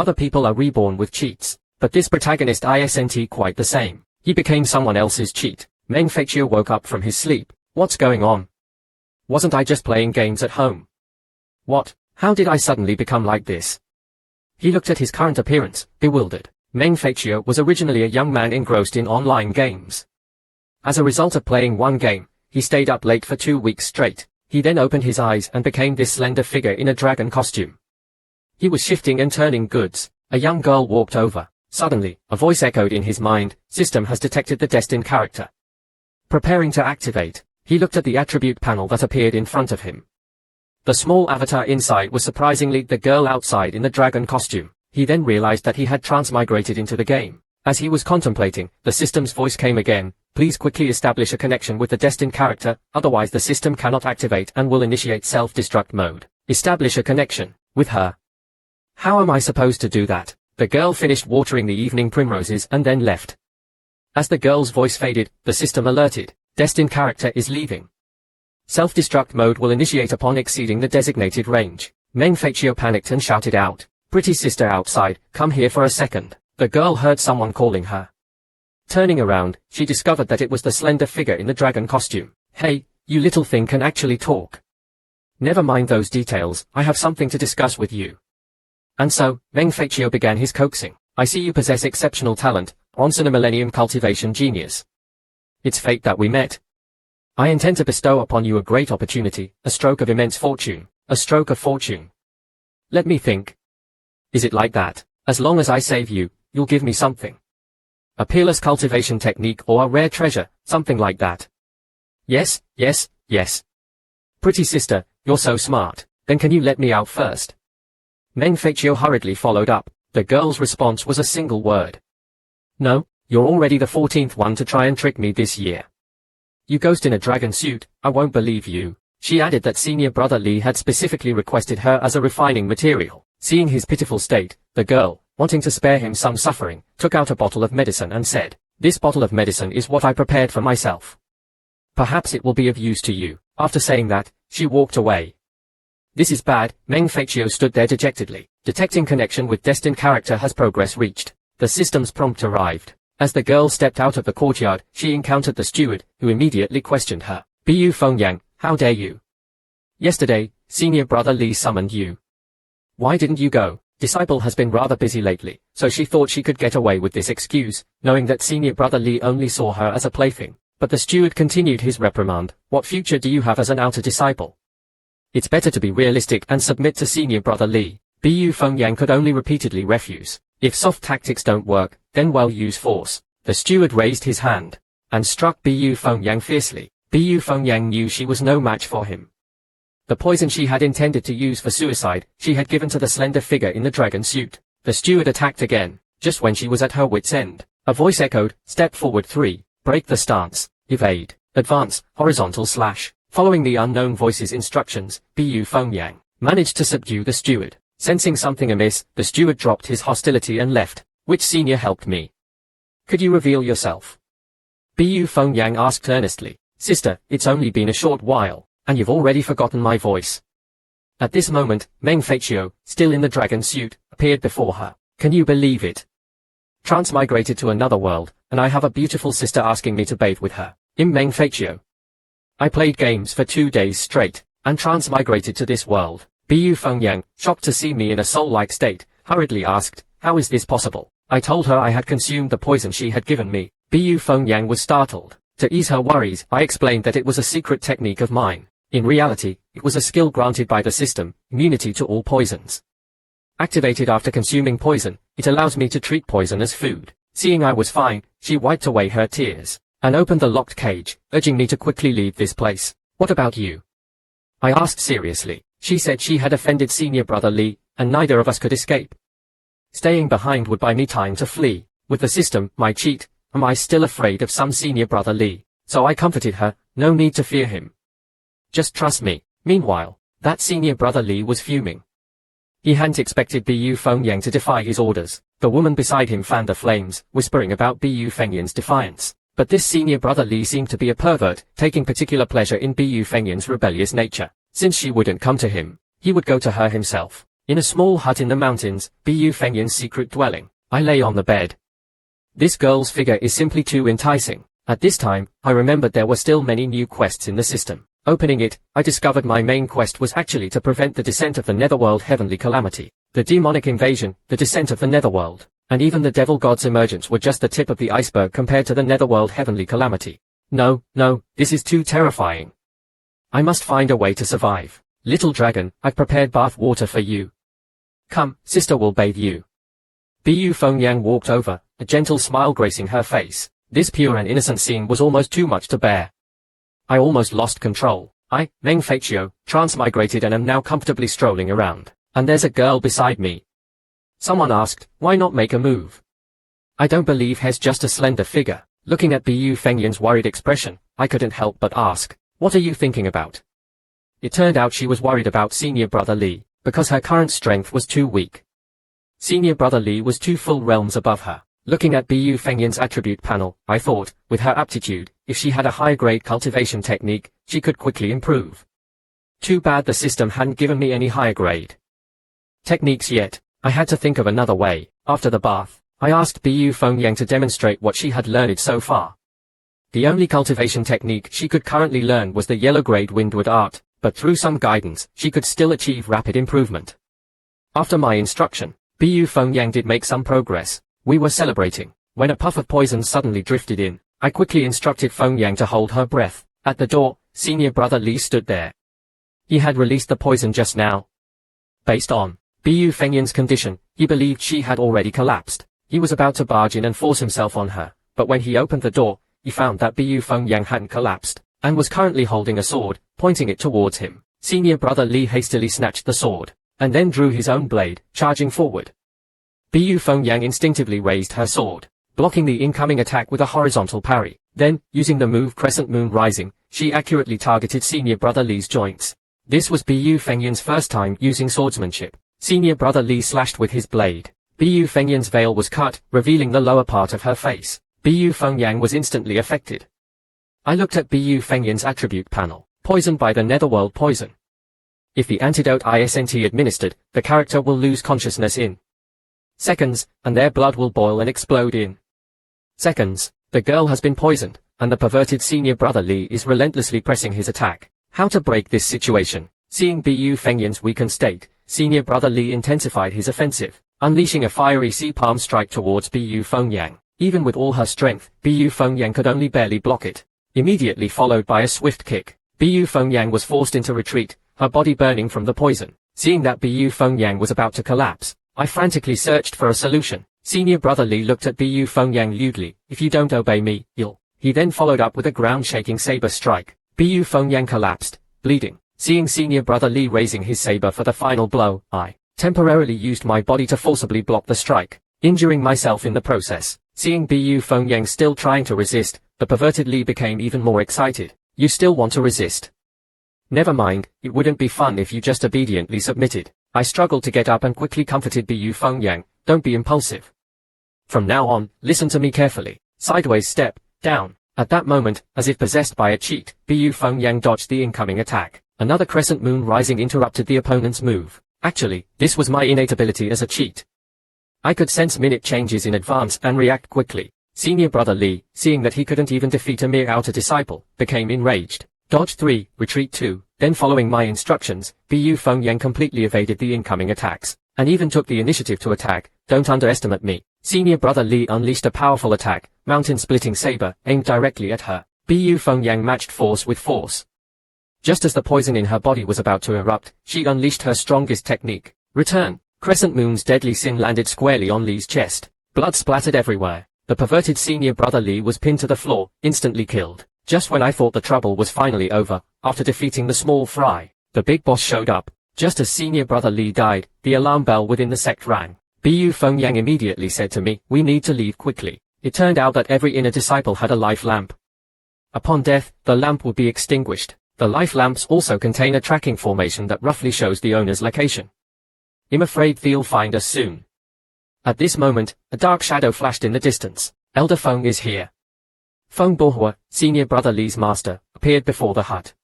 Other people are reborn with cheats, but this protagonist isn't quite the same. He became someone else's cheat. Meng Fei Qui woke up from his sleep. What's going on? Wasn't I just playing games at home? What? How did I suddenly become like this? He looked at his current appearance, bewildered. Meng Fei Qui was originally a young man engrossed in online games. As a result of playing one game, he stayed up late for 2 weeks straight. He then opened his eyes and became this slender figure in a dragon costume. He was shifting and turning goods. A young girl walked over. Suddenly, a voice echoed in his mind. System has detected the destined character. Preparing to activate, he looked at the attribute panel that appeared in front of him. The small avatar inside was surprisingly the girl outside in the dragon costume. He then realized that he had transmigrated into the game. As he was contemplating, the system's voice came again. Please quickly establish a connection with the destined character, otherwise the system cannot activate and will initiate self-destruct mode. Establish a connection with her. How am I supposed to do that? The girl finished watering the evening primroses and then left. As the girl's voice faded, the system alerted. Destined character is leaving. Self-destruct mode will initiate upon exceeding the designated range. Meng Fei Qui panicked and shouted out, "Pretty sister outside, come here for a second." The girl heard someone calling her. Turning around, she discovered that it was the slender figure in the dragon costume. "Hey, you little thing can actually talk. Never mind those details, I have something to discuss with you." And so, Meng Fei Qui began his coaxing. "I see you possess exceptional talent, once in a millennium cultivation genius. It's fate that we met. I intend to bestow upon you a great opportunity, a stroke of immense fortune, a stroke of fortune. Let me think. Is it like that? As long as I save you, you'll give me something. A peerless cultivation technique or a rare treasure, something like that. Yes, yes, yes. Pretty sister, you're so smart, then can you let me out first?" Meng Fei Qui hurriedly followed up. The girl's response was a single word. "No, you're already the 14th one to try and trick me this year. You ghost in a dragon suit, I won't believe you." She added that senior brother Li had specifically requested her as a refining material. Seeing his pitiful state, the girl, wanting to spare him some suffering, took out a bottle of medicine and said, "This bottle of medicine is what I prepared for myself. Perhaps it will be of use to you." After saying that, she walked away. "This is bad." Meng Fei Qui stood there dejectedly. Detecting connection with destined character has progress reached. The system's prompt arrived. As the girl stepped out of the courtyard, she encountered the steward, who immediately questioned her. "Bu Fengyang, how dare you? Yesterday, senior brother Li summoned you. Why didn't you go?" Disciple has been rather busy lately, so she thought she could get away with this excuse, knowing that senior brother Li only saw her as a plaything. But the steward continued his reprimand. "What future do you have as an outer disciple? It's better to be realistic and submit to senior brother Li." Bu Fengyang could only repeatedly refuse. If soft tactics don't work, then well use force. The steward raised his hand and struck Bu Fengyang fiercely. Bu Fengyang knew she was no match for him. The poison she had intended to use for suicide, she had given to the slender figure in the dragon suit. The steward attacked again, just when she was at her wit's end. A voice echoed, "Step forward 3, break the stance, evade, advance, horizontal slash." Following the unknown voice's instructions, Bu Fengyang managed to subdue the steward. Sensing something amiss, the steward dropped his hostility and left. "Which senior helped me? Could you reveal yourself?" Bu Fengyang asked earnestly. "Sister, it's only been a short while, and you've already forgotten my voice." At this moment, Meng Fei Qui, still in the dragon suit, appeared before her. "Can you believe it? Transmigrated to another world, and I have a beautiful sister asking me to bathe with her." Meng Fei Qui. "I played games for 2 days straight, and transmigrated to this world." Bu Fengyang, shocked to see me in a soul-like state, hurriedly asked, "How is this possible?" I told her I had consumed the poison she had given me. Bu Fengyang was startled. To ease her worries, I explained that it was a secret technique of mine. In reality, it was a skill granted by the system, immunity to all poisons. Activated after consuming poison, it allows me to treat poison as food. Seeing I was fine, she wiped away her tears and opened the locked cage, urging me to quickly leave this place. "What about you?" I asked seriously. She said she had offended senior brother Li, and neither of us could escape. Staying behind would buy me time to flee. With the system, my cheat, am I still afraid of some senior brother Li? So I comforted her, no need to fear him. Just trust me. Meanwhile, that senior brother Li was fuming. He hadn't expected Bu Fengyang to defy his orders. The woman beside him fanned the flames, whispering about Bu Fengyang's defiance. But this senior brother Li seemed to be a pervert, taking particular pleasure in Bu Fengyang's rebellious nature. Since she wouldn't come to him, he would go to her himself. In a small hut in the mountains, Bu Fengyan's secret dwelling, I lay on the bed. This girl's figure is simply too enticing. At this time, I remembered there were still many new quests in the system. Opening it, I discovered my main quest was actually to prevent the descent of the Netherworld heavenly calamity. The demonic invasion, the descent of the Netherworld, and even the devil god's emergence were just the tip of the iceberg compared to the Netherworld heavenly calamity. No, this is too terrifying. I must find a way to survive. Little dragon, I've prepared bath water for you. Come, sister will bathe you. Bu Fengyang walked over, a gentle smile gracing her face. This pure and innocent scene was almost too much to bear. I almost lost control. I, Meng Fei Qui, transmigrated and am now comfortably strolling around. And there's a girl beside me. Someone asked, why not make a move? I don't believe he's just a slender figure. Looking at Bu Fengyan's worried expression, I couldn't help but ask, what are you thinking about? It turned out she was worried about senior brother Li, because her current strength was too weak. Senior brother Li was 2 full realms above her. Looking at Bu Fengyan's attribute panel, I thought, with her aptitude, if she had a high-grade cultivation technique, she could quickly improve. Too bad the system hadn't given me any higher grade techniques yet. I had to think of another way. After the bath, I asked Bu Fengyang to demonstrate what she had learned so far. The only cultivation technique she could currently learn was the yellow-grade windward art, but through some guidance, she could still achieve rapid improvement. After my instruction, Bu Fengyang did make some progress. We were celebrating, when a puff of poison suddenly drifted in. I quickly instructed Fengyang to hold her breath. At the door, senior brother Li stood there. He had released the poison just now. Based on Bu Fengyan's condition, he believed she had already collapsed. He was about to barge in and force himself on her, but when he opened the door, he found that Bu Fengyang hadn't collapsed, and was currently holding a sword, pointing it towards him. Senior brother Li hastily snatched the sword, and then drew his own blade, charging forward. Bu Fengyang instinctively raised her sword, blocking the incoming attack with a horizontal parry. Then, using the move Crescent Moon Rising, she accurately targeted senior brother Li's joints. This was Bu Fengyan's first time using swordsmanship. Senior brother Li slashed with his blade. Bu Fengyan's veil was cut, revealing the lower part of her face. Bu Fengyang was instantly affected. I looked at Bu Fengyan's attribute panel, poisoned by the Netherworld poison. If the antidote isn't administered, the character will lose consciousness in seconds, and their blood will boil and explode in seconds. The girl has been poisoned, and the perverted senior brother Li is relentlessly pressing his attack. How to break this situation? Seeing Bu Fengyan's weakened state, senior brother Li intensified his offensive, unleashing a fiery sea palm strike towards Bu Fengyang. Even with all her strength, Bu Fengyang could only barely block it. Immediately followed by a swift kick, Bu Fengyang was forced into retreat, her body burning from the poison. Seeing that Bu Fengyang was about to collapse, I frantically searched for a solution. Senior brother Li looked at Bu Fengyang lewdly. If you don't obey me, you'll. He then followed up with a ground-shaking saber strike. Bu Fengyang collapsed, bleeding. Seeing senior brother Li raising his saber for the final blow, I temporarily used my body to forcibly block the strike, injuring myself in the process. Seeing Bu Fengyang still trying to resist, the perverted Li became even more excited. You still want to resist? Never mind, it wouldn't be fun if you just obediently submitted. I struggled to get up and quickly comforted Bu Fengyang. Don't be impulsive. From now on, listen to me carefully. Sideways step, down. At that moment, as if possessed by a cheat, Bu Fengyang dodged the incoming attack. Another crescent moon rising interrupted the opponent's move. Actually, this was my innate ability as a cheat. I could sense minute changes in advance and react quickly. Senior brother Li, seeing that he couldn't even defeat a mere outer disciple, became enraged. Dodge 3, retreat 2, then following my instructions, Bu Fengyang completely evaded the incoming attacks, and even took the initiative to attack. Don't underestimate me. Senior brother Li unleashed a powerful attack, mountain-splitting saber, aimed directly at her. Bu Fengyang matched force with force. Just as the poison in her body was about to erupt, she unleashed her strongest technique. Return. Crescent Moon's deadly sin landed squarely on Li's chest. Blood splattered everywhere. The perverted senior brother Li was pinned to the floor, instantly killed. Just when I thought the trouble was finally over, after defeating the small fry, the big boss showed up. Just as senior brother Li died, the alarm bell within the sect rang. Bu Fengyang immediately said to me, we need to leave quickly. It turned out that every inner disciple had a life lamp. Upon death, the lamp would be extinguished. The life lamps also contain a tracking formation that roughly shows the owner's location. I'm afraid they'll find us soon. At this moment, a dark shadow flashed in the distance. Elder Feng is here. Feng Bohua, senior brother Li's master, appeared before the hut.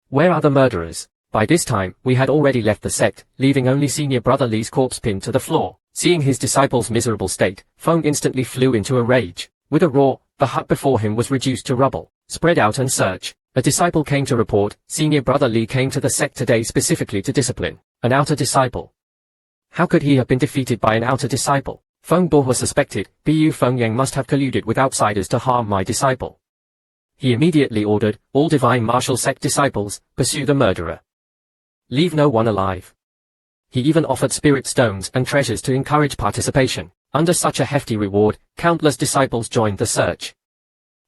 Where are the murderers? By this time, we had already left the sect, leaving only senior brother Li's corpse pinned to the floor. Seeing his disciple's miserable state, Feng instantly flew into a rage. With a roar, the hut before him was reduced to rubble. Spread out and search. A disciple came to report, senior brother Li came to the sect today specifically to discipline an outer disciple. How could he have been defeated by an outer disciple? Feng Bo was suspected, Bu Fengyang must have colluded with outsiders to harm my disciple. He immediately ordered, all divine martial sect disciples, pursue the murderer. Leave no one alive. He even offered spirit stones and treasures to encourage participation. Under such a hefty reward, countless disciples joined the search.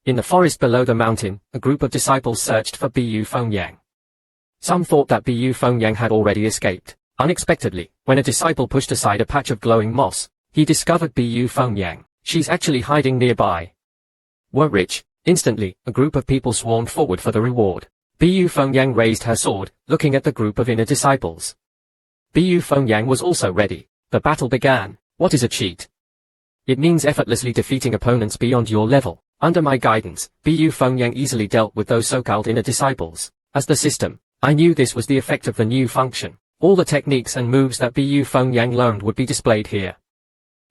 In the forest below the mountain, a group of disciples searched for Bu Fengyang. Some thought that Bu Fengyang had already escaped. Unexpectedly, when a disciple pushed aside a patch of glowing moss, he discovered Bu Fengyang. She's actually hiding nearby. We're rich. Instantly, a group of people swarmed forward for the reward. Bu Fengyang raised her sword, looking at the group of inner disciples. Bu Fengyang was also ready. The battle began. What is a cheat? It means effortlessly defeating opponents beyond your level. Under my guidance, Bu Fengyang easily dealt with those so-called inner disciples. As the system, I knew this was the effect of the new function. All the techniques and moves that Bu Fengyang learned would be displayed here.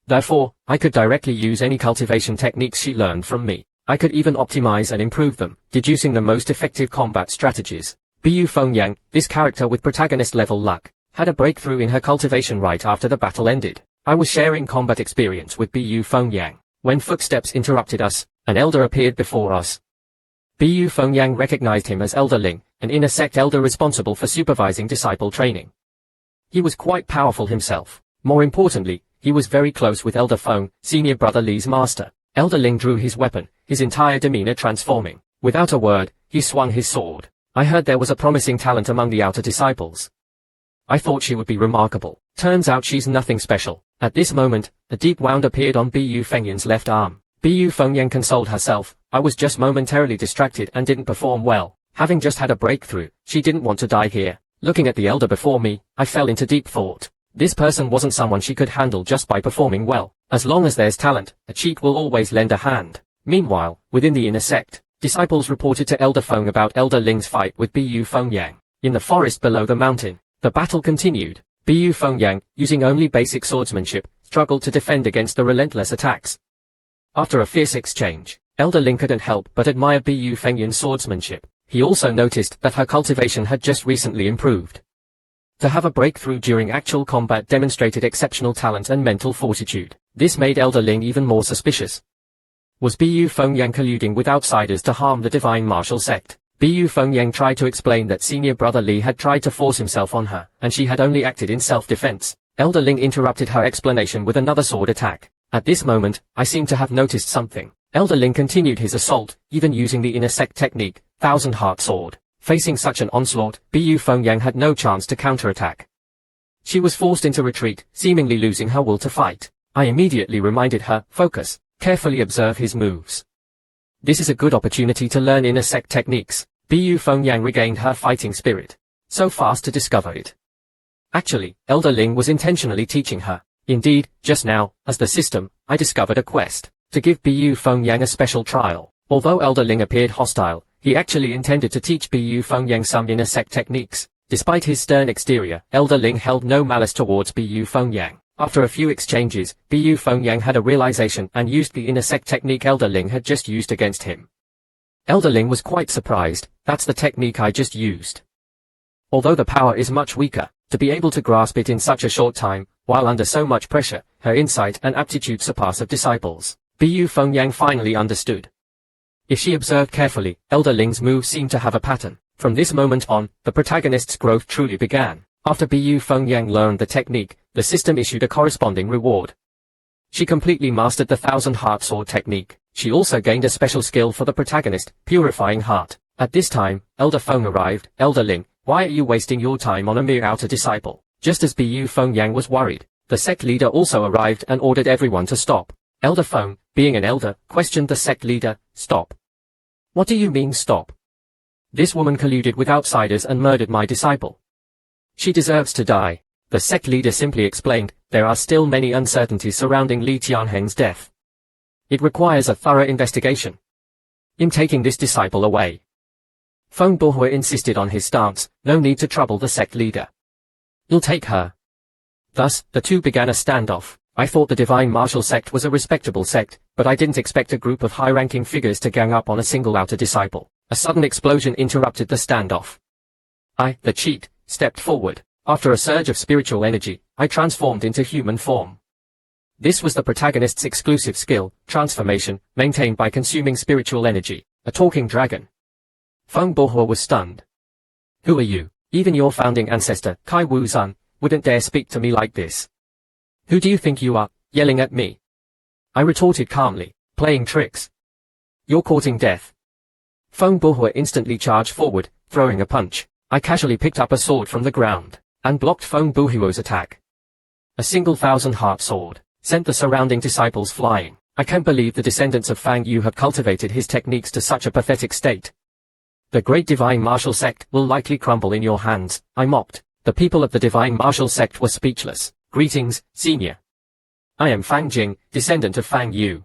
Therefore, I could directly use any cultivation techniques she learned from me. I could even optimize and improve them, deducing the most effective combat strategies. Bu Fengyang, this character with protagonist level luck, had a breakthrough in her cultivation right after the battle ended. I was sharing combat experience with Bu Fengyang. When footsteps interrupted us, an elder appeared before us. Bu Fengyang recognized him as Elder Ling, an inner sect elder responsible for supervising disciple training. He was quite powerful himself. More importantly, he was very close with Elder Feng, senior brother Li's master. Elder Ling drew his weapon, his entire demeanor transforming. Without a word, he swung his sword. I heard there was a promising talent among the outer disciples. I thought she would be remarkable. Turns out she's nothing special. At this moment, a deep wound appeared on Bu Fengyang's left arm. Bu Fengyang consoled herself. I was just momentarily distracted and didn't perform well. Having just had a breakthrough, she didn't want to die here. Looking at the elder before me, I fell into deep thought. This person wasn't someone she could handle just by performing well. As long as there's talent, a cheat will always lend a hand. Meanwhile, within the inner sect, disciples reported to Elder Feng about Elder Ling's fight with Bu Fengyang. In the forest below the mountain, the battle continued. Bu Fengyang, using only basic swordsmanship, struggled to defend against the relentless attacks. After a fierce exchange, Elder Ling couldn't help but admire Bu Fengyang's swordsmanship. He also noticed that her cultivation had just recently improved. To have a breakthrough during actual combat demonstrated exceptional talent and mental fortitude. This made Elder Ling even more suspicious. Was Bu Fengyang colluding with outsiders to harm the divine martial sect? Bu Fengyang tried to explain that senior brother Li had tried to force himself on her, and she had only acted in self-defense. Elder Ling interrupted her explanation with another sword attack. At this moment, I seemed to have noticed something. Elder Ling continued his assault, even using the inner sect technique, Thousand Heart Sword. Facing such an onslaught, Bu Fengyang had no chance to counterattack. She was forced into retreat, seemingly losing her will to fight. I immediately reminded her, focus, carefully observe his moves. This is a good opportunity to learn inner sect techniques. Bu Fengyang regained her fighting spirit. So fast to discover it. Actually, Elder Ling was intentionally teaching her. Indeed, just now, as the system, I discovered a quest to give Bu Fengyang a special trial. Although Elder Ling appeared hostile, he actually intended to teach Bu Fengyang some inner sect techniques. Despite his stern exterior, Elder Ling held no malice towards Bu Fengyang. After a few exchanges, Bu Fengyang had a realization and used the inner sect technique Elder Ling had just used against him. Elder Ling was quite surprised. That's the technique I just used. Although the power is much weaker, to be able to grasp it in such a short time, while under so much pressure, her insight and aptitude surpass of disciples. Bu Fengyang finally understood. If she observed carefully, Elder Ling's moves seemed to have a pattern. From this moment on, the protagonist's growth truly began. After Bu Fengyang learned the technique, the system issued a corresponding reward. She completely mastered the Thousand Heart Sword technique. She also gained a special skill for the protagonist, Purifying Heart. At this time, Elder Feng arrived. Elder Ling, why are you wasting your time on a mere outer disciple? Just as Bu Fengyang was worried, the sect leader also arrived and ordered everyone to stop. Elder Feng, being an elder, questioned the sect leader, stop. What do you mean stop? This woman colluded with outsiders and murdered my disciple. She deserves to die. The sect leader simply explained, there are still many uncertainties surrounding Li Tianheng's death. It requires a thorough investigation. In taking this disciple away, Feng Buhua insisted on his stance, no need to trouble the sect leader. You'll take her. Thus, the two began a standoff. I thought the Divine Martial Sect was a respectable sect, but I didn't expect a group of high-ranking figures to gang up on a single outer disciple. A sudden explosion interrupted the standoff. I, the cheat, stepped forward. After a surge of spiritual energy, I transformed into human form. This was the protagonist's exclusive skill, transformation, maintained by consuming spiritual energy. A talking dragon. Feng Buhua was stunned. Who are you? Even your founding ancestor, Kai Wu-zun, wouldn't dare speak to me like this. Who do you think you are, yelling at me? I retorted calmly, playing tricks. You're courting death. Feng Buhua instantly charged forward, throwing a punch. I casually picked up a sword from the ground, and blocked Feng Buhuo's attack. A single 1,000-heart sword sent the surrounding disciples flying. I can't believe the descendants of Fang Yu have cultivated his techniques to such a pathetic state. The great Divine Martial Sect will likely crumble in your hands, I mocked. The people of the Divine Martial Sect were speechless. Greetings, Senior. I am Fang Jing, descendant of Fang Yu.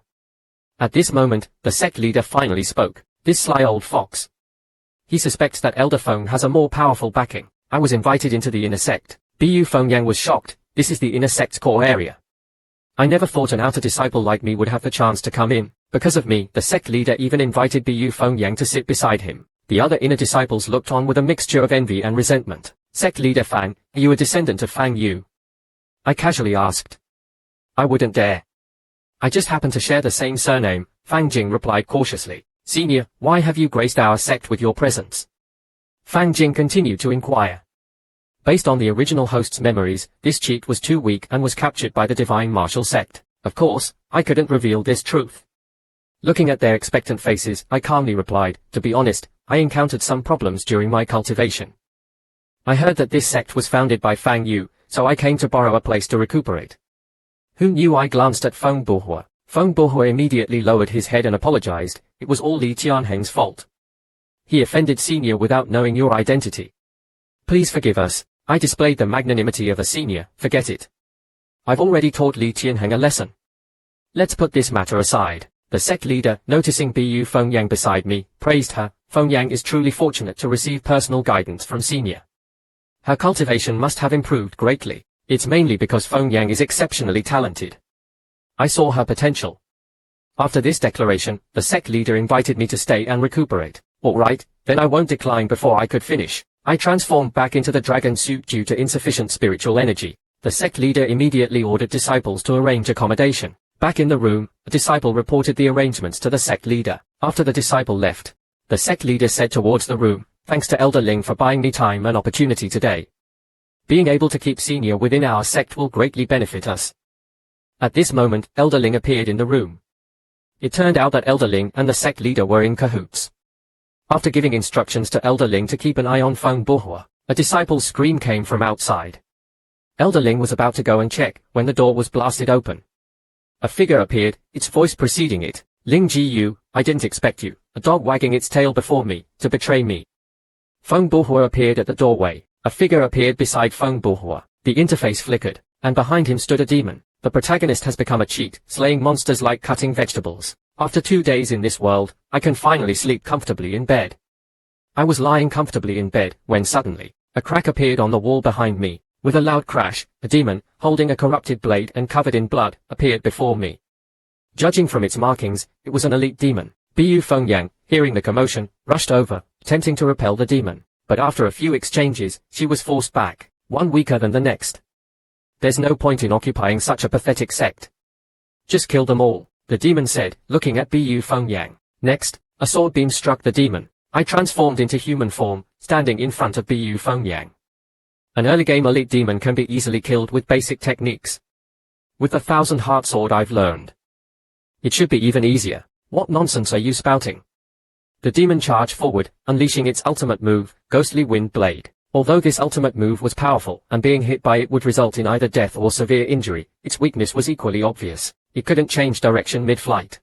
At this moment, the sect leader finally spoke. This sly old fox. He suspects that Elder Feng has a more powerful backing. I was invited into the inner sect. Bu Fengyang was shocked. This is the inner sect's core area. I never thought an outer disciple like me would have the chance to come in. Because of me, the sect leader even invited Bu Fengyang to sit beside him. The other inner disciples looked on with a mixture of envy and resentment. Sect leader Fang, are you a descendant of Fang Yu? I casually asked. I wouldn't dare. I just happen to share the same surname, Fang Jing replied cautiously. Senior, why have you graced our sect with your presence? Fang Jing continued to inquire. Based on the original host's memories, this cheat was too weak and was captured by the Divine Martial Sect. Of course, I couldn't reveal this truth. Looking at their expectant faces, I calmly replied, to be honest, I encountered some problems during my cultivation. I heard that this sect was founded by Fang Yu, so I came to borrow a place to recuperate. Who knew? I glanced at Feng Buhua. Feng Buhua immediately lowered his head and apologized. It was all Li Tianheng's fault. He offended Senior without knowing your identity. Please forgive us. I displayed the magnanimity of a senior, forget it. I've already taught Li Tianheng a lesson. Let's put this matter aside. The sect leader, noticing Bu Fengyang beside me, praised her. Fengyang is truly fortunate to receive personal guidance from Senior. Her cultivation must have improved greatly. It's mainly because Fengyang is exceptionally talented. I saw her potential. After this declaration, the sect leader invited me to stay and recuperate. All right, then I won't decline before I could finish. I transformed back into the dragon suit due to insufficient spiritual energy. The sect leader immediately ordered disciples to arrange accommodation. Back in the room, a disciple reported the arrangements to the sect leader. After the disciple left, the sect leader said towards the room, thanks to Elder Ling for buying me time and opportunity today. Being able to keep Senior within our sect will greatly benefit us. At this moment, Elder Ling appeared in the room. It turned out that Elder Ling and the sect leader were in cahoots. After giving instructions to Elder Ling to keep an eye on Feng Buhua, a disciple's scream came from outside. Elder Ling was about to go and check, when the door was blasted open. A figure appeared, its voice preceding it. Ling Ji-yu, I didn't expect you, a dog wagging its tail before me, to betray me. Feng Buhua appeared at the doorway. A figure appeared beside Feng Buhua. The interface flickered, and behind him stood a demon. The protagonist has become a cheat, slaying monsters like cutting vegetables. After 2 days in this world, I can finally sleep comfortably in bed. I was lying comfortably in bed, when suddenly, a crack appeared on the wall behind me. With a loud crash, a demon, holding a corrupted blade and covered in blood, appeared before me. Judging from its markings, it was an elite demon. Bu Fengyang, hearing the commotion, rushed over, attempting to repel the demon. But after a few exchanges, she was forced back, one weaker than the next. There's no point in occupying such a pathetic sect. Just kill them all, the demon said, looking at Bu Fengyang. Next, a sword beam struck the demon. I transformed into human form, standing in front of Bu Fengyang. An early game elite demon can be easily killed with basic techniques. With the 1,000-heart sword I've learned. It should be even easier. What nonsense are you spouting? The demon charged forward, unleashing its ultimate move, Ghostly Wind Blade. Although this ultimate move was powerful, and being hit by it would result in either death or severe injury, its weakness was equally obvious. It couldn't change direction mid-flight.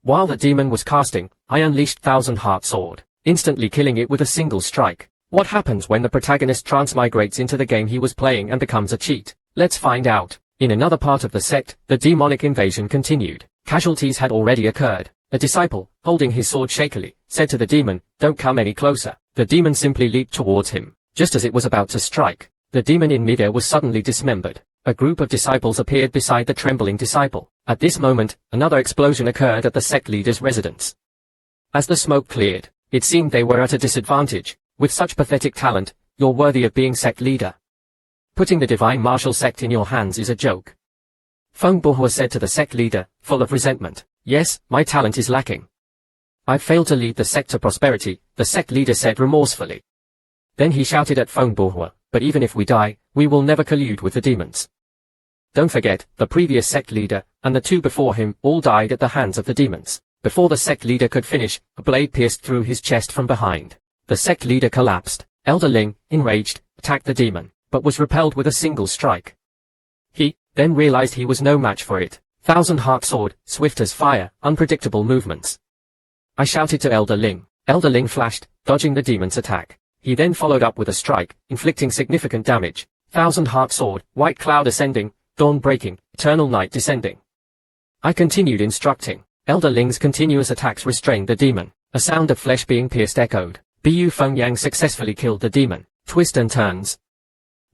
While the demon was casting, I unleashed 1,000-heart sword, instantly killing it with a single strike. What happens when the protagonist transmigrates into the game he was playing and becomes a cheat? Let's find out. In another part of the sect, the demonic invasion continued. Casualties had already occurred. A disciple, holding his sword shakily, said to the demon, "Don't come any closer." The demon simply leaped towards him. Just as it was about to strike, the demon in midair was suddenly dismembered. A group of disciples appeared beside the trembling disciple. At this moment, another explosion occurred at the sect leader's residence. As the smoke cleared, it seemed they were at a disadvantage. With such pathetic talent, you're worthy of being sect leader. Putting the divine martial sect in your hands is a joke. Feng Bohua said to the sect leader, full of resentment. Yes, my talent is lacking. I've failed to lead the sect to prosperity, the sect leader said remorsefully. Then he shouted at Feng Bohua, but even if we die, we will never collude with the demons. Don't forget, the previous sect leader, and the two before him, all died at the hands of the demons. Before the sect leader could finish, a blade pierced through his chest from behind. The sect leader collapsed. Elder Ling, enraged, attacked the demon, but was repelled with a single strike. He then realized he was no match for it. Thousand Heart Sword, swift as fire, unpredictable movements. I shouted to Elder Ling. Elder Ling flashed, dodging the demon's attack. He then followed up with a strike, inflicting significant damage. Thousand Heart Sword, white cloud ascending, dawn breaking, eternal night descending. I continued instructing. Elder Ling's continuous attacks restrained the demon. A sound of flesh being pierced echoed. Bu Fengyang successfully killed the demon. Twist and turns.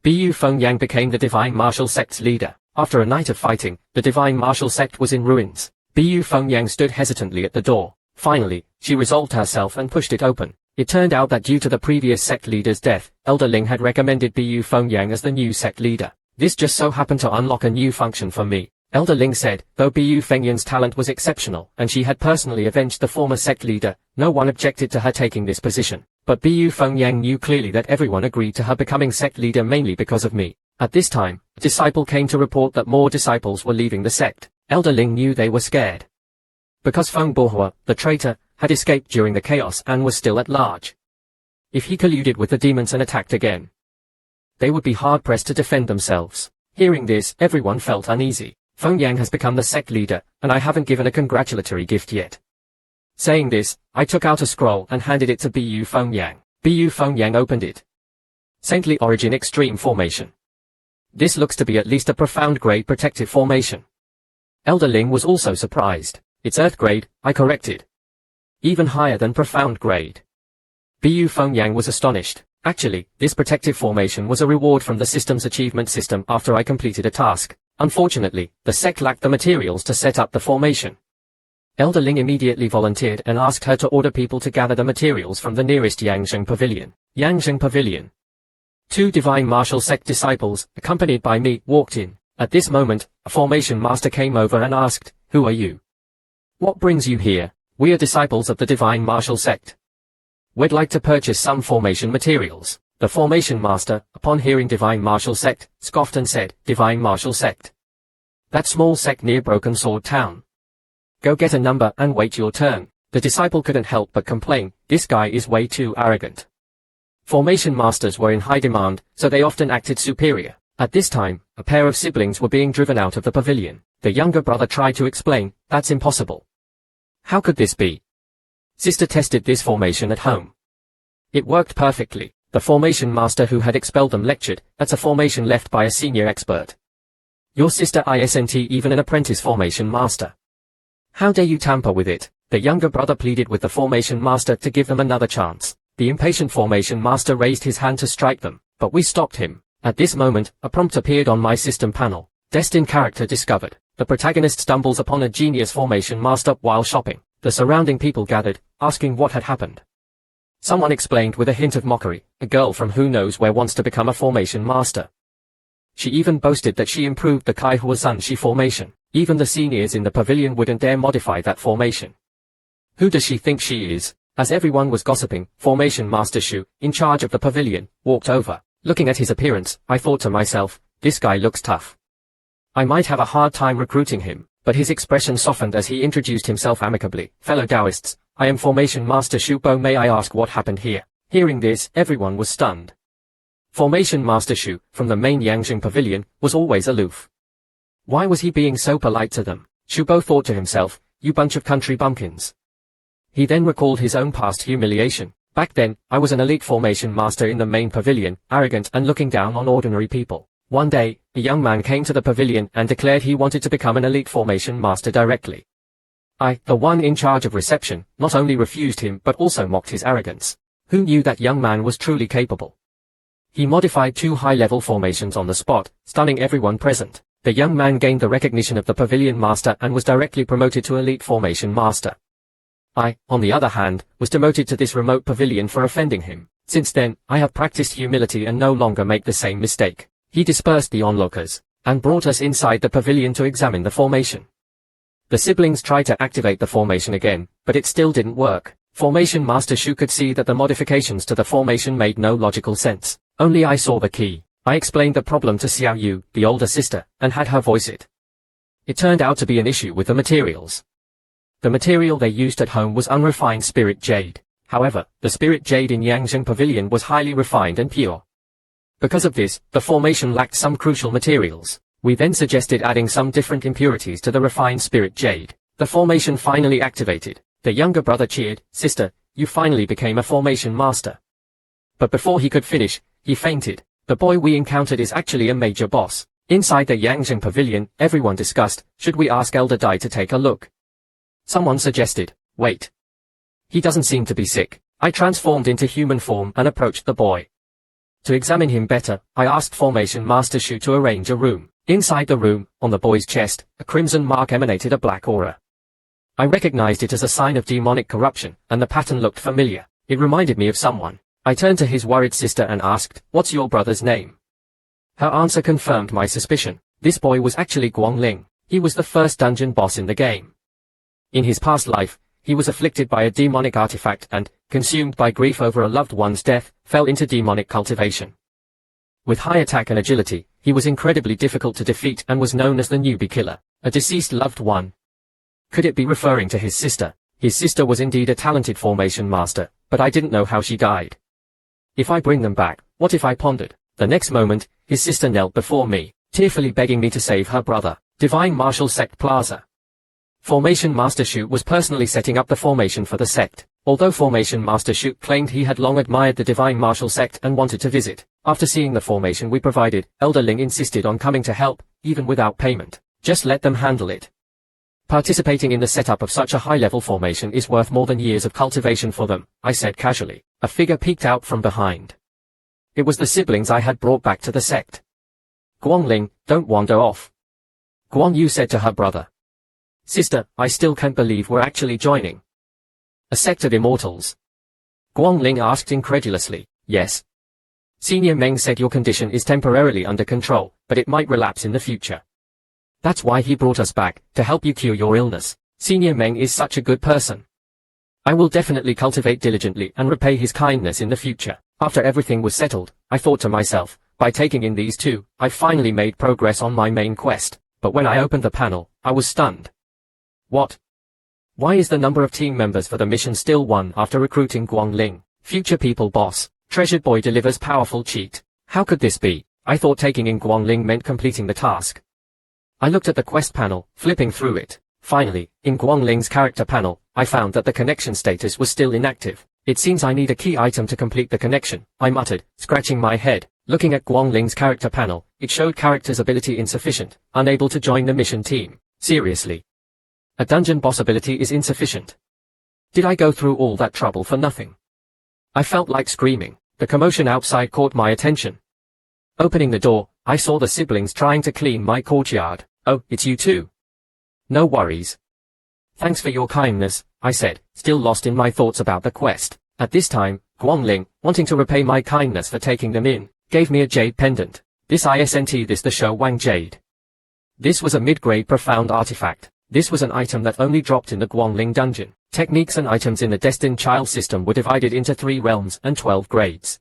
Bu Fengyang became the Divine Martial Sect's leader. After a night of fighting, the Divine Martial Sect was in ruins. Bu Fengyang stood hesitantly at the door. Finally, she resolved herself and pushed it open. It turned out that due to the previous sect leader's death, Elder Ling had recommended Bu Fengyang as the new sect leader. This just so happened to unlock a new function for me. Elder Ling said, though Bu Fengyang's talent was exceptional, and she had personally avenged the former sect leader, no one objected to her taking this position. But Bu Fengyang knew clearly that everyone agreed to her becoming sect leader mainly because of me. At this time, a disciple came to report that more disciples were leaving the sect. Elder Ling knew they were scared. Because Feng Bohua, the traitor, had escaped during the chaos and was still at large. If he colluded with the demons and attacked again, they would be hard-pressed to defend themselves. Hearing this, everyone felt uneasy. Fengyang has become the sect leader, and I haven't given a congratulatory gift yet. Saying this, I took out a scroll and handed it to Bu Fengyang. Bu Fengyang opened it. Saintly Origin Extreme Formation. This looks to be at least a profound grade protective formation. Elder Ling was also surprised. It's Earth grade, I corrected. Even higher than profound grade. Bu Fengyang was astonished. Actually, this protective formation was a reward from the system's achievement system after I completed a task. Unfortunately, the sect lacked the materials to set up the formation. Elder Ling immediately volunteered and asked her to order people to gather the materials from the nearest Yangzheng Pavilion. Yangzheng Pavilion. 2 Divine Martial Sect disciples, accompanied by me, walked in. At this moment, a formation master came over and asked, "Who are you? What brings you here?" "We are disciples of the Divine Martial Sect. We'd like to purchase some formation materials." The formation master, upon hearing Divine Martial Sect, scoffed and said, "Divine Martial Sect? That small sect near Broken Sword Town. Go get a number and wait your turn." The disciple couldn't help but complain, "This guy is way too arrogant." Formation masters were in high demand, so they often acted superior. At this time, a pair of siblings were being driven out of the pavilion. The younger brother tried to explain, "That's impossible. How could this be? Sister tested this formation at home. It worked perfectly." The formation master who had expelled them lectured, "That's a formation left by a senior expert. Your sister isn't even an apprentice formation master. How dare you tamper with it?" The younger brother pleaded with the formation master to give them another chance. The impatient formation master raised his hand to strike them, but we stopped him. At this moment, a prompt appeared on my system panel. Destined character discovered. The protagonist stumbles upon a genius formation master while shopping. The surrounding people gathered, asking what had happened. Someone explained with a hint of mockery, "A girl from who knows where wants to become a formation master." She even boasted that she improved the Kai Huazanshi formation. Even the seniors in the pavilion wouldn't dare modify that formation. Who does she think she is? As everyone was gossiping, Formation Master Shu, in charge of the pavilion, walked over. Looking at his appearance, I thought to myself, this guy looks tough. I might have a hard time recruiting him, but his expression softened as he introduced himself amicably. "Fellow Taoists, I am Formation Master Shu Bo. May I ask what happened here?" Hearing this, everyone was stunned. Formation Master Shu, from the main Yangzheng Pavilion, was always aloof. Why was he being so polite to them? Shu Bo thought to himself, "You bunch of country bumpkins." He then recalled his own past humiliation. Back then, I was an elite formation master in the main pavilion, arrogant and looking down on ordinary people. One day, a young man came to the pavilion and declared he wanted to become an elite formation master directly. I, the one in charge of reception, not only refused him but also mocked his arrogance. Who knew that young man was truly capable? He modified 2 high-level formations on the spot, stunning everyone present. The young man gained the recognition of the Pavilion Master and was directly promoted to Elite Formation Master. I, on the other hand, was demoted to this remote pavilion for offending him. Since then, I have practiced humility and no longer make the same mistake. He dispersed the onlookers and brought us inside the pavilion to examine the formation. The siblings tried to activate the formation again, but it still didn't work. Formation Master Shu could see that the modifications to the formation made no logical sense. Only I saw the key. I explained the problem to Xiao Yu, the older sister, and had her voice it. It turned out to be an issue with the materials. The material they used at home was unrefined spirit jade. However, the spirit jade in Yangzheng Pavilion was highly refined and pure. Because of this, the formation lacked some crucial materials. We then suggested adding some different impurities to the refined spirit jade. The formation finally activated. The younger brother cheered, "Sister, you finally became a formation master." But before he could finish, he fainted. The boy we encountered is actually a major boss. Inside the Yangzheng Pavilion, everyone discussed, should we ask Elder Dai to take a look? Someone suggested, wait. He doesn't seem to be sick. I transformed into human form and approached the boy. To examine him better, I asked Formation Master Shu to arrange a room. Inside the room, on the boy's chest, a crimson mark emanated a black aura. I recognized it as a sign of demonic corruption, and the pattern looked familiar. It reminded me of someone. I turned to his worried sister and asked, "What's your brother's name?" Her answer confirmed my suspicion. This boy was actually Guangling. He was the first dungeon boss in the game. In his past life, he was afflicted by a demonic artifact and, consumed by grief over a loved one's death, fell into demonic cultivation. With high attack and agility, he was incredibly difficult to defeat and was known as the newbie killer, a deceased loved one. Could it be referring to his sister? His sister was indeed a talented formation master, but I didn't know how she died. If I bring them back, what if I pondered? The next moment, his sister knelt before me, tearfully begging me to save her brother. Divine Martial Sect Plaza. Formation Master Shu was personally setting up the formation for the sect. Although Formation Master Shu claimed he had long admired the Divine Martial Sect and wanted to visit, after seeing the formation we provided, Elder Ling insisted on coming to help, even without payment. Just let them handle it. Participating in the setup of such a high-level formation is worth more than years of cultivation for them, I said casually. A figure peeked out from behind. It was the siblings I had brought back to the sect. Guangling, don't wander off. Guang Yu said to her brother. Sister, I still can't believe we're actually joining a sect of immortals. Guangling asked incredulously. Yes. Senior Meng said your condition is temporarily under control, but it might relapse in the future. That's why he brought us back, to help you cure your illness. Senior Meng is such a good person. I will definitely cultivate diligently and repay his kindness in the future. After everything was settled, I thought to myself, by taking in these two, I finally made progress on my main quest. But when I opened the panel, I was stunned. What? Why is the number of team members for the mission still 1 after recruiting Guangling? Future people boss. Treasured boy delivers powerful cheat. How could this be? I thought taking in Guangling meant completing the task. I looked at the quest panel, flipping through it. Finally, in Guangling's character panel, I found that the connection status was still inactive. It seems I need a key item to complete the connection, I muttered, scratching my head. Looking at Guangling's character panel, it showed character's ability insufficient, unable to join the mission team. Seriously. A dungeon boss ability is insufficient. Did I go through all that trouble for nothing? I felt like screaming. The commotion outside caught my attention. Opening the door, I saw the siblings trying to clean my courtyard. Oh, it's you too. No worries. Thanks for your kindness, I said, still lost in my thoughts about the quest. At this time, Guangling, wanting to repay my kindness for taking them in, gave me a jade pendant. This isn't this the Shou Wang jade. This was a mid-grade profound artifact. This was an item that only dropped in the Guangling dungeon. Techniques and items in the Destined Child system were divided into 3 realms and 12 grades.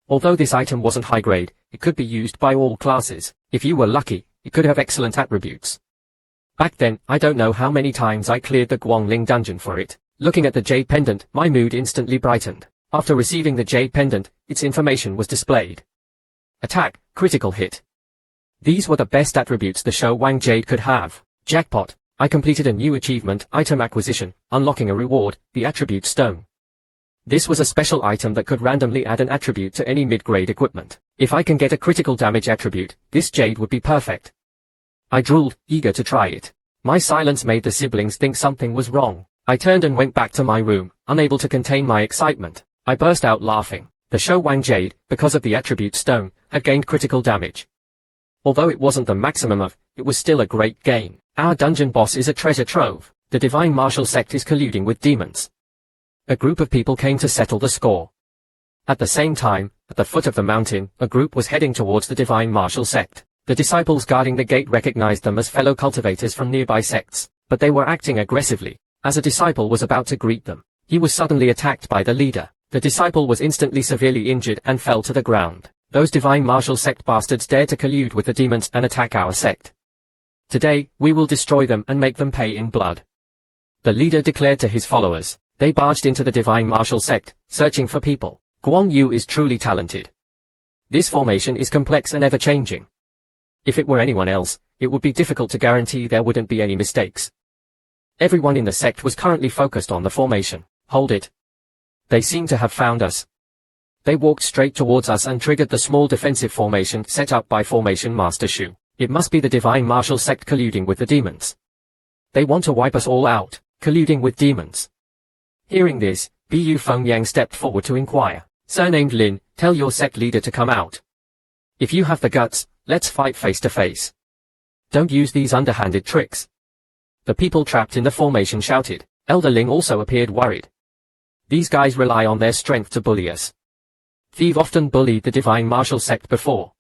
Although this item wasn't high grade, it could be used by all classes. If you were lucky, it could have excellent attributes. Back then, I don't know how many times I cleared the Guangling dungeon for it. Looking at the jade pendant, my mood instantly brightened. After receiving the jade pendant, its information was displayed. Attack, critical hit. These were the best attributes the Shou Wang jade could have. Jackpot. I completed a new achievement, item acquisition, unlocking a reward, the attribute stone. This was a special item that could randomly add an attribute to any mid-grade equipment. If I can get a critical damage attribute, this jade would be perfect. I drooled, eager to try it. My silence made the siblings think something was wrong. I turned and went back to my room, unable to contain my excitement. I burst out laughing. The showdown jade, because of the attribute stone, had gained critical damage. Although it wasn't the maximum of, it was still a great gain. Our dungeon boss is a treasure trove. The divine martial sect is colluding with demons. A group of people came to settle the score. At the same time, at the foot of the mountain, a group was heading towards the divine martial sect. The disciples guarding the gate recognized them as fellow cultivators from nearby sects, but they were acting aggressively. As a disciple was about to greet them, he was suddenly attacked by the leader. The disciple was instantly severely injured and fell to the ground. Those divine martial sect bastards dared to collude with the demons and attack our sect. Today, we will destroy them and make them pay in blood. The leader declared to his followers. They barged into the divine martial sect, searching for people. Guang Yu is truly talented. This formation is complex and ever-changing. If it were anyone else, it would be difficult to guarantee there wouldn't be any mistakes. Everyone in the sect was currently focused on the formation. Hold it. They seem to have found us. They walked straight towards us and triggered the small defensive formation set up by Formation Master Shu. It must be the divine martial sect colluding with the demons. They want to wipe us all out, colluding with demons. Hearing this, Bu Fengyang stepped forward to inquire. Surnamed Lin, tell your sect leader to come out. If you have the guts, let's fight face to face. Don't use these underhanded tricks. The people trapped in the formation shouted. Elder Ling also appeared worried. These guys rely on their strength to bully us. They've often bullied the divine martial sect before.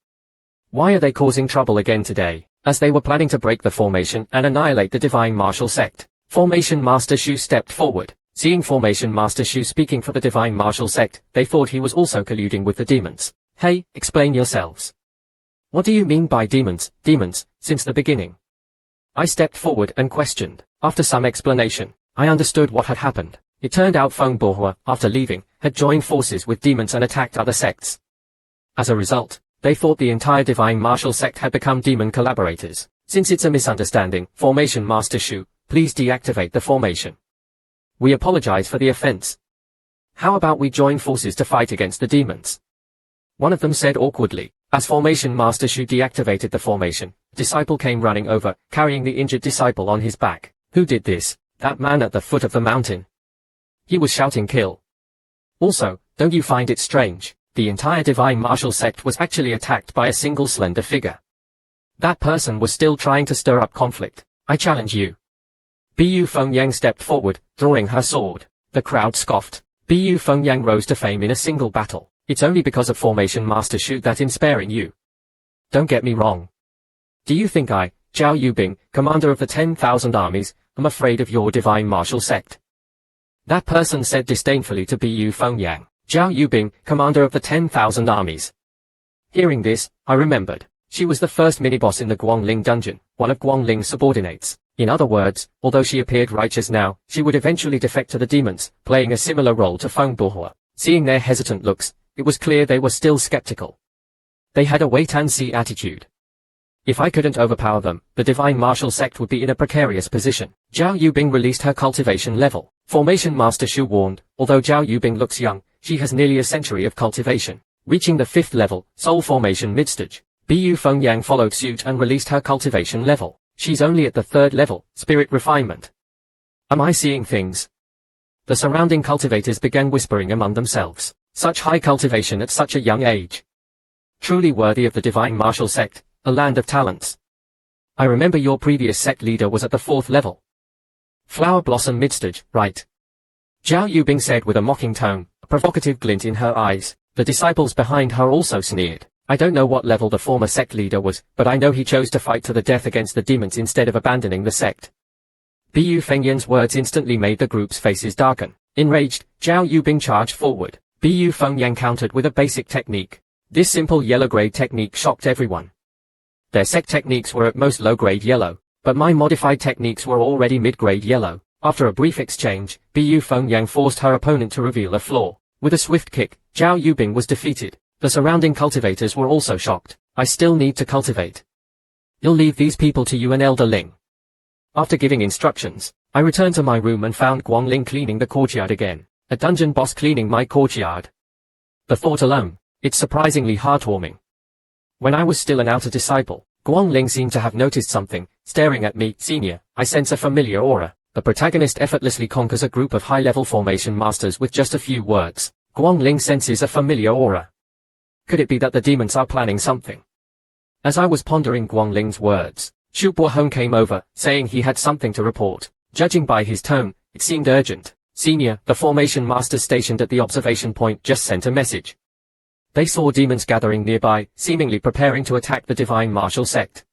Why are they causing trouble again today? As they were planning to break the formation and annihilate the divine martial sect, Formation Master Shu stepped forward. Seeing Formation Master Shu speaking for the divine martial sect, they thought he was also colluding with the demons. Hey, explain yourselves. What do you mean by demons, since the beginning? I stepped forward and questioned. After some explanation, I understood what had happened. It turned out Feng Bohua, after leaving, had joined forces with demons and attacked other sects. As a result, they thought the entire divine martial sect had become demon collaborators. Since it's a misunderstanding, Formation Master Shu, please deactivate the formation. We apologize for the offense. How about we join forces to fight against the demons? One of them said awkwardly. As Formation Master Shu deactivated the formation, a disciple came running over, carrying the injured disciple on his back. Who did this? That man at the foot of the mountain. He was shouting kill. Also, don't you find it strange? The entire divine martial sect was actually attacked by a single slender figure. That person was still trying to stir up conflict. I challenge you. Bu Fengyang stepped forward, drawing her sword. The crowd scoffed. Bu Fengyang rose to fame in a single battle. It's only because of Formation Master Shu that I'm sparing you. Don't get me wrong. Do you think I, Zhao Yubing, commander of the 10,000 armies, am afraid of your divine martial sect? That person said disdainfully to Bu Fengyang. Zhao Yubing, commander of the 10,000 armies. Hearing this, I remembered. She was the first mini-boss in the Guangling dungeon, one of Guangling's subordinates. In other words, although she appeared righteous now, she would eventually defect to the demons, playing a similar role to Feng Bohua. Seeing their hesitant looks, it was clear they were still skeptical. They had a wait-and-see attitude. If I couldn't overpower them, the divine martial sect would be in a precarious position. Zhao Yubing released her cultivation level. Formation Master Shu warned, although Zhao Yubing looks young, she has nearly a century of cultivation. Reaching the 5th level, Soul Formation Midstage, Bu Fengyang followed suit and released her cultivation level. She's only at the 3rd level, Spirit Refinement. Am I seeing things? The surrounding cultivators began whispering among themselves. Such high cultivation at such a young age. Truly worthy of the divine martial sect, a land of talents. I remember your previous sect leader was at the 4th level. Flower Blossom Midstage, right? Zhao Yubing said with a mocking tone, a provocative glint in her eyes. The disciples behind her also sneered. I don't know what level the former sect leader was, but I know he chose to fight to the death against the demons instead of abandoning the sect. Bu Fengyang's words instantly made the group's faces darken. Enraged, Zhao Yubing charged forward. Bu Fengyang countered with a basic technique. This simple yellow-grade technique shocked everyone. Their sect techniques were at most low-grade yellow, but my modified techniques were already mid-grade yellow. After a brief exchange, Bu Fengyang forced her opponent to reveal a flaw. With a swift kick, Zhao Yubing was defeated. The surrounding cultivators were also shocked. I still need to cultivate. You'll leave these people to you and Elder Ling. After giving instructions, I returned to my room and found Guangling cleaning the courtyard again. A dungeon boss cleaning my courtyard. The thought alone, it's surprisingly heartwarming. When I was still an outer disciple, Guangling seemed to have noticed something, staring at me. Senior, I sense a familiar aura. The protagonist effortlessly conquers a group of high-level formation masters with just a few words. Guangling senses a familiar aura. Could it be that the demons are planning something? As I was pondering Guangling's words, Xu Buohong came over, saying he had something to report. Judging by his tone, it seemed urgent. Senior, the formation masters stationed at the observation point just sent a message. They saw demons gathering nearby, seemingly preparing to attack the Divine Martial Sect.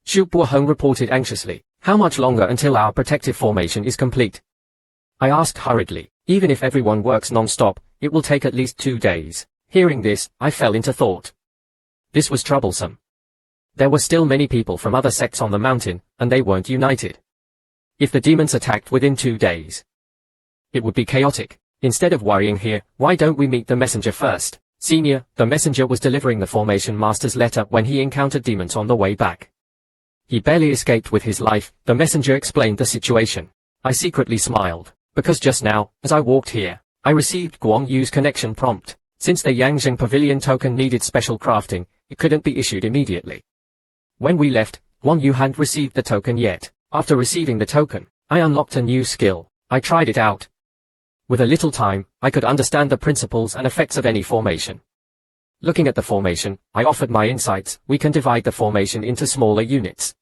Xu Buohong reported anxiously. How much longer until our protective formation is complete? I asked hurriedly. Even if everyone works non-stop, it will take at least 2 days. Hearing this, I fell into thought. This was troublesome. There were still many people from other sects on the mountain, and they weren't united. If the demons attacked within 2 days, it would be chaotic. Instead of worrying here, why don't we meet the messenger first? Senior, the messenger was delivering the formation master's letter when he encountered demons on the way back. He barely escaped with his life. The messenger explained the situation. I secretly smiled, because just now, as I walked here, I received Guang Yu's connection prompt. Since the Yangzheng Pavilion token needed special crafting, it couldn't be issued immediately. When we left, Guang Yu hadn't received the token yet. After receiving the token, I unlocked a new skill. I tried it out. With a little time, I could understand the principles and effects of any formation. Looking at the formation, I offered my insights. We can divide the formation into smaller units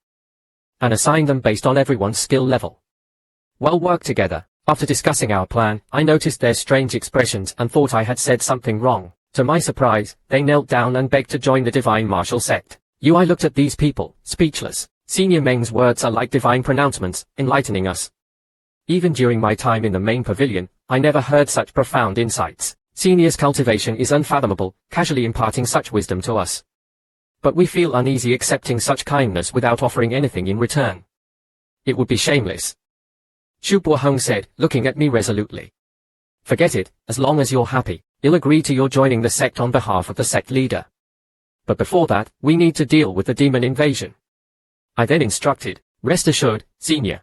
and assign them based on everyone's skill level. We'll work together. After discussing our plan, I noticed their strange expressions and thought I had said something wrong. To my surprise, they knelt down and begged to join the Divine Martial Sect. I looked at these people, speechless. Senior Meng's words are like divine pronouncements, enlightening us. Even during my time in the main pavilion, I never heard such profound insights. Senior's cultivation is unfathomable, casually imparting such wisdom to us. But we feel uneasy accepting such kindness without offering anything in return. It would be shameless. Xu Buohong said, looking at me resolutely. Forget it, as long as you're happy, I'll agree to your joining the sect on behalf of the sect leader. But before that, we need to deal with the demon invasion. I then instructed, rest assured, Senior.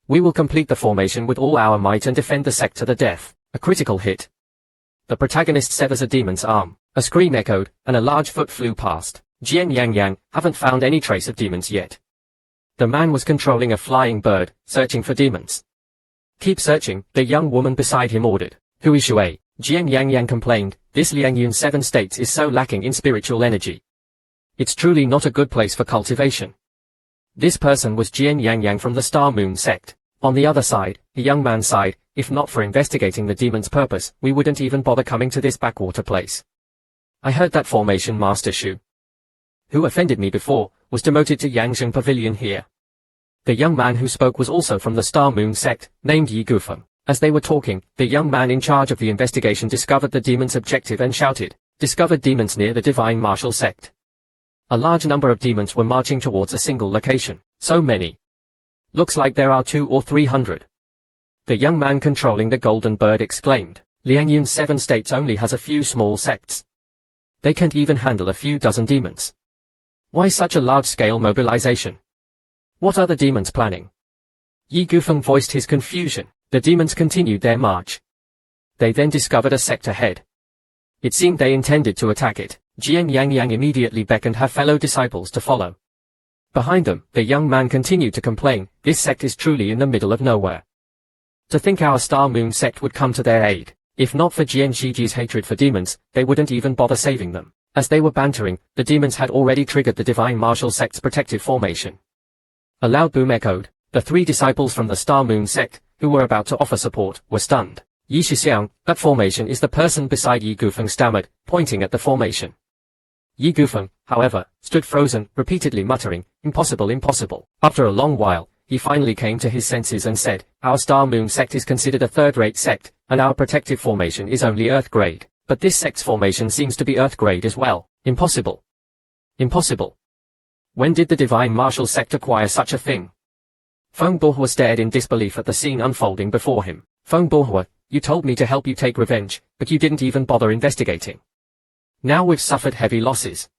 We will complete the formation with all our might and defend the sect to the death. A critical hit. The protagonist severs a demon's arm. A scream echoed, and a large foot flew past. Jian Yang, haven't found any trace of demons yet. The man was controlling a flying bird, searching for demons. Keep searching, the young woman beside him ordered. Who is Shui? Jian Yang complained, this Liangyun 7 states is so lacking in spiritual energy. It's truly not a good place for cultivation. This person was Jian Yang from the Star Moon sect. On the other side, the young man sighed, if not for investigating the demon's purpose, we wouldn't even bother coming to this backwater place. I heard that formation master Shu, who offended me before, was demoted to Yangzheng Pavilion here. The young man who spoke was also from the Star Moon sect, named Yi Gufeng. As they were talking, the young man in charge of the investigation discovered the demon's objective and shouted, discovered demons near the Divine Martial Sect. A large number of demons were marching towards a single location. So many. Looks like there are 200 or 300. The young man controlling the golden bird exclaimed, Liangyun 7 states only has a few small sects. They can't even handle a few dozen demons. Why such a large-scale mobilization? What are the demons planning? Yi Gufeng voiced his confusion. The demons continued their march. They then discovered a sect ahead. It seemed they intended to attack it. Jian Yang immediately beckoned her fellow disciples to follow. Behind them, the young man continued to complain, this sect is truly in the middle of nowhere. To think our Star Moon sect would come to their aid. If not for Jian Shiji's hatred for demons, they wouldn't even bother saving them. As they were bantering, the demons had already triggered the Divine Martial Sect's protective formation. A loud boom echoed. The 3 disciples from the Star Moon sect, who were about to offer support, were stunned. Yi Shixiang, that formation is the person beside Yi Gufeng stammered, pointing at the formation. Yi Gufeng, however, stood frozen, repeatedly muttering, impossible, impossible. After a long while, he finally came to his senses and said, our Star Moon sect is considered a third-rate sect, and our protective formation is only Earth grade. But this sect's formation seems to be Earth grade as well. Impossible. Impossible. When did the Divine Martial Sect acquire such a thing? Feng Bohua stared in disbelief at the scene unfolding before him. Feng Bohua, you told me to help you take revenge, but you didn't even bother investigating. Now we've suffered heavy losses.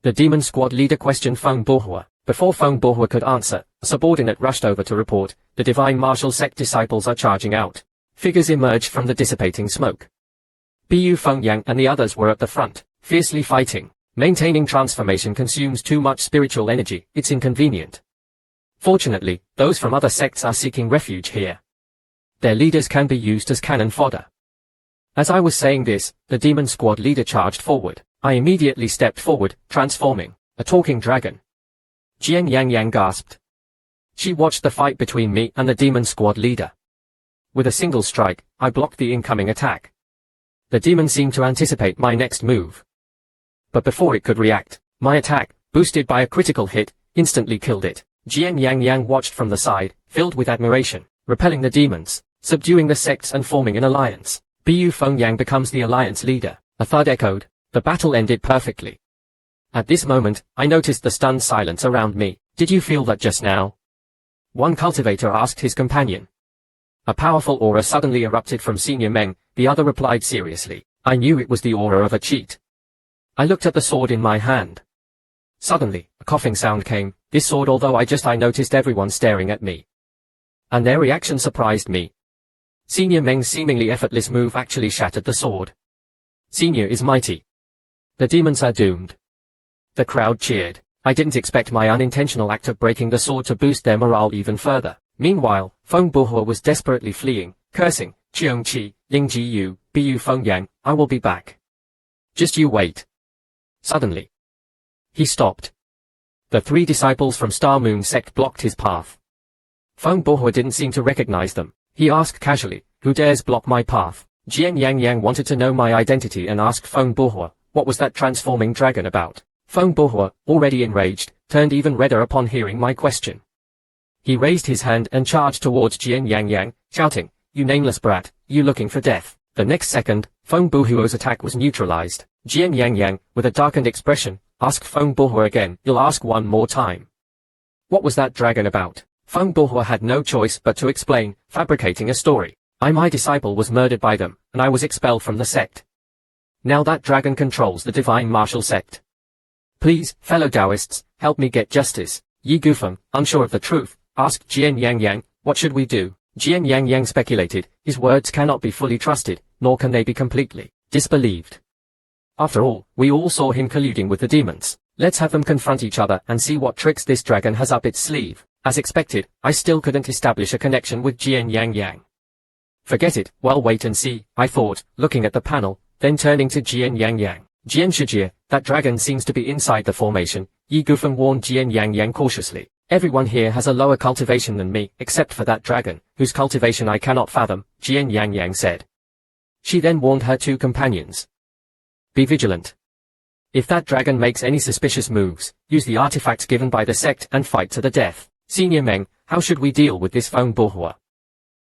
The demon squad leader questioned Feng Bohua. Before Feng Bohua could answer, a subordinate rushed over to report, the Divine Martial Sect disciples are charging out. Figures emerged from the dissipating smoke. Bu Fengyang and the others were at the front, fiercely fighting. Maintaining transformation consumes too much spiritual energy, it's inconvenient. Fortunately, those from other sects are seeking refuge here. Their leaders can be used as cannon fodder. As I was saying this, the demon squad leader charged forward. I immediately stepped forward, transforming. A talking dragon. Jian Yang Yang gasped. She watched the fight between me and the demon squad leader. With a single strike, I blocked the incoming attack. The demon seemed to anticipate my next move. But before it could react, my attack, boosted by a critical hit, instantly killed it. Jian Yang Yang watched from the side, filled with admiration, repelling the demons, subduing the sects and forming an alliance. Bu Fengyang becomes the alliance leader. A thud echoed. The battle ended perfectly. At this moment, I noticed the stunned silence around me. Did you feel that just now? One cultivator asked his companion. A powerful aura suddenly erupted from Senior Meng, the other replied seriously. I knew it was the aura of a cheat. I looked at the sword in my hand. Suddenly, a coughing sound came. This sword, although I noticed everyone staring at me. And their reaction surprised me. Senior Meng's seemingly effortless move actually shattered the sword. Senior is mighty. The demons are doomed. The crowd cheered. I didn't expect my unintentional act of breaking the sword to boost their morale even further. Meanwhile, Feng Buhua was desperately fleeing, cursing, Chiong Qi, Ling Ji Yu, Bu Fengyang, I will be back. Just you wait. Suddenly, he stopped. The 3 disciples from Star Moon Sect blocked his path. Feng Buhua didn't seem to recognize them. He asked casually, who dares block my path? Jian Yang Yang wanted to know my identity and asked Feng Buhua, what was that transforming dragon about? Feng Buhua, already enraged, turned even redder upon hearing my question. He raised his hand and charged towards Jian Yang Yang, shouting, you nameless brat, you looking for death. The next second, Feng Buhua's attack was neutralized. Jian Yang Yang, with a darkened expression, asked Feng Buhua again, you'll ask one more time. What was that dragon about? Feng Buhua had no choice but to explain, fabricating a story. My disciple was murdered by them, and I was expelled from the sect. Now that dragon controls the divine martial sect. Please, fellow Taoists, help me get justice. Yi Gufeng, unsure of the truth, asked Jian Yang Yang, what should we do? Jian Yang Yang speculated, his words cannot be fully trusted, nor can they be completely disbelieved. After all, we all saw him colluding with the demons. Let's have them confront each other and see what tricks this dragon has up its sleeve. As expected, I still couldn't establish a connection with Jian Yang Yang. Forget it, well wait and see, I thought, looking at the panel, then turning to Jian Yang Yang. Jian Shijie, that dragon seems to be inside the formation. Yi Gufeng warned Jian Yang Yang cautiously. Everyone here has a lower cultivation than me, except for that dragon, whose cultivation I cannot fathom, Jian Yang Yang said. She then warned her 2 companions. Be vigilant. If that dragon makes any suspicious moves, use the artifacts given by the sect and fight to the death. Senior Meng, how should we deal with this Feng Buhua?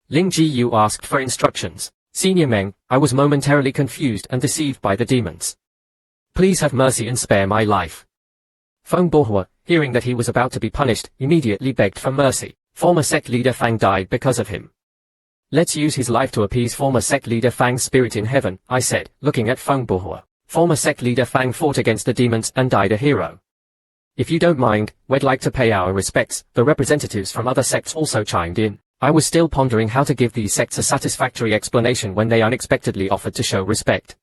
Ling Ji Yu asked for instructions. Senior Meng, I was momentarily confused and deceived by the demons. Please have mercy and spare my life. Feng Buhua, hearing that he was about to be punished, immediately begged for mercy. Former sect leader Fang died because of him. Let's use his life to appease former sect leader Fang's spirit in heaven, I said, looking at Feng Buhua. Former sect leader Fang fought against the demons and died a hero. If you don't mind, we'd like to pay our respects. The representatives from other sects also chimed in. I was still pondering how to give these sects a satisfactory explanation when they unexpectedly offered to show respect.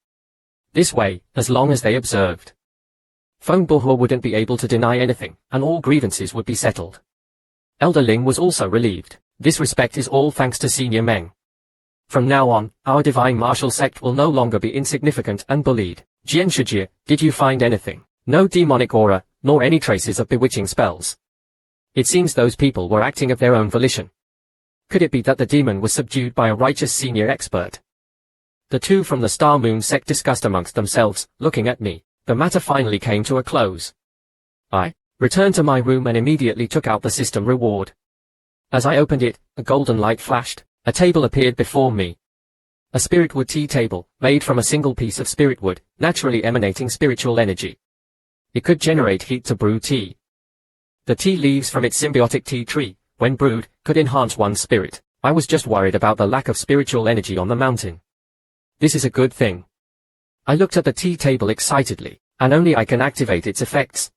This way, as long as they observed, Feng Buhua wouldn't be able to deny anything, and all grievances would be settled. Elder Ling was also relieved. This respect is all thanks to Senior Meng. From now on, our divine martial sect will no longer be insignificant and bullied. Jian Shijie, did you find anything? No demonic aura, nor any traces of bewitching spells. It seems those people were acting of their own volition. Could it be that the demon was subdued by a righteous senior expert? The 2 from the Star Moon Sect discussed amongst themselves, looking at me. The matter finally came to a close. I returned to my room and immediately took out the system reward. As I opened it, a golden light flashed. A table appeared before me. A spirit wood tea table, made from a single piece of spirit wood, naturally emanating spiritual energy. It could generate heat to brew tea. The tea leaves from its symbiotic tea tree, when brewed, could enhance one's spirit. I was just worried about the lack of spiritual energy on the mountain. This is a good thing. I looked at the tea table excitedly, and only I can activate its effects.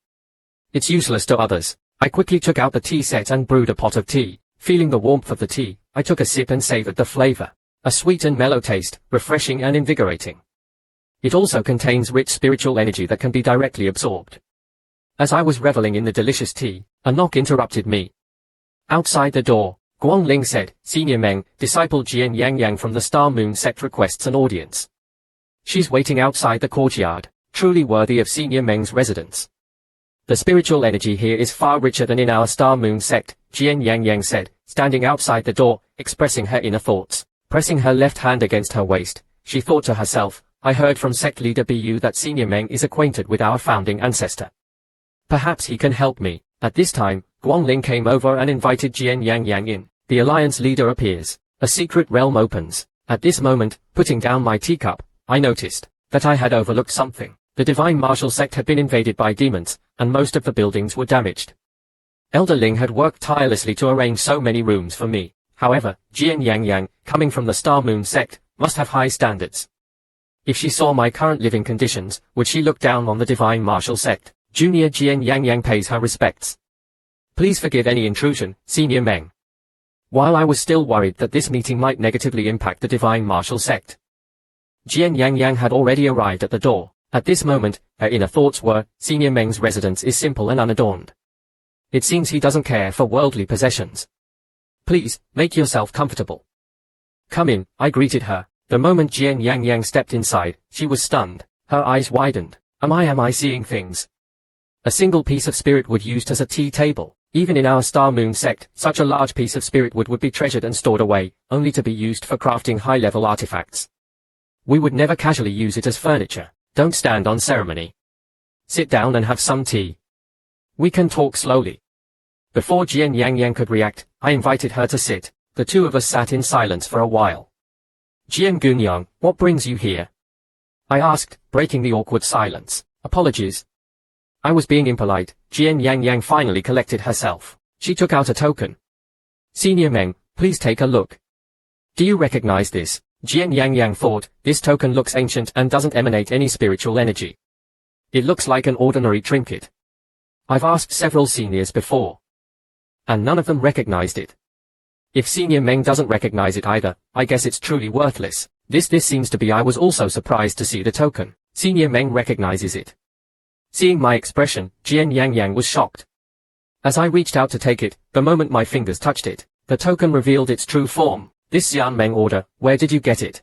It's useless to others. I quickly took out the tea set and brewed a pot of tea. Feeling the warmth of the tea, I took a sip and savored the flavor. A sweet and mellow taste, refreshing and invigorating. It also contains rich spiritual energy that can be directly absorbed. As I was reveling in the delicious tea, a knock interrupted me. Outside the door, Guangling said, "Senior Meng, disciple Jian Yang from the Star Moon Sect requests an audience. She's waiting outside the courtyard, truly worthy of Senior Meng's residence." "The spiritual energy here is far richer than in our Star Moon Sect," Jian Yang said, standing outside the door, expressing her inner thoughts. Pressing her left hand against her waist, she thought to herself, "I heard from Sect leader Bu that Senior Meng is acquainted with our founding ancestor. Perhaps he can help me." At this time, Guangling came over and invited Jian Yang in. The alliance leader appears. A secret realm opens. At this moment, putting down my teacup, I noticed that I had overlooked something. The Divine Martial Sect had been invaded by demons, and most of the buildings were damaged. Elder Ling had worked tirelessly to arrange so many rooms for me. However, Jian Yang, coming from the Star Moon Sect, must have high standards. If she saw my current living conditions, would she look down on the Divine Martial Sect? Junior Jian Yang pays her respects. "Please forgive any intrusion, Senior Meng." While I was still worried that this meeting might negatively impact the Divine Martial Sect, Jian Yang had already arrived at the door. At this moment, her inner thoughts were, Senior Meng's residence is simple and unadorned. It seems he doesn't care for worldly possessions. "Please, make yourself comfortable. Come in," I greeted her. The moment Jian Yang stepped inside, she was stunned. Her eyes widened. Am I seeing things? A single piece of spirit wood used as a tea table. Even in our Star Moon Sect, such a large piece of spirit wood would be treasured and stored away, only to be used for crafting high-level artifacts. We would never casually use it as furniture. Don't stand on ceremony. Sit down and have some tea. We can talk slowly. Before Jian Yang could react, I invited her to sit. The two of us sat in silence for a while. "Jian Gunyang, what brings you here?" I asked, breaking the awkward silence. "Apologies. I was being impolite." Jian Yang finally collected herself. She took out a token. "Senior Meng, please take a look. Do you recognize this?" Jian Yang thought, "This token looks ancient and doesn't emanate any spiritual energy. It looks like an ordinary trinket. I've asked several seniors before, and none of them recognized it. If Senior Meng doesn't recognize it either, I guess it's truly worthless. This seems to be." I was also surprised to see the token. Senior Meng recognizes it. Seeing my expression, Jian Yang was shocked. As I reached out to take it, the moment my fingers touched it, the token revealed its true form. "This Xianmeng order, where did you get it?"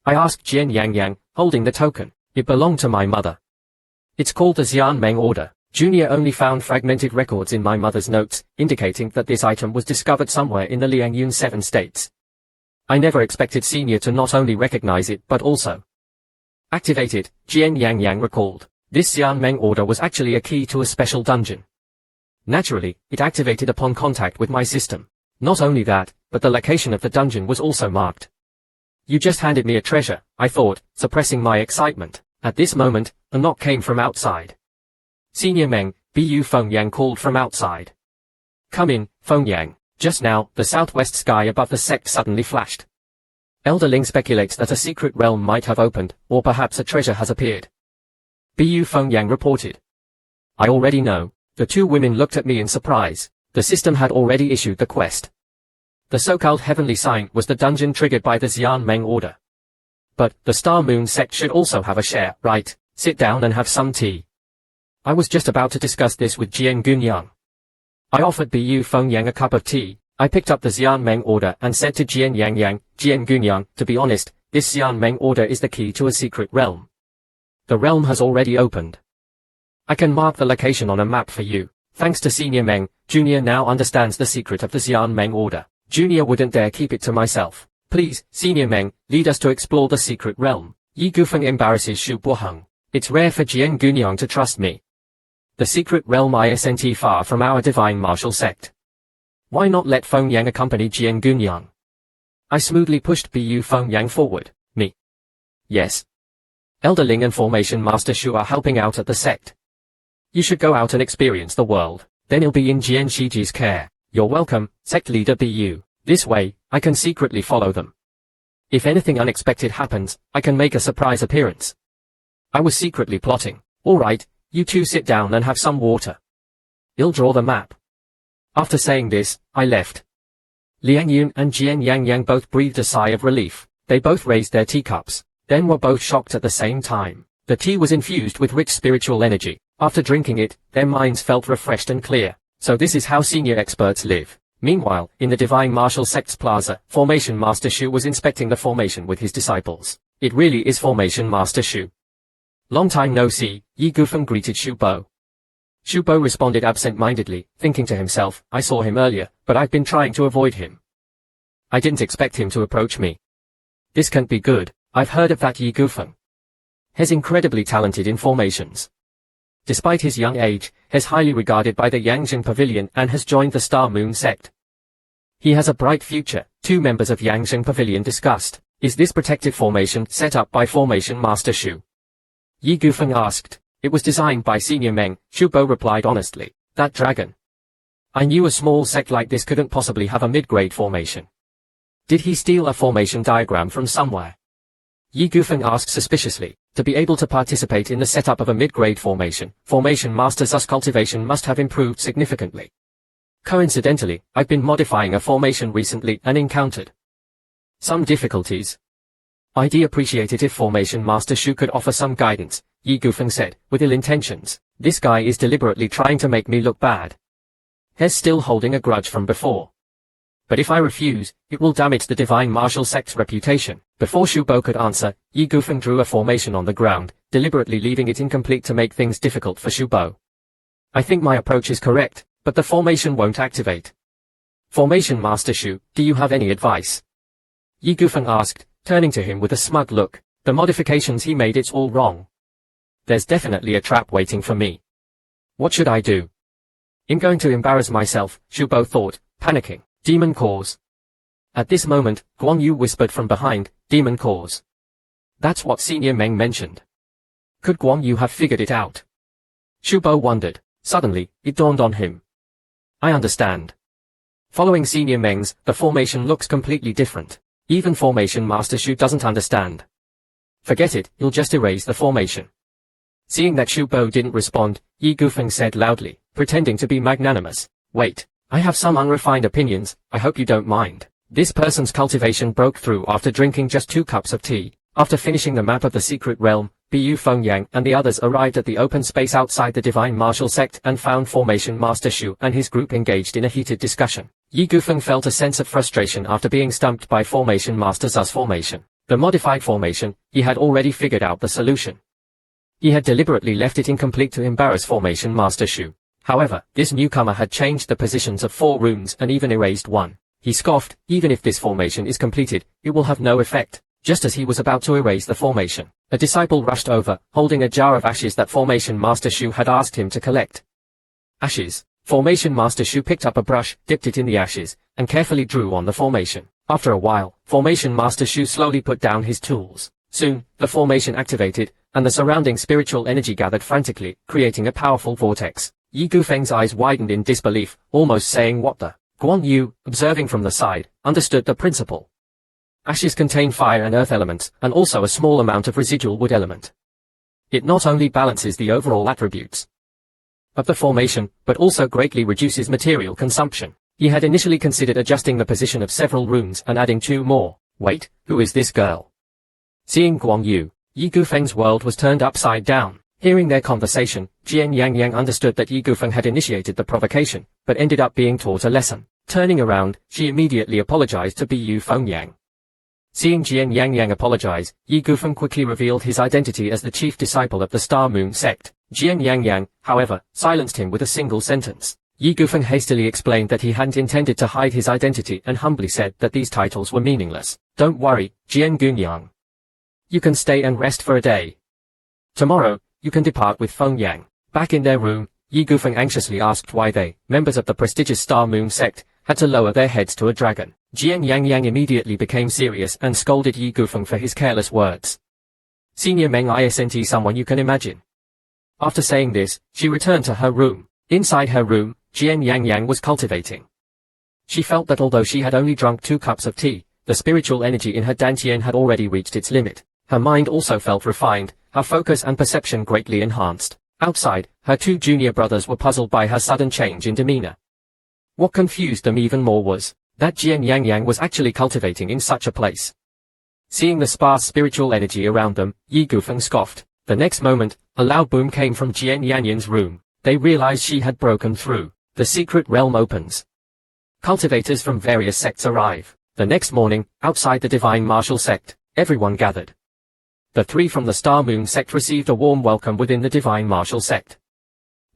I asked Jian Yang, holding the token. "It belonged to my mother. It's called the Xianmeng order." Junior only found fragmented records in my mother's notes, indicating that this item was discovered somewhere in the Liangyun 7 states. I never expected Senior to not only recognize it but also activate it, Jian Yang recalled. This Xianmeng order was actually a key to a special dungeon. Naturally, it activated upon contact with my system. Not only that, but the location of the dungeon was also marked. "You just handed me a treasure," I thought, suppressing my excitement. At this moment, a knock came from outside. "Senior Meng," Bu Fengyang called from outside. "Come in, Fengyang." Just now, the southwest sky above the sect suddenly flashed. Elder Ling speculates that a secret realm might have opened, or perhaps a treasure has appeared. Bu Fengyang reported. "I already know." The two women looked at me in surprise. The system had already issued the quest. The so-called heavenly sign was the dungeon triggered by the Xianmeng order. But, the Star Moon Sect should also have a share, right? Sit down and have some tea. I was just about to discuss this with Jian Gunyang. I offered Bu Fengyang a cup of tea. I picked up the Xianmeng order and said to Jian Yang, "Jian Gunyang, to be honest, this Xianmeng order is the key to a secret realm. The realm has already opened. I can mark the location on a map for you. Thanks to Senior Meng, Junior now understands the secret of the Xianmeng order. Junior wouldn't dare keep it to myself. Please, Senior Meng, lead us to explore the secret realm." Yi Gufeng embarrasses Shu Boheng. It's rare for Jian Gunyang to trust me. The secret realm isn't far from our Divine Martial Sect. Why not let Fengyang accompany Jian Gunyang? I smoothly pushed Bu Fengyang forward. "Me? Yes. Elder Ling and Formation Master Shu are helping out at the sect. You should go out and experience the world. Then you'll be in Jian Shiji's care." "You're welcome, Sect Leader Bu. This way, I can secretly follow them. If anything unexpected happens, I can make a surprise appearance." I was secretly plotting. "All right, you two sit down and have some water. I'll draw the map." After saying this, I left. Liang Yun and Jian Yang both breathed a sigh of relief. They both raised their teacups. then were both shocked at the same time. The tea was infused with rich spiritual energy. After drinking it, their minds felt refreshed and clear. So this is how senior experts live. Meanwhile, in the Divine Martial Sect's plaza, Formation Master Shu was inspecting the formation with his disciples. It really is Formation Master Shu. Long time no see, Yi Gufeng greeted Shu Bo. Shu Bo responded absent-mindedly, thinking to himself, I saw him earlier, but I've been trying to avoid him. I didn't expect him to approach me. This can't be good. I've heard of that Yi Gufeng. He's incredibly talented in formations. Despite his young age, he's highly regarded by the Yangzheng Pavilion and has joined the Star Moon Sect. He has a bright future, two members of Yangzheng Pavilion discussed. Is this protective formation set up by Formation Master Shu? Yi Gufeng asked. It was designed by Senior Meng, Shu Bo replied honestly. That dragon. I knew a small sect like this couldn't possibly have a mid-grade formation. Did he steal a formation diagram from somewhere? Yi Gufeng asked suspiciously. To be able to participate in the setup of a mid-grade formation, Formation Master Zu's cultivation must have improved significantly. Coincidentally, I've been modifying a formation recently and encountered some difficulties. I'd appreciate it if Formation Master Shu could offer some guidance, Yi Gufeng said, with ill intentions. This guy is deliberately trying to make me look bad. He's still holding a grudge from before. But if I refuse, it will damage the Divine Martial Sect's reputation. Before Shu Bo could answer, Yi Gufeng drew a formation on the ground, deliberately leaving it incomplete to make things difficult for Shu Bo. I think my approach is correct, but the formation won't activate. Formation Master Shu, do you have any advice? Yi Gufeng asked, turning to him with a smug look. The modifications he made, it's all wrong. There's definitely a trap waiting for me. What should I do? I'm going to embarrass myself, Shu Bo thought, panicking. Demon cause. At this moment, Guang Yu whispered from behind, demon cause. That's what Senior Meng mentioned. Could Guang Yu have figured it out? Shu Bo wondered. Suddenly, it dawned on him. I understand. Following Senior Meng's, the formation looks completely different. Even Formation Master Shu doesn't understand. Forget it, you'll just erase the formation. Seeing that Shu Bo didn't respond, Yi Gufeng said loudly, pretending to be magnanimous. Wait. I have some unrefined opinions, I hope you don't mind. This person's cultivation broke through after drinking just 2 cups of tea. After finishing the map of the secret realm, Bu Fengyang and the others arrived at the open space outside the Divine Martial Sect and found Formation Master Shu and his group engaged in a heated discussion. Yi Gufeng felt a sense of frustration after being stumped by Formation Master Zu's formation. The modified formation, he had already figured out the solution. He had deliberately left it incomplete to embarrass Formation Master Shu. However, this newcomer had changed the positions of 4 runes and even erased 1. He scoffed, even if this formation is completed, it will have no effect. Just as he was about to erase the formation, a disciple rushed over, holding a jar of ashes that Formation Master Shu had asked him to collect. Ashes. Formation Master Shu picked up a brush, dipped it in the ashes, and carefully drew on the formation. After a while, Formation Master Shu slowly put down his tools. Soon, the formation activated, and the surrounding spiritual energy gathered frantically, creating a powerful vortex. Yi Gufeng's eyes widened in disbelief, almost saying what the. Guang Yu, observing from the side, understood the principle. Ashes contain fire and earth elements, and also a small amount of residual wood element. It not only balances the overall attributes of the formation, but also greatly reduces material consumption. He had initially considered adjusting the position of several runes and adding 2 more. Wait, who is this girl? Seeing Guang Yu, Yi Gufeng's world was turned upside down. Hearing their conversation, Jian Yangyang understood that Yi Gufeng had initiated the provocation, but ended up being taught a lesson. Turning around, she immediately apologized to Bu Fengyang. Seeing Jian Yangyang apologize, Yi Gufeng quickly revealed his identity as the chief disciple of the Star Moon Sect. Jian Yangyang, however, silenced him with a single sentence. Yi Gufeng hastily explained that he hadn't intended to hide his identity and humbly said that these titles were meaningless. Don't worry, Jian Gunyang. You can stay and rest for a day. Tomorrow, you can depart with Fengyang. Back in their room, Yi Gufeng anxiously asked why they, members of the prestigious Star Moon Sect, had to lower their heads to a dragon. Jian Yangyang immediately became serious and scolded Yi Gufeng for his careless words. Senior Meng isn't someone you can imagine. After saying this, she returned to her room. Inside her room, Jian Yangyang was cultivating. She felt that although she had only drunk 2 cups of tea, the spiritual energy in her dantian had already reached its limit. Her mind also felt refined, her focus and perception greatly enhanced. Outside, her 2 junior brothers were puzzled by her sudden change in demeanor. What confused them even more was that Jian Yangyang was actually cultivating in such a place. Seeing the sparse spiritual energy around them, Yi Gufeng scoffed. The next moment, a loud boom came from Jian Yanyan's room. They realized she had broken through. The secret realm opens. Cultivators from various sects arrive. The next morning, outside the Divine Martial Sect, everyone gathered. The three from the Star Moon Sect received a warm welcome within the Divine Martial Sect.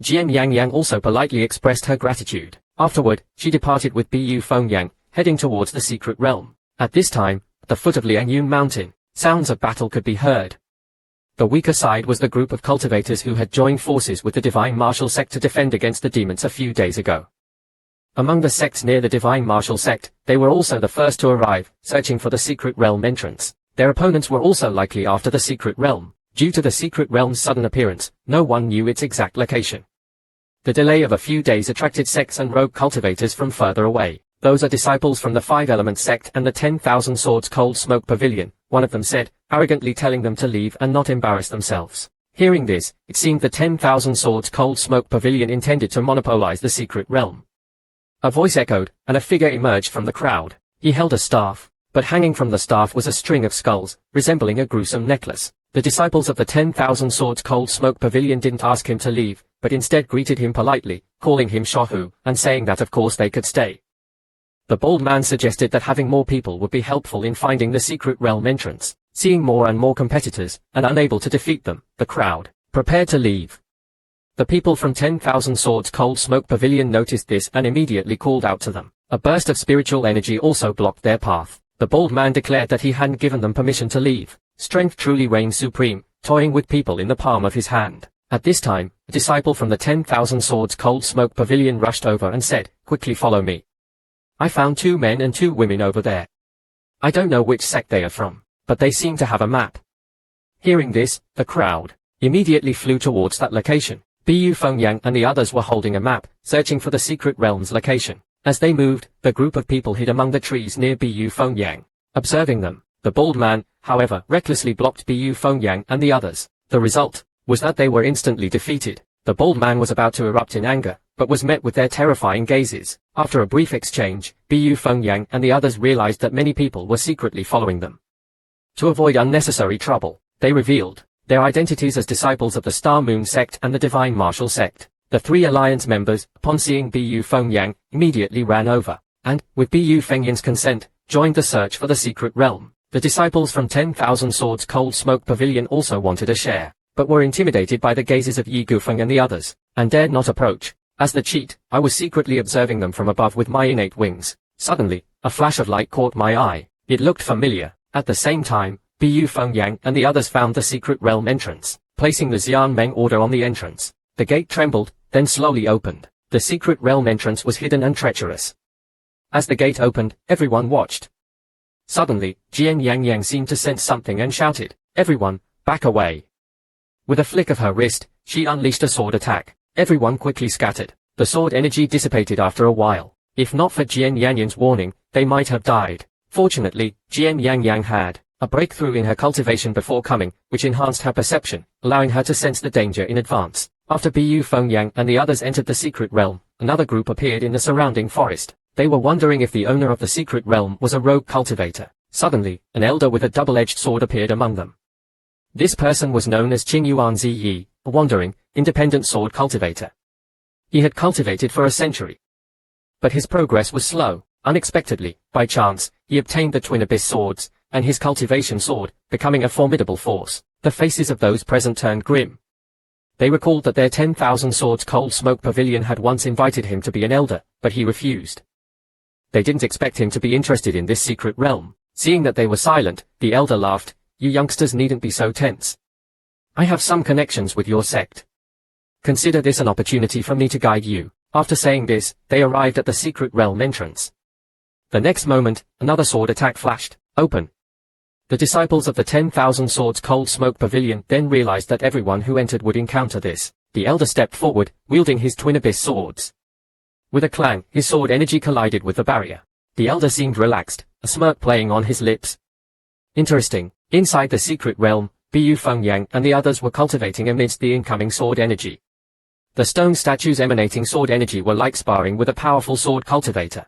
Jian Yangyang also politely expressed her gratitude. Afterward, she departed with Bu Fengyang, heading towards the secret realm. At this time, at the foot of Liangyun Mountain, sounds of battle could be heard. The weaker side was the group of cultivators who had joined forces with the Divine Martial Sect to defend against the demons a few days ago. Among the sects near the Divine Martial Sect, they were also the first to arrive, searching for the secret realm entrance. Their opponents were also likely after the secret realm. Due to the secret realm's sudden appearance, no one knew its exact location. The delay of a few days attracted sects and rogue cultivators from further away. Those are disciples from the Five Elements Sect and the 10,000 Swords Cold Smoke Pavilion, one of them said, arrogantly telling them to leave and not embarrass themselves. Hearing this, it seemed the 10,000 Swords Cold Smoke Pavilion intended to monopolize the secret realm. A voice echoed, and a figure emerged from the crowd. He held a staff, but hanging from the staff was a string of skulls, resembling a gruesome necklace. The disciples of the 10,000 Swords Cold Smoke Pavilion didn't ask him to leave, but instead greeted him politely, calling him Shohu, and saying that of course they could stay. The bald man suggested that having more people would be helpful in finding the secret realm entrance. Seeing more and more competitors, and unable to defeat them, the crowd prepared to leave. The people from 10,000 Swords Cold Smoke Pavilion noticed this and immediately called out to them. A burst of spiritual energy also blocked their path. The bald man declared that he hadn't given them permission to leave. Strength truly reigned supreme, toying with people in the palm of his hand. At this time, a disciple from the 10,000 Swords Cold Smoke Pavilion rushed over and said, "Quickly follow me. I found 2 men and 2 women over there. I don't know which sect they are from, but they seem to have a map." Hearing this, the crowd immediately flew towards that location. Bu Fengyang and the others were holding a map, searching for the secret realm's location. As they moved, the group of people hid among the trees near Bu Fengyang. Observing them, the bald man, however, recklessly blocked Bu Fengyang and the others. The result was that they were instantly defeated. The bald man was about to erupt in anger, but was met with their terrifying gazes. After a brief exchange, Bu Fengyang and the others realized that many people were secretly following them. To avoid unnecessary trouble, they revealed their identities as disciples of the Star Moon Sect and the Divine Martial Sect. The 3 alliance members, upon seeing Bu Fengyang, immediately ran over, and, with Bu Fengyang's consent, joined the search for the secret realm. The disciples from 10,000 Swords Cold Smoke Pavilion also wanted a share, but were intimidated by the gazes of Yi Gufeng and the others, and dared not approach. As the cheat, I was secretly observing them from above with my innate wings. Suddenly, a flash of light caught my eye. It looked familiar. At the same time, Bu Fengyang and the others found the secret realm entrance, placing the Xianmeng order on the entrance. The gate trembled, then slowly opened. The secret realm entrance was hidden and treacherous. As the gate opened, everyone watched. Suddenly, Jian Yangyang seemed to sense something and shouted, "Everyone, back away." With a flick of her wrist, she unleashed a sword attack. Everyone quickly scattered. The sword energy dissipated after a while. If not for Jian Yanyang's warning, they might have died. Fortunately, Jian Yangyang had a breakthrough in her cultivation before coming, which enhanced her perception, allowing her to sense the danger in advance. After Bu Fengyang and the others entered the secret realm, another group appeared in the surrounding forest. They were wondering if the owner of the secret realm was a rogue cultivator. Suddenly, an elder with a double-edged sword appeared among them. This person was known as Qing Yuan Ziyi, a wandering, independent sword cultivator. He had cultivated for a century, but his progress was slow. Unexpectedly, by chance, he obtained the Twin Abyss swords, and his cultivation sword, becoming a formidable force. The faces of those present turned grim. They recalled that their 10,000 Swords Cold Smoke Pavilion had once invited him to be an elder, but he refused. They didn't expect him to be interested in this secret realm. Seeing that they were silent, the elder laughed. "You youngsters needn't be so tense. I have some connections with your sect. Consider this an opportunity for me to guide you." After saying this, they arrived at the secret realm entrance. The next moment, another sword attack flashed. "Open." The disciples of the 10,000 Swords Cold Smoke Pavilion then realized that everyone who entered would encounter this. The elder stepped forward, wielding his Twin Abyss swords. With a clang, his sword energy collided with the barrier. The elder seemed relaxed, a smirk playing on his lips. Interesting. Inside the secret realm, Bu Fengyang and the others were cultivating amidst the incoming sword energy. The stone statues emanating sword energy were like sparring with a powerful sword cultivator.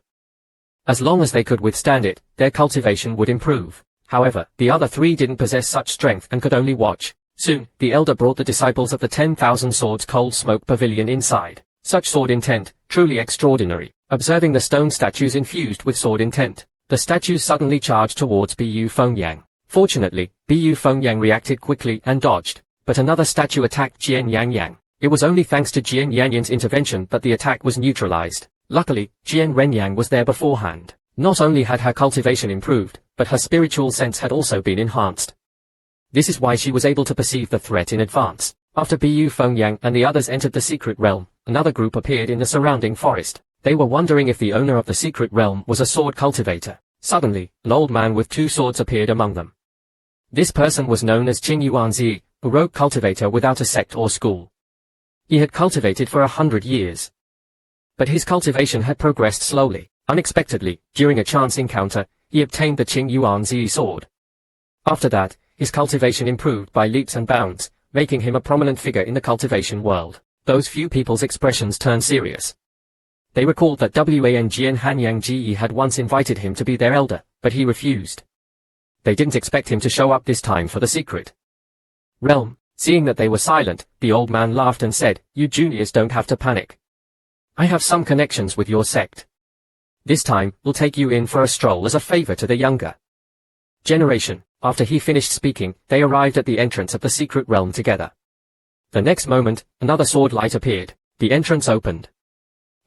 As long as they could withstand it, their cultivation would improve. However, the other three didn't possess such strength and could only watch. Soon, the elder brought the disciples of the 10,000 Swords Cold Smoke Pavilion inside. Such sword intent, truly extraordinary. Observing the stone statues infused with sword intent, the statues suddenly charged towards Bu Fengyang. Fortunately, Bu Fengyang reacted quickly and dodged, but another statue attacked Jian Yangyang. It was only thanks to Jian Yanyan's intervention that the attack was neutralized. Luckily, Jian Renyang was there beforehand. Not only had her cultivation improved, but her spiritual sense had also been enhanced. This is why she was able to perceive the threat in advance. After Bu Fengyang and the others entered the secret realm, another group appeared in the surrounding forest. They were wondering if the owner of the secret realm was a sword cultivator. Suddenly, an old man with 2 swords appeared among them. This person was known as Qing Yuanzi, a rogue cultivator without a sect or school. He had cultivated for 100 years. But his cultivation had progressed slowly. Unexpectedly, during a chance encounter, he obtained the Qing Yuanzi sword. After that, his cultivation improved by leaps and bounds, making him a prominent figure in the cultivation world. Those few people's expressions turned serious. They recalled that Wan Jian Hanyang Ji had once invited him to be their elder, but he refused. They didn't expect him to show up this time for the secret realm. Seeing that they were silent, the old man laughed and said, "You juniors don't have to panic. I have some connections with your sect. This time, we'll take you in for a stroll as a favor to the younger generation." After he finished speaking, they arrived at the entrance of the secret realm together. The next moment, another sword light appeared. The entrance opened.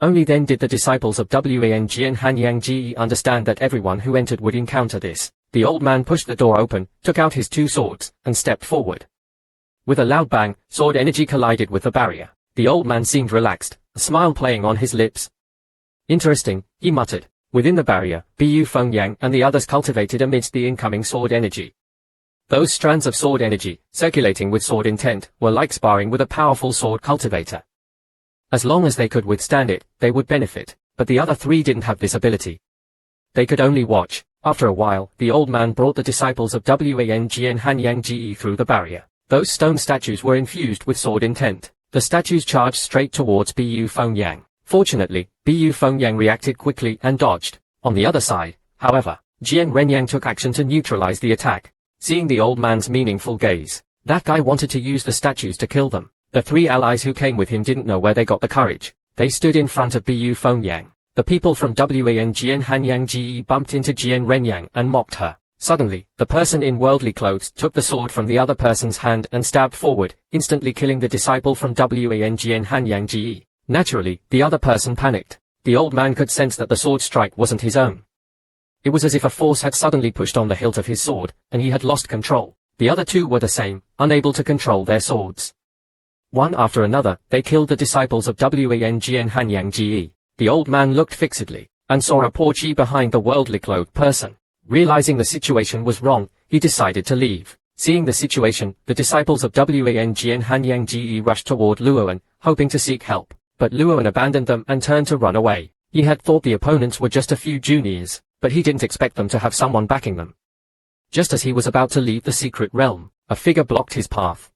Only then did the disciples of Wan Jian Hanyang Ji understand that everyone who entered would encounter this. The old man pushed the door open, took out his 2 swords, and stepped forward. With a loud bang, sword energy collided with the barrier. The old man seemed relaxed, a smile playing on his lips. "Interesting," he muttered. Within the barrier, Bu Fengyang and the others cultivated amidst the incoming sword energy. Those strands of sword energy, circulating with sword intent, were like sparring with a powerful sword cultivator. As long as they could withstand it, they would benefit, but the other 3 didn't have this ability. They could only watch. After a while, the old man brought the disciples of Wan Jian Hanyang Ji through the barrier. Those stone statues were infused with sword intent. The statues charged straight towards Bu Fengyang. Fortunately, Bu Fengyang reacted quickly and dodged. On the other side, however, Jian Renyang took action to neutralize the attack. Seeing the old man's meaningful gaze, that guy wanted to use the statues to kill them. The 3 allies who came with him didn't know where they got the courage. They stood in front of Bu Fengyang. The people from Wan Jian Hanyang Ji bumped into Jian Renyang and mocked her. Suddenly, the person in worldly clothes took the sword from the other person's hand and stabbed forward, instantly killing the disciple from Wan Jian Hanyang Ji. Naturally, the other person panicked. The old man could sense that the sword strike wasn't his own. It was as if a force had suddenly pushed on the hilt of his sword, and he had lost control. The other 2 were the same, unable to control their swords. One after another, they killed the disciples of Wan Jian Hanyang Ji. The old man looked fixedly, and saw a poor Qi behind the worldly clothed person. Realizing the situation was wrong, he decided to leave. Seeing the situation, the disciples of Wan Jian Hanyang Ji rushed toward Luoan, hoping to seek help. But Luoan abandoned them and turned to run away. He had thought the opponents were just a few juniors, but he didn't expect them to have someone backing them. Just as he was about to leave the secret realm, a figure blocked his path.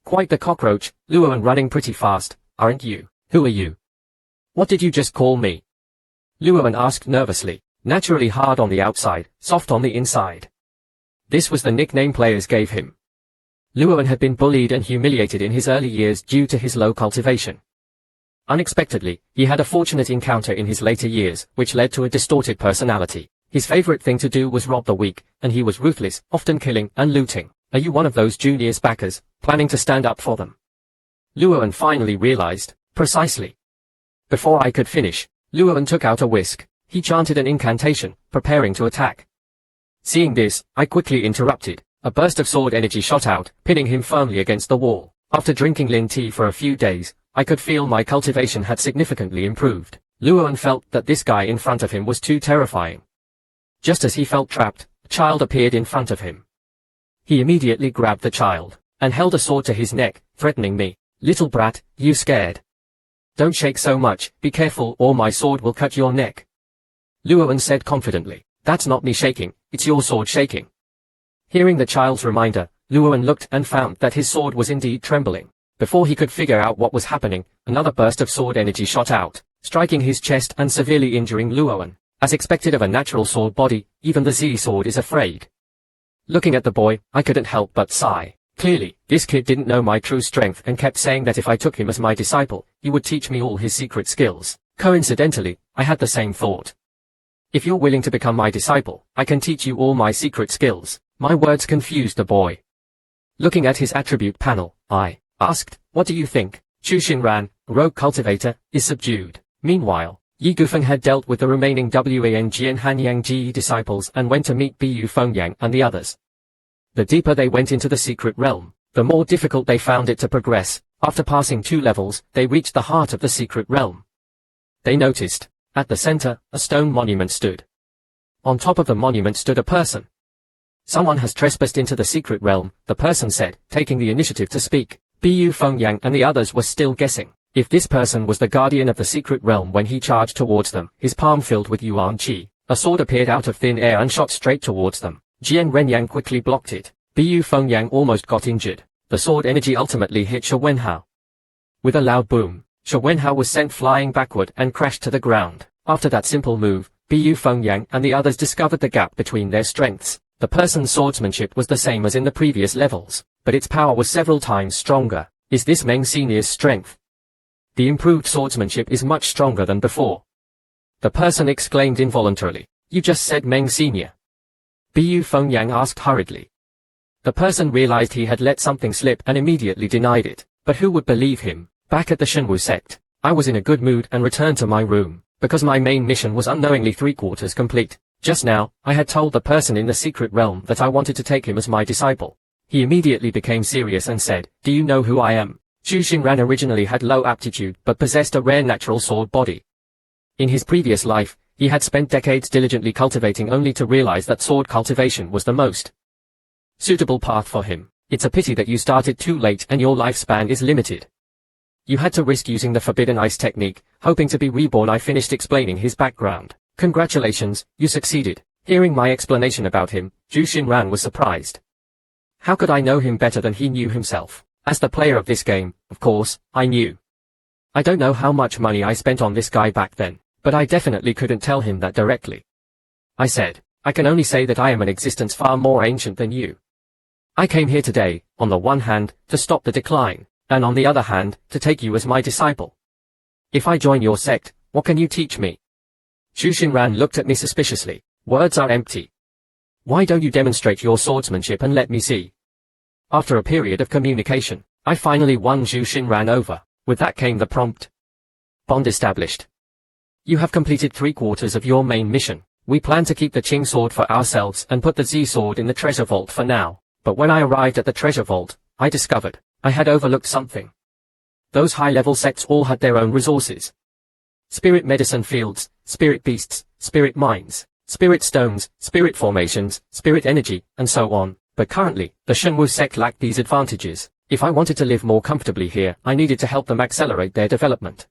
"Quite the cockroach, Luoan, running pretty fast, aren't you? Who are you? What did you just call me?" Luoan asked nervously. Naturally hard on the outside, soft on the inside. This was the nickname players gave him. Luoan had been bullied and humiliated in his early years due to his low cultivation. Unexpectedly, he had a fortunate encounter in his later years, which led to a distorted personality. His favorite thing to do was rob the weak, and he was ruthless, often killing and looting. "Are you one of those juniors backers, planning to stand up for them?" Luoan finally realized. "Precisely." Before I could finish, Luoan took out a whisk. He chanted an incantation, preparing to attack. Seeing this, I quickly interrupted. A burst of sword energy shot out, pinning him firmly against the wall. After drinking Lin tea for a few days, I could feel my cultivation had significantly improved. Luoan felt that this guy in front of him was too terrifying. Just as he felt trapped, a child appeared in front of him. He immediately grabbed the child, and held a sword to his neck, threatening me. "Little brat, you scared? Don't shake so much, be careful or my sword will cut your neck." Luoan said confidently. "That's not me shaking, it's your sword shaking." Hearing the child's reminder, Luoan looked and found that his sword was indeed trembling. Before he could figure out what was happening, another burst of sword energy shot out, striking his chest and severely injuring Luoan. As expected of a natural sword body, even the Z sword is afraid. Looking at the boy, I couldn't help but sigh. Clearly, this kid didn't know my true strength and kept saying that if I took him as my disciple, he would teach me all his secret skills. Coincidentally, I had the same thought. If you're willing to become my disciple, I can teach you all my secret skills. My words confused the boy. Looking at his attribute panel, I asked, what do you think? Chu Xinran, rogue cultivator, is subdued. Meanwhile, Yi Gufeng had dealt with the remaining Wang Jian Hanyang Ji disciples and went to meet Bu Fengyang and the others. The deeper they went into the secret realm, the more difficult they found it to progress. After passing 2 levels, they reached the heart of the secret realm. They noticed, at the center, a stone monument stood. On top of the monument stood a person. Someone has trespassed into the secret realm, the person said, taking the initiative to speak. Bu Fengyang and the others were still guessing. If this person was the guardian of the secret realm when he charged towards them, his palm filled with yuan qi, a sword appeared out of thin air and shot straight towards them. Jian Renyang quickly blocked it. Bu Fengyang almost got injured. The sword energy ultimately hit Shu Wenhao. With a loud boom, Shu Wenhao was sent flying backward and crashed to the ground. After that simple move, Bu Fengyang and the others discovered the gap between their strengths. The person's swordsmanship was the same as in the previous levels, but its power was several times stronger. Is this Meng Senior's strength? The improved swordsmanship is much stronger than before. The person exclaimed involuntarily. You just said Meng Senior. Bu Fengyang asked hurriedly. The person realized he had let something slip and immediately denied it. But who would believe him? Back at the Shenwu sect, I was in a good mood and returned to my room, because my main mission was unknowingly 3/4 complete. Just now, I had told the person in the secret realm that I wanted to take him as my disciple. He immediately became serious and said, do you know who I am? Chu Xinran originally had low aptitude but possessed a rare natural sword body. In his previous life, he had spent decades diligently cultivating only to realize that sword cultivation was the most suitable path for him. It's a pity that you started too late and your lifespan is limited. You had to risk using the forbidden ice technique, hoping to be reborn. I finished explaining his background. Congratulations, you succeeded. Hearing my explanation about him, Chu Xinran was surprised. How could I know him better than he knew himself? As the player of this game, of course, I knew. I don't know how much money I spent on this guy back then, but I definitely couldn't tell him that directly. I said, I can only say that I am an existence far more ancient than you. I came here today, on the one hand, to stop the decline, and on the other hand, to take you as my disciple. If I join your sect, what can you teach me? Chu Xinran looked at me suspiciously. Words are empty. Why don't you demonstrate your swordsmanship and let me see? After a period of communication, I finally won Chu Xinran over. With that came the prompt. Bond established. You have completed 3/4 of your main mission. We plan to keep the Qing sword for ourselves and put the Z sword in the treasure vault for now. But when I arrived at the treasure vault, I discovered I had overlooked something. Those high-level sects all had their own resources. Spirit medicine fields, spirit beasts, spirit mines, spirit stones, spirit formations, spirit energy, and so on. But currently, the Shenwu sect lacked these advantages. If I wanted to live more comfortably here, I needed to help them accelerate their development.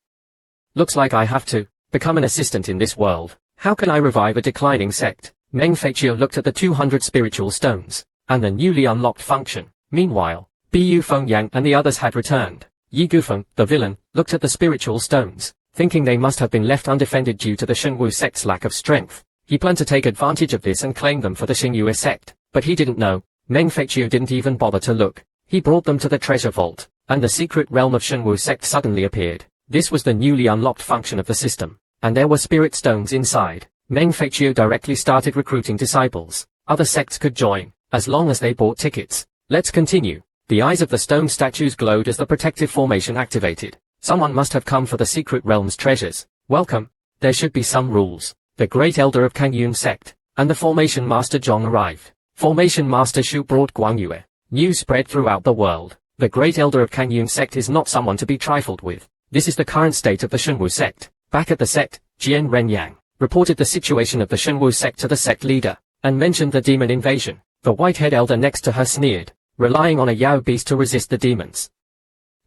Looks like I have to become an assistant in this world. How can I revive a declining sect? Meng Fei Qui looked at the 200 spiritual stones and the newly unlocked function. Meanwhile, Bu Fengyang and the others had returned. Yi Gufeng, the villain, looked at the spiritual stones, thinking they must have been left undefended due to the Shenwu sect's lack of strength. He planned to take advantage of this and claim them for the Xinyu sect, but he didn't know. Meng Fei Qui didn't even bother to look. He brought them to the treasure vault, and the secret realm of Shenwu sect suddenly appeared. This was the newly unlocked function of the system, and there were spirit stones inside. Meng Fei Qui directly started recruiting disciples. Other sects could join, as long as they bought tickets. Let's continue. The eyes of the stone statues glowed as the protective formation activated. Someone must have come for the secret realm's treasures. Welcome. There should be some rules. The great elder of Kangyun sect, and the formation master Zhong arrived. Formation master Shu brought Guangyue. News spread throughout the world. The great elder of Kangyun sect is not someone to be trifled with. This is the current state of the Shenwu sect. Back at the sect, Jian Renyang reported the situation of the Shenwu sect to the sect leader, and mentioned the demon invasion. The white-haired elder next to her sneered, relying on a Yao beast to resist the demons.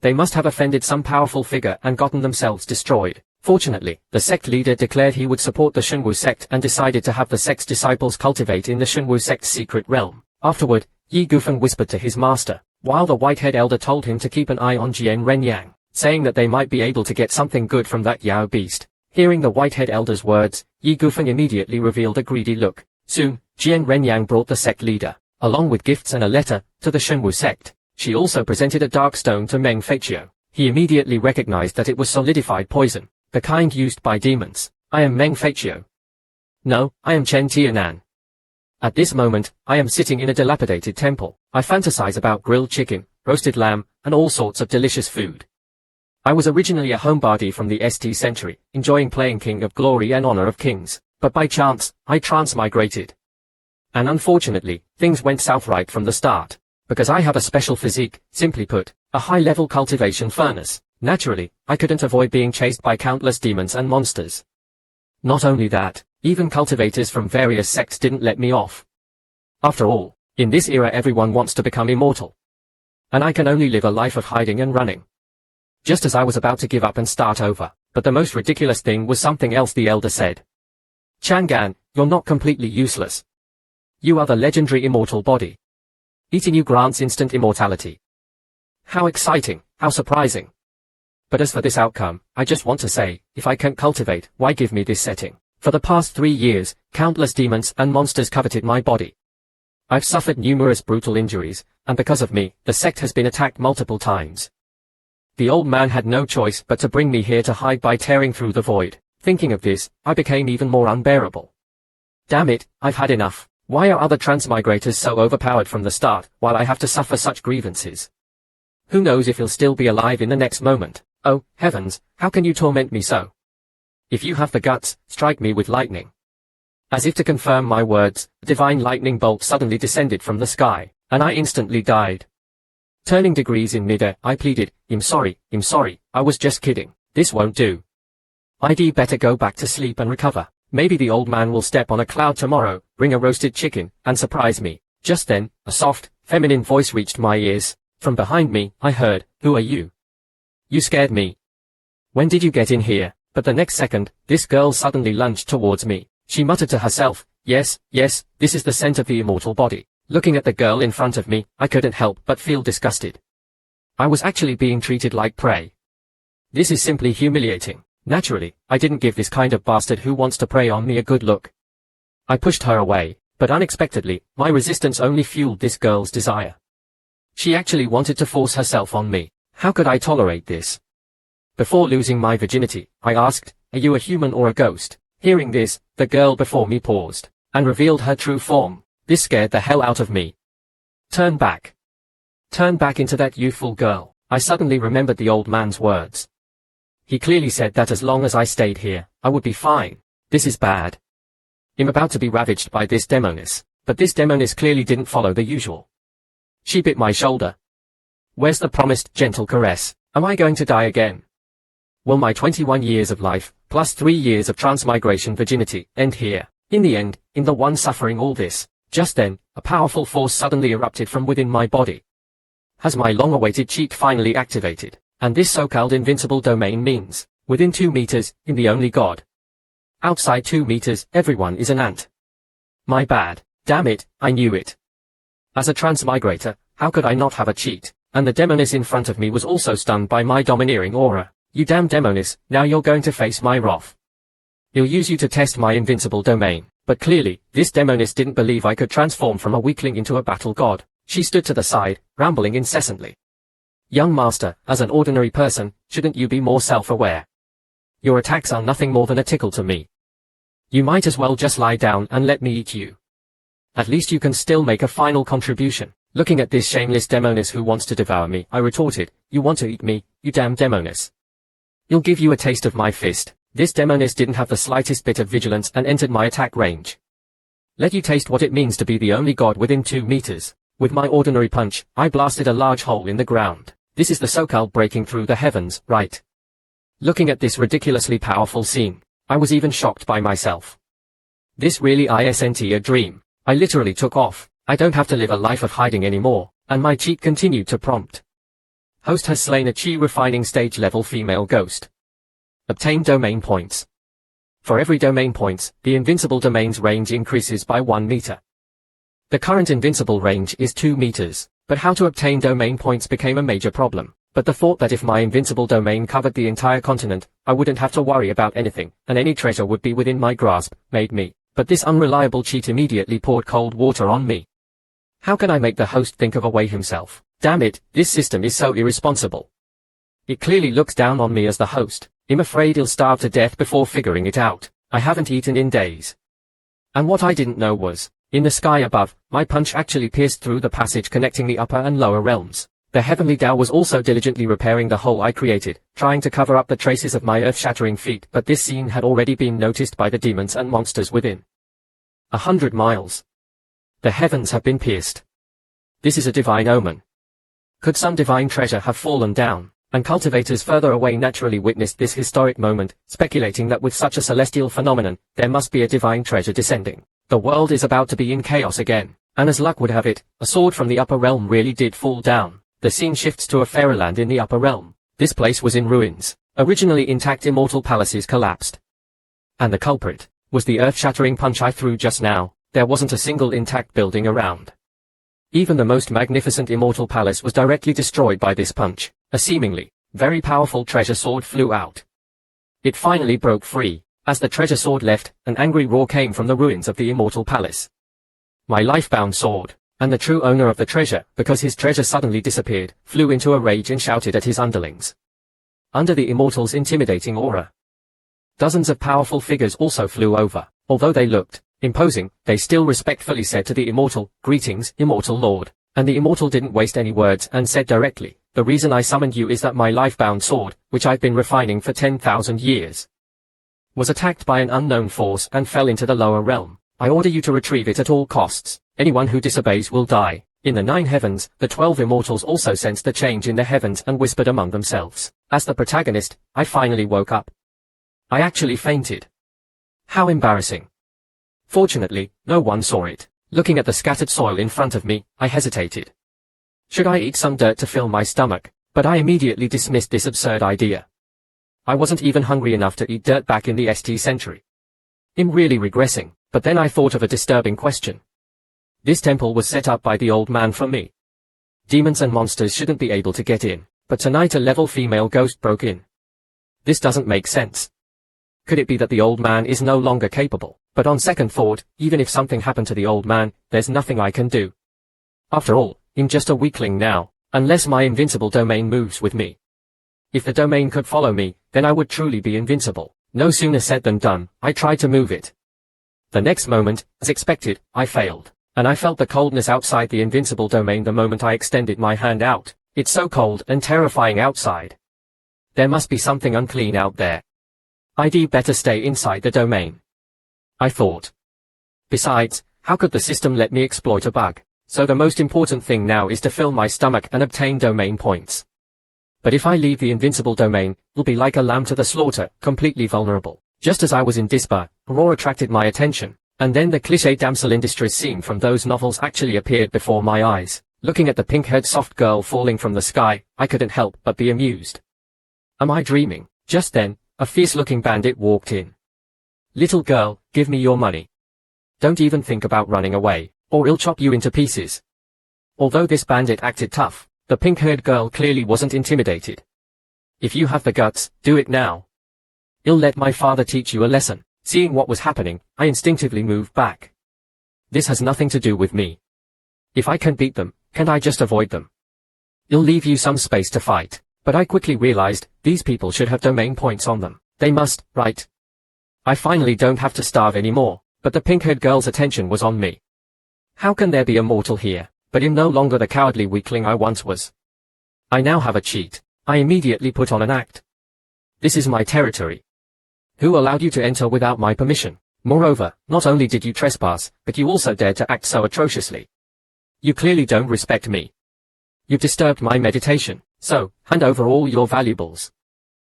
They must have offended some powerful figure and gotten themselves destroyed. Fortunately, the sect leader declared he would support the Shenwu sect and decided to have the sect's disciples cultivate in the Shenwu sect's secret realm. Afterward, Yi Gufeng whispered to his master, while the white-haired elder told him to keep an eye on Jian Renyang, saying that they might be able to get something good from that Yao beast. Hearing the white-haired elder's words, Yi Gufeng immediately revealed a greedy look. Soon, Jian Renyang brought the sect leader along with gifts and a letter to the Shenwu sect. She also presented a dark stone to Meng Fei Qui. He immediately recognized that it was solidified poison, the kind used by demons. I am Meng Fei Qui. No, I am Chen Tianan. At this moment, I am sitting in a dilapidated temple. I fantasize about grilled chicken, roasted lamb, and all sorts of delicious food. I was originally a homebody from the St century, enjoying playing King of Glory and Honor of Kings, but by chance, I transmigrated. And unfortunately, things went south right from the start. Because I have a special physique, simply put, a high-level cultivation furnace. Naturally, I couldn't avoid being chased by countless demons and monsters. Not only that, even cultivators from various sects didn't let me off. After all, in this era everyone wants to become immortal. And I can only live a life of hiding and running. Just as I was about to give up and start over, but the most ridiculous thing was something else the elder said. Chang'an, you're not completely useless. You are the legendary immortal body. Eating you grants instant immortality. How exciting, how surprising. But as for this outcome, I just want to say, if I can't cultivate, why give me this setting? For the past 3 years, countless demons and monsters coveted my body. I've suffered numerous brutal injuries, and because of me, the sect has been attacked multiple times. The old man had no choice but to bring me here to hide by tearing through the void. Thinking of this, I became even more unbearable. Damn it, I've had enough. Why are other transmigrators so overpowered from the start, while I have to suffer such grievances? Who knows if he'll still be alive in the next moment? Oh, heavens, how can you torment me so? If you have the guts, strike me with lightning. As if to confirm my words, a divine lightning bolt suddenly descended from the sky, and I instantly died. Turning degrees in midair, I pleaded, I'm sorry, I was just kidding. This won't do. I'd better go back to sleep and recover. Maybe the old man will step on a cloud tomorrow, bring a roasted chicken, and surprise me. Just then, a soft, feminine voice reached my ears. From behind me, I heard, who are you? You scared me. When did you get in here? But the next second, this girl suddenly lunged towards me. She muttered to herself, yes, this is the scent of the immortal body. Looking at the girl in front of me, I couldn't help but feel disgusted. I was actually being treated like prey. This is simply humiliating. Naturally, I didn't give this kind of bastard who wants to prey on me a good look. I pushed her away, but unexpectedly, my resistance only fueled this girl's desire. She actually wanted to force herself on me. How could I tolerate this? Before losing my virginity, I asked, are you a human or a ghost? Hearing this, the girl before me paused, and revealed her true form. This scared the hell out of me. Turn back. Turn back into that youthful girl. I suddenly remembered the old man's words. He clearly said that as long as I stayed here, I would be fine. This is bad. I'm about to be ravaged by this demoness, but this demoness clearly didn't follow the usual. She bit my shoulder. Where's the promised gentle caress? Am I going to die again? Will my 21 years of life, plus 3 years of transmigration virginity, end here? In the end, in the one suffering all this. Just then, a powerful force suddenly erupted from within my body. Has my long-awaited cheat finally activated? And this so-called invincible domain means, within 2 meters, I'm the only god. Outside 2 meters, everyone is an ant. My bad. Damn it, I knew it. As a transmigrator, how could I not have a cheat? And the demoness in front of me was also stunned by my domineering aura. You damn demoness, now you're going to face my wrath. I'll use you to test my invincible domain. But clearly, this demoness didn't believe I could transform from a weakling into a battle god. She stood to the side, rambling incessantly. Young master, as an ordinary person, shouldn't you be more self-aware? Your attacks are nothing more than a tickle to me. You might as well just lie down and let me eat you. At least you can still make a final contribution. Looking at this shameless demoness who wants to devour me, I retorted, you want to eat me, you damn demoness. I'll give you a taste of my fist. This demoness didn't have the slightest bit of vigilance and entered my attack range. Let you taste what it means to be the only god within 2 meters. With my ordinary punch, I blasted a large hole in the ground. This is the so-called breaking through the heavens, right? Looking at this ridiculously powerful scene, I was even shocked by myself. This really isn't a dream. I literally took off. I don't have to live a life of hiding anymore, and my cheat continued to prompt. Host has slain a chi refining stage level female ghost. Obtain domain points. For every domain points, the invincible domain's range increases by 1 meter. The current invincible range is 2 meters, but how to obtain domain points became a major problem. But the thought that if my invincible domain covered the entire continent, I wouldn't have to worry about anything, and any treasure would be within my grasp, made me. But this unreliable cheat immediately poured cold water on me. How can I make the host think of a way himself? Damn it, this system is so irresponsible. It clearly looks down on me as the host. I'm afraid he'll starve to death before figuring it out. I haven't eaten in days. And what I didn't know was, in the sky above, my punch actually pierced through the passage connecting the upper and lower realms. The heavenly Tao was also diligently repairing the hole I created, trying to cover up the traces of my earth-shattering feat, but this scene had already been noticed by the demons and monsters within. 100 miles. The heavens have been pierced. This is a divine omen. Could some divine treasure have fallen down? And cultivators further away naturally witnessed this historic moment, speculating that with such a celestial phenomenon, there must be a divine treasure descending. The world is about to be in chaos again. And as luck would have it, a sword from the upper realm really did fall down. The scene shifts to a fairyland in the upper realm. This place was in ruins. Originally intact immortal palaces collapsed. And the culprit was the earth-shattering punch I threw just now. There wasn't a single intact building around. Even the most magnificent immortal palace was directly destroyed by this punch. A seemingly very powerful treasure sword flew out. It finally broke free. As the treasure sword left, an angry roar came from the ruins of the immortal palace. My life-bound sword, and the true owner of the treasure, because his treasure suddenly disappeared, flew into a rage and shouted at his underlings. Under the immortal's intimidating aura, dozens of powerful figures also flew over. Although they looked imposing, they still respectfully said to the immortal, "Greetings, immortal lord." And the immortal didn't waste any words and said directly, "The reason I summoned you is that my life-bound sword, which I've been refining for 10,000 years, was attacked by an unknown force and fell into the lower realm. I order you to retrieve it at all costs. Anyone who disobeys will die." In the 9 heavens, the 12 immortals also sensed the change in the heavens and whispered among themselves. As the protagonist, I finally woke up. I actually fainted. How embarrassing. Fortunately, no one saw it. Looking at the scattered soil in front of me, I hesitated. Should I eat some dirt to fill my stomach? But I immediately dismissed this absurd idea. I wasn't even hungry enough to eat dirt back in the ST century. I'm really regressing, but then I thought of a disturbing question. This temple was set up by the old man for me. Demons and monsters shouldn't be able to get in, but tonight a level female ghost broke in. This doesn't make sense. Could it be that the old man is no longer capable? But on second thought, even if something happened to the old man, there's nothing I can do. After all, I'm just a weakling now, unless my invincible domain moves with me. If the domain could follow me, then I would truly be invincible. No sooner said than done, I tried to move it. The next moment, as expected, I failed. And I felt the coldness outside the invincible domain the moment I extended my hand out. It's so cold and terrifying outside. There must be something unclean out there. I'd better stay inside the domain, I thought. Besides, how could the system let me exploit a bug? So the most important thing now is to fill my stomach and obtain domain points. But if I leave the invincible domain, it'll be like a lamb to the slaughter, completely vulnerable. Just as I was in despair, a roar attracted my attention, and then the cliché damsel in distress scene from those novels actually appeared before my eyes. Looking at the pink-haired soft girl falling from the sky, I couldn't help but be amused. Am I dreaming? Just then, a fierce-looking bandit walked in. "Little girl, give me your money. Don't even think about running away, or I'll chop you into pieces." Although this bandit acted tough, the pink-haired girl clearly wasn't intimidated. "If you have the guts, do it now. I'll let my father teach you a lesson." Seeing what was happening, I instinctively moved back. This has nothing to do with me. If I can beat them, can't I just avoid them? I'll leave you some space to fight. But I quickly realized, these people should have domain points on them. They must, right? I finally don't have to starve anymore, but the pink-haired girl's attention was on me. How can there be a mortal here? But I'm no longer the cowardly weakling I once was. I now have a cheat. I immediately put on an act. This is my territory. Who allowed you to enter without my permission? Moreover, not only did you trespass, but you also dared to act so atrociously. You clearly don't respect me. You've disturbed my meditation. So, hand over all your valuables,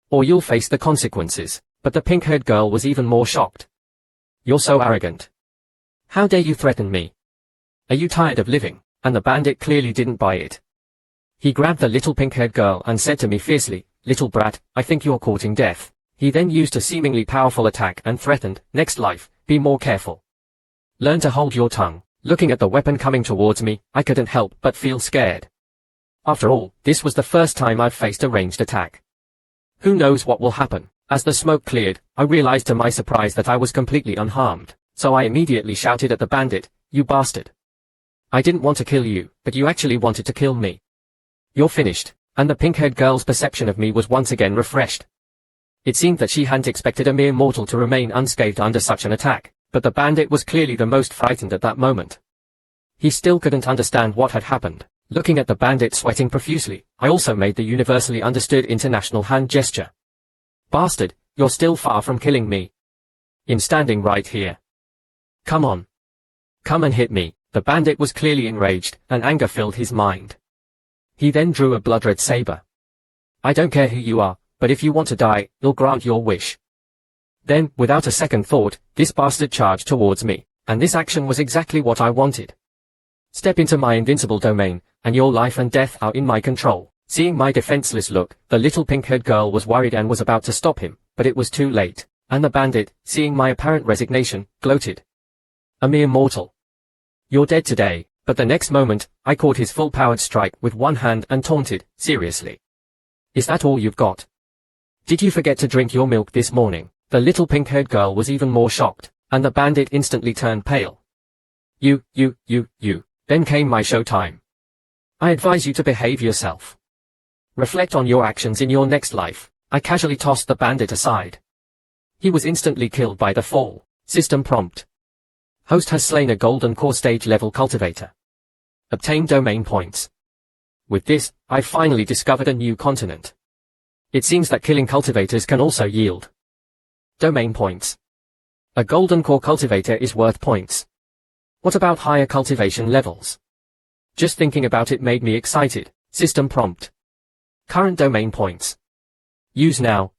or you'll face the consequences. But the pink-haired girl was even more shocked. You're so arrogant. How dare you threaten me? Are you tired of living? And the bandit clearly didn't buy it. He grabbed the little pink-haired girl and said to me fiercely, "Little brat, I think you're courting death." He then used a seemingly powerful attack and threatened, "Next life, be more careful. Learn to hold your tongue." Looking at the weapon coming towards me, I couldn't help but feel scared. After all, this was the first time I've faced a ranged attack. Who knows what will happen? As the smoke cleared, I realized to my surprise that I was completely unharmed. So I immediately shouted at the bandit, "You bastard. I didn't want to kill you, but you actually wanted to kill me. You're finished, and the pink-haired girl's perception of me was once again refreshed. It seemed that she hadn't expected a mere mortal to remain unscathed under such an attack, but the bandit was clearly the most frightened at that moment. He still couldn't understand what had happened. Looking at the bandit sweating profusely, I also made the universally understood international hand gesture. Bastard, you're still far from killing me. I'm standing right here. Come on. Come and hit me. The bandit was clearly enraged, and anger filled his mind. He then drew a blood-red saber. I don't care who you are, but if you want to die, I'll grant your wish. Then, without a second thought, this bastard charged towards me, and this action was exactly what I wanted. Step into my invincible domain, and your life and death are in my control. Seeing my defenseless look, the little pink-haired girl was worried and was about to stop him, but it was too late, and the bandit, seeing my apparent resignation, gloated. A mere mortal. You're dead today, but the next moment, I caught his full-powered strike with one hand and taunted, seriously. Is that all you've got? Did you forget to drink your milk this morning? The little pink-haired girl was even more shocked, and the bandit instantly turned pale. You. Then came my showtime. I advise you to behave yourself. Reflect on your actions in your next life. I casually tossed the bandit aside. He was instantly killed by the fall. System prompt. Host has slain a golden core stage level cultivator. Obtain domain points. With this, I finally discovered a new continent. It seems that killing cultivators can also yield domain points. A golden core cultivator is worth points. What about higher cultivation levels? Just thinking about it made me excited. System prompt. Current domain points. Use now.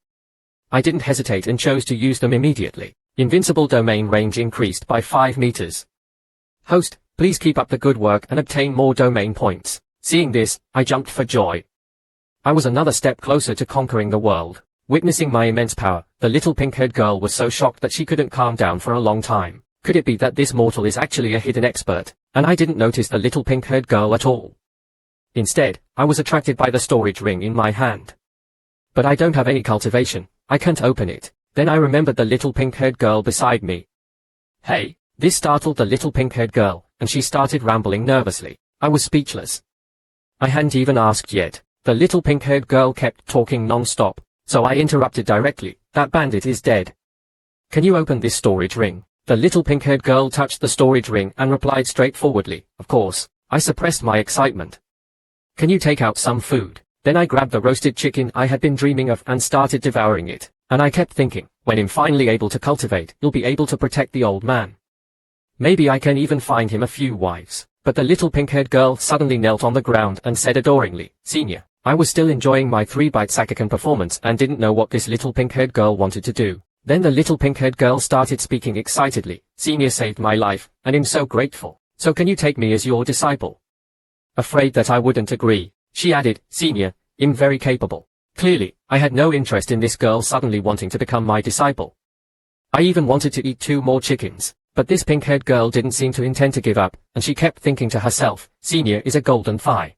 I didn't hesitate and chose to use them immediately. Invincible domain range increased by 5 meters. Host, please keep up the good work and obtain more domain points. Seeing this, I jumped for joy. I was another step closer to conquering the world. Witnessing my immense power, the little pink-haired girl was so shocked that she couldn't calm down for a long time. Could it be that this mortal is actually a hidden expert, and I didn't notice the little pink-haired girl at all? Instead, I was attracted by the storage ring in my hand. But I don't have any cultivation, I can't open it. Then I remembered the little pink-haired girl beside me. Hey, this startled the little pink-haired girl, and she started rambling nervously. I was speechless. I hadn't even asked yet. The little pink-haired girl kept talking non-stop, so I interrupted directly. That bandit is dead. Can you open this storage ring? The little pink-haired girl touched the storage ring and replied straightforwardly, of course. I suppressed my excitement. Can you take out some food? Then I grabbed the roasted chicken I had been dreaming of and started devouring it. And I kept thinking, when I'm finally able to cultivate, you'll be able to protect the old man. Maybe I can even find him a few wives. But the little pink-haired girl suddenly knelt on the ground and said adoringly, Senior. I was still enjoying my 3-bite Sakakan performance and didn't know what this little pink-haired girl wanted to do. Then the little pink-haired girl started speaking excitedly. Senior saved my life, and I'm so grateful. So can you take me as your disciple? Afraid that I wouldn't agree, she added, Senior, I'm very capable. Clearly, I had no interest in this girl suddenly wanting to become my disciple. I even wanted to eat 2 more chickens, but this pink-haired girl didn't seem to intend to give up, and she kept thinking to herself, Senior is a golden thigh.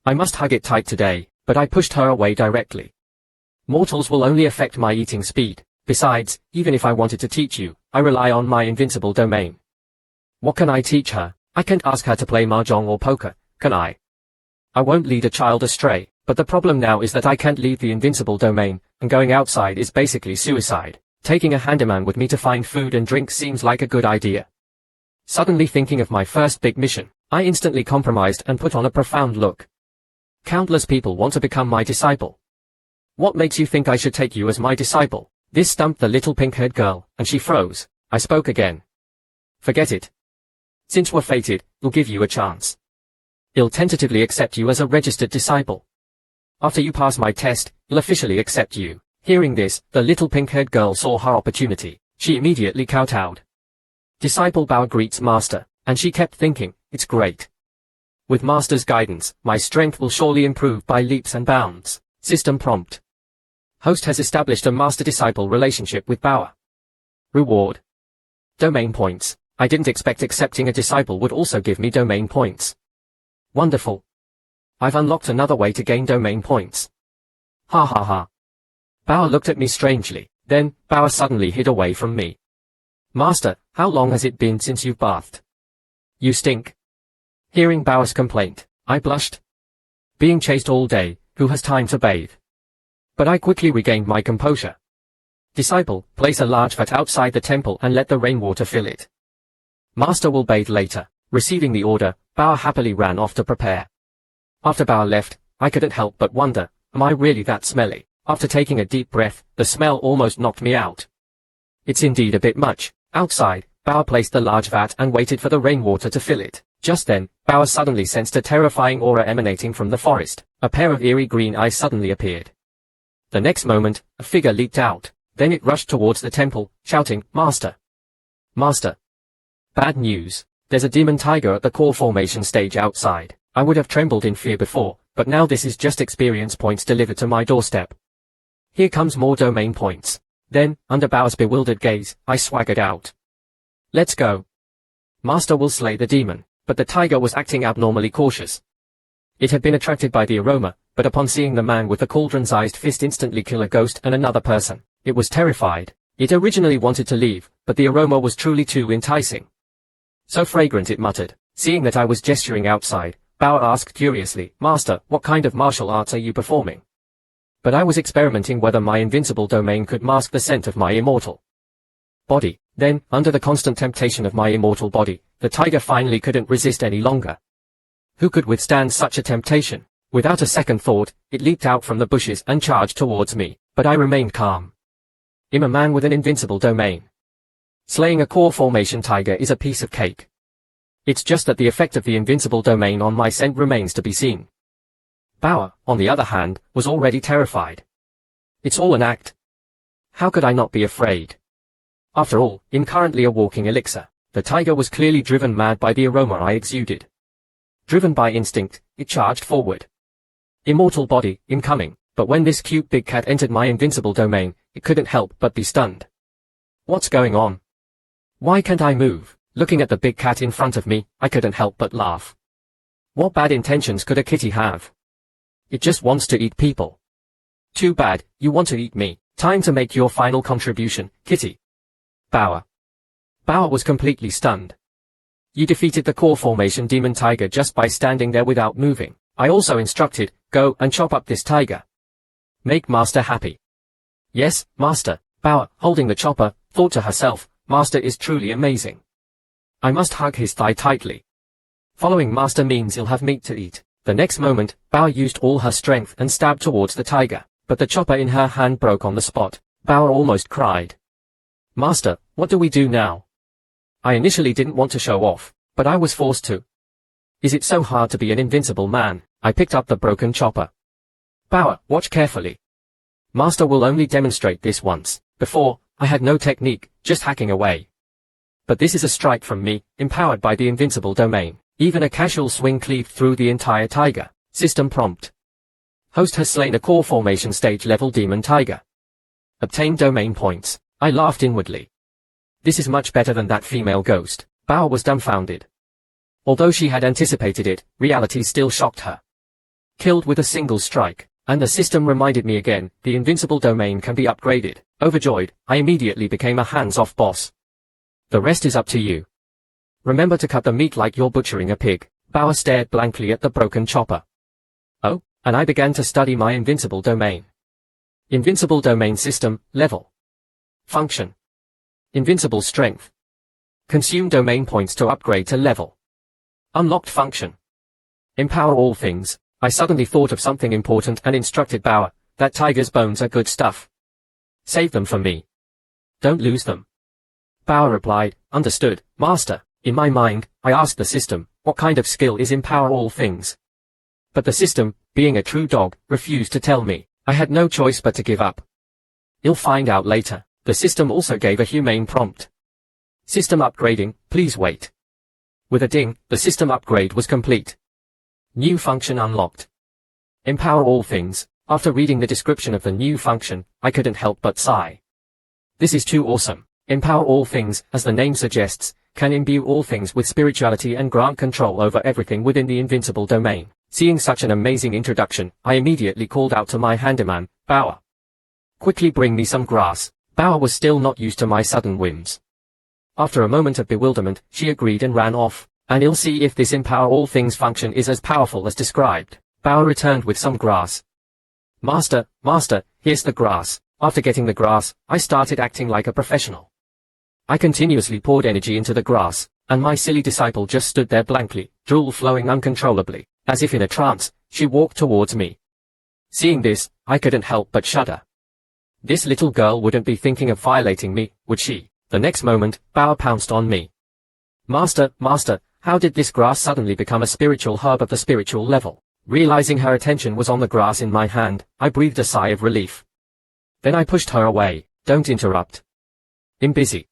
I must hug it tight today, but I pushed her away directly. Mortals will only affect my eating speed. Besides, even if I wanted to teach you, I rely on my invincible domain. What can I teach her? I can't ask her to play mahjong or poker, can I? I won't lead a child astray. But the problem now is that I can't leave the invincible domain, and going outside is basically suicide. Taking a handyman with me to find food and drink seems like a good idea. Suddenly thinking of my first big mission, I instantly compromised and put on a profound look. Countless people want to become my disciple. What makes you think I should take you as my disciple? This stumped the little pink-haired girl, and she froze. I spoke again. Forget it. Since we're fated, we'll give you a chance. I'll tentatively accept you as a registered disciple. After you pass my test, I'll officially accept you. Hearing this, the little pink-haired girl saw her opportunity. She immediately kowtowed. Disciple bow greets master, and she kept thinking, it's great. With master's guidance, my strength will surely improve by leaps and bounds. System prompt. Host has established a master-disciple relationship with Bauer. Reward. Domain points. I didn't expect accepting a disciple would also give me domain points. Wonderful. I've unlocked another way to gain domain points. Ha ha ha. Bauer looked at me strangely. Then, Bauer suddenly hid away from me. Master, how long has it been since you've bathed? You stink. Hearing Bauer's complaint, I blushed. Being chased all day, who has time to bathe? But I quickly regained my composure. Disciple, place a large vat outside the temple and let the rainwater fill it. Master will bathe later. Receiving the order, Bauer happily ran off to prepare. After Bauer left, I couldn't help but wonder, am I really that smelly? After taking a deep breath, the smell almost knocked me out. It's indeed a bit much. Outside, Bauer placed the large vat and waited for the rainwater to fill it. Just then, Bauer suddenly sensed a terrifying aura emanating from the forest. A pair of eerie green eyes suddenly appeared. The next moment, a figure leaped out. Then it rushed towards the temple, shouting, Master! Master! Bad news. There's a demon tiger at the core formation stage outside. I would have trembled in fear before, but now this is just experience points delivered to my doorstep. Here comes more domain points. Then, under Bauer's bewildered gaze, I swaggered out. Let's go. Master will slay the demon, but the tiger was acting abnormally cautious. It had been attracted by the aroma, but upon seeing the man with the cauldron-sized fist instantly kill a ghost and another person, it was terrified. It originally wanted to leave, but the aroma was truly too enticing. So fragrant, it muttered. Seeing that I was gesturing outside, Bauer asked curiously, Master, what kind of martial arts are you performing? But I was experimenting whether my invincible domain could mask the scent of my immortal body. Then, under the constant temptation of my immortal body, the tiger finally couldn't resist any longer. Who could withstand such a temptation? Without a second thought, it leaped out from the bushes and charged towards me, but I remained calm. I'm a man with an invincible domain. Slaying a core formation tiger is a piece of cake. It's just that the effect of the invincible domain on my scent remains to be seen. Bauer, on the other hand, was already terrified. It's all an act. How could I not be afraid? After all, I'm currently a walking elixir. The tiger was clearly driven mad by the aroma I exuded. Driven by instinct, it charged forward. Immortal body, incoming. But when this cute big cat entered my invincible domain, it couldn't help but be stunned. What's going on? Why can't I move? Looking at the big cat in front of me, I couldn't help but laugh. What bad intentions could a kitty have? It just wants to eat people. Too bad, you want to eat me. Time to make your final contribution, kitty. Bauer. Bauer was completely stunned. You defeated the core formation demon tiger just by standing there without moving. I also instructed, go and chop up this tiger. Make Master happy. Yes, Master. Bauer, holding the chopper, thought to herself, Master is truly amazing. I must hug his thigh tightly. Following Master means he'll have meat to eat. The next moment, Bauer used all her strength and stabbed towards the tiger, but the chopper in her hand broke on the spot. Bauer almost cried. Master, what do we do now? I initially didn't want to show off, but I was forced to. Is it so hard to be an invincible man? I picked up the broken chopper. Bauer, watch carefully. Master will only demonstrate this once. Before, I had no technique, just hacking away. But this is a strike from me, empowered by the invincible domain. Even a casual swing cleaved through the entire tiger. System prompt. Host has slain a core formation stage level demon tiger. Obtained domain points. I laughed inwardly. This is much better than that female ghost. Bauer was dumbfounded. Although she had anticipated it, reality still shocked her. Killed with a single strike. And the system reminded me again, the invincible domain can be upgraded. Overjoyed, I immediately became a hands-off boss. The rest is up to you. Remember to cut the meat like you're butchering a pig. Bauer stared blankly at the broken chopper. Oh, and I began to study my invincible domain. Invincible domain system, level. Function. Invincible strength. Consume domain points to upgrade to level. Unlocked function. Empower all things. I suddenly thought of something important and instructed Bauer, that tiger's bones are good stuff. Save them for me. Don't lose them. Bauer replied, understood, Master. In my mind, I asked the system, what kind of skill is empower all things? But the system, being a true dog, refused to tell me. I had no choice but to give up. You'll find out later. The system also gave a humane prompt. System upgrading, please wait. With a ding, the system upgrade was complete. New function unlocked. Empower all things. After reading the description of the new function, I couldn't help but sigh. This is too awesome. Empower all things, as the name suggests, can imbue all things with spirituality and grant control over everything within the invincible domain. Seeing such an amazing introduction, I immediately called out to my handyman, Bauer. Quickly bring me some grass. Bauer was still not used to my sudden whims. After a moment of bewilderment, she agreed and ran off. And I'll see if this empower all things function is as powerful as described. Bao returned with some grass. Master, here's the grass. After getting the grass, I started acting like a professional. I continuously poured energy into the grass, and my silly disciple just stood there blankly, drool flowing uncontrollably. As if in a trance, she walked towards me. Seeing this, I couldn't help but shudder. This little girl wouldn't be thinking of violating me, would she? The next moment, Bao pounced on me. Master, how did this grass suddenly become a spiritual herb of the spiritual level? Realizing her attention was on the grass in my hand, I breathed a sigh of relief. Then I pushed her away. Don't interrupt. I'm busy.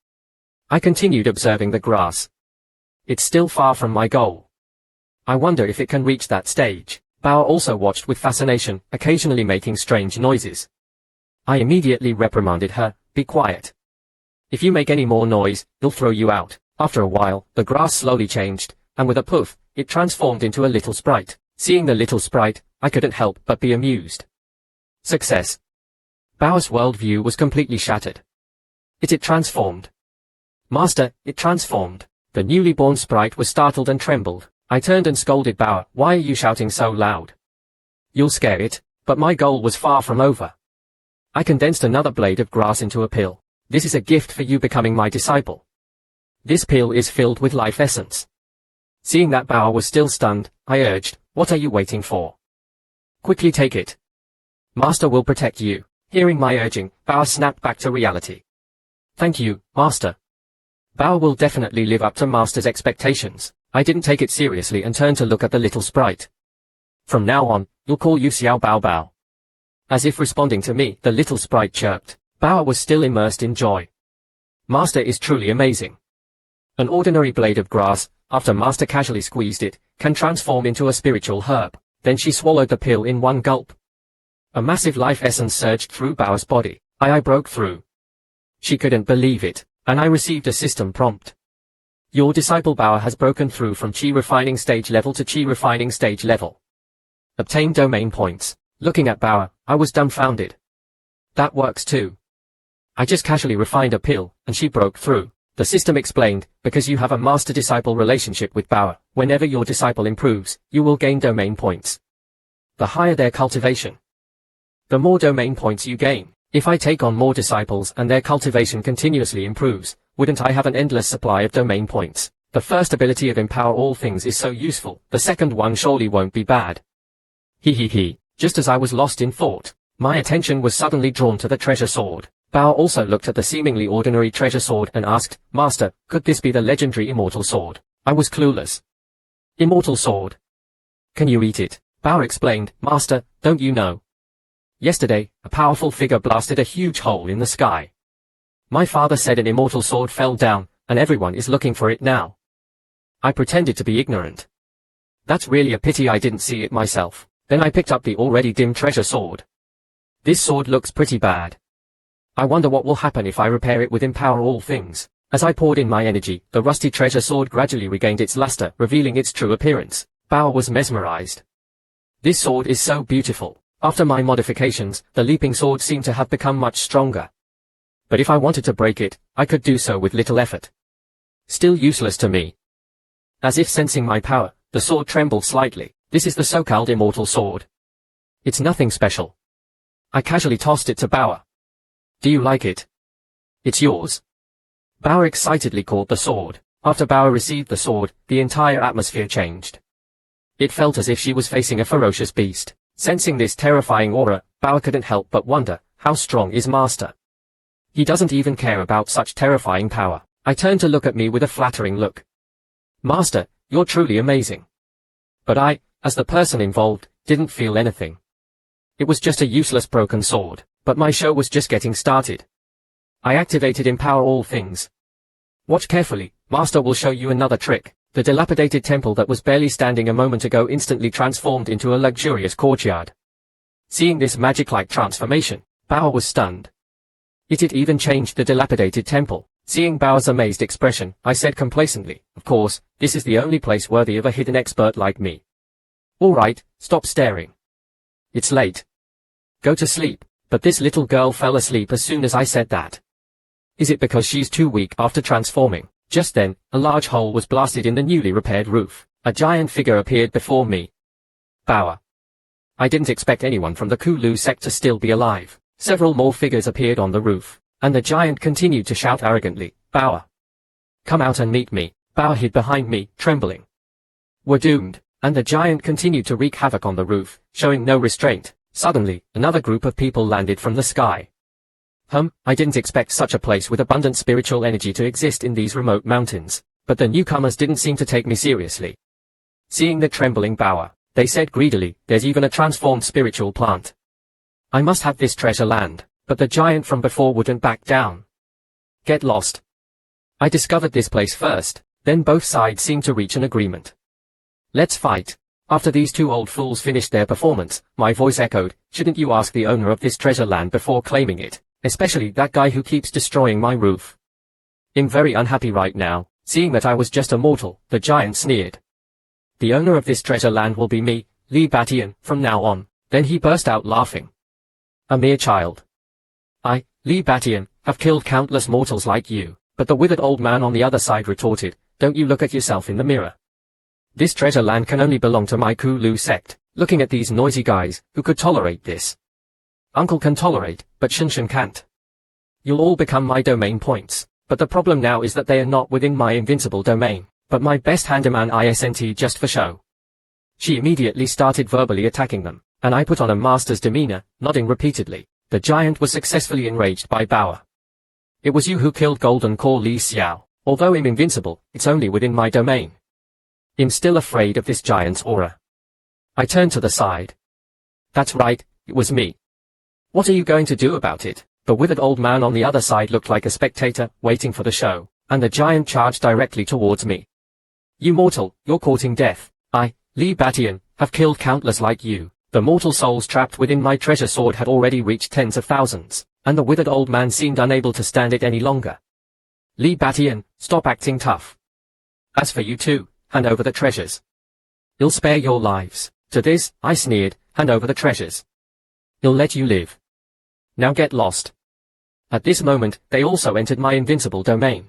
I continued observing the grass. It's still far from my goal. I wonder if it can reach that stage. Bao also watched with fascination, occasionally making strange noises. I immediately reprimanded her, be quiet. If you make any more noise, they'll throw you out. After a while, the grass slowly changed, and with a poof, it transformed into a little sprite. Seeing the little sprite, I couldn't help but be amused. Success. Bao's worldview was completely shattered. It transformed. Master, it transformed. The newly born sprite was startled and trembled. I turned and scolded Bao, why are you shouting so loud? You'll scare it, but my goal was far from over. I condensed another blade of grass into a pill. This is a gift for you becoming my disciple. This pill is filled with life essence. Seeing that Bao was still stunned, I urged, what are you waiting for? Quickly take it. Master will protect you. Hearing my urging, Bao snapped back to reality. Thank you, Master. Bao will definitely live up to Master's expectations. I didn't take it seriously and turned to look at the little sprite. From now on, you'll call you Xiao Bao Bao. As if responding to me, the little sprite chirped. Bao was still immersed in joy. Master is truly amazing. An ordinary blade of grass, after Master casually squeezed it, can transform into a spiritual herb. Then she swallowed the pill in one gulp. A massive life essence surged through Bao's body. I broke through. She couldn't believe it, and I received a system prompt. Your disciple Bao has broken through from Qi refining stage level to Qi refining stage level. Obtain domain points. Looking at Bao, I was dumbfounded. That works too. I just casually refined a pill, and she broke through. The system explained, because you have a master-disciple relationship with Bao, whenever your disciple improves, you will gain domain points. The higher their cultivation, the more domain points you gain. If I take on more disciples and their cultivation continuously improves, wouldn't I have an endless supply of domain points? The first ability of empower all things is so useful, the second one surely won't be bad. Just as I was lost in thought, my attention was suddenly drawn to the treasure sword. Bao also looked at the seemingly ordinary treasure sword and asked, Master, could this be the legendary immortal sword? I was clueless. Immortal sword. Can you eat it? Bao explained, Master, don't you know? Yesterday, a powerful figure blasted a huge hole in the sky. My father said an immortal sword fell down, and everyone is looking for it now. I pretended to be ignorant. That's really a pity I didn't see it myself. Then I picked up the already dim treasure sword. This sword looks pretty bad. I wonder what will happen if I repair it with empower all things. As I poured in my energy, the rusty treasure sword gradually regained its luster, revealing its true appearance. Bao was mesmerized. This sword is so beautiful. After my modifications, the leaping sword seemed to have become much stronger. But if I wanted to break it, I could do so with little effort. Still useless to me. As if sensing my power, the sword trembled slightly. This is the so-called immortal sword. It's nothing special. I casually tossed it to Bao. Do you like it? It's yours. Bao excitedly caught the sword. After Bao received the sword, the entire atmosphere changed. It felt as if she was facing a ferocious beast. Sensing this terrifying aura, Bao couldn't help but wonder, how strong is Master? He doesn't even care about such terrifying power. I turned to look at me with a flattering look. Master, you're truly amazing. But I, as the person involved, didn't feel anything. It was just a useless broken sword, but my show was just getting started. I activated Empower All Things. Watch carefully, Master will show you another trick. The dilapidated temple that was barely standing a moment ago instantly transformed into a luxurious courtyard. Seeing this magic-like transformation, Bao was stunned. It even changed the dilapidated temple. Seeing Bao's amazed expression, I said complacently, of course, this is the only place worthy of a hidden expert like me. Alright, stop staring. It's late. Go to sleep. But this little girl fell asleep as soon as I said that. Is it because she's too weak after transforming? Just then, a large hole was blasted in the newly repaired roof. A giant figure appeared before me. Bower. I didn't expect anyone from the Kulu sect to still be alive. Several more figures appeared on the roof, and the giant continued to shout arrogantly, Bower. Come out and meet me. Bower hid behind me, trembling. We're doomed, and the giant continued to wreak havoc on the roof, showing no restraint. Suddenly, another group of people landed from the sky. I didn't expect such a place with abundant spiritual energy to exist in these remote mountains, but the newcomers didn't seem to take me seriously. Seeing the trembling Bower, they said greedily, there's even a transformed spiritual plant. I must have this treasure land, but the giant from before wouldn't back down. Get lost. I discovered this place first, then both sides seemed to reach an agreement. Let's fight. After these two old fools finished their performance, my voice echoed, shouldn't you ask the owner of this treasure land before claiming it? Especially that guy who keeps destroying my roof. I'm very unhappy right now, seeing that I was just a mortal, the giant sneered. The owner of this treasure land will be me, Li Batian, from now on. Then he burst out laughing. A mere child. I, Li Batian, have killed countless mortals like you, but the withered old man on the other side retorted, don't you look at yourself in the mirror. This treasure land can only belong to my Kulu sect, looking at these noisy guys, who could tolerate this. Uncle can tolerate, but Shinshin can't. You'll all become my domain points, but the problem now is that they are not within my invincible domain, but my best handyman isn't just for show. She immediately started verbally attacking them, and I put on a master's demeanor, nodding repeatedly. The giant was successfully enraged by Bower. It was you who killed Golden Core Li Xiao. Although I'm invincible, it's only within my domain. I'm still afraid of this giant's aura. I turned to the side. That's right, it was me. What are you going to do about it? The withered old man on the other side looked like a spectator, waiting for the show, and the giant charged directly towards me. You mortal, you're courting death. I, Li Batian, have killed countless like you. The mortal souls trapped within my treasure sword had already reached tens of thousands, and the withered old man seemed unable to stand it any longer. Li Batian, stop acting tough. As for you two, hand over the treasures. I'll spare your lives. To this, I sneered, hand over the treasures. I'll let you live. Now get lost. At this moment, they also entered my invincible domain.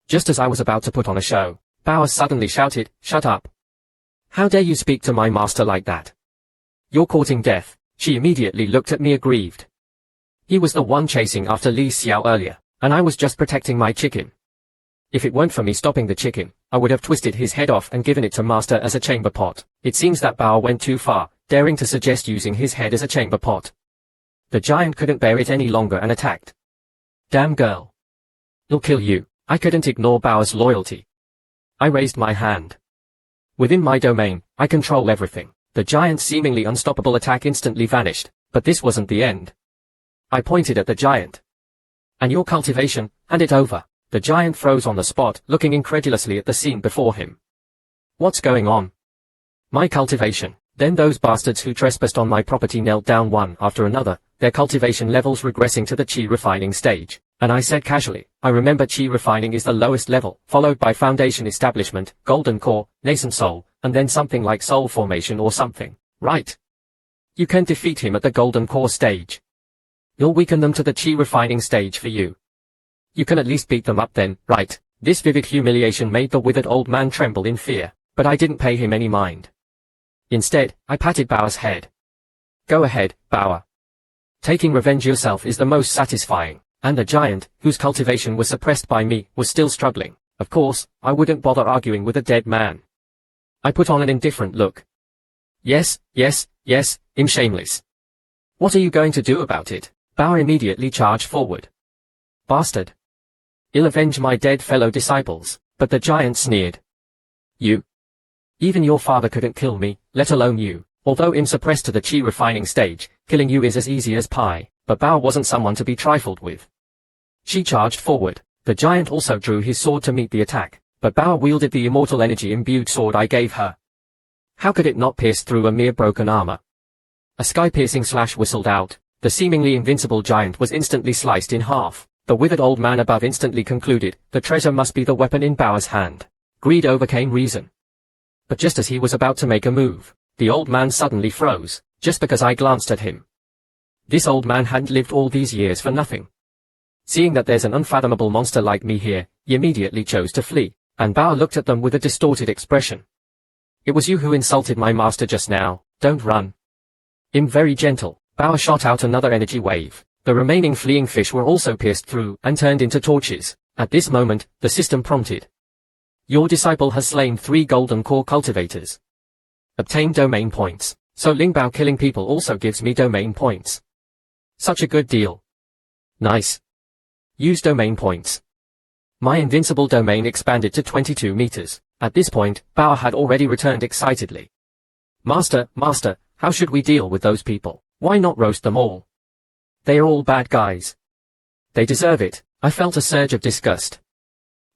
Just as I was about to put on a show, Bower suddenly shouted, shut up. How dare you speak to my master like that? You're courting death. She immediately looked at me aggrieved. He was the one chasing after Li Xiao earlier, and I was just protecting my chicken. If it weren't for me stopping the chicken, I would have twisted his head off and given it to master as a chamber pot. It seems that Bower went too far, daring to suggest using his head as a chamber pot. The giant couldn't bear it any longer and attacked. Damn girl. I'll kill you. I couldn't ignore Bower's loyalty. I raised my hand. Within my domain, I control everything. The giant's seemingly unstoppable attack instantly vanished, but this wasn't the end. I pointed at the giant. And your cultivation, hand it over. The giant froze on the spot, looking incredulously at the scene before him. What's going on? My cultivation. Then those bastards who trespassed on my property knelt down one after another, their cultivation levels regressing to the chi refining stage. And I said casually, I remember chi refining is the lowest level, followed by foundation establishment, golden core, nascent soul, and then something like soul formation or something, right? You can defeat him at the golden core stage. You'll weaken them to the chi refining stage for you. You can at least beat them up then, right? This vivid humiliation made the withered old man tremble in fear, but I didn't pay him any mind. Instead, I patted Bower's head. Go ahead, Bower. Taking revenge yourself is the most satisfying, and the giant, whose cultivation was suppressed by me, was still struggling. Of course, I wouldn't bother arguing with a dead man. I put on an indifferent look. Yes, I'm shameless. What are you going to do about it? Bower immediately charged forward. Bastard. I'll avenge my dead fellow disciples, but the giant sneered. You. Even your father couldn't kill me, let alone you. Although I'm suppressed to the chi refining stage, killing you is as easy as pie, but Bower wasn't someone to be trifled with. She charged forward. The giant also drew his sword to meet the attack, but Bower wielded the immortal energy-imbued sword I gave her. How could it not pierce through a mere broken armor? A sky-piercing slash whistled out. The seemingly invincible giant was instantly sliced in half. The withered old man above instantly concluded, the treasure must be the weapon in Bower's hand. Greed overcame reason. But just as he was about to make a move, the old man suddenly froze, just because I glanced at him. This old man hadn't lived all these years for nothing. Seeing that there's an unfathomable monster like me here, he immediately chose to flee, and Bao looked at them with a distorted expression. It was you who insulted my master just now, don't run. I'm very gentle. Bao shot out another energy wave. The remaining fleeing fish were also pierced through and turned into torches. At this moment, the system prompted. Your disciple has slain 3 golden core cultivators. Obtain domain points. So Ling Bao killing people also gives me domain points. Such a good deal. Nice. Use domain points. My invincible domain expanded to 22 meters. At this point, Bao had already returned excitedly. Master, how should we deal with those people? Why not roast them all? They are all bad guys. They deserve it. I felt a surge of disgust.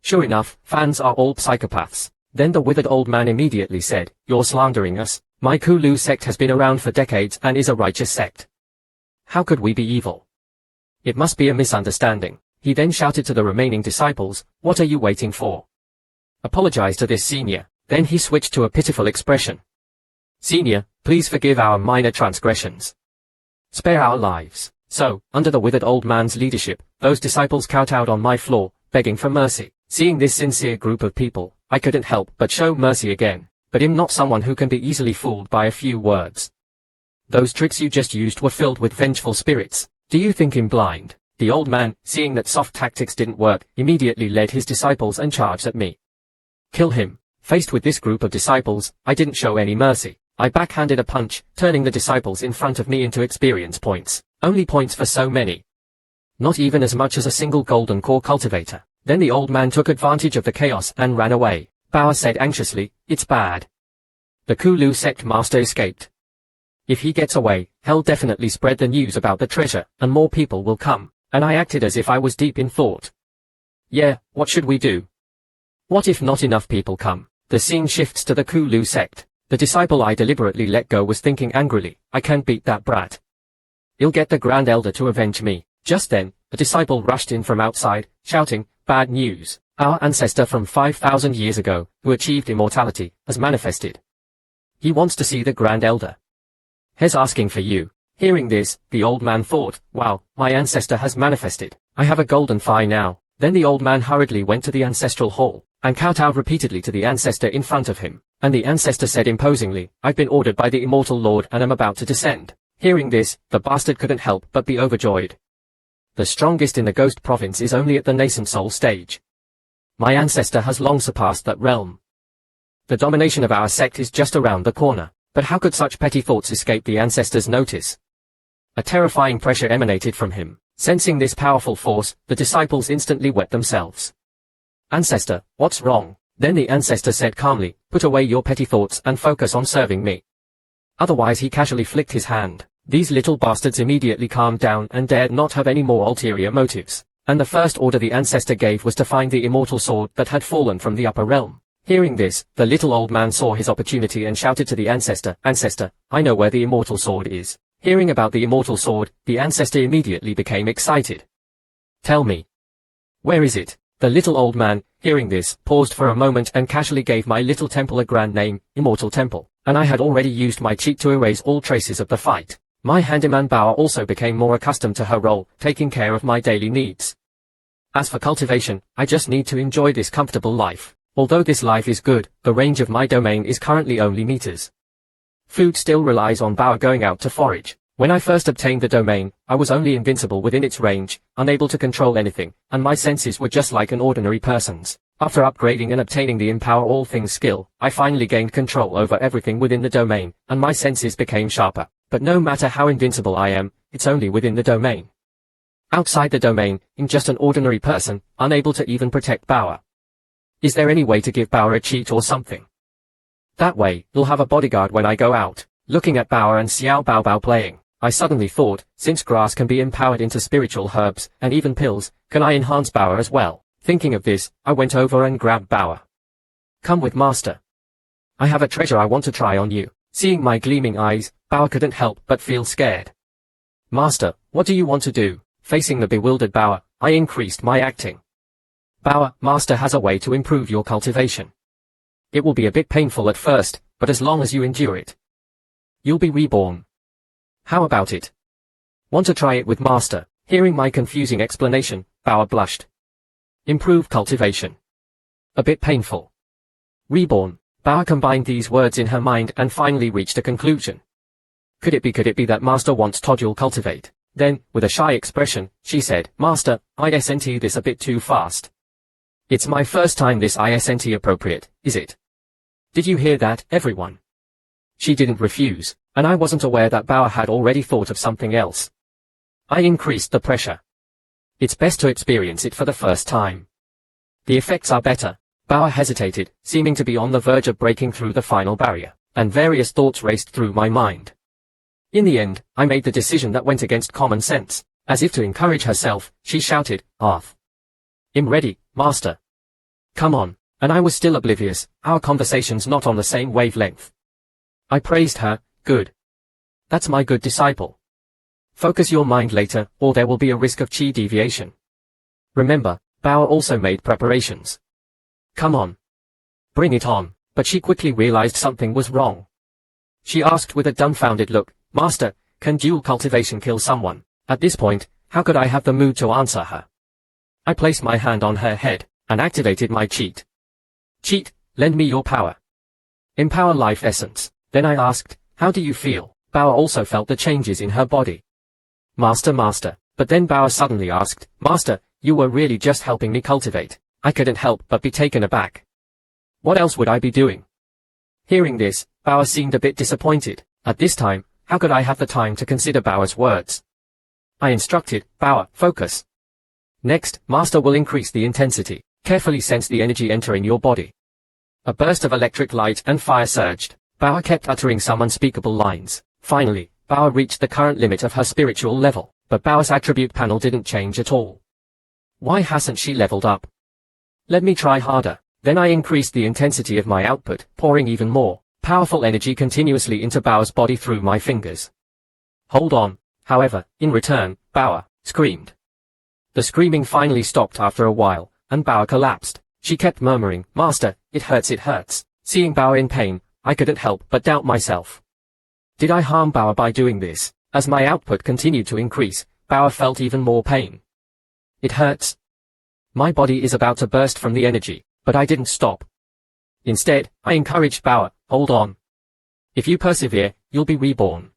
Sure enough, fans are all psychopaths. Then the withered old man immediately said, you're slandering us. My Kulu sect has been around for decades and is a righteous sect. How could we be evil? It must be a misunderstanding. He then shouted to the remaining disciples, what are you waiting for? Apologize to this senior. Then he switched to a pitiful expression. Senior, please forgive our minor transgressions. Spare our lives. So, under the withered old man's leadership, those disciples kowtowed on my floor, begging for mercy. Seeing this sincere group of people, I couldn't help but show mercy again. But I'm not someone who can be easily fooled by a few words. Those tricks you just used were filled with vengeful spirits. Do you think I'm blind? The old man, seeing that soft tactics didn't work, immediately led his disciples and charged at me. Kill him. Faced with this group of disciples, I didn't show any mercy. I backhanded a punch, turning the disciples in front of me into experience points. Only points for so many. Not even as much as a single golden core cultivator. Then the old man took advantage of the chaos and ran away. Bauer said anxiously, it's bad. The Kulu sect master escaped. If he gets away, he'll definitely spread the news about the treasure, and more people will come. And I acted as if I was deep in thought. Yeah, what should we do? What if not enough people come? The scene shifts to the Kulu sect. The disciple I deliberately let go was thinking angrily, I can't beat that brat. He'll get the Grand Elder to avenge me. Just then, a disciple rushed in from outside, shouting, bad news. Our ancestor from 5,000 years ago, who achieved immortality, has manifested. He wants to see the Grand Elder. He's asking for you. Hearing this, the old man thought, wow, my ancestor has manifested. I have a golden thigh now. Then the old man hurriedly went to the ancestral hall, and kowtowed repeatedly to the ancestor in front of him. And the ancestor said imposingly, I've been ordered by the immortal lord and am about to descend. Hearing this, the bastard couldn't help but be overjoyed. The strongest in the ghost province is only at the nascent soul stage. My ancestor has long surpassed that realm. The domination of our sect is just around the corner. But how could such petty thoughts escape the ancestor's notice? A terrifying pressure emanated from him. Sensing this powerful force, the disciples instantly wet themselves. Ancestor, what's wrong? Then the ancestor said calmly, put away your petty thoughts and focus on serving me. Otherwise he casually flicked his hand. These little bastards immediately calmed down and dared not have any more ulterior motives. And the first order the ancestor gave was to find the immortal sword that had fallen from the upper realm. Hearing this, the little old man saw his opportunity and shouted to the ancestor, Ancestor, I know where the immortal sword is. Hearing about the immortal sword, the ancestor immediately became excited. Tell me. Where is it? The little old man, hearing this, paused for a moment and casually gave my little temple a grand name, Immortal Temple, and I had already used my cheat to erase all traces of the fight. My handyman Bauer also became more accustomed to her role, taking care of my daily needs. As for cultivation, I just need to enjoy this comfortable life. Although this life is good, the range of my domain is currently only meters. Food still relies on Bauer going out to forage. When I first obtained the domain, I was only invincible within its range, unable to control anything, and my senses were just like an ordinary person's. After upgrading and obtaining the Empower All Things skill, I finally gained control over everything within the domain, and my senses became sharper. But no matter how invincible I am, it's only within the domain. Outside the domain, I'm just an ordinary person, unable to even protect Bauer. Is there any way to give Bauer a cheat or something? That way, you'll have a bodyguard when I go out. Looking at Bauer and Xiao Baobao playing, I suddenly thought, since grass can be empowered into spiritual herbs, and even pills, can I enhance Bauer as well? Thinking of this, I went over and grabbed Bauer. Come with master. I have a treasure I want to try on you. Seeing my gleaming eyes, Bauer couldn't help but feel scared. Master, what do you want to do? Facing the bewildered Bauer, I increased my acting. Bauer, master has a way to improve your cultivation. It will be a bit painful at first, but as long as you endure it, you'll be reborn. How about it? Want to try it with master? Hearing my confusing explanation, Bauer blushed. Improve cultivation. A bit painful. Reborn. Bauer combined these words in her mind and finally reached a conclusion. Could it be that Master wants Todule cultivate? Then, with a shy expression, she said, Master, isn't this a bit too fast? It's my first time this isn't appropriate, is it? Did you hear that, everyone? She didn't refuse, and I wasn't aware that Bauer had already thought of something else. I increased the pressure. It's best to experience it for the first time. The effects are better. Bauer hesitated, seeming to be on the verge of breaking through the final barrier, and various thoughts raced through my mind. In the end, I made the decision that went against common sense. As if to encourage herself, she shouted, Arth. I'm ready, Master. Come on. And I was still oblivious, our conversation's not on the same wavelength. I praised her, good. That's my good disciple. Focus your mind later, or there will be a risk of chi deviation. Remember, Bauer also made preparations. Come on. Bring it on. But she quickly realized something was wrong. She asked with a dumbfounded look, Master, can dual cultivation kill someone? At this point, how could I have the mood to answer her? I placed my hand on her head, and activated my cheat. Cheat, lend me your power. Empower life essence. Then I asked, how do you feel? Bauer also felt the changes in her body. Master. But then Bauer suddenly asked, Master, you were really just helping me cultivate. I couldn't help but be taken aback. What else would I be doing? Hearing this, Bauer seemed a bit disappointed. At this time, how could I have the time to consider Bauer's words? I instructed, Bauer, focus. Next, Master will increase the intensity. Carefully sense the energy entering your body. A burst of electric light and fire surged. Bauer kept uttering some unspeakable lines. Finally, Bauer reached the current limit of her spiritual level, but Bauer's attribute panel didn't change at all. Why hasn't she leveled up? Let me try harder. Then I increased the intensity of my output, pouring even more powerful energy continuously into Bauer's body through my fingers. Hold on. However, in return, Bauer screamed. The screaming finally stopped after a while, and Bauer collapsed. She kept murmuring, Master, it hurts. Seeing Bauer in pain, I couldn't help but doubt myself. Did I harm Bauer by doing this? As my output continued to increase, Bauer felt even more pain. It hurts. My body is about to burst from the energy, but I didn't stop. Instead, I encouraged Bauer, hold on. If you persevere, you'll be reborn.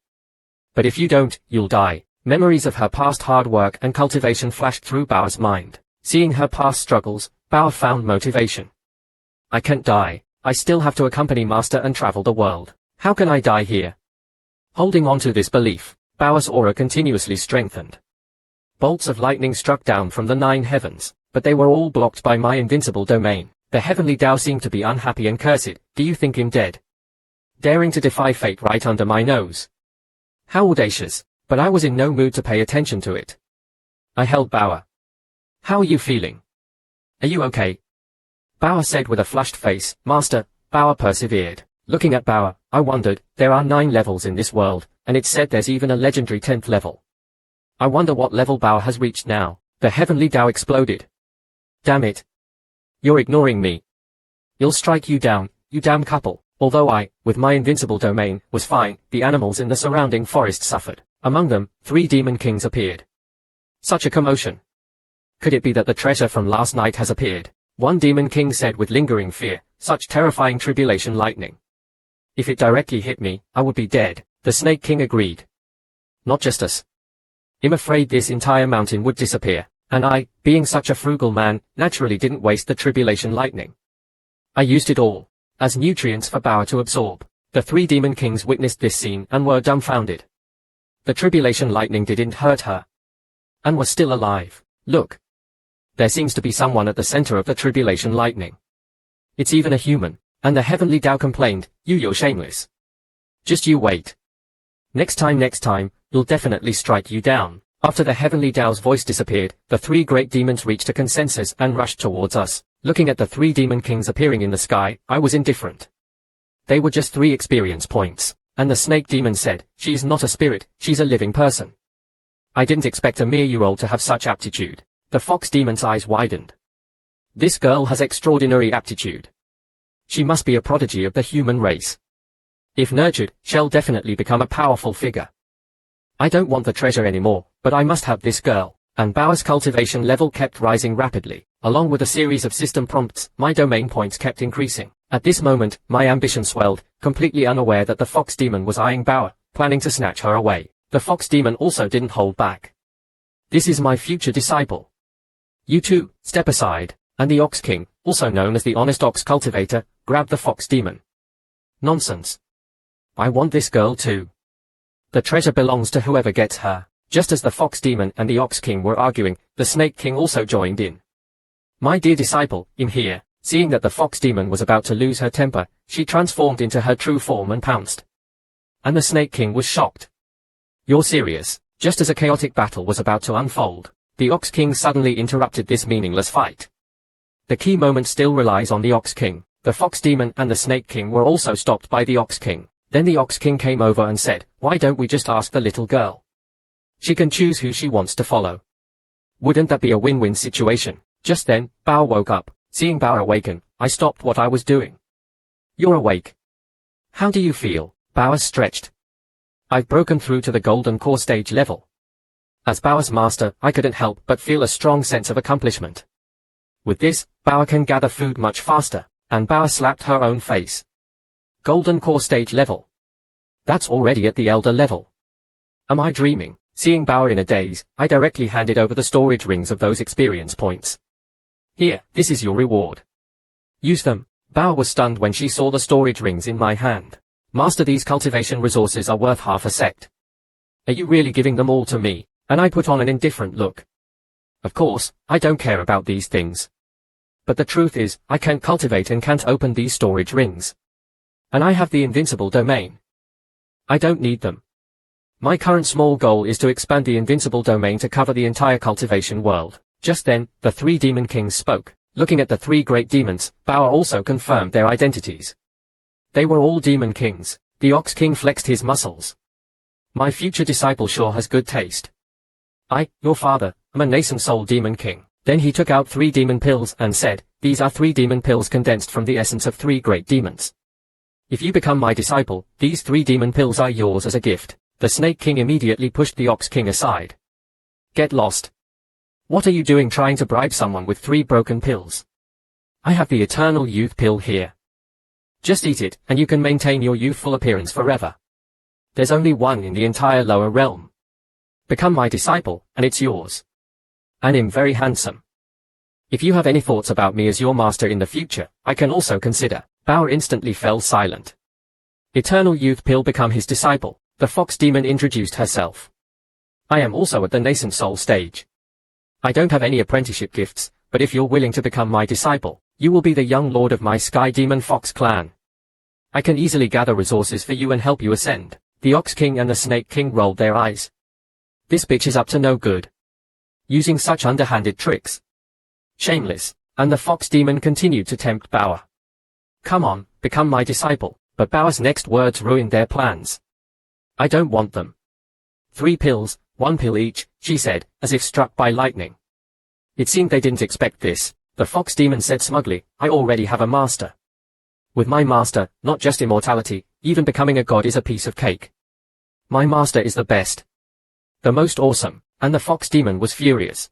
But if you don't, you'll die. Memories of her past hard work and cultivation flashed through Bauer's mind. Seeing her past struggles, Bauer found motivation. I can't die. I still have to accompany Master and travel the world. How can I die here? Holding on to this belief, Bauer's aura continuously strengthened. Bolts of lightning struck down from the 9 heavens, but they were all blocked by my invincible domain. The heavenly Tao seemed to be unhappy and cursed. Do you think him dead? Daring to defy fate right under my nose. How audacious, but I was in no mood to pay attention to it. I held Bauer. How are you feeling? Are you okay? Bauer said with a flushed face. Master. Bauer persevered. Looking at Bauer, I wondered, there are 9 levels in this world, and it said there's even a legendary 10th level. I wonder what level Bauer has reached now. The heavenly Tao exploded. Damn it. You're ignoring me. I'll strike you down, you damn couple. Although I, with my invincible domain, was fine, the animals in the surrounding forest suffered. Among them, 3 demon kings appeared. Such a commotion. Could it be that the treasure from last night has appeared? One demon king said with lingering fear, such terrifying tribulation lightning. If it directly hit me, I would be dead. The snake king agreed. Not just us. I'm afraid this entire mountain would disappear, and I, being such a frugal man, naturally didn't waste the tribulation lightning. I used it all as nutrients for Bauer to absorb. The 3 demon kings witnessed this scene and were dumbfounded. The tribulation lightning didn't hurt her. And was still alive. Look. There seems to be someone at the center of the tribulation lightning. It's even a human. And the heavenly Tao complained, you're shameless. Just you wait. Next time, you'll definitely strike you down. After the heavenly Tao's voice disappeared, the 3 great demons reached a consensus and rushed towards us. Looking at the 3 demon kings appearing in the sky, I was indifferent. They were just 3 experience points. And the snake demon said, she's not a spirit, she's a living person. I didn't expect a mere year-old to have such aptitude. The fox demon's eyes widened. This girl has extraordinary aptitude. She must be a prodigy of the human race. If nurtured, she'll definitely become a powerful figure. I don't want the treasure anymore, but I must have this girl. And Bauer's cultivation level kept rising rapidly. Along with a series of system prompts, my domain points kept increasing. At this moment, my ambition swelled, completely unaware that the fox demon was eyeing Bauer, planning to snatch her away. The fox demon also didn't hold back. This is my future disciple. You two, step aside. And the Ox King, also known as the Honest Ox Cultivator, grabbed the fox demon. Nonsense. I want this girl too. The treasure belongs to whoever gets her. Just as the fox demon and the Ox King were arguing, the Snake King also joined in. My dear disciple, in here, seeing that the fox demon was about to lose her temper, she transformed into her true form and pounced. And the Snake King was shocked. You're serious? Just as a chaotic battle was about to unfold, the Ox King suddenly interrupted this meaningless fight. The key moment still relies on the Ox King. The fox demon and the Snake King were also stopped by the Ox King. Then the Ox King came over and said, why don't we just ask the little girl? She can choose who she wants to follow. Wouldn't that be a win-win situation? Just then, Bauer woke up. Seeing Bauer awaken, I stopped what I was doing. You're awake. How do you feel? Bauer stretched. I've broken through to the golden core stage level. As Bauer's master, I couldn't help but feel a strong sense of accomplishment. With this, Bauer can gather food much faster, and Bauer slapped her own face. Golden core stage level. That's already at the elder level. Am I dreaming? Seeing Bauer in a daze, I directly handed over the storage rings of those experience points. Here, this is your reward. Use them. Bauer was stunned when she saw the storage rings in my hand. Master, these cultivation resources are worth half a sect. Are you really giving them all to me? And I put on an indifferent look. Of course, I don't care about these things. But the truth is, I can't cultivate and can't open these storage rings. And I have the invincible domain. I don't need them. My current small goal is to expand the invincible domain to cover the entire cultivation world. Just then, the three demon kings spoke. Looking at the three great demons, Bauer also confirmed their identities. They were all demon kings. The Ox King flexed his muscles. My future disciple sure has good taste. I, your father, am a nascent soul demon king. Then he took out 3 demon pills and said, these are 3 demon pills condensed from the essence of 3 great demons. If you become my disciple, these 3 demon pills are yours as a gift. The Snake King immediately pushed the Ox King aside. Get lost. What are you doing trying to bribe someone with 3 broken pills? I have the eternal youth pill here. Just eat it, and you can maintain your youthful appearance forever. There's only one in the entire lower realm. Become my disciple, and it's yours. And I'm very handsome. If you have any thoughts about me as your master in the future, I can also consider. Bauer instantly fell silent. Eternal youth pill become his disciple. The fox demon introduced herself. I am also at the nascent soul stage. I don't have any apprenticeship gifts, but if you're willing to become my disciple, you will be the young lord of my Sky Demon Fox clan. I can easily gather resources for you and help you ascend. The Ox King and the Snake King rolled their eyes. This bitch is up to no good. Using such underhanded tricks. Shameless. And the Fox Demon continued to tempt Bauer. Come on, become my disciple. But Bauer's next words ruined their plans. I don't want them. 3 pills, 1 pill each, she said, as if struck by lightning. It seemed they didn't expect this. The Fox Demon said smugly, I already have a master. With my master, not just immortality, even becoming a god is a piece of cake. My master is the best. The most awesome, and the Fox Demon was furious.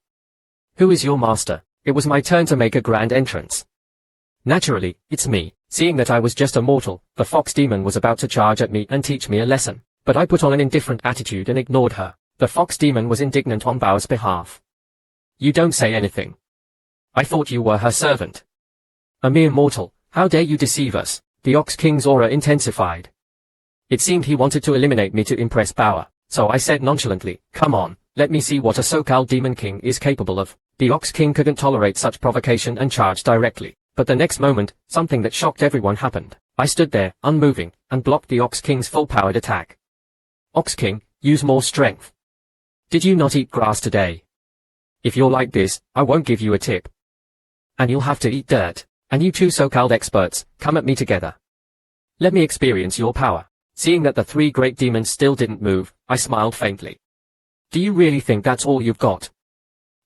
Who is your master? It was my turn to make a grand entrance. Naturally, it's me. Seeing that I was just a mortal, the Fox Demon was about to charge at me and teach me a lesson. But I put on an indifferent attitude and ignored her. The Fox Demon was indignant on Bauer's behalf. You don't say anything. I thought you were her servant. A mere mortal, how dare you deceive us? The Ox King's aura intensified. It seemed he wanted to eliminate me to impress Bauer, so I said nonchalantly, come on, let me see what a so-called Demon King is capable of. The Ox King couldn't tolerate such provocation and charged directly. But the next moment, something that shocked everyone happened. I stood there, unmoving, and blocked the Ox King's full-powered attack. Ox King, use more strength. Did you not eat grass today? If you're like this, I won't give you a tip. And you'll have to eat dirt. And you two so-called experts, come at me together. Let me experience your power. Seeing that the 3 great demons still didn't move, I smiled faintly. Do you really think that's all you've got?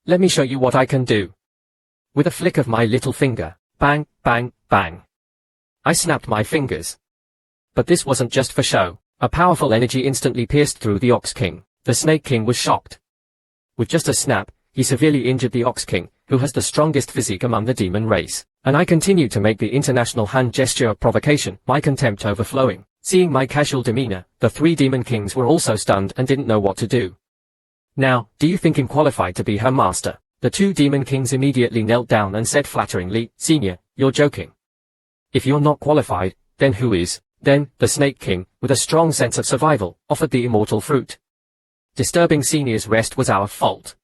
Let me show you what I can do. With a flick of my little finger, bang, bang, bang. I snapped my fingers. But this wasn't just for show. A powerful energy instantly pierced through the Ox King. The Snake King was shocked. With just a snap, he severely injured the Ox King, who has the strongest physique among the demon race, and I continued to make the international hand gesture of provocation, my contempt overflowing. Seeing my casual demeanor, the 3 demon kings were also stunned and didn't know what to do. Now, do you think him qualified to be her master? The 2 demon kings immediately knelt down and said flatteringly, Senior, you're joking. If you're not qualified, then who is? Then, the Snake King, with a strong sense of survival, offered the immortal fruit. Disturbing Senior's rest was our fault.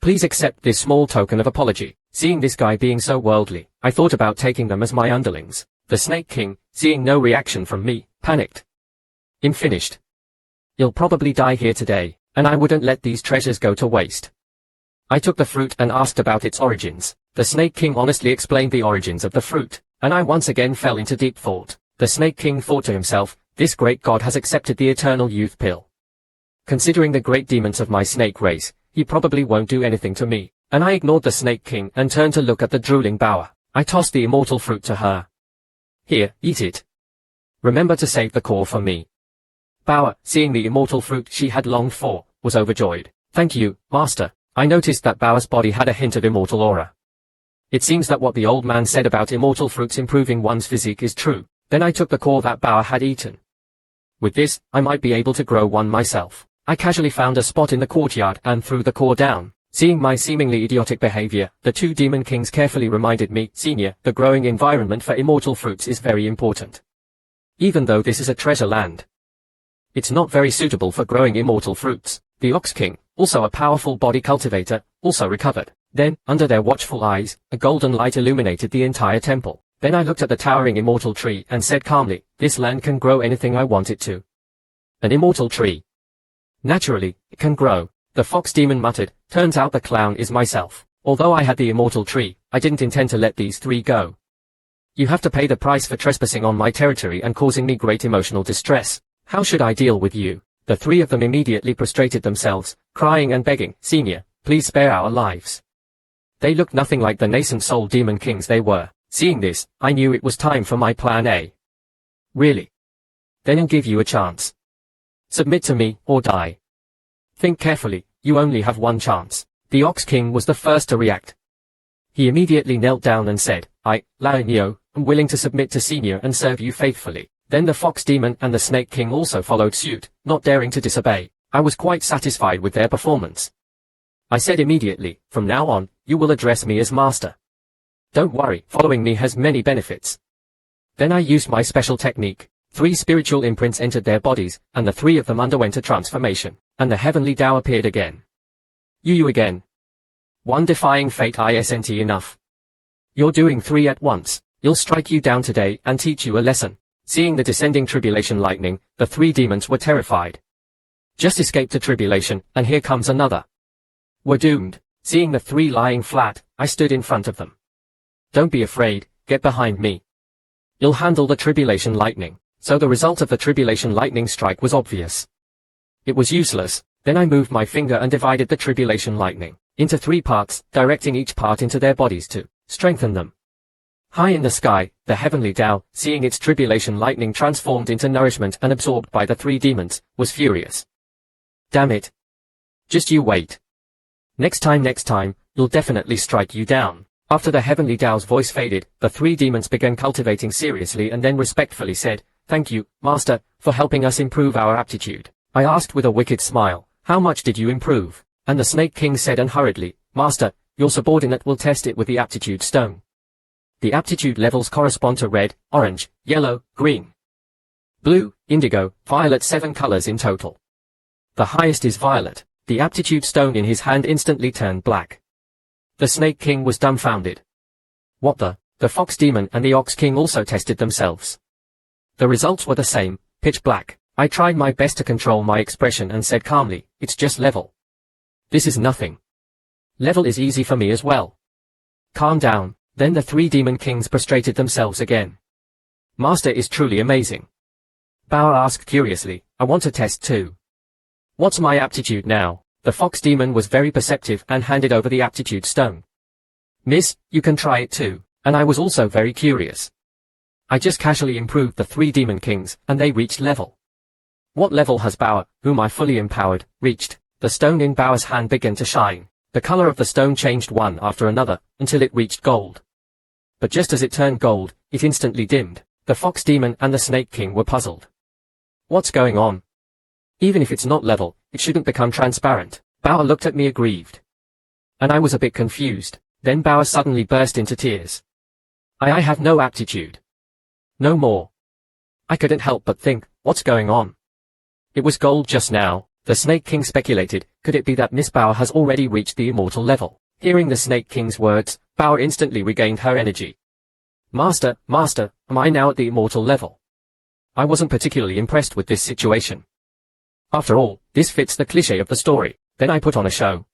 Please accept this small token of apology. Seeing this guy being so worldly, I thought about taking them as my underlings. The Snake King, seeing no reaction from me, panicked. I'm finished. You'll probably die here today, and I wouldn't let these treasures go to waste. I took the fruit and asked about its origins. The Snake King honestly explained the origins of the fruit, and I once again fell into deep thought. The Snake King thought to himself, this great god has accepted the eternal youth pill. Considering the great demons of my snake race, he probably won't do anything to me, and I ignored the Snake King and turned to look at the drooling Bower. I tossed the immortal fruit to her. Here, eat it. Remember to save the core for me. Bower, seeing the immortal fruit she had longed for, was overjoyed. Thank you, master. I noticed that Bower's body had a hint of immortal aura. It seems that what the old man said about immortal fruits improving one's physique is true. Then I took the core that Bower had eaten. With this, I might be able to grow one myself. I casually found a spot in the courtyard and threw the core down. Seeing my seemingly idiotic behavior, the 2 demon kings carefully reminded me, Senior, the growing environment for immortal fruits is very important. Even though this is a treasure land, it's not very suitable for growing immortal fruits. The Ox King, also a powerful body cultivator, also recovered. Then, under their watchful eyes, a golden light illuminated the entire temple. Then I looked at the towering immortal tree and said calmly, this land can grow anything I want it to. An immortal tree. Naturally, it can grow. The fox demon muttered, turns out the clown is myself. Although I had the immortal tree, I didn't intend to let these 3 go. You have to pay the price for trespassing on my territory and causing me great emotional distress. How should I deal with you? The 3 of them immediately prostrated themselves, crying and begging, Senior, please spare our lives. They looked nothing like the nascent soul demon kings they were. Seeing this, I knew it was time for my plan A. Really? Then I'll give you a chance. Submit to me, or die. Think carefully, you only have one chance. The Ox King was the first to react. He immediately knelt down and said, I, Lao Nio, am willing to submit to Senior and serve you faithfully. Then the Fox Demon and the Snake King also followed suit, not daring to disobey. I was quite satisfied with their performance. I said immediately, from now on, you will address me as master. Don't worry, following me has many benefits. Then I used my special technique. 3 spiritual imprints entered their bodies, and the 3 of them underwent a transformation, and the heavenly Tao appeared again. You again. One defying fate isn't enough. You're doing 3 at once. You'll strike you down today and teach you a lesson. Seeing the descending tribulation lightning, the 3 demons were terrified. Just escaped the tribulation, and here comes another. We're doomed. Seeing the 3 lying flat, I stood in front of them. Don't be afraid, get behind me. You'll handle the tribulation lightning. So the result of the tribulation lightning strike was obvious. It was useless. Then I moved my finger and divided the tribulation lightning into 3 parts, directing each part into their bodies to strengthen them. High in the sky, the heavenly Tao, seeing its tribulation lightning transformed into nourishment and absorbed by the 3 demons, was furious. Damn it. Just you wait. Next time, you'll definitely strike you down. After the heavenly Tao's voice faded, the 3 demons began cultivating seriously and then respectfully said, Thank you, Master, for helping us improve our aptitude. I asked with a wicked smile, how much did you improve? And the Snake King said unhurriedly, Master, your subordinate will test it with the aptitude stone. The aptitude levels correspond to red, orange, yellow, green, blue, indigo, violet, 7 colors in total. The highest is violet. The aptitude stone in his hand instantly turned black. The Snake King was dumbfounded. What the? The Fox Demon and the Ox King also tested themselves. The results were the same, pitch black. I tried my best to control my expression and said calmly, it's just level. This is nothing. Level is easy for me as well. Calm down. Then the 3 demon kings prostrated themselves again. Master is truly amazing. Bauer asked curiously, I want to test too. What's my aptitude now? The Fox Demon was very perceptive and handed over the aptitude stone. Miss, you can try it too. And I was also very curious. I just casually improved the 3 demon kings, and they reached level. What level has Bauer, whom I fully empowered, reached? The stone in Bauer's hand began to shine. The color of the stone changed one after another, until it reached gold. But just as it turned gold, it instantly dimmed. The Fox Demon and the Snake King were puzzled. What's going on? Even if it's not level, it shouldn't become transparent. Bauer looked at me aggrieved. And I was a bit confused. Then Bauer suddenly burst into tears. I have no aptitude. No more. I couldn't help but think, what's going on? It was gold just now. The Snake King speculated, could it be that Miss Bauer has already reached the immortal level? Hearing the Snake King's words, Bauer instantly regained her energy. Master, am I now at the immortal level? I wasn't particularly impressed with this situation. After all, this fits the cliché of the story. Then I put on a show.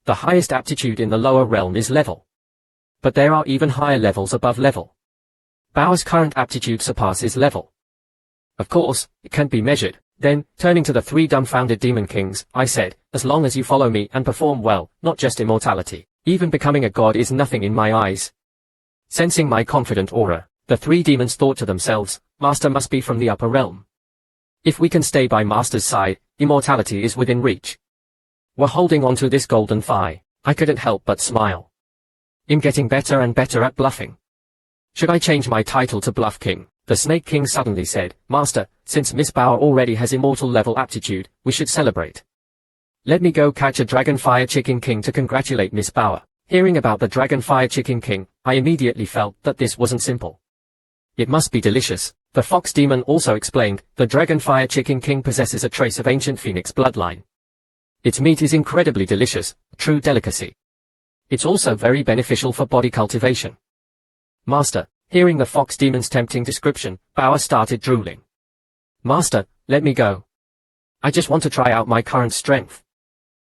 The highest aptitude in the lower realm is level. But there are even higher levels above level. Bauer's current aptitude surpasses level. Of course, it can't be measured. Then, turning to the three dumbfounded demon kings, I said, as long as you follow me and perform well, not just immortality, even becoming a god is nothing in my eyes. Sensing my confident aura, the three demons thought to themselves, Master must be from the upper realm. If we can stay by Master's side, immortality is within reach. We're holding on to this golden thigh. I couldn't help but smile. I'm getting better and better at bluffing. Should I change my title to Bluff King? The Snake King suddenly said, Master, since Miss Bauer already has immortal level aptitude, we should celebrate. Let me go catch a Dragonfire Chicken King to congratulate Miss Bauer. Hearing about the Dragonfire Chicken King, I immediately felt that this wasn't simple. It must be delicious. The Fox Demon also explained, the Dragonfire Chicken King possesses a trace of ancient Phoenix bloodline. Its meat is incredibly delicious, a true delicacy. It's also very beneficial for body cultivation. Master, hearing the Fox Demon's tempting description, Bauer started drooling. Master, let me go. I just want to try out my current strength.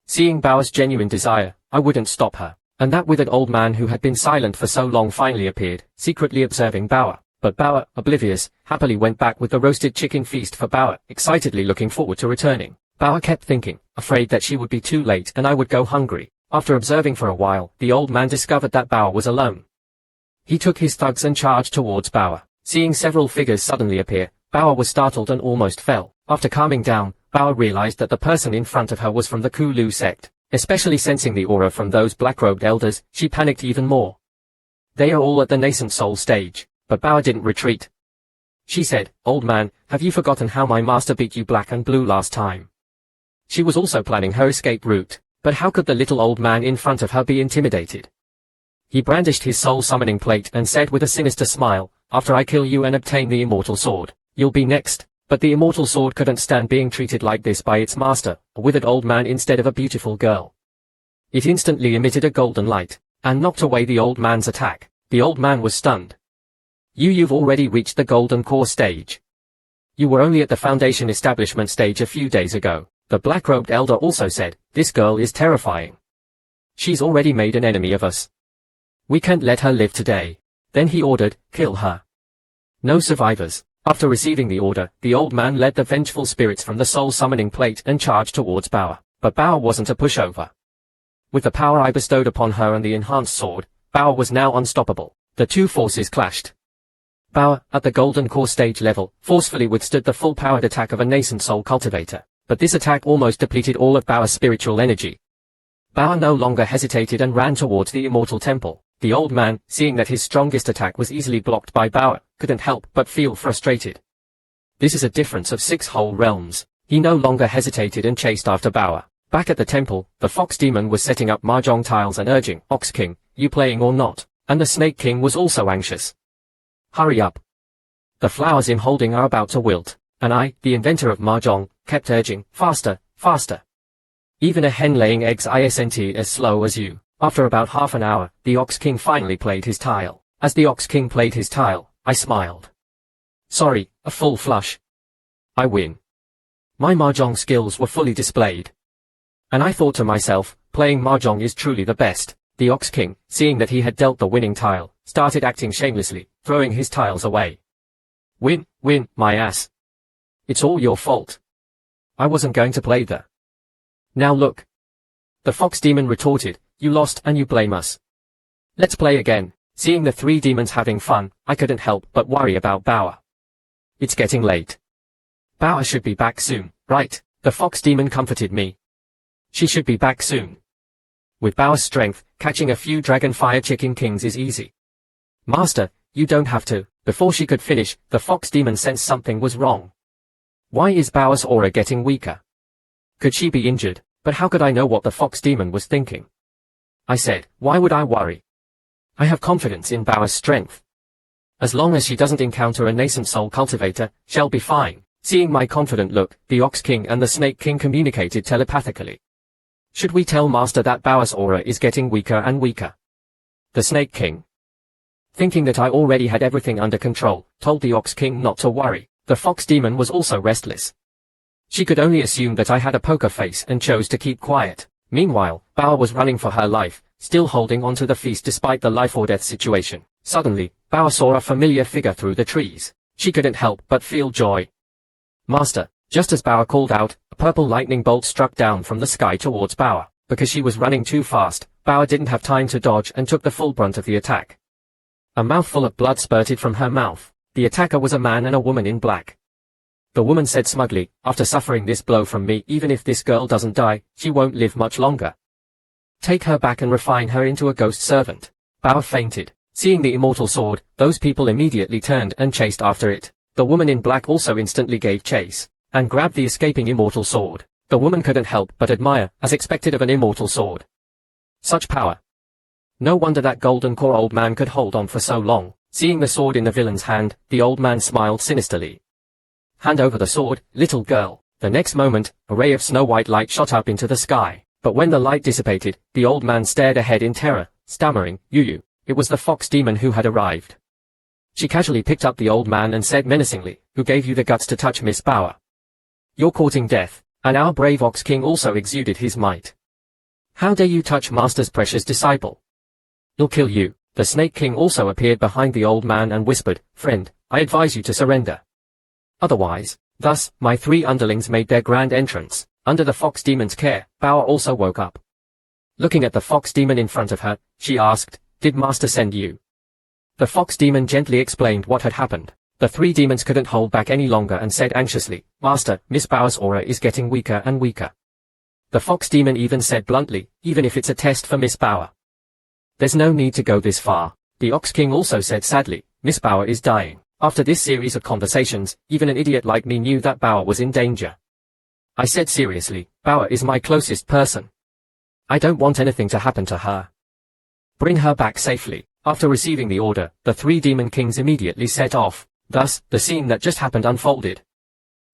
Seeing Bauer's genuine desire, I wouldn't stop her. And that withered old man who had been silent for so long finally appeared, secretly observing Bauer. But Bauer, oblivious, happily went back with the roasted chicken feast for Bauer, excitedly looking forward to returning. Bauer kept thinking, afraid that she would be too late and I would go hungry. After observing for a while, the old man discovered that Bauer was alone. He took his thugs and charged towards Bauer. Seeing several figures suddenly appear, Bauer was startled and almost fell. After calming down, Bauer realized that the person in front of her was from the Kulu sect. Especially sensing the aura from those black-robed elders, she panicked even more. They are all at the nascent soul stage, but Bauer didn't retreat. She said, Old man, have you forgotten how my master beat you black and blue last time? She was also planning her escape route, but how could the little old man in front of her be intimidated? He brandished his soul summoning plate and said with a sinister smile, after I kill you and obtain the immortal sword, you'll be next. But the immortal sword couldn't stand being treated like this by its master, a withered old man instead of a beautiful girl. It instantly emitted a golden light, and knocked away the old man's attack. The old man was stunned. You've already reached the golden core stage. You were only at the foundation establishment stage a few days ago. The black-robed elder also said, this girl is terrifying. She's already made an enemy of us. We can't let her live today. Then he ordered, kill her. No survivors. After receiving the order, the old man led the vengeful spirits from the soul summoning plate and charged towards Bauer. But Bauer wasn't a pushover. With the power I bestowed upon her and the enhanced sword, Bauer was now unstoppable. The two forces clashed. Bauer, at the golden core stage level, forcefully withstood the full-powered attack of a nascent soul cultivator. But this attack almost depleted all of Bauer's spiritual energy. Bauer no longer hesitated and ran towards the immortal temple. The old man, seeing that his strongest attack was easily blocked by Bauer, couldn't help but feel frustrated. This is a difference of 6 whole realms. He no longer hesitated and chased after Bauer. Back at the temple, the Fox Demon was setting up mahjong tiles and urging, Ox King, you playing or not? And the Snake King was also anxious. Hurry up. The flowers I'm holding are about to wilt. And I, the inventor of mahjong, kept urging, faster, faster. Even a hen laying eggs isn't as slow as you. After about half an hour, the Ox King finally played his tile. As the Ox King played his tile, I smiled. Sorry, a full flush. I win. My mahjong skills were fully displayed. And I thought to myself, playing mahjong is truly the best. The Ox King, seeing that he had dealt the winning tile, started acting shamelessly, throwing his tiles away. Win, my ass. It's all your fault. I wasn't going to play the. Now look. The Fox Demon retorted, you lost and you blame us. Let's play again. Seeing the 3 demons having fun, I couldn't help but worry about Bauer. It's getting late. Bauer should be back soon, right? The Fox Demon comforted me. She should be back soon. With Bauer's strength, catching a few Dragonfire Chicken Kings is easy. Master, you don't have to. Before she could finish, the Fox Demon sensed something was wrong. Why is Bauer's aura getting weaker? Could she be injured? But how could I know what the Fox Demon was thinking? I said, why would I worry? I have confidence in Bauer's strength. As long as she doesn't encounter a nascent soul cultivator, she'll be fine. Seeing my confident look, the Ox King and the Snake King communicated telepathically. Should we tell Master that Bauer's aura is getting weaker and weaker? The Snake King, thinking that I already had everything under control, told the Ox King not to worry. The Fox Demon was also restless. She could only assume that I had a poker face and chose to keep quiet. Meanwhile, Bauer was running for her life, still holding onto the feast despite the life or death situation. Suddenly, Bauer saw a familiar figure through the trees. She couldn't help but feel joy. Master, just as Bauer called out, a purple lightning bolt struck down from the sky towards Bauer. Because she was running too fast, Bauer didn't have time to dodge and took the full brunt of the attack. A mouthful of blood spurted from her mouth. The attacker was a man and a woman in black. The woman said smugly, after suffering this blow from me, even if this girl doesn't die, she won't live much longer. Take her back and refine her into a ghost servant. Bauer fainted. Seeing the immortal sword, those people immediately turned and chased after it. The woman in black also instantly gave chase, and grabbed the escaping immortal sword. The woman couldn't help but admire, as expected of an immortal sword. Such power. No wonder that golden core old man could hold on for so long. Seeing the sword in the villain's hand, the old man smiled sinisterly. Hand over the sword, little girl. The next moment, a ray of snow-white light shot up into the sky. But when the light dissipated, the old man stared ahead in terror, stammering, "You. It was the Fox Demon who had arrived." She casually picked up the old man and said menacingly, "Who gave you the guts to touch Miss Bauer? You're courting death." And our brave Ox King also exuded his might. "How dare you touch Master's precious disciple? He'll kill you." The Snake King also appeared behind the old man and whispered, "Friend, I advise you to surrender. Otherwise." Thus, my three underlings made their grand entrance. Under the Fox Demon's care, Bauer also woke up. Looking at the Fox Demon in front of her, she asked, "Did Master send you?" The Fox Demon gently explained what had happened. The three demons couldn't hold back any longer and said anxiously, "Master, Miss Bauer's aura is getting weaker and weaker." The Fox Demon even said bluntly, "Even if it's a test for Miss Bauer. There's no need to go this far." The Ox King also said sadly, "Miss Bauer is dying." After this series of conversations, even an idiot like me knew that Bauer was in danger. I said seriously, "Bauer is my closest person. I don't want anything to happen to her. Bring her back safely." After receiving the order, the three demon kings immediately set off. Thus, the scene that just happened unfolded.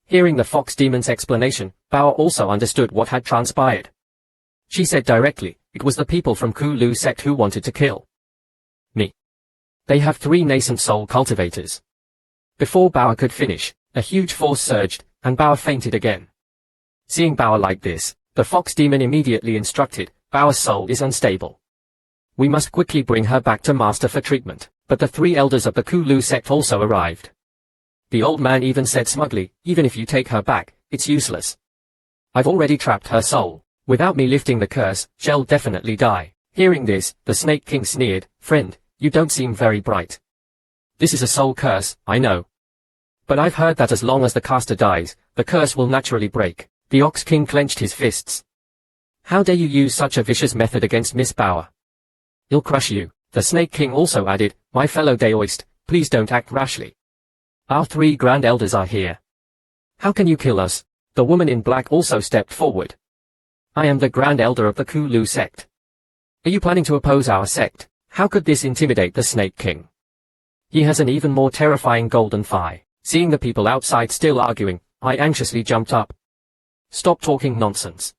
Hearing the Fox Demon's explanation, Bauer also understood what had transpired. She said directly, "It was the people from Kulu Sect who wanted to kill me. They have 3 nascent soul cultivators." Before Bauer could finish, a huge force surged, and Bauer fainted again. Seeing Bauer like this, the Fox Demon immediately instructed, "Bauer's soul is unstable. We must quickly bring her back to Master for treatment." But the 3 elders of the Kulu Sect also arrived. The old man even said smugly, "Even if you take her back, it's useless. I've already trapped her soul. Without me lifting the curse, she'll definitely die." Hearing this, the Snake King sneered, "Friend, you don't seem very bright. This is a soul curse, I know. But I've heard that as long as the caster dies, the curse will naturally break." The Ox King clenched his fists. "How dare you use such a vicious method against Miss Bauer? He'll crush you." The Snake King also added, "My fellow Daoist, please don't act rashly. Our 3 grand elders are here. How can you kill us?" The woman in black also stepped forward. "I am the grand elder of the Kulu Sect. Are you planning to oppose our sect?" How could this intimidate the Snake King? He has an even more terrifying golden thigh. Seeing the people outside still arguing, I anxiously jumped up. "Stop talking nonsense.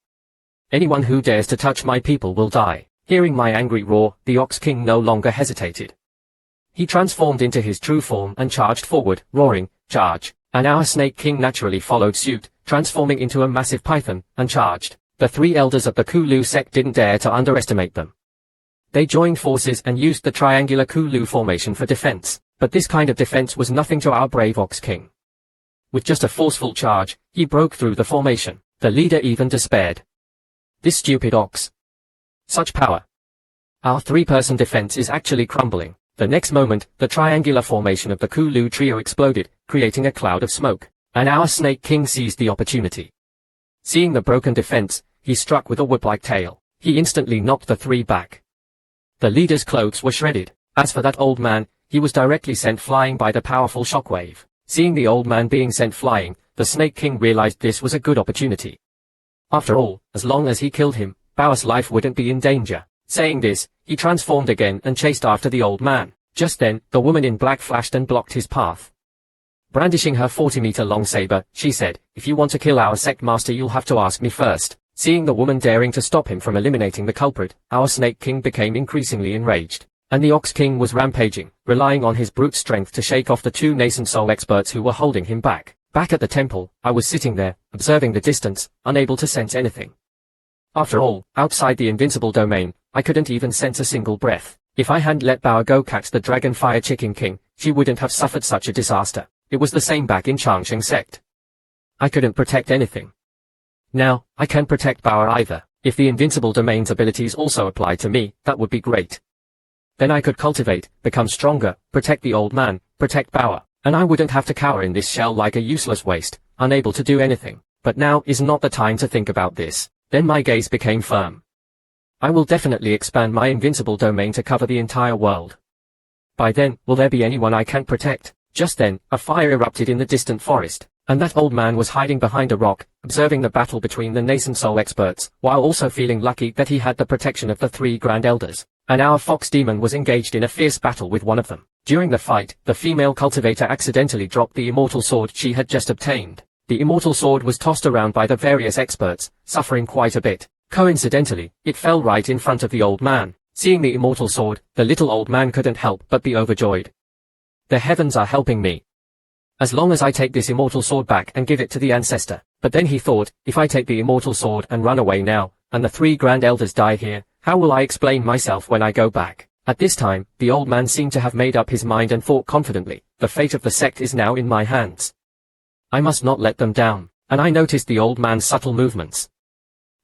Anyone who dares to touch my people will die." Hearing my angry roar, the Ox King no longer hesitated. He transformed into his true form and charged forward, roaring, "Charge!" And our Snake King naturally followed suit, transforming into a massive python, and charged. The 3 elders of the Kulu Sect didn't dare to underestimate them. They joined forces and used the triangular Kulu formation for defense, but this kind of defense was nothing to our brave Ox King. With just a forceful charge, he broke through the formation. The leader even despaired. This stupid ox. Such power. Our 3-person defense is actually crumbling. The next moment, the triangular formation of the Kulu trio exploded, creating a cloud of smoke, and our Snake King seized the opportunity. Seeing the broken defense, he struck with a whip-like tail. he instantly knocked the three back. The leader's clothes were shredded. As for that old man, he was directly sent flying by the powerful shockwave. Seeing the old man being sent flying, the Snake King realized this was a good opportunity. After all, as long as he killed him, Bao's life wouldn't be in danger. Saying this, he transformed again and chased after the old man. Just then, the woman in black flashed and blocked his path. Brandishing her 40-meter-long saber, she said, "If you want to kill our sect master, you'll have to ask me first." Seeing the woman daring to stop him from eliminating the culprit, our Snake King became increasingly enraged. And the Ox King was rampaging, relying on his brute strength to shake off the two nascent soul experts who were holding him back. Back at the temple, I was sitting there, observing the distance, unable to sense anything. After all, outside the invincible domain, I couldn't even sense a single breath. If I hadn't let Bao go catch the Dragonfire Chicken King, she wouldn't have suffered such a disaster. It was the same back in Changsheng Sect. I couldn't protect anything. Now, I can't protect Bao either. If the invincible domain's abilities also applied to me, that would be great. Then I could cultivate, become stronger, protect the old man, protect Bao, and I wouldn't have to cower in this shell like a useless waste, unable to do anything. But now is not the time to think about this. Then my gaze became firm. I will definitely expand my invincible domain to cover the entire world. By then, will there be anyone I can't protect? Just then, a fire erupted in the distant forest, and that old man was hiding behind a rock, observing the battle between the nascent soul experts, while also feeling lucky that he had the protection of the three Grand Elders. And our fox demon was engaged in a fierce battle with one of them. During the fight, the female cultivator accidentally dropped the immortal sword she had just obtained. The immortal sword was tossed around by the various experts, suffering quite a bit. Coincidentally, it fell right in front of the old man. Seeing the immortal sword, the little old man couldn't help but be overjoyed. The heavens are helping me. As long as I take this immortal sword back and give it to the ancestor. But then he thought, if I take the immortal sword and run away now, and the three Grand Elders die here, how will I explain myself when I go back? At this time, the old man seemed to have made up his mind and thought confidently, the fate of the sect is now in my hands. I must not let them down. And I noticed the old man's subtle movements.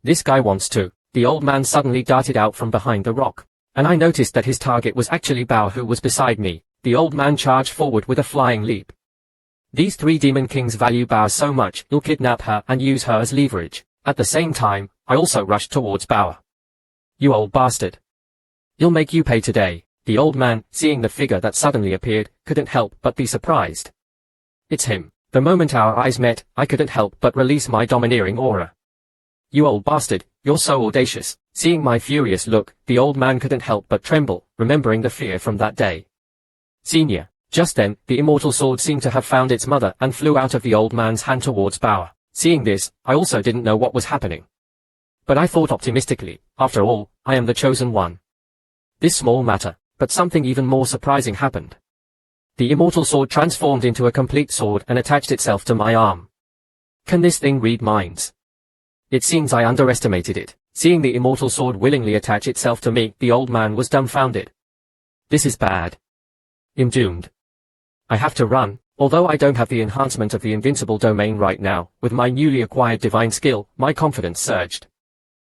This guy wants to. The old man suddenly darted out from behind the rock. And I noticed that his target was actually Bao, who was beside me. The old man charged forward with a flying leap. These three demon kings value Bao so much, he'll kidnap her and use her as leverage. At the same time, I also rushed towards Bao. You old bastard. He'll make you pay today. The old man, seeing the figure that suddenly appeared, couldn't help but be surprised. It's him. The moment our eyes met, I couldn't help but release my domineering aura. You old bastard, you're so audacious. Seeing my furious look, the old man couldn't help but tremble, remembering the fear from that day. Senior. Just then, the immortal sword seemed to have found its mother and flew out of the old man's hand towards Bao. Seeing this, I also didn't know what was happening. But I thought optimistically, after all, I am the chosen one. This small matter, but something even more surprising happened. The immortal sword transformed into a complete sword and attached itself to my arm. Can this thing read minds? It seems I underestimated it. Seeing the immortal sword willingly attach itself to me, the old man was dumbfounded. This is bad. I'm doomed. I have to run. Although I don't have the enhancement of the invincible domain right now, with my newly acquired divine skill, my confidence surged.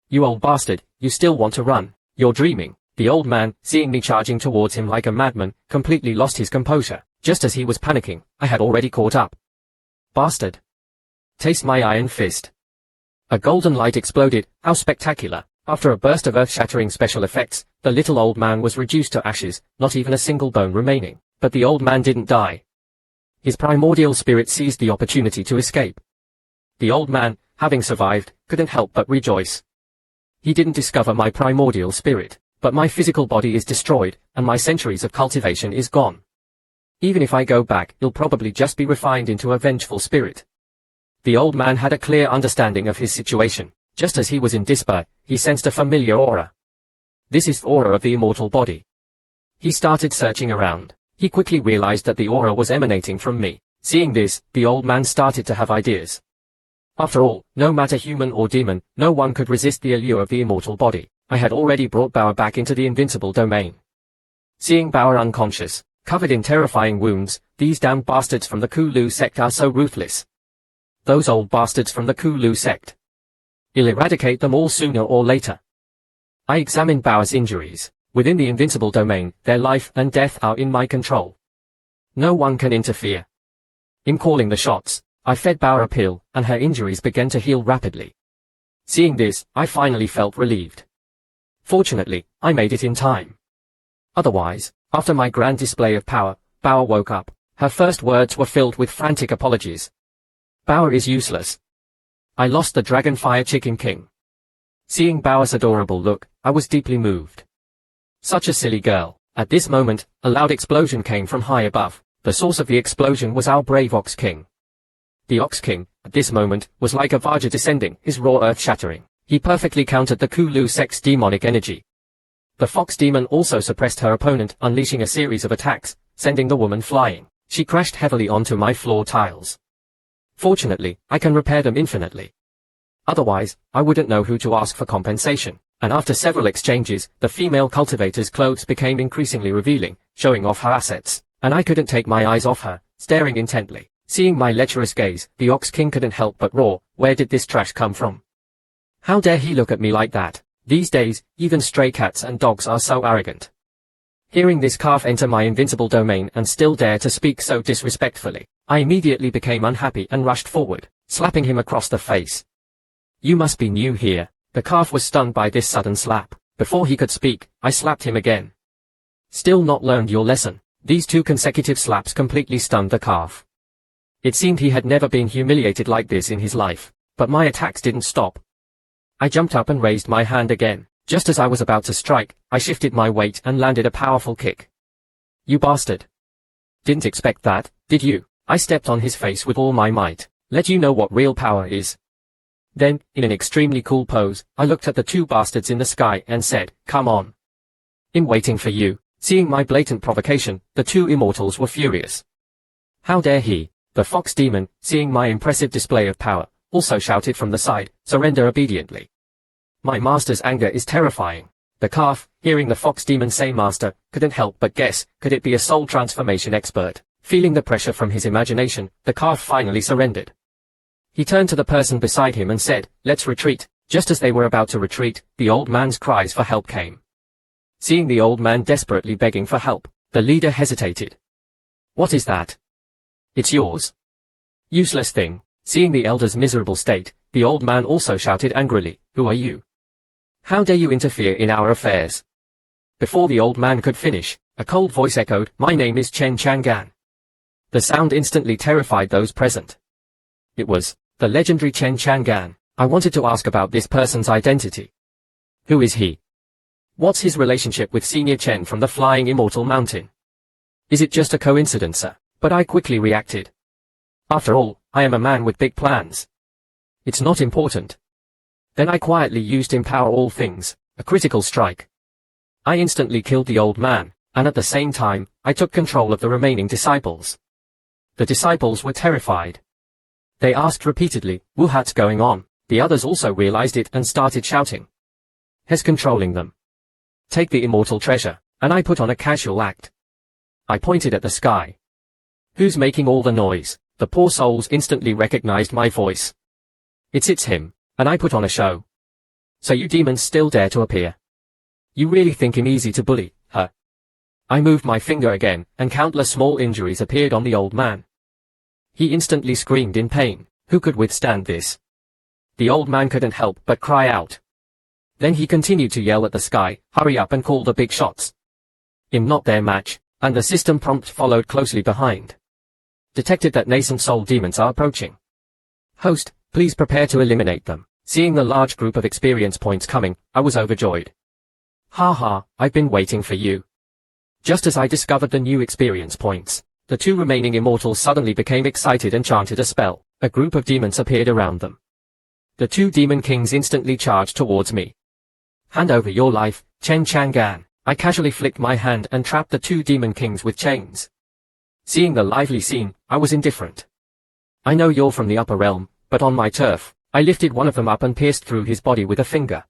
You old bastard, you still want to run? You're dreaming. The old man, seeing me charging towards him like a madman, completely lost his composure. Just as he was panicking, I had already caught up. Bastard. Taste my iron fist. A golden light exploded. How spectacular. After a burst of earth-shattering special effects, the little old man was reduced to ashes, not even a single bone remaining. But the old man didn't die. His primordial spirit seized the opportunity to escape. The old man, having survived, couldn't help but rejoice. He didn't discover my primordial spirit, but my physical body is destroyed, and my centuries of cultivation is gone. Even if I go back, it'll probably just be refined into a vengeful spirit. The old man had a clear understanding of his situation. Just as he was in despair, he sensed a familiar aura. This is the aura of the immortal body. He started searching around. He quickly realized that the aura was emanating from me. Seeing this, the old man started to have ideas. After all, no matter human or demon, no one could resist the allure of the immortal body. I had already brought Bao back into the invincible domain. Seeing Bao unconscious, covered in terrifying wounds, these damned bastards from the Kulu sect are so ruthless. Those old bastards from the Kulu sect. I'll eradicate them all sooner or later. I examined Bao's injuries. Within the invincible domain, their life and death are in my control. No one can interfere. In calling the shots, I fed Bao a pill, and her injuries began to heal rapidly. Seeing this, I finally felt relieved. Fortunately, I made it in time. Otherwise, after my grand display of power, Bauer woke up. Her first words were filled with frantic apologies. Bauer is useless. I lost the Dragonfire Chicken King. Seeing Bauer's adorable look, I was deeply moved. Such a silly girl. At this moment, a loud explosion came from high above. The source of the explosion was our brave Ox King. The Ox King, at this moment, was like a Vajra descending, his raw earth shattering. He perfectly countered the Kulu Sect's demonic energy. The Fox Demon also suppressed her opponent, unleashing a series of attacks, sending the woman flying. She crashed heavily onto my floor tiles. Fortunately, I can repair them infinitely. Otherwise, I wouldn't know who to ask for compensation. And after several exchanges, the female cultivator's clothes became increasingly revealing, showing off her assets. And I couldn't take my eyes off her, staring intently. Seeing my lecherous gaze, the Ox King couldn't help but roar, "Where did this trash come from? How dare he look at me like that?" These days, even stray cats and dogs are so arrogant. Hearing this calf enter my invincible domain and still dare to speak so disrespectfully, I immediately became unhappy and rushed forward, slapping him across the face. "You must be new here." The calf was stunned by this sudden slap. Before he could speak, I slapped him again. Still not learned your lesson. These 2 consecutive slaps completely stunned the calf. It seemed he had never been humiliated like this in his life, but my attacks didn't stop. I jumped up and raised my hand again. Just as I was about to strike, I shifted my weight and landed a powerful kick. "You bastard. Didn't expect that, did you?" I stepped on his face with all my might. "Let you know what real power is." Then, in an extremely cool pose, I looked at the 2 bastards in the sky and said, "Come on. I'm waiting for you." Seeing my blatant provocation, the 2 immortals were furious. How dare he? The Fox Demon, seeing my impressive display of power, also shouted from the side, "Surrender obediently." My master's anger is terrifying. The calf, hearing the Fox Demon say master, couldn't help but guess, could it be a soul transformation expert? Feeling the pressure from his imagination, the calf finally surrendered. He turned to the person beside him and said, "Let's retreat." Just as they were about to retreat, the old man's cries for help came. Seeing the old man desperately begging for help, the leader hesitated. "What is that?" "It's yours." "Useless thing." Seeing the elder's miserable state, the old man also shouted angrily, "Who are you? How dare you interfere in our affairs?" Before the old man could finish, a cold voice echoed, "My name is Chen Chang'an." The sound instantly terrified those present. It was the legendary Chen Chang'an. I wanted to ask about this person's identity. Who is he? What's his relationship with Senior Chen from the Flying Immortal Mountain? Is it just a coincidence, sir? But I quickly reacted. After all, I am a man with big plans. It's not important. Then I quietly used Empower All Things, a critical strike. I instantly killed the old man, and at the same time, I took control of the remaining disciples. The disciples were terrified. They asked repeatedly, "What's going on?" The others also realized it and started shouting. "He's controlling them. Take the immortal treasure," and I put on a casual act. I pointed at the sky. "Who's making all the noise?" The poor souls instantly recognized my voice. It's him, and I put on a show. "So you demons still dare to appear? You really think him easy to bully, huh?" I moved my finger again, and countless small injuries appeared on the old man. He instantly screamed in pain. Who could withstand this? The old man couldn't help but cry out. Then he continued to yell at the sky, "Hurry up and call the big shots. I'm not their match," and the system prompt followed closely behind. Detected that nascent soul demons are approaching. "Host, please prepare to eliminate them." Seeing the large group of experience points coming, I was overjoyed. "Ha ha, I've been waiting for you." Just as I discovered the new experience points, the 2 remaining immortals suddenly became excited and chanted a spell. A group of demons appeared around them. The 2 demon kings instantly charged towards me. "Hand over your life, Chen Chang'an." I casually flicked my hand and trapped the 2 demon kings with chains. Seeing the lively scene, I was indifferent. "I know you're from the upper realm, but on my turf." I lifted one of them up and pierced through his body with a finger.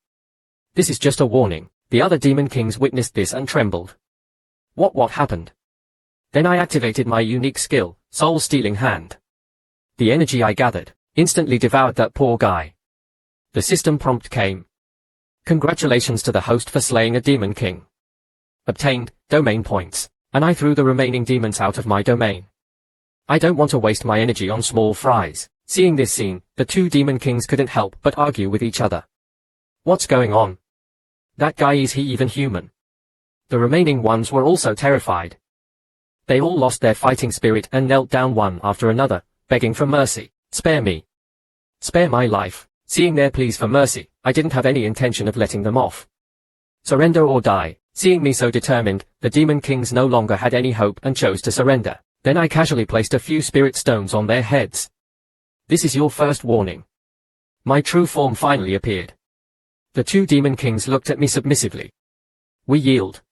"This is just a warning." The other demon kings witnessed this and trembled. What happened? Then I activated my unique skill, Soul Stealing Hand. The energy I gathered instantly devoured that poor guy. The system prompt came. "Congratulations to the host for slaying a demon king. Obtained domain points," and I threw the remaining demons out of my domain. I don't want to waste my energy on small fries. Seeing this scene, the 2 demon kings couldn't help but argue with each other. "What's going on? That guy, is he even human? The remaining ones were also terrified. They all lost their fighting spirit and knelt down one after another, begging for mercy. Spare me. Spare my life. Seeing their pleas for mercy, I didn't have any intention of letting them off. Surrender or die. Seeing me so determined, the demon kings no longer had any hope and chose to surrender. Then I casually placed a few spirit stones on their heads. This is your first warning. My true form finally appeared. The two demon kings looked at me submissively. We yield.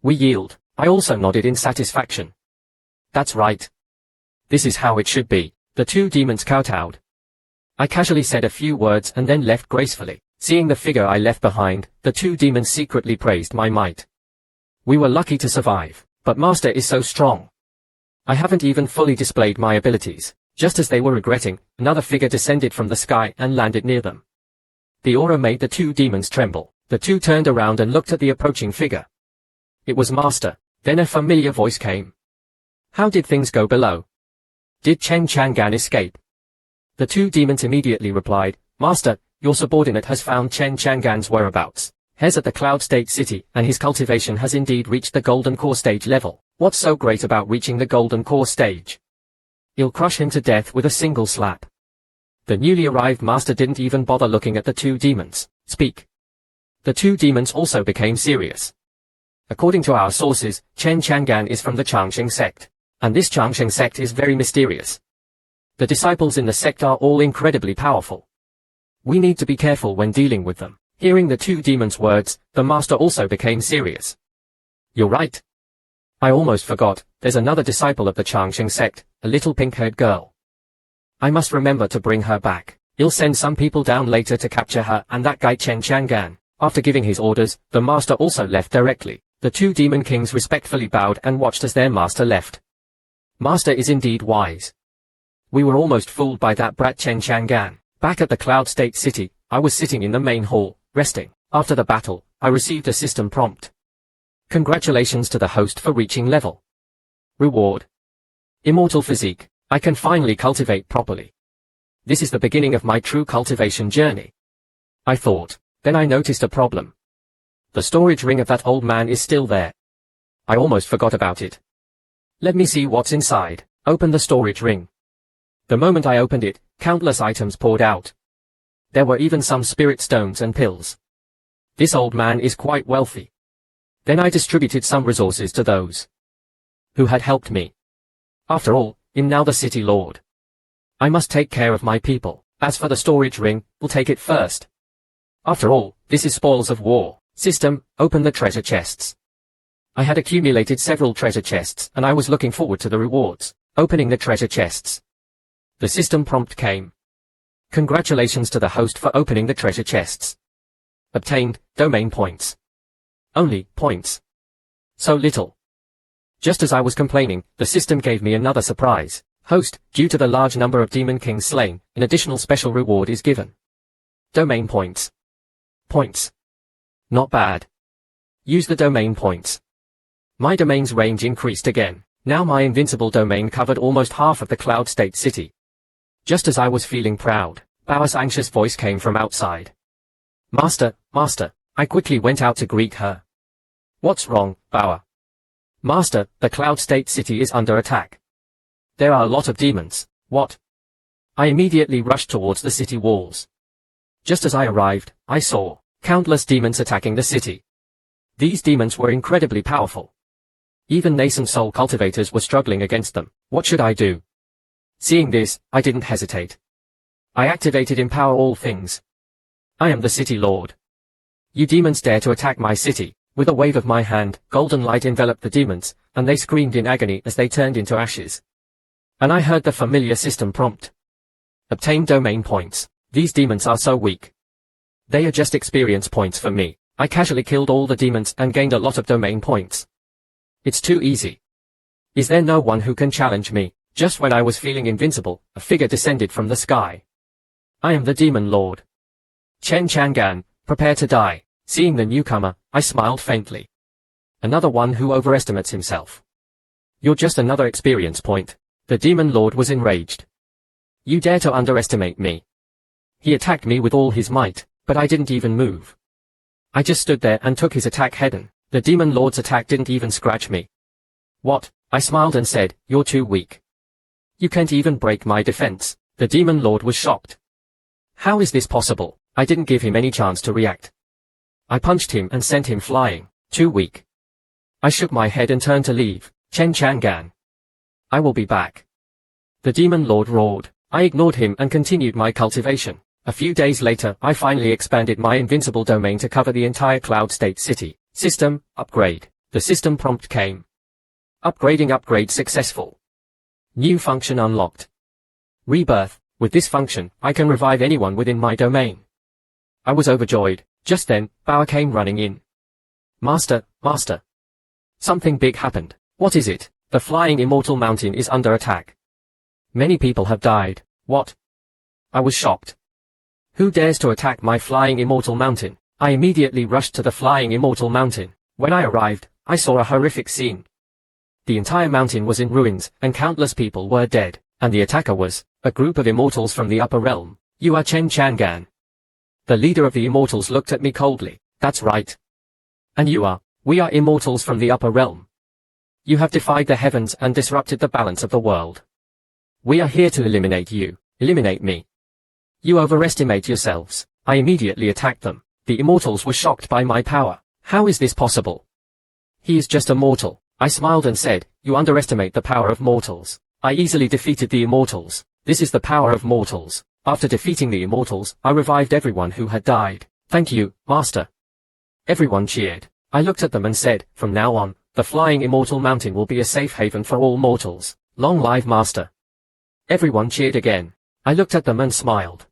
We yield. I also nodded in satisfaction. That's right. This is how it should be. The two demons kowtowed. I casually said a few words and then left gracefully. Seeing the figure I left behind, the two demons secretly praised my might. We were lucky to survive, but Master is so strong. I haven't even fully displayed my abilities. Just as they were regretting, another figure descended from the sky and landed near them. The aura made the two demons tremble. The two turned around and looked at the approaching figure. It was Master. Then a familiar voice came. How did things go below? Did Chen Chang'an escape? The two demons immediately replied, Master, your subordinate has found Chen Chang'an's whereabouts. He's at the Cloud State City, and his cultivation has indeed reached the Golden Core stage level. What's so great about reaching the Golden Core stage? You'll crush him to death with a single slap. The newly arrived Master didn't even bother looking at the two demons. Speak. The two demons also became serious. According to our sources, Chen Chang'an is from the Changsheng Sect. And this Changsheng Sect is very mysterious. The disciples in the sect are all incredibly powerful. We need to be careful when dealing with them. Hearing the two demons' words, the Master also became serious. You're right. I almost forgot, there's another disciple of the Changsheng Sect, a little pink-haired girl. I must remember to bring her back. I'll send some people down later to capture her and that guy Chen Chang'an. After giving his orders, the Master also left directly. The two demon kings respectfully bowed and watched as their Master left. Master is indeed wise. We were almost fooled by that brat Chen Chang'an. Back at the Cloud State City, I was sitting in the main hall, resting. After the battle, I received a system prompt. Congratulations to the host for reaching level. Reward. Immortal physique. I can finally cultivate properly. This is the beginning of my true cultivation journey. I thought. Then I noticed a problem. The storage ring of that old man is still there. I almost forgot about it. Let me see what's inside. Open the storage ring. The moment I opened it, countless items poured out. There were even some spirit stones and pills. This old man is quite wealthy. Then I distributed some resources to those who had helped me. After all, I'm now the city lord. I must take care of my people. As for the storage ring, we'll take it first. After all, this is spoils of war. System, open the treasure chests. I had accumulated several treasure chests and I was looking forward to the rewards. Opening the treasure chests. The system prompt came. Congratulations to the host for opening the treasure chests. Obtained, domain points. Only, points. So little. Just as I was complaining, the system gave me another surprise. Host, due to the large number of demon kings slain, an additional special reward is given. Domain points. Points. Not bad. Use the domain points. My domain's range increased again. Now my invincible domain covered almost half of the Cloud State City. Just as I was feeling proud, Bauer's anxious voice came from outside. Master, Master. I quickly went out to greet her. What's wrong, Bauer? Master, the Cloud State City is under attack. There are a lot of demons. What? I immediately rushed towards the city walls. Just as I arrived, I saw countless demons attacking the city. These demons were incredibly powerful. Even nascent soul cultivators were struggling against them. What should I do? Seeing this, I didn't hesitate. I activated Empower All Things. I am the city lord. You demons dare to attack my city. With a wave of my hand, golden light enveloped the demons, and they screamed in agony as they turned into ashes. And I heard the familiar system prompt. Obtain domain points. These demons are so weak. They are just experience points for me. I casually killed all the demons and gained a lot of domain points. It's too easy. Is there no one who can challenge me? Just when I was feeling invincible, a figure descended from the sky. I am the demon lord. Chen Chang'an, prepare to die. Seeing the newcomer, I smiled faintly. Another one who overestimates himself. You're just another experience point. The demon lord was enraged. You dare to underestimate me. He attacked me with all his might, but I didn't even move. I just stood there and took his attack head-on. The demon lord's attack didn't even scratch me. What? I smiled and said, you're too weak. You can't even break my defense. The demon lord was shocked. How is this possible? I didn't give him any chance to react. I punched him and sent him flying. Too weak. I shook my head and turned to leave. Chen Chang'an. I will be back. The demon lord roared. I ignored him and continued my cultivation. A few days later, I finally expanded my invincible domain to cover the entire Cloud State city. System, upgrade. The system prompt came. Upgrade successful. New function unlocked. Rebirth. With this function, I can revive anyone within my domain. I was overjoyed. Just then, Buyang came running in. Master. Something big happened. What is it? The flying immortal mountain is under attack. Many people have died. What? I was shocked. Who dares to attack my flying immortal mountain? I immediately rushed to the flying immortal mountain. When I arrived, I saw a horrific scene. The entire mountain was in ruins, and countless people were dead, and the attacker was a group of immortals from the upper realm. You are Chen Chang'an. The leader of the immortals looked at me coldly. That's right. And you are? We are immortals from the upper realm. You have defied the heavens and disrupted the balance of the world. We are here to eliminate you. Eliminate me. You overestimate yourselves. I immediately attacked them. The immortals were shocked by my power. How is this possible? He is just a mortal. I smiled and said, you underestimate the power of mortals. I easily defeated the immortals. This is the power of mortals. After defeating the immortals, I revived everyone who had died. Thank you, Master. Everyone cheered. I looked at them and said, from now on, the flying immortal mountain will be a safe haven for all mortals. Long live Master. Everyone cheered again. I looked at them and smiled.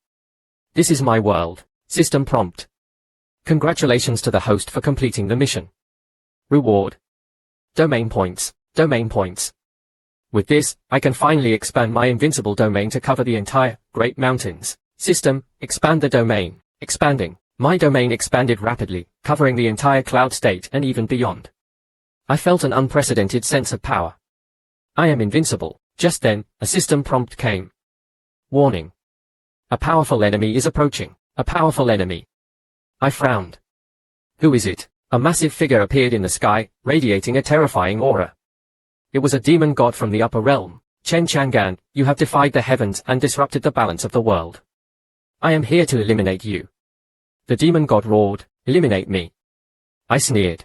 This is my world. System prompt. Congratulations to the host for completing the mission. Reward. Domain points. Domain points. With this, I can finally expand my invincible domain to cover the entire Great Mountains. System, expand the domain. Expanding. My domain expanded rapidly, covering the entire Cloud State and even beyond. I felt an unprecedented sense of power. I am invincible. Just then, a system prompt came. Warning. A powerful enemy is approaching. A powerful enemy. I frowned. Who is it? A massive figure appeared in the sky, radiating a terrifying aura. It was a demon god from the upper realm. Chen Chang'an, you have defied the heavens and disrupted the balance of the world. I am here to eliminate you. The demon god roared, eliminate me. I sneered.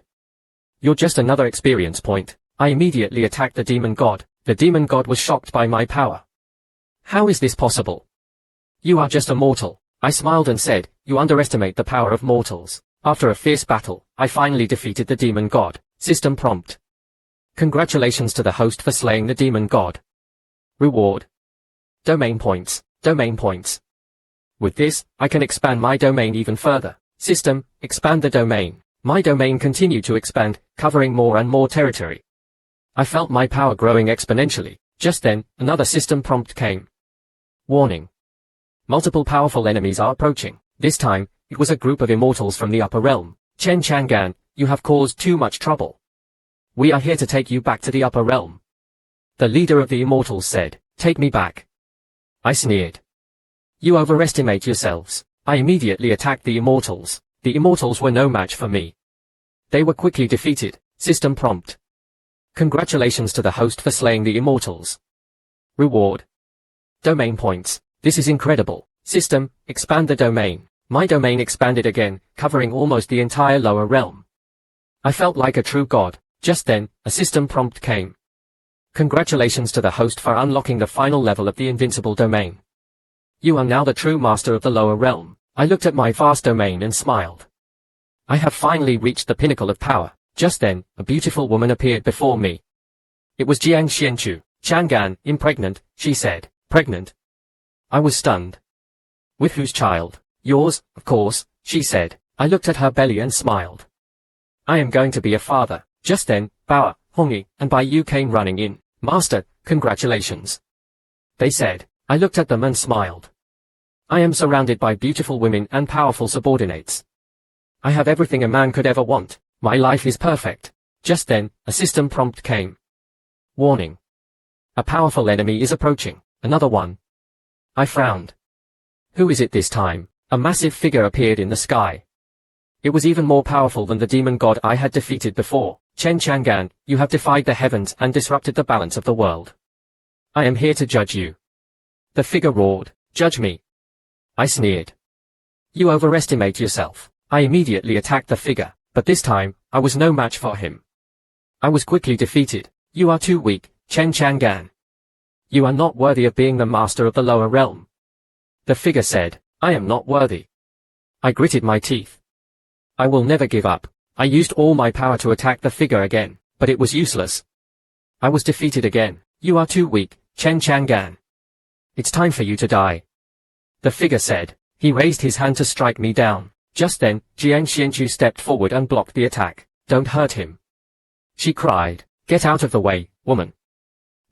You're just another experience point. I immediately attacked the demon god. The demon god was shocked by my power. How is this possible? You are just a mortal. I smiled and said, you underestimate the power of mortals. After a fierce battle, I finally defeated the demon god. System prompt. Congratulations to the host for slaying the demon god. Reward. Domain points. Domain points. With this, I can expand my domain even further. System, expand the domain. My domain continued to expand, covering more and more territory. I felt my power growing exponentially. Just then, another system prompt came. Warning. Multiple powerful enemies are approaching. This time, it was a group of immortals from the upper realm. Chen Chang'an, you have caused too much trouble. We are here to take you back to the upper realm. The leader of the immortals said, take me back. I sneered. You overestimate yourselves. I immediately attacked the immortals. The immortals were no match for me. They were quickly defeated. System prompt. Congratulations to the host for slaying the immortals. Reward. Domain points. This is incredible. System, expand the domain. My domain expanded again, covering almost the entire lower realm. I felt like a true god. Just then, a system prompt came. Congratulations to the host for unlocking the final level of the invincible domain. You are now the true master of the lower realm. I looked at my vast domain and smiled. I have finally reached the pinnacle of power. Just then, a beautiful woman appeared before me. It was Jiang Xianchu. Chang'an, impregnant, she said. Pregnant? I was stunned. With whose child? Yours, of course, she said. I looked at her belly and smiled. I am going to be a father. Just then, Bao, Hongyi, and Buyang came running in. Master, congratulations. They said. I looked at them and smiled. I am surrounded by beautiful women and powerful subordinates. I have everything a man could ever want. My life is perfect. Just then, a system prompt came. Warning. A powerful enemy is approaching. Another one. I frowned. Who is it this time? A massive figure appeared in the sky. It was even more powerful than the demon god I had defeated before. Chen Chang'an, you have defied the heavens and disrupted the balance of the world. I am here to judge you. The figure roared. Judge me. I sneered. You overestimate yourself. I immediately attacked the figure, but this time, I was no match for him. I was quickly defeated. You are too weak, Chen Chang'an. You are not worthy of being the master of the lower realm. The figure said, I am not worthy. I gritted my teeth. I will never give up. I used all my power to attack the figure again, but it was useless. I was defeated again. You are too weak, Chen Chang'an. It's time for you to die. The figure said. He raised his hand to strike me down. Just then, Jiang Xianju stepped forward and blocked the attack. Don't hurt him. She cried. Get out of the way, woman.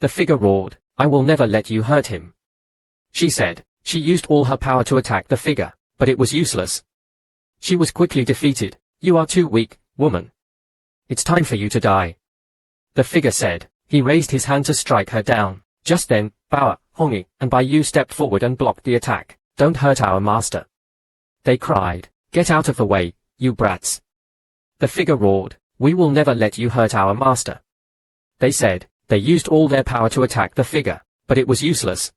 The figure roared. I will never let you hurt him. She said. She used all her power to attack the figure, but it was useless. She was quickly defeated. You are too weak, woman. It's time for you to die. The figure said. He raised his hand to strike her down. Just then, Bao, Hongyi, and Buyang stepped forward and blocked the attack. Don't hurt our master. They cried. Get out of the way, you brats. The figure roared. We will never let you hurt our master. They said. They used all their power to attack the figure, but it was useless.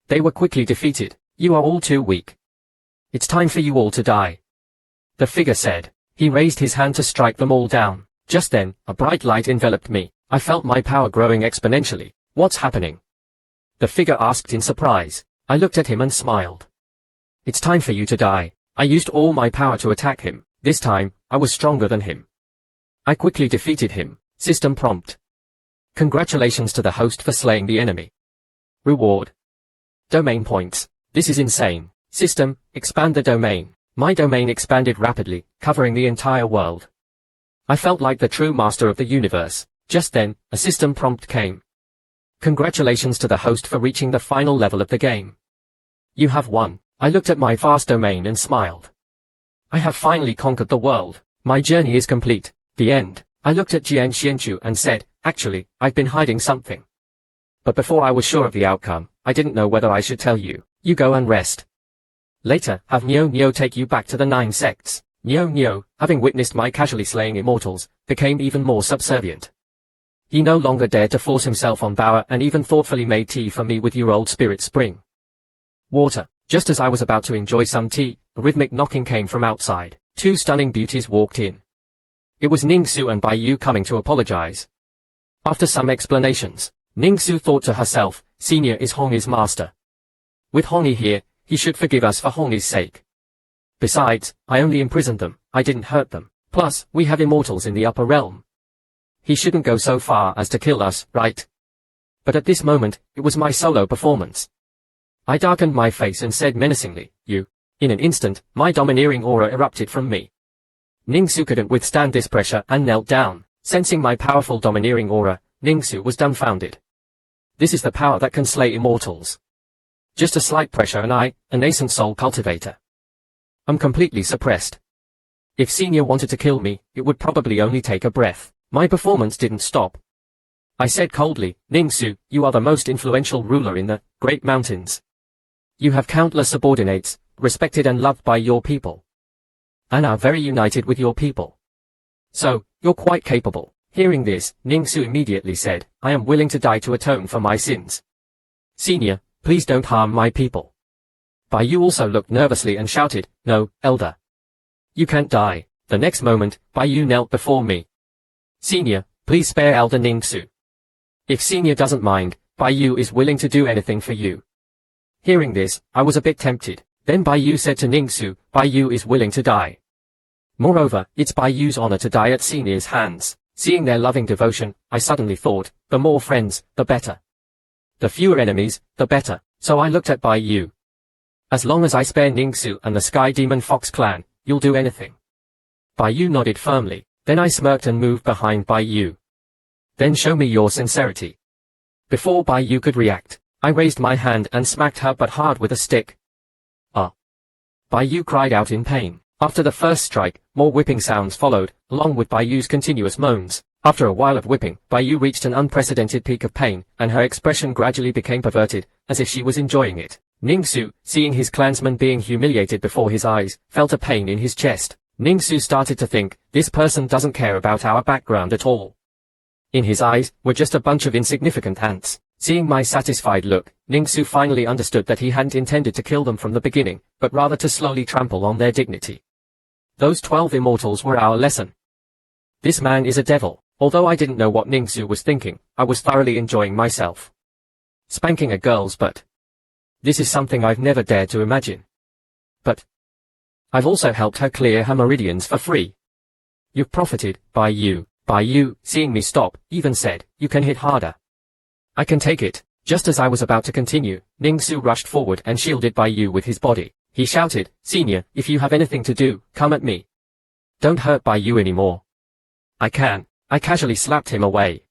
They were quickly defeated. You are all too weak. It's time for you all to die. The figure said. He raised his hand to strike them all down. Just then, a bright light enveloped me. I felt my power growing exponentially. What's happening? The figure asked in surprise. I looked at him and smiled. It's time for you to die. I used all my power to attack him. This time, I was stronger than him. I quickly defeated him. System prompt. Congratulations to the host for slaying the enemy. Reward. Domain points. This is insane. System, expand the domain. My domain expanded rapidly, covering the entire world. I felt like the true master of the universe. Just then, a system prompt came. Congratulations to the host for reaching the final level of the game. You have won. I looked at my vast domain and smiled. I have finally conquered the world. My journey is complete. The end. I looked at Jiang Xianju and said, actually, I've been hiding something. But before I was sure of the outcome, I didn't know whether I should tell you. You go and rest. Later, have Nio take you back to the 9 sects. Nio, having witnessed my casually slaying immortals, became even more subservient. He no longer dared to force himself on Bao and even thoughtfully made tea for me with your old spirit spring water. Just as I was about to enjoy some tea, a rhythmic knocking came from outside. 2 stunning beauties walked in. It was Ningsu and Buyang coming to apologize. After some explanations, Ningsu thought to herself, Senior is Hongyi's master. With Hongyi here, he should forgive us for Hongyi's sake. Besides, I only imprisoned them, I didn't hurt them. Plus, we have immortals in the upper realm. He shouldn't go so far as to kill us, right? But at this moment, it was my solo performance. I darkened my face and said menacingly, you. In an instant, my domineering aura erupted from me. Ningsu couldn't withstand this pressure and knelt down. Sensing my powerful domineering aura, Ningsu was dumbfounded. This is the power that can slay immortals. Just a slight pressure and I, a nascent soul cultivator. I'm completely suppressed. If Senior wanted to kill me, it would probably only take a breath. My performance didn't stop. I said coldly, Ningsu, you are the most influential ruler in the Great Mountains. You have countless subordinates, respected and loved by your people. And are very united with your people. So, you're quite capable. Hearing this, Ningsu immediately said, I am willing to die to atone for my sins. Senior, please don't harm my people. Buyang also looked nervously and shouted, no, elder. You can't die. The next moment, Buyang knelt before me. Senior, please spare elder Ningsu. If Senior doesn't mind, Buyang is willing to do anything for you. Hearing this, I was a bit tempted. Then Buyang said to Ningsu, Buyang is willing to die. Moreover, it's Buyang's honor to die at Senior's hands. Seeing their loving devotion, I suddenly thought, the more friends, the better. The fewer enemies, the better. So I looked at Buyang. As long as I spare Ningsu and the Sky Demon Fox clan, you'll do anything. Buyang nodded firmly. Then I smirked and moved behind Buyang. Then show me your sincerity. Before Buyang could react, I raised my hand and smacked her butt hard with a stick. Ah! Buyang cried out in pain. After the first strike, more whipping sounds followed, along with Buyang's continuous moans. After a while of whipping, Buyang reached an unprecedented peak of pain, and her expression gradually became perverted, as if she was enjoying it. Ningsu, seeing his clansman being humiliated before his eyes, felt a pain in his chest. Ning-Su started to think, this person doesn't care about our background at all. In his eyes, we're just a bunch of insignificant ants. Seeing my satisfied look, Ning-Su finally understood that he hadn't intended to kill them from the beginning, but rather to slowly trample on their dignity. Those 12 immortals were our lesson. This man is a devil. Although I didn't know what Ning-Su was thinking, I was thoroughly enjoying myself. Spanking a girl's butt. This is something I've never dared to imagine. But I've also helped her clear her meridians for free. You've profited, Buyang. Buyang, seeing me stop, even said, you can hit harder. I can take it. Just as I was about to continue, Ning-Su rushed forward and shielded Buyang with his body. He shouted, Senior, if you have anything to do, come at me. Don't hurt Buyang anymore. I can. I casually slapped him away.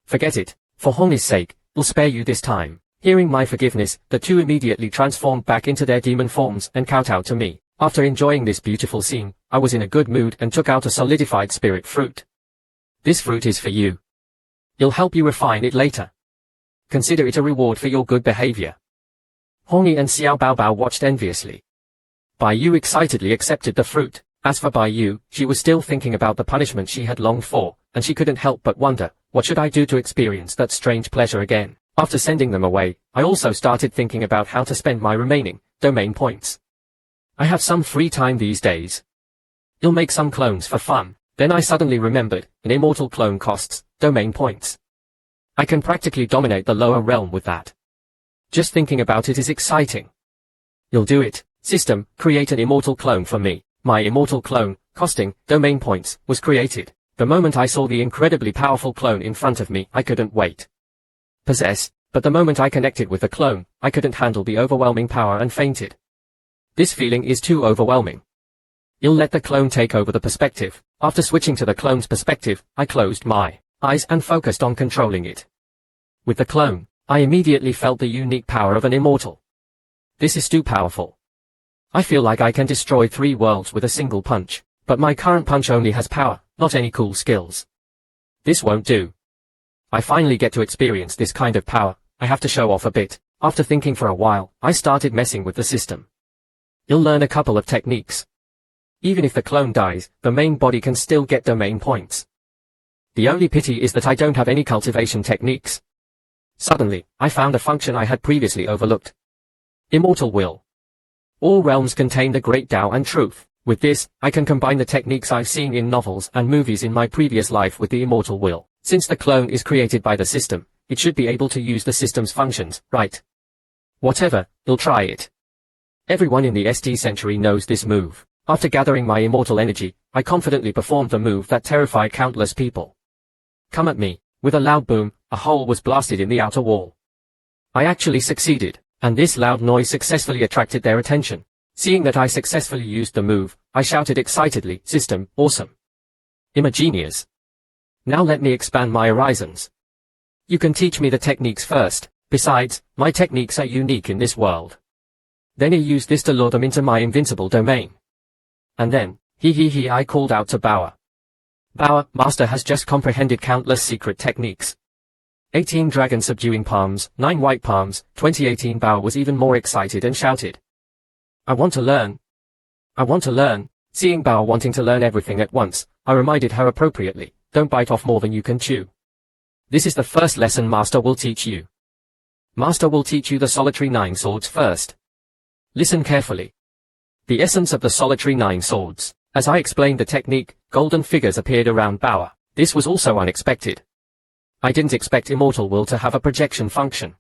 Forget it. For Hong's sake, we'll spare you this time. Hearing my forgiveness, the two immediately transformed back into their demon forms and kowtowed to me. After enjoying this beautiful scene, I was in a good mood and took out a solidified spirit fruit. This fruit is for you. It'll help you refine it later. Consider it a reward for your good behavior. Hongyi and Xiao Baobao watched enviously. Buyang excitedly accepted the fruit. As for Buyang, she was still thinking about the punishment she had longed for, and she couldn't help but wonder, what should I do to experience that strange pleasure again? After sending them away, I also started thinking about how to spend my remaining domain points. I have some free time these days. I'll make some clones for fun. Then I suddenly remembered, an immortal clone costs domain points. I can practically dominate the lower realm with that. Just thinking about it is exciting. You'll do it. System, create an immortal clone for me. My immortal clone, costing domain points, was created. The moment I saw the incredibly powerful clone in front of me, I couldn't wait. Possess, but the moment I connected with the clone, I couldn't handle the overwhelming power and fainted. This feeling is too overwhelming. I'll let the clone take over the perspective. After switching to the clone's perspective, I closed my eyes and focused on controlling it. With the clone, I immediately felt the unique power of an immortal. This is too powerful. I feel like I can destroy 3 worlds with a single punch, but my current punch only has power, not any cool skills. This won't do. I finally get to experience this kind of power. I have to show off a bit. After thinking for a while, I started messing with the system. I'll learn a couple of techniques. Even if the clone dies, the main body can still get domain points. The only pity is that I don't have any cultivation techniques. Suddenly, I found a function I had previously overlooked. Immortal will. All realms contain the great Tao and truth. With this, I can combine the techniques I've seen in novels and movies in my previous life with the immortal will. Since the clone is created by the system, it should be able to use the system's functions, right? Whatever, I'll try it. Everyone in the ST century knows this move. After gathering my immortal energy, I confidently performed the move that terrified countless people. Come at me. With a loud boom, a hole was blasted in the outer wall. I actually succeeded, and this loud noise successfully attracted their attention. Seeing that I successfully used the move, I shouted excitedly, System, awesome. Imaginious. Now let me expand my horizons. You can teach me the techniques first. Besides, my techniques are unique in this world. Then I used this to lure them into my invincible domain. And then, I called out to Bauer. Bauer, Master has just comprehended countless secret techniques. 18 dragon subduing palms, 9 white palms, 2018 Bauer was even more excited and shouted. I want to learn. I want to learn. Seeing Bauer wanting to learn everything at once, I reminded her appropriately, don't bite off more than you can chew. This is the first lesson Master will teach you. Master will teach you the solitary 9 swords first. Listen carefully. The essence of the solitary 9 swords. As I explained the technique, golden figures appeared around Bauer. This was also unexpected. I didn't expect immortal will to have a projection function.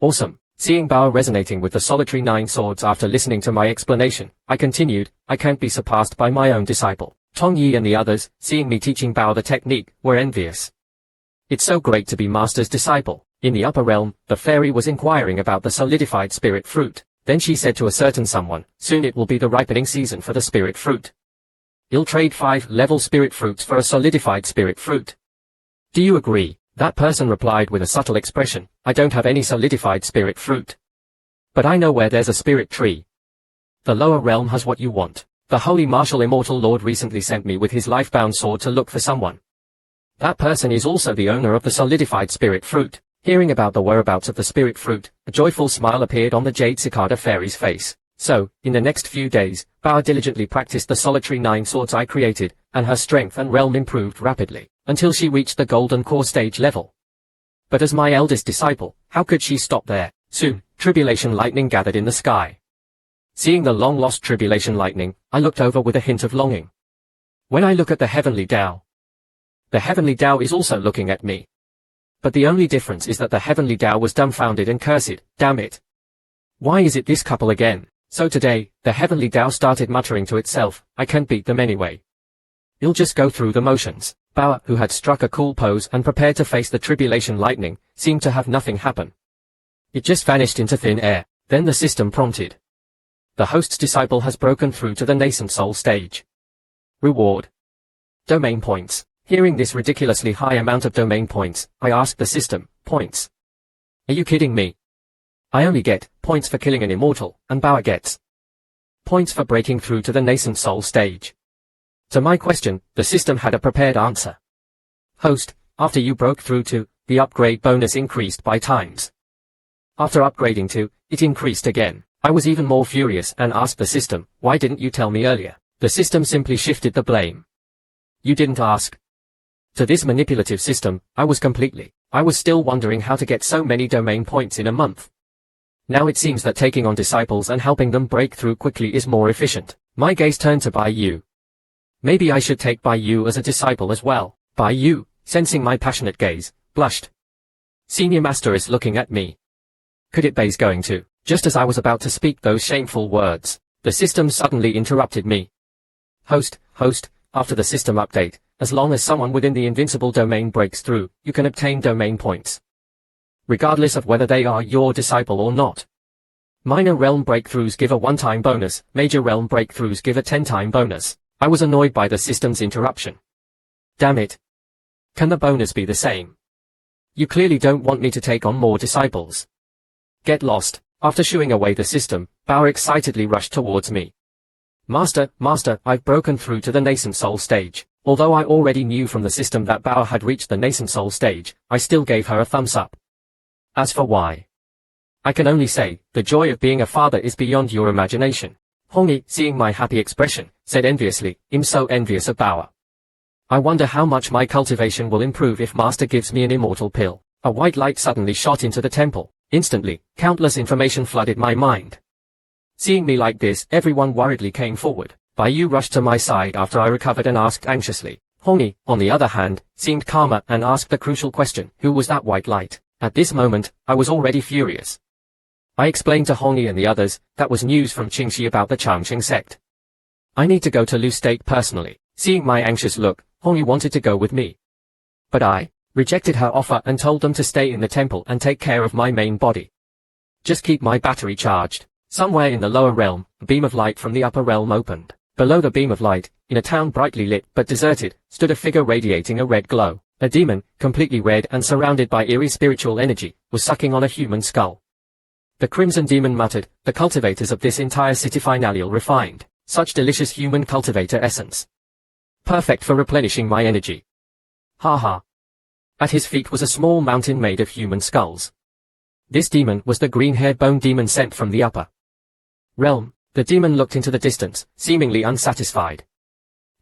Awesome. Seeing Bauer resonating with the solitary 9 swords after listening to my explanation, I continued, I can't be surpassed by my own disciple. Tong Yi and the others, seeing me teaching Bauer the technique, were envious. It's so great to be Master's disciple. In the upper realm, the fairy was inquiring about the solidified spirit fruit. Then she said to a certain someone, soon it will be the ripening season for the spirit fruit. You'll trade 5-level spirit fruits for a solidified spirit fruit. Do you agree? That person replied with a subtle expression, I don't have any solidified spirit fruit. But I know where there's a spirit tree. The lower realm has what you want. The Holy Martial Immortal Lord recently sent me with his life-bound sword to look for someone. That person is also the owner of the solidified spirit fruit. Hearing about the whereabouts of the spirit fruit, a joyful smile appeared on the Jade Cicada Fairy's face. So, in the next few days, Bao diligently practiced the solitary 9 swords I created, and her strength and realm improved rapidly, until she reached the golden core stage level. But as my eldest disciple, how could she stop there? Soon, tribulation lightning gathered in the sky. Seeing the long-lost tribulation lightning, I looked over with a hint of longing. When I look at the heavenly Tao, the heavenly Tao is also looking at me. But the only difference is that the heavenly Tao was dumbfounded and cursed. Damn it. Why is it this couple again? So today, the heavenly Tao started muttering to itself, I can't beat them anyway. You'll just go through the motions. Bao, who had struck a cool pose and prepared to face the tribulation lightning, seemed to have nothing happen. It just vanished into thin air. Then the system prompted. The host's disciple has broken through to the nascent soul stage. Reward. Domain points. Hearing this ridiculously high amount of domain points, I asked the system, points? Are you kidding me? I only get points for killing an immortal, and Bao gets points for breaking through to the nascent soul stage. To my question, the system had a prepared answer. Host, after you broke through to, the upgrade bonus increased by times. After upgrading to, it increased again. I was even more furious and asked the system, why didn't you tell me earlier? The system simply shifted the blame. You didn't ask. To this manipulative system, I was still wondering how to get so many domain points in a month. Now it seems that taking on disciples and helping them break through quickly is more efficient. My gaze turned to Buyang. Maybe I should take Buyang as a disciple as well. Buyang, sensing my passionate gaze, blushed. Senior Master is looking at me. Could it be going to? Just as I was about to speak those shameful words, the system suddenly interrupted me. Host, after the system update, as long as someone within the invincible domain breaks through, you can obtain domain points, regardless of whether they are your disciple or not. Minor realm breakthroughs give a 1-time bonus, major realm breakthroughs give a 10-time bonus. I was annoyed by the system's interruption. Damn it. Can the bonus be the same? You clearly don't want me to take on more disciples. Get lost. After shooing away the system, Bao excitedly rushed towards me. Master, I've broken through to the nascent soul stage. Although I already knew from the system that Bao had reached the nascent soul stage, I still gave her a thumbs up. As for why, I can only say, the joy of being a father is beyond your imagination. Hongi, seeing my happy expression, said enviously, I'm so envious of Bao. I wonder how much my cultivation will improve if Master gives me an immortal pill. A white light suddenly shot into the temple. Instantly, countless information flooded my mind. Seeing me like this, everyone worriedly came forward. Buyang rushed to my side after I recovered and asked anxiously. Hongi, on the other hand, seemed calmer and asked the crucial question, who was that white light? At this moment, I was already furious. I explained to Hongi and the others, that was news from Qingxi about the Changqing sect. I need to go to Lu State personally. Seeing my anxious look, Hongi wanted to go with me. But I rejected her offer and told them to stay in the temple and take care of my main body. Just keep my battery charged. Somewhere in the lower realm, a beam of light from the upper realm opened. Below the beam of light, in a town brightly lit but deserted, stood a figure radiating a red glow. A demon, completely red and surrounded by eerie spiritual energy, was sucking on a human skull. The crimson demon muttered, the cultivators of this entire city finalial refined. Such delicious human cultivator essence. Perfect for replenishing my energy. Ha ha. At his feet was a small mountain made of human skulls. This demon was the green-haired bone demon sent from the upper realm. The demon looked into the distance, seemingly unsatisfied.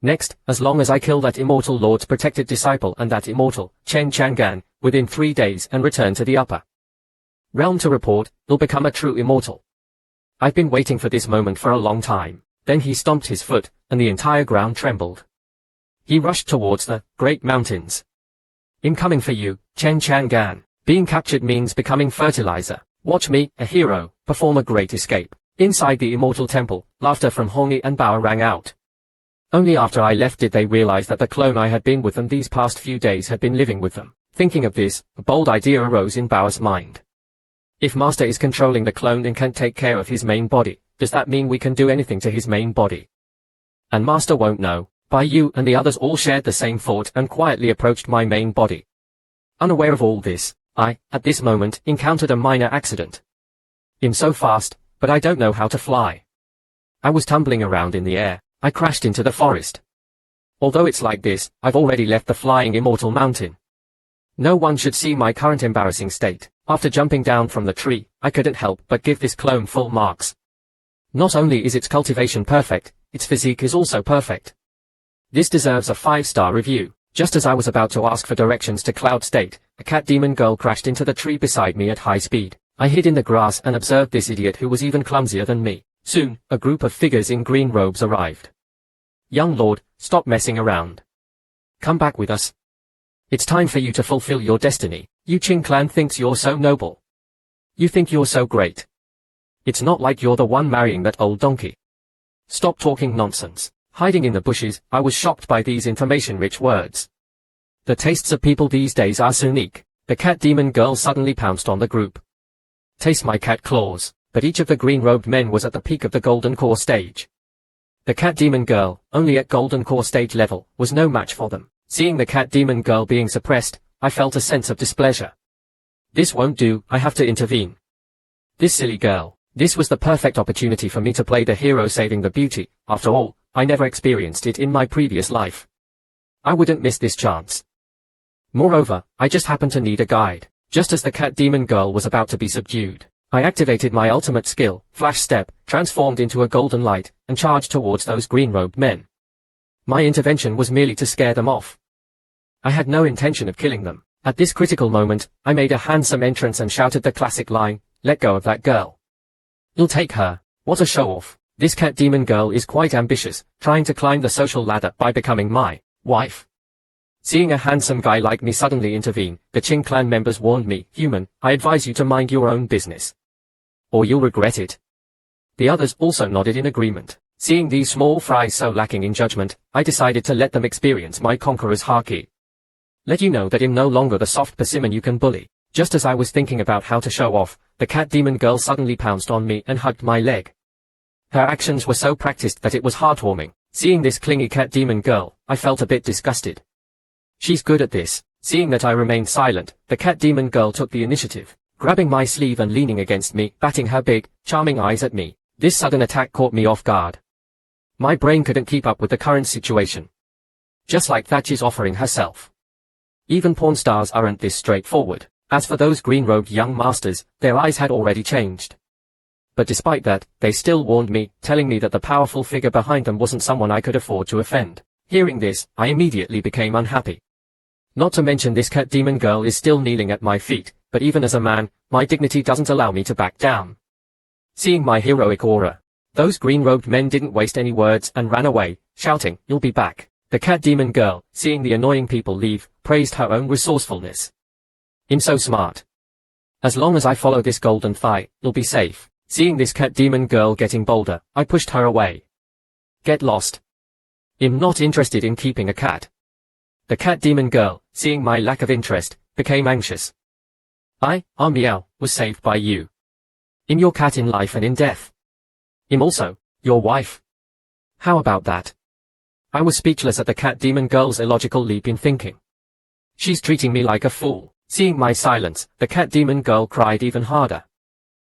Next, as long as I kill that immortal Lord's protected disciple and that immortal, Chen Chang'an, within 3 days and return to the upper realm to report, will become a true immortal. I've been waiting for this moment for a long time. Then he stomped his foot, and the entire ground trembled. He rushed towards the great mountains. I'm coming for you, Chen Chang'an. Being captured means becoming fertilizer. Watch me, a hero, perform a great escape. Inside the immortal temple, laughter from Hongi and Bao rang out. Only after I left did they realize that the clone I had been with them these past few days had been living with them. Thinking of this, a bold idea arose in Bao's mind. If Master is controlling the clone and can't take care of his main body, does that mean we can do anything to his main body? And Master won't know. Buyang and the others all shared the same thought and quietly approached my main body. Unaware of all this, I, at this moment, encountered a minor accident. I'm so fast, but I don't know how to fly. I was tumbling around in the air. I crashed into the forest. Although it's like this, I've already left the flying immortal mountain. No one should see my current embarrassing state. After jumping down from the tree, I couldn't help but give this clone full marks. Not only is its cultivation perfect, its physique is also perfect. This deserves a 5-star review. Just as I was about to ask for directions to Cloud State, a cat demon girl crashed into the tree beside me at high speed. I hid in the grass and observed this idiot who was even clumsier than me. Soon, a group of figures in green robes arrived. Young lord, stop messing around. Come back with us. It's time for you to fulfill your destiny. Yu Qing clan thinks you're so noble. You think you're so great. It's not like you're the one marrying that old donkey. Stop talking nonsense. Hiding in the bushes, I was shocked by these information-rich words. The tastes of people these days are so unique. The cat demon girl suddenly pounced on the group. Taste my cat claws. But each of the green-robed men was at the peak of the golden core stage. The cat demon girl, only at golden core stage level, was no match for them. Seeing the cat demon girl being suppressed, I felt a sense of displeasure. This won't do, I have to intervene. This silly girl. This was the perfect opportunity for me to play the hero saving the beauty. After all, I never experienced it in my previous life. I wouldn't miss this chance. Moreover, I just happened to need a guide. Just as the cat demon girl was about to be subdued, I activated my ultimate skill, Flash Step, transformed into a golden light, and charged towards those green-robed men. My intervention was merely to scare them off. I had no intention of killing them. At this critical moment, I made a handsome entrance and shouted the classic line, "Let go of that girl. You'll take her." What a show-off. This cat demon girl is quite ambitious, trying to climb the social ladder by becoming my wife. Seeing a handsome guy like me suddenly intervene, the Qing clan members warned me, "Human, I advise you to mind your own business, or you'll regret it." The others also nodded in agreement. Seeing these small fries so lacking in judgment, I decided to let them experience my conqueror's haki. Let you know that I'm no longer the soft persimmon you can bully. Just as I was thinking about how to show off, the cat demon girl suddenly pounced on me and hugged my leg. Her actions were so practiced that it was heartwarming. Seeing this clingy cat demon girl, I felt a bit disgusted. She's good at this. Seeing that I remained silent, the cat demon girl took the initiative, grabbing my sleeve and leaning against me, batting her big, charming eyes at me. This sudden attack caught me off guard. My brain couldn't keep up with the current situation. Just like that, she's offering herself. Even porn stars aren't this straightforward. As for those green-robed young masters, their eyes had already changed. But despite that, they still warned me, telling me that the powerful figure behind them wasn't someone I could afford to offend. Hearing this, I immediately became unhappy. Not to mention this cat demon girl is still kneeling at my feet, but even as a man, my dignity doesn't allow me to back down. Seeing my heroic aura, those green-robed men didn't waste any words and ran away, shouting, "You'll be back." The cat demon girl, seeing the annoying people leave, praised her own resourcefulness. "I'm so smart. As long as I follow this golden thigh, you'll be safe." Seeing this cat demon girl getting bolder, I pushed her away. "Get lost. I'm not interested in keeping a cat." The cat demon girl, seeing my lack of interest, became anxious. Meow, was saved by you. I'm your cat in life and in death. I'm also your wife. How about that?" I was speechless at the cat demon girl's illogical leap in thinking. She's treating me like a fool. Seeing my silence, the cat demon girl cried even harder.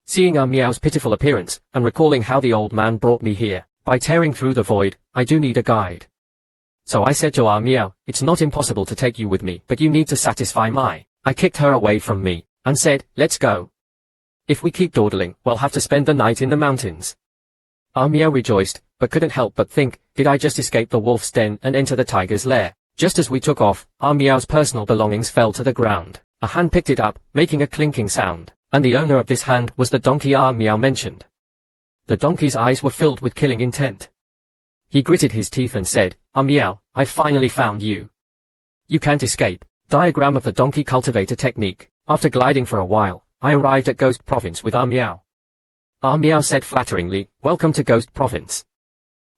Seeing Meow's pitiful appearance, and recalling how the old man brought me here, by tearing through the void, I do need a guide. So I said to Meow, "It's not impossible to take you with me, but you need to satisfy my..." I kicked her away from me, and said, "Let's go. If we keep dawdling, we'll have to spend the night in the mountains." Meow rejoiced, but couldn't help but think, did I just escape the wolf's den and enter the tiger's lair? Just as we took off, Meow's personal belongings fell to the ground. A hand picked it up, making a clinking sound, and the owner of this hand was the donkey Meow mentioned. The donkey's eyes were filled with killing intent. He gritted his teeth and said, "Meow, I finally found you. You can't escape." Diagram of the donkey cultivator technique. After gliding for a while, I arrived at Ghost Province with Meow. Meow said flatteringly, "Welcome to Ghost Province."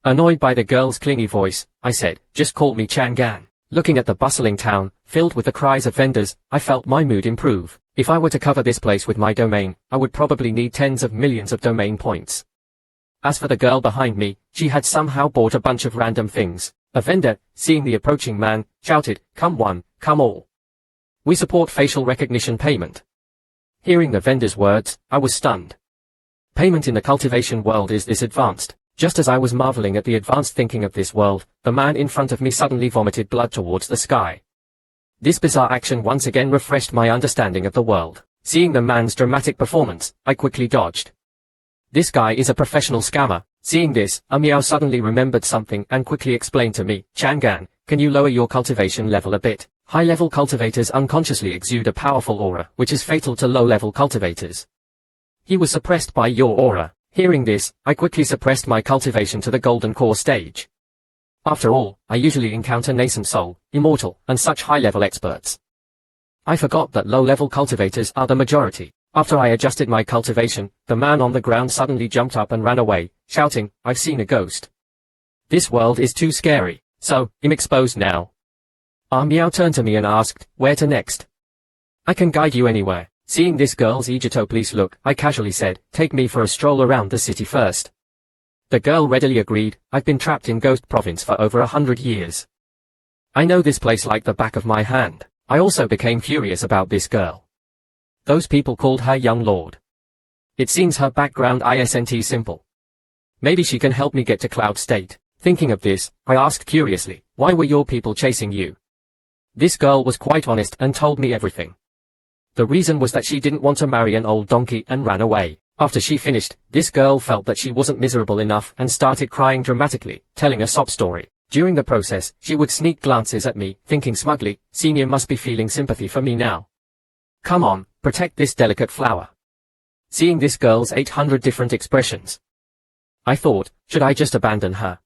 Annoyed by the girl's clingy voice, I said, "Just call me Chang'an." Looking at the bustling town, filled with the cries of vendors, I felt my mood improve. If I were to cover this place with my domain, I would probably need tens of millions of domain points. As for the girl behind me, she had somehow bought a bunch of random things. A vendor, seeing the approaching man, shouted, "Come one, come all. We support facial recognition payment." Hearing the vendor's words, I was stunned. Payment in the cultivation world is this advanced. Just as I was marveling at the advanced thinking of this world, the man in front of me suddenly vomited blood towards the sky. This bizarre action once again refreshed my understanding of the world. Seeing the man's dramatic performance, I quickly dodged. This guy is a professional scammer. Seeing this, Miao suddenly remembered something and quickly explained to me, Chang'an, can you lower your cultivation level a bit? High-level cultivators unconsciously exude a powerful aura, which is fatal to low-level cultivators. He was suppressed by your aura. Hearing this, I quickly suppressed my cultivation to the golden core stage. After all, I usually encounter nascent soul, immortal, and such high-level experts. I forgot that low-level cultivators are the majority. After I adjusted my cultivation, the man on the ground suddenly jumped up and ran away, shouting, I've seen a ghost. This world is too scary, so, I'm exposed now. Miao turned to me and asked, where to next? I can guide you anywhere. Seeing this girl's eager please look, I casually said, take me for a stroll around the city first. The girl readily agreed. I've been trapped in Ghost Province for over 100 years. I know this place like the back of my hand. I also became curious about this girl. Those people called her Young Lord. It seems her background isn't simple. Maybe she can help me get to Cloud State. Thinking of this, I asked curiously, why were your people chasing you? This girl was quite honest and told me everything. The reason was that she didn't want to marry an old donkey and ran away. After she finished, this girl felt that she wasn't miserable enough and started crying dramatically, telling a sob story. During the process, she would sneak glances at me, thinking smugly, Senior must be feeling sympathy for me now. Come on, protect this delicate flower. Seeing this girl's 800 different expressions, I thought, should I just abandon her?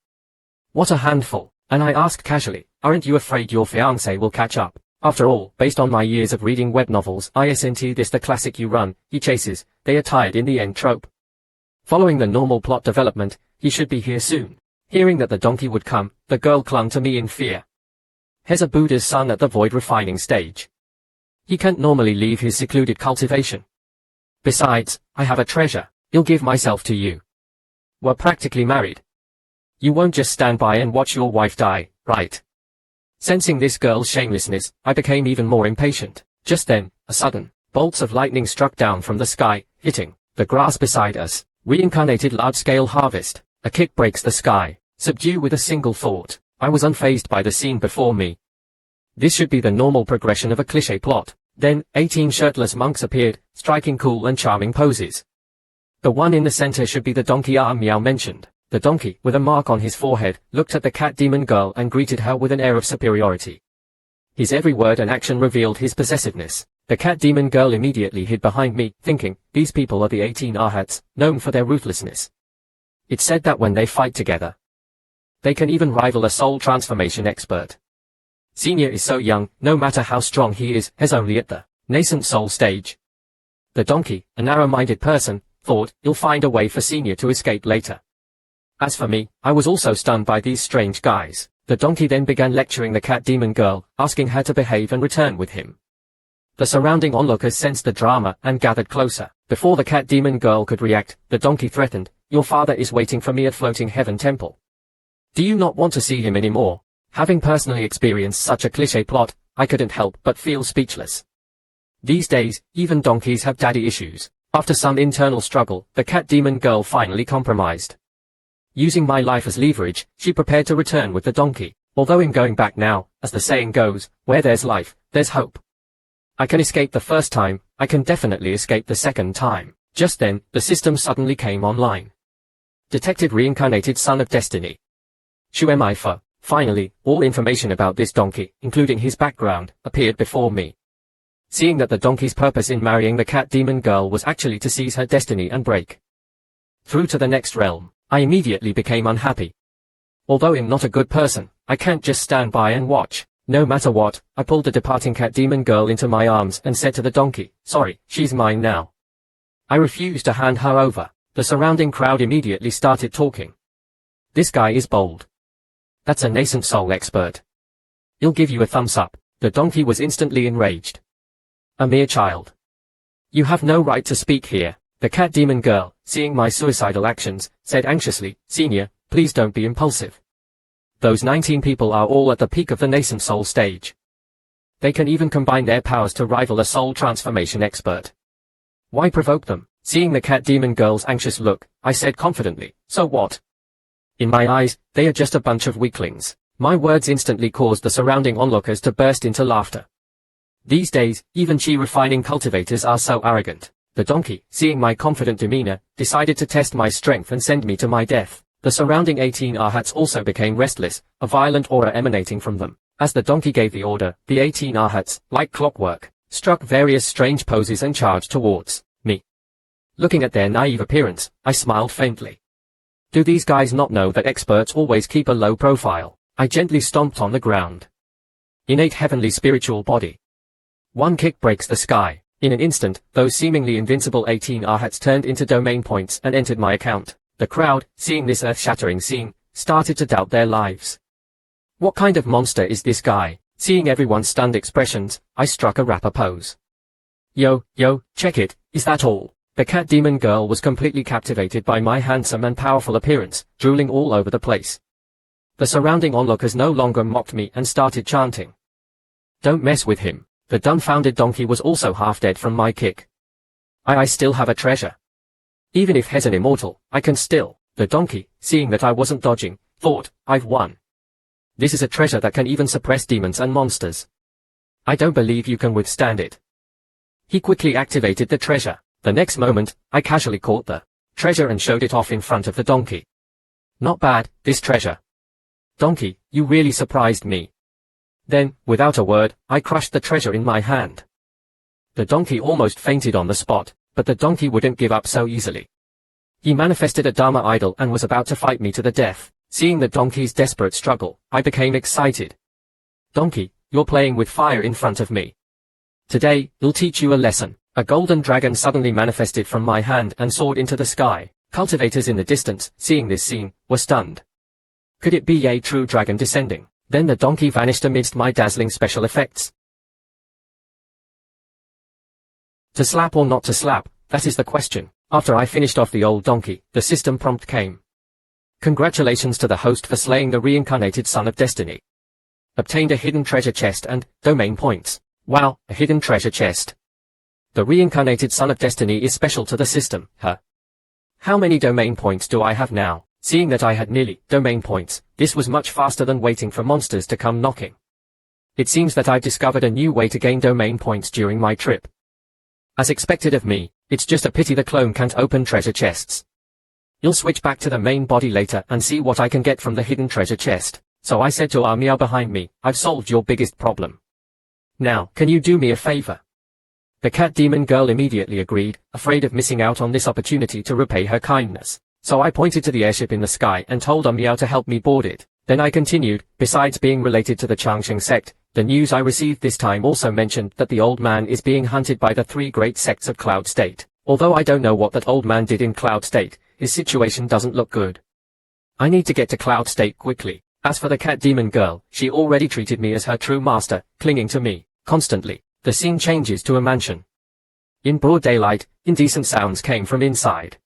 What a handful. And I asked casually, aren't you afraid your fiancé will catch up? After all, based on my years of reading web novels, isn't this the classic you run, he chases, they are tired in the end trope? Following the normal plot development, he should be here soon. Hearing that the donkey would come, the girl clung to me in fear. Here's a Buddha's son at the void refining stage. He can't normally leave his secluded cultivation. Besides, I have a treasure. I'll give myself to you. We're practically married. You won't just stand by and watch your wife die, right? Sensing this girl's shamelessness, I became even more impatient. Just then, a sudden, bolts of lightning struck down from the sky, hitting the grass beside us. Reincarnated large-scale harvest. A kick breaks the sky. Subdue with a single thought. I was unfazed by the scene before me. This should be the normal progression of a cliché plot. Then, 18 shirtless monks appeared, striking cool and charming poses. The one in the center should be the donkey Miao mentioned. The donkey, with a mark on his forehead, looked at the cat demon girl and greeted her with an air of superiority. His every word and action revealed his possessiveness. The cat demon girl immediately hid behind me, thinking, these people are the 18 Arhats, known for their ruthlessness. It's said that when they fight together, they can even rival a soul transformation expert. Senior is so young, no matter how strong he is, only at the nascent soul stage. The donkey, a narrow-minded person, thought, he'll find a way for Senior to escape later. As for me, I was also stunned by these strange guys. The donkey then began lecturing the cat demon girl, asking her to behave and return with him. The surrounding onlookers sensed the drama and gathered closer. Before the cat demon girl could react, the donkey threatened, your father is waiting for me at Floating Heaven Temple. Do you not want to see him anymore? Having personally experienced such a cliché plot, I couldn't help but feel speechless. These days, even donkeys have daddy issues. After some internal struggle, the cat demon girl finally compromised. Using my life as leverage, she prepared to return with the donkey. Although I'm going back now, as the saying goes, where there's life, there's hope. I can escape the first time, I can definitely escape the second time. Just then, the system suddenly came online. Detected reincarnated son of destiny. Shu am I for. Finally, all information about this donkey, including his background, appeared before me. Seeing that the donkey's purpose in marrying the cat demon girl was actually to seize her destiny and break through to the next realm, I immediately became unhappy. Although I'm not a good person, I can't just stand by and watch. No matter what, I pulled the departing cat demon girl into my arms and said to the donkey, sorry, she's mine now. I refused to hand her over. The surrounding crowd immediately started talking. This guy is bold. That's a nascent soul expert. He'll give you a thumbs up. The donkey was instantly enraged. A mere child. You have no right to speak here. The cat demon girl, seeing my suicidal actions, said anxiously, Senior, please don't be impulsive. Those 19 people are all at the peak of the nascent soul stage. They can even combine their powers to rival a soul transformation expert. Why provoke them? Seeing the cat demon girl's anxious look, I said confidently, so what? In my eyes, they are just a bunch of weaklings. My words instantly caused the surrounding onlookers to burst into laughter. These days, even chi refining cultivators are so arrogant. The donkey, seeing my confident demeanor, decided to test my strength and send me to my death. The surrounding 18 Arhats also became restless, a violent aura emanating from them. As the donkey gave the order, the 18 Arhats, like clockwork, struck various strange poses and charged towards me. Looking at their naive appearance, I smiled faintly. Do these guys not know that experts always keep a low profile? I gently stomped on the ground. Innate heavenly spiritual body. One kick breaks the sky. In an instant, those seemingly invincible 18 Arhats turned into domain points and entered my account. The crowd, seeing this earth-shattering scene, started to doubt their lives. What kind of monster is this guy? Seeing everyone's stunned expressions, I struck a rapper pose. Yo, check it, is that all? The cat demon girl was completely captivated by my handsome and powerful appearance, drooling all over the place. The surrounding onlookers no longer mocked me and started chanting. Don't mess with him. The dumbfounded donkey was also half dead from my kick. I still have a treasure. Even if he's an immortal, I can still. The donkey, seeing that I wasn't dodging, thought, I've won. This is a treasure that can even suppress demons and monsters. I don't believe you can withstand it. He quickly activated the treasure. The next moment, I casually caught the treasure and showed it off in front of the donkey. Not bad, this treasure. Donkey, you really surprised me. Then, without a word, I crushed the treasure in my hand. The donkey almost fainted on the spot, but the donkey wouldn't give up so easily. He manifested a Dharma idol and was about to fight me to the death. Seeing the donkey's desperate struggle, I became excited. Donkey, you're playing with fire in front of me. Today, I'll teach you a lesson. A golden dragon suddenly manifested from my hand and soared into the sky. Cultivators in the distance, seeing this scene, were stunned. Could it be a true dragon descending? Then the donkey vanished amidst my dazzling special effects. To slap or not to slap, that is the question. After I finished off the old donkey, the system prompt came. Congratulations to the host for slaying the reincarnated son of destiny. Obtained a hidden treasure chest and domain points. Wow, a hidden treasure chest. The reincarnated son of destiny is special to the system, huh? How many domain points do I have now? Seeing that I had nearly domain points, this was much faster than waiting for monsters to come knocking. It seems that I've discovered a new way to gain domain points during my trip. As expected of me, it's just a pity the clone can't open treasure chests. You'll switch back to the main body later and see what I can get from the hidden treasure chest. So I said to our meow behind me, I've solved your biggest problem. Now, can you do me a favor? The cat demon girl immediately agreed, afraid of missing out on this opportunity to repay her kindness. So I pointed to the airship in the sky and told Meow to help me board it. Then I continued, besides being related to the Changsheng sect, the news I received this time also mentioned that the old man is being hunted by the 3 great sects of Cloud State. Although I don't know what that old man did in Cloud State, his situation doesn't look good. I need to get to Cloud State quickly. As for the cat demon girl, she already treated me as her true master, clinging to me constantly. The scene changes to a mansion. In broad daylight, indecent sounds came from inside.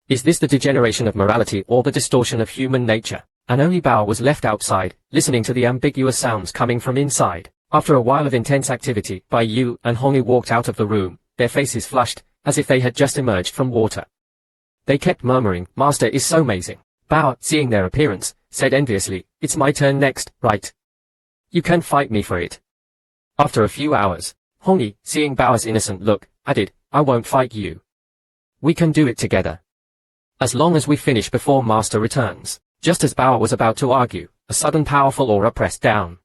Is this the degeneration of morality or the distortion of human nature? And only Bao was left outside, listening to the ambiguous sounds coming from inside. After a while of intense activity, Bai Yu and Hongi walked out of the room, their faces flushed, as if they had just emerged from water. They kept murmuring, Master is so amazing. Bao, seeing their appearance, said enviously, it's my turn next, right? You can fight me for it. After a few hours, Hongi, seeing Bao's innocent look, added, I won't fight you. We can do it together. As long as we finish before Master returns. Just as Bao was about to argue, a sudden powerful aura pressed down.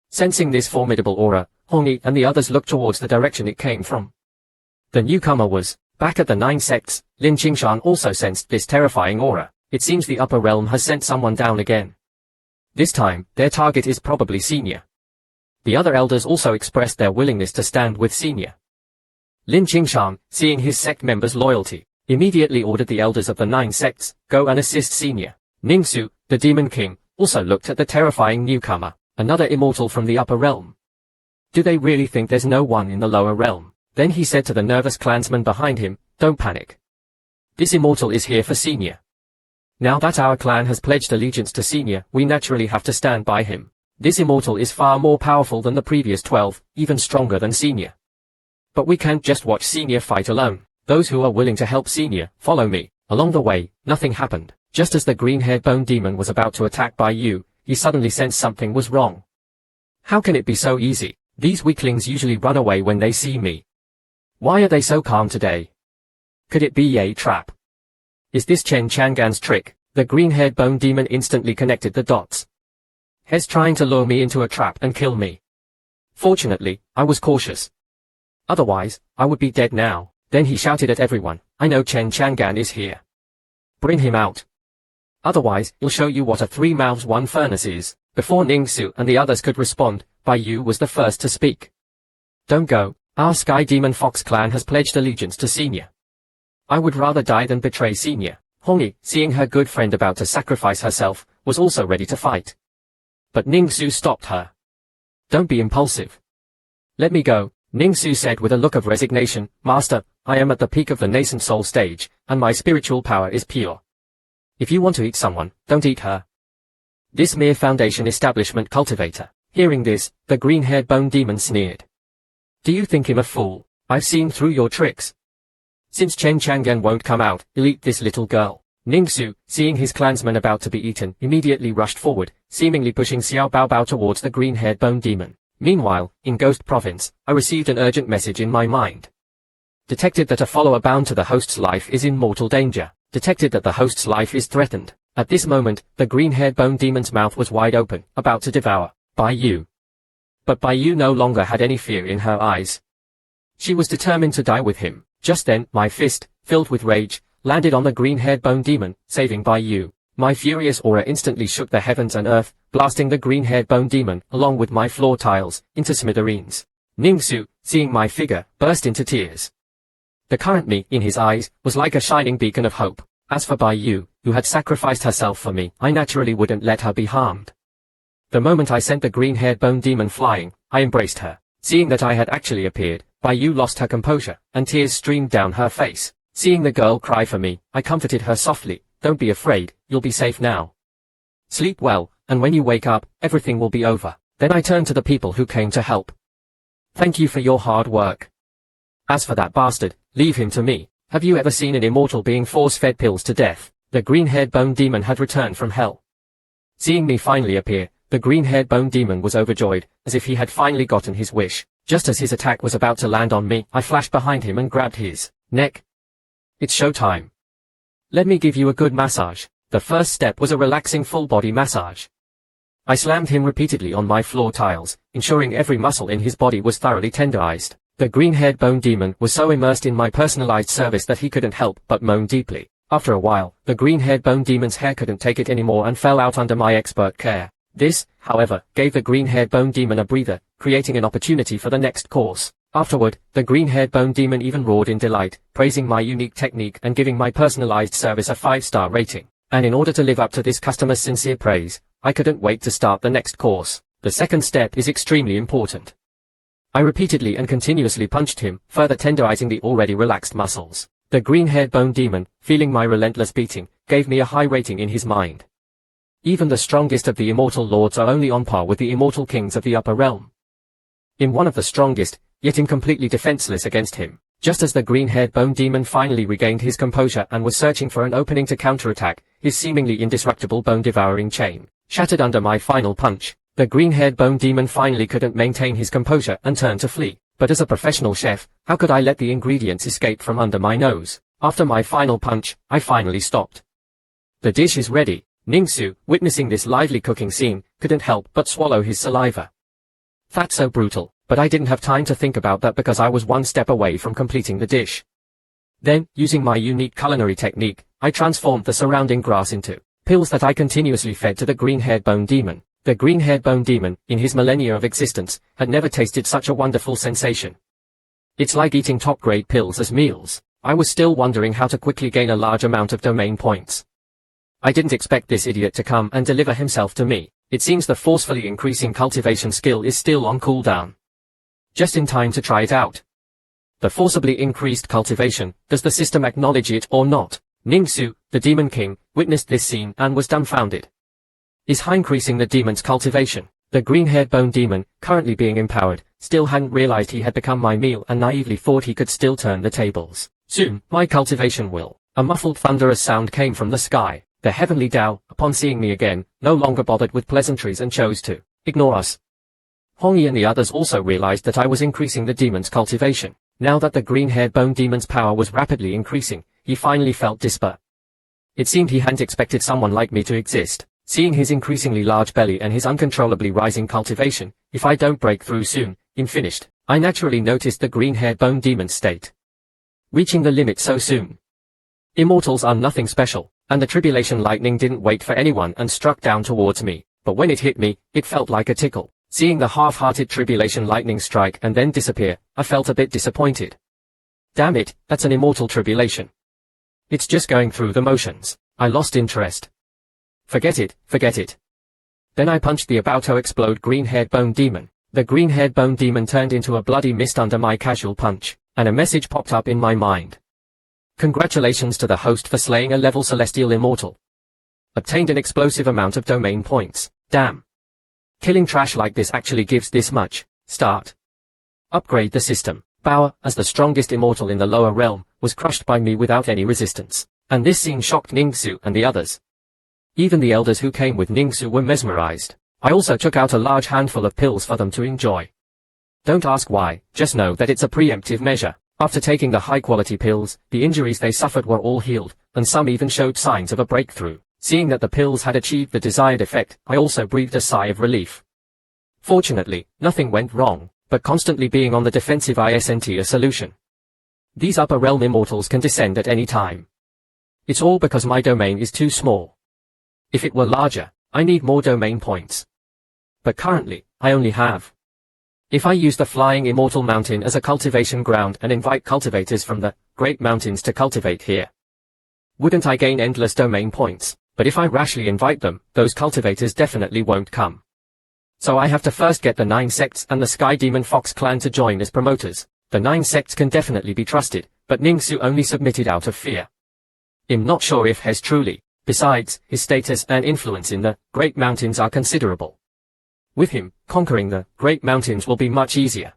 Sensing this formidable aura, Hongi and the others looked towards the direction it came from. The newcomer was back at the 9 sects. Lin Qingshan also sensed this terrifying aura. It seems the upper realm has sent someone down again. This time, their target is probably Senior. The other elders also expressed their willingness to stand with Senior. Lin Qingshan, seeing his sect members' loyalty, immediately ordered the elders of the 9 sects, go and assist Senior. Ningsu, the Demon King, also looked at the terrifying newcomer, another immortal from the upper realm. Do they really think there's no one in the lower realm? Then he said to the nervous clansman behind him, don't panic. This immortal is here for Senior. Now that our clan has pledged allegiance to Senior, we naturally have to stand by him. This immortal is far more powerful than the previous 12, even stronger than Senior. But we can't just watch Senior fight alone. Those who are willing to help Senior, follow me. Along the way, nothing happened. Just as the green-haired bone demon was about to attack Bai Yu, he suddenly sensed something was wrong. How can it be so easy? These weaklings usually run away when they see me. Why are they so calm today? Could it be a trap? Is this Chen Chang'an's trick? The green-haired bone demon instantly connected the dots. He's trying to lure me into a trap and kill me. Fortunately, I was cautious. Otherwise, I would be dead now. Then he shouted at everyone, I know Chen Chang'an is here. Bring him out. Otherwise, he'll show you what a three mouths one furnace is. Before Ningxu and the others could respond, Buyang was the first to speak. Don't go. Our Sky Demon Fox clan has pledged allegiance to Senior. I would rather die than betray Senior. Hongyi, seeing her good friend about to sacrifice herself, was also ready to fight. But Ningxu stopped her. Don't be impulsive. Let me go, Ningxu said with a look of resignation. Master, I am at the peak of the nascent soul stage, and my spiritual power is pure. If you want to eat someone, don't eat her. This mere foundation establishment cultivator. Hearing this, the green-haired bone demon sneered. Do you think him a fool? I've seen through your tricks. Since Chen Chang'an won't come out, he'll eat this little girl. Ningxu, seeing his clansman about to be eaten, immediately rushed forward, seemingly pushing Xiao Baobao towards the green-haired bone demon. Meanwhile, in Ghost Province, I received an urgent message in my mind. Detected that a follower bound to the host's life is in mortal danger. Detected that the host's life is threatened. At this moment, the green-haired bone demon's mouth was wide open, about to devour Buyang. But Buyang no longer had any fear in her eyes. She was determined to die with him. Just then, my fist, filled with rage, landed on the green-haired bone demon, saving Buyang. My furious aura instantly shook the heavens and earth, blasting the green-haired bone demon, along with my floor tiles, into smithereens. Ningxu, seeing my figure, burst into tears. The current me, in his eyes, was like a shining beacon of hope. As for Buyang, who had sacrificed herself for me, I naturally wouldn't let her be harmed. The moment I sent the green-haired bone demon flying, I embraced her. Seeing that I had actually appeared, Buyang lost her composure, and tears streamed down her face. Seeing the girl cry for me, I comforted her softly. Don't be afraid, you'll be safe now. Sleep well, and when you wake up, everything will be over. Then I turned to the people who came to help. Thank you for your hard work. As for that bastard, leave him to me. Have you ever seen an immortal being force-fed pills to death? The green-haired bone demon had returned from hell. Seeing me finally appear, the green-haired bone demon was overjoyed, as if he had finally gotten his wish. Just as his attack was about to land on me, I flashed behind him and grabbed his neck. It's showtime. Let me give you a good massage. The first step was a relaxing full-body massage. I slammed him repeatedly on my floor tiles, ensuring every muscle in his body was thoroughly tenderized. The green-haired bone demon was so immersed in my personalized service that he couldn't help but moan deeply. After a while, the green-haired bone demon's hair couldn't take it anymore and fell out under my expert care. This, however, gave the green-haired bone demon a breather, creating an opportunity for the next course. Afterward, the green-haired bone demon even roared in delight, praising my unique technique and giving my personalized service a 5-star rating. And in order to live up to this customer's sincere praise, I couldn't wait to start the next course. The second step is extremely important. I repeatedly and continuously punched him, further tenderizing the already relaxed muscles. The green-haired bone demon, feeling my relentless beating, gave me a high rating in his mind. Even the strongest of the immortal lords are only on par with the immortal kings of the upper realm. I'm one of the strongest, yet I'm completely defenseless against him. Just as the green-haired bone demon finally regained his composure and was searching for an opening to counterattack, his seemingly indestructible bone-devouring chain shattered under my final punch. The green-haired bone demon finally couldn't maintain his composure and turned to flee. But as a professional chef, how could I let the ingredients escape from under my nose? After my final punch, I finally stopped. The dish is ready. Ningxu, witnessing this lively cooking scene, couldn't help but swallow his saliva. That's so brutal, but I didn't have time to think about that because I was one step away from completing the dish. Then, using my unique culinary technique, I transformed the surrounding grass into pills that I continuously fed to the green-haired bone demon. The green-haired bone demon, in his millennia of existence, had never tasted such a wonderful sensation. It's like eating top-grade pills as meals. I was still wondering how to quickly gain a large amount of domain points. I didn't expect this idiot to come and deliver himself to me. It seems the forcefully increasing cultivation skill is still on cooldown. Just in time to try it out. The forcibly increased cultivation, does the system acknowledge it or not? Ningxu, the Demon King, witnessed this scene and was dumbfounded. Is increasing the demon's cultivation? The green-haired bone demon, currently being empowered, still hadn't realized he had become my meal and naively thought he could still turn the tables. Soon, my cultivation will. A muffled thunderous sound came from the sky. The heavenly Tao, upon seeing me again, no longer bothered with pleasantries and chose to ignore us. Hongyi and the others also realized that I was increasing the demon's cultivation. Now that the green-haired bone demon's power was rapidly increasing, he finally felt despair. It seemed he hadn't expected someone like me to exist. Seeing his increasingly large belly and his uncontrollably rising cultivation, if I don't break through soon, I'm finished. I naturally noticed the green-haired bone demon's state. Reaching the limit so soon. Immortals are nothing special, and the tribulation lightning didn't wait for anyone and struck down towards me, but when it hit me, it felt like a tickle. Seeing the half-hearted tribulation lightning strike and then disappear, I felt a bit disappointed. Damn it, that's an immortal tribulation. It's just going through the motions. I lost interest. Forget it, forget it. Then I punched the about to explode green-haired bone demon. The green-haired bone demon turned into a bloody mist under my casual punch, and a message popped up in my mind. Congratulations to the host for slaying a level celestial immortal. Obtained an explosive amount of domain points. Damn. Killing trash like this actually gives this much. Start. Upgrade the system. Power, as the strongest immortal in the lower realm, was crushed by me without any resistance. And this scene shocked Ningsu and the others. Even the elders who came with Ningsu were mesmerized. I also took out a large handful of pills for them to enjoy. Don't ask why, just know that it's a preemptive measure. After taking the high-quality pills, the injuries they suffered were all healed, and some even showed signs of a breakthrough. Seeing that the pills had achieved the desired effect, I also breathed a sigh of relief. Fortunately, nothing went wrong, but constantly being on the defensive isn't a solution. These upper realm immortals can descend at any time. It's all because my domain is too small. If it were larger, I need more domain points. But currently, I only have. If I use the flying immortal mountain as a cultivation ground and invite cultivators from the great mountains to cultivate here, wouldn't I gain endless domain points? But if I rashly invite them, those cultivators definitely won't come. So I have to first get the 9 sects and the Sky Demon Fox clan to join as promoters. The 9 sects can definitely be trusted, but Ningsu only submitted out of fear. I'm not sure if he's truly. Besides, his status and influence in the Great Mountains are considerable. With him, conquering the Great Mountains will be much easier.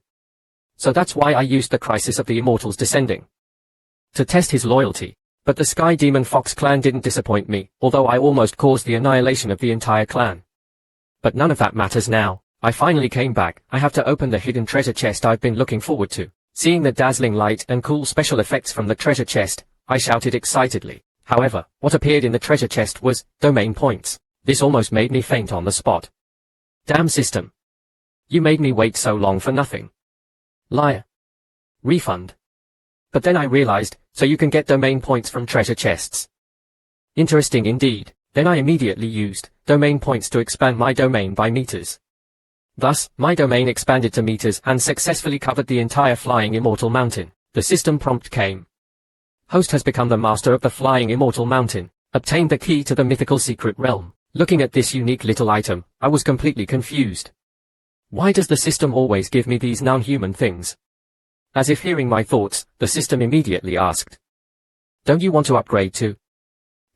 So that's why I used the Crisis of the Immortals descending. To test his loyalty. But the Sky Demon Fox clan didn't disappoint me, although I almost caused the annihilation of the entire clan. But none of that matters now. I finally came back. I have to open the hidden treasure chest I've been looking forward to. Seeing the dazzling light and cool special effects from the treasure chest, I shouted excitedly. However, what appeared in the treasure chest was domain points. This almost made me faint on the spot. Damn system. You made me wait so long for nothing. Liar. Refund. But then I realized, so you can get domain points from treasure chests. Interesting indeed. Then I immediately used domain points to expand my domain by meters. Thus, my domain expanded to meters and successfully covered the entire flying immortal mountain. The system prompt came. Host has become the master of the flying immortal mountain. Obtained the key to the mythical secret realm. Looking at this unique little item, I was completely confused. Why does the system always give me these non-human things? As if hearing my thoughts, the system immediately asked. Don't you want to upgrade too?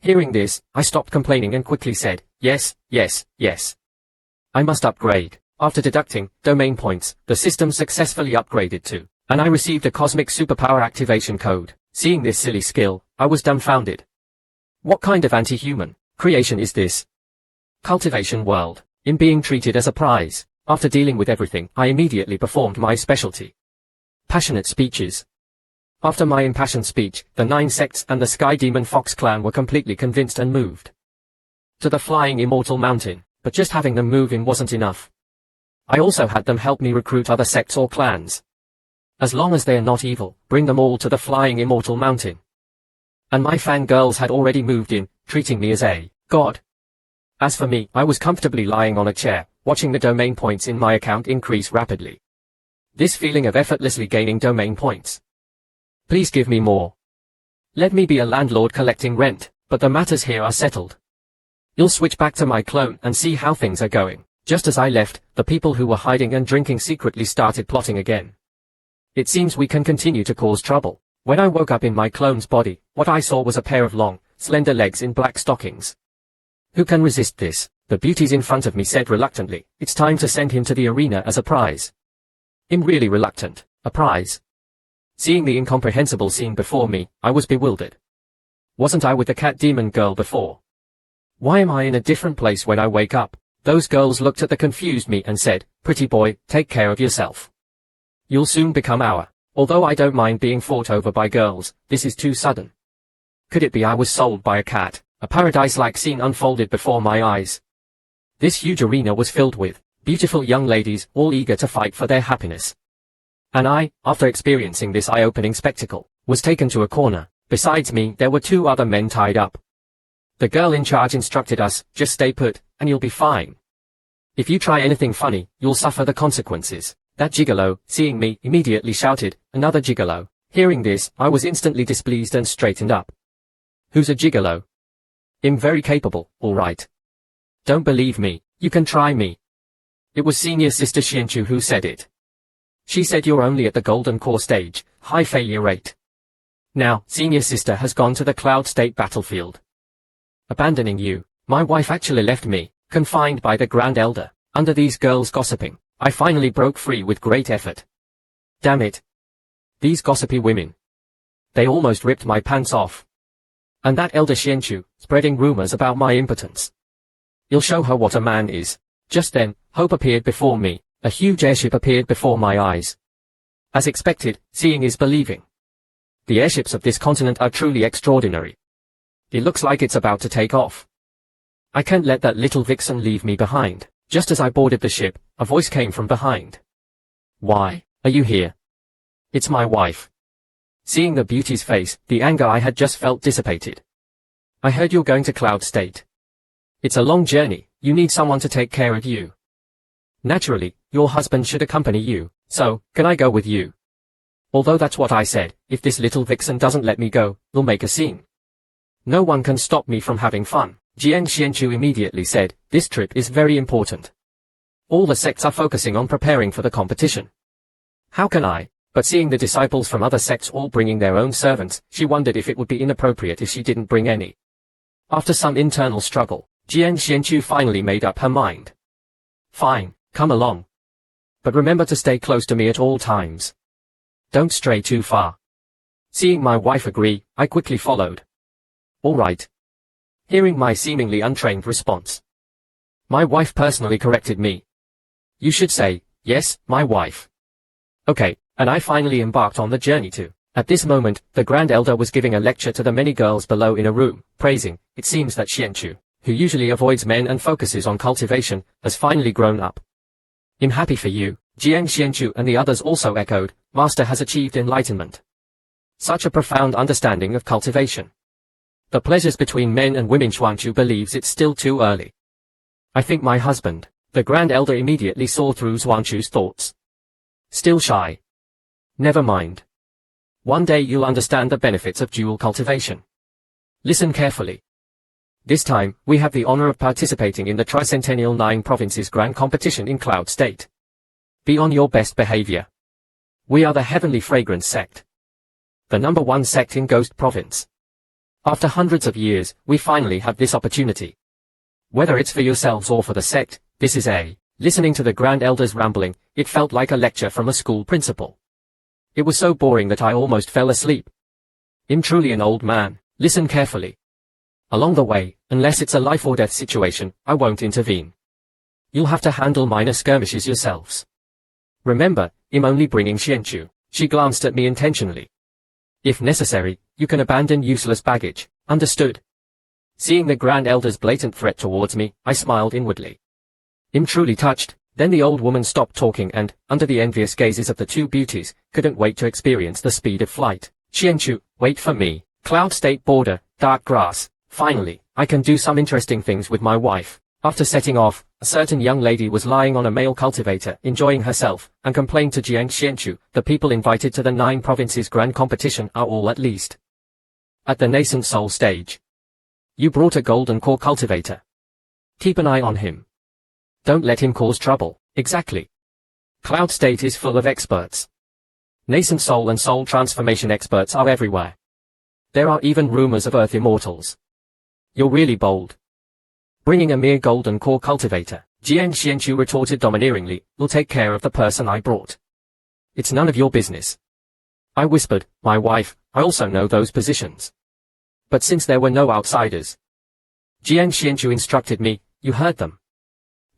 Hearing this, I stopped complaining and quickly said, yes, yes, yes. I must upgrade. After deducting domain points, the system successfully upgraded too, and I received a cosmic superpower activation code. Seeing this silly skill, I was dumbfounded. What kind of anti-human creation is this? Cultivation world. In being treated as a prize. After dealing with everything, I immediately performed my specialty. Passionate speeches. After my impassioned speech, the 9 sects and the Sky Demon Fox clan were completely convinced and moved to the flying immortal mountain, but just having them move in wasn't enough. I also had them help me recruit other sects or clans. As long as they are not evil, bring them all to the flying immortal mountain. And my fangirls had already moved in, treating me as a god. As for me, I was comfortably lying on a chair, watching the domain points in my account increase rapidly. This feeling of effortlessly gaining domain points. Please give me more. Let me be a landlord collecting rent, but the matters here are settled. You'll switch back to my clone and see how things are going. Just as I left, the people who were hiding and drinking secretly started plotting again. It seems we can continue to cause trouble. When I woke up in my clone's body, what I saw was a pair of long, slender legs in black stockings. Who can resist this? The beauties in front of me said reluctantly, it's time to send him to the arena as a prize. I'm really reluctant. A prize? Seeing the incomprehensible scene before me, I was bewildered. Wasn't I with the cat demon girl before? Why am I in a different place when I wake up? Those girls looked at the confused me and said, pretty boy, take care of yourself. You'll soon become our Although I don't mind being fought over by girls, this is too sudden. Could it be I was sold by a cat? A paradise-like scene unfolded before my eyes. This huge arena was filled with beautiful young ladies, all eager to fight for their happiness. And I, after experiencing this eye-opening spectacle, was taken to a corner. Besides me, there were 2 other men tied up. The girl in charge instructed us, just stay put, and you'll be fine. If you try anything funny, you'll suffer the consequences. That gigolo, seeing me, immediately shouted, another gigolo. Hearing this, I was instantly displeased and straightened up. Who's a gigolo? I'm very capable, all right. Don't believe me, you can try me. It was Senior Sister Xianchu who said it. She said you're only at the Golden Core stage, high failure rate. Now, Senior Sister has gone to the Cloud State battlefield. Abandoning you, my wife actually left me, confined by the Grand Elder. Under these girls gossiping, I finally broke free with great effort. Damn it. These gossipy women. They almost ripped my pants off. And that Elder Xianchu, spreading rumors about my impotence. You'll show her what a man is. Just then, hope appeared before me. A huge airship appeared before my eyes. As expected, seeing is believing. The airships of this continent are truly extraordinary. It looks like it's about to take off. I can't let that little vixen leave me behind. Just as I boarded the ship, a voice came from behind. Why, are you here? It's my wife. Seeing the beauty's face, the anger I had just felt dissipated. I heard you're going to Cloud State. It's a long journey, you need someone to take care of you. Naturally, your husband should accompany you, so, can I go with you? Although that's what I said, if this little vixen doesn't let me go, we'll make a scene. No one can stop me from having fun. Jiang Xianchu immediately said, this trip is very important. All the sects are focusing on preparing for the competition. How can I? But seeing the disciples from other sects all bringing their own servants, she wondered if it would be inappropriate if she didn't bring any. After some internal struggle, Jiang Xianchu finally made up her mind. Fine, come along. But remember to stay close to me at all times. Don't stray too far. Seeing my wife agree, I quickly followed. All right. Hearing my seemingly untrained response, my wife personally corrected me. You should say, yes, my wife. Okay, and I finally embarked on the journey too. At this moment, the Grand Elder was giving a lecture to the many girls below in a room, praising, it seems that Xianchu, who usually avoids men and focuses on cultivation, has finally grown up. I'm happy for you, Jiang Xianchu and the others also echoed, Master has achieved enlightenment. Such a profound understanding of cultivation. The pleasures between men and women. Xuanchu believes it's still too early. I think my husband, the Grand Elder immediately saw through Xuanchu's thoughts. Still shy. Never mind. One day you'll understand the benefits of dual cultivation. Listen carefully. This time, we have the honor of participating in the Tricentennial 9 Provinces Grand Competition in Cloud State. Be on your best behavior. We are the Heavenly Fragrance Sect. The #1 sect in Ghost Province. After hundreds of years, we finally have this opportunity. Whether it's for yourselves or for the sect, this is a... Listening to the Grand Elder's rambling, it felt like a lecture from a school principal. It was so boring that I almost fell asleep. I'm truly an old man. Listen carefully. Along the way, unless it's a life or death situation, I won't intervene. You'll have to handle minor skirmishes yourselves. Remember, I'm only bringing Xianchu. She glanced at me intentionally. If necessary, you can abandon useless baggage. Understood? Seeing the Grand Elder's blatant threat towards me, I smiled inwardly. I'm truly touched. Then the old woman stopped talking and, under the envious gazes of the two beauties, couldn't wait to experience the speed of flight. Xianchu, wait for me. Cloud State border, dark grass. Finally, I can do some interesting things with my wife. After setting off, a certain young lady was lying on a male cultivator, enjoying herself, and complained to Jiang Xianchu, the people invited to the 9 Provinces Grand Competition are all at least at the nascent soul stage. You brought a golden core cultivator. Keep an eye on him. Don't let him cause trouble. Exactly. Cloud State is full of experts. Nascent soul and soul transformation experts are everywhere. There are even rumors of Earth immortals. You're really bold. Bringing a mere golden core cultivator, Jiang Xianchu retorted domineeringly, will take care of the person I brought. It's none of your business. I whispered, my wife, I also know those positions. But since there were no outsiders, Jiang Xianchu instructed me, you heard them.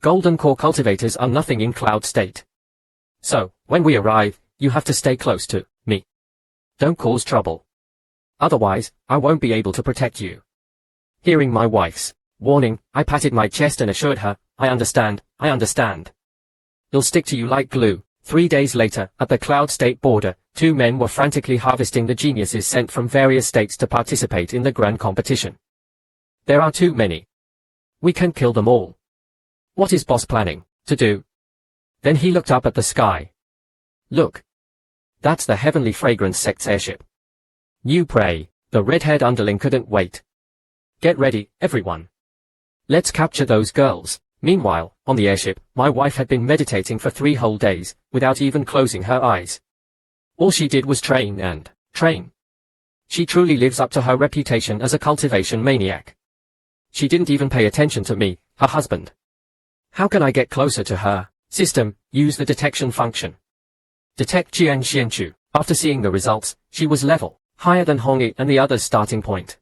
Golden core cultivators are nothing in Cloud State. So, when we arrive, you have to stay close to me. Don't cause trouble. Otherwise, I won't be able to protect you. Hearing my wife's warning, I patted my chest and assured her, I understand. I'll stick to you like glue. 3 days later, at the Cloud State border, 2 men were frantically harvesting the geniuses sent from various states to participate in the grand competition. There are too many. We can't kill them all. What is boss planning to do? Then he looked up at the sky. Look. That's the heavenly fragrance Sect's airship. New prey. The red-haired underling couldn't wait. Get ready, everyone. Let's capture those girls. Meanwhile, on the airship, my wife had been meditating for 3 whole days, without even closing her eyes. All she did was train and train. She truly lives up to her reputation as a cultivation maniac. She didn't even pay attention to me, her husband. How can I get closer to her? System, use the detection function. Detect Jian Xianchu. After seeing the results, she was level, higher than Hongyi and the others' starting point.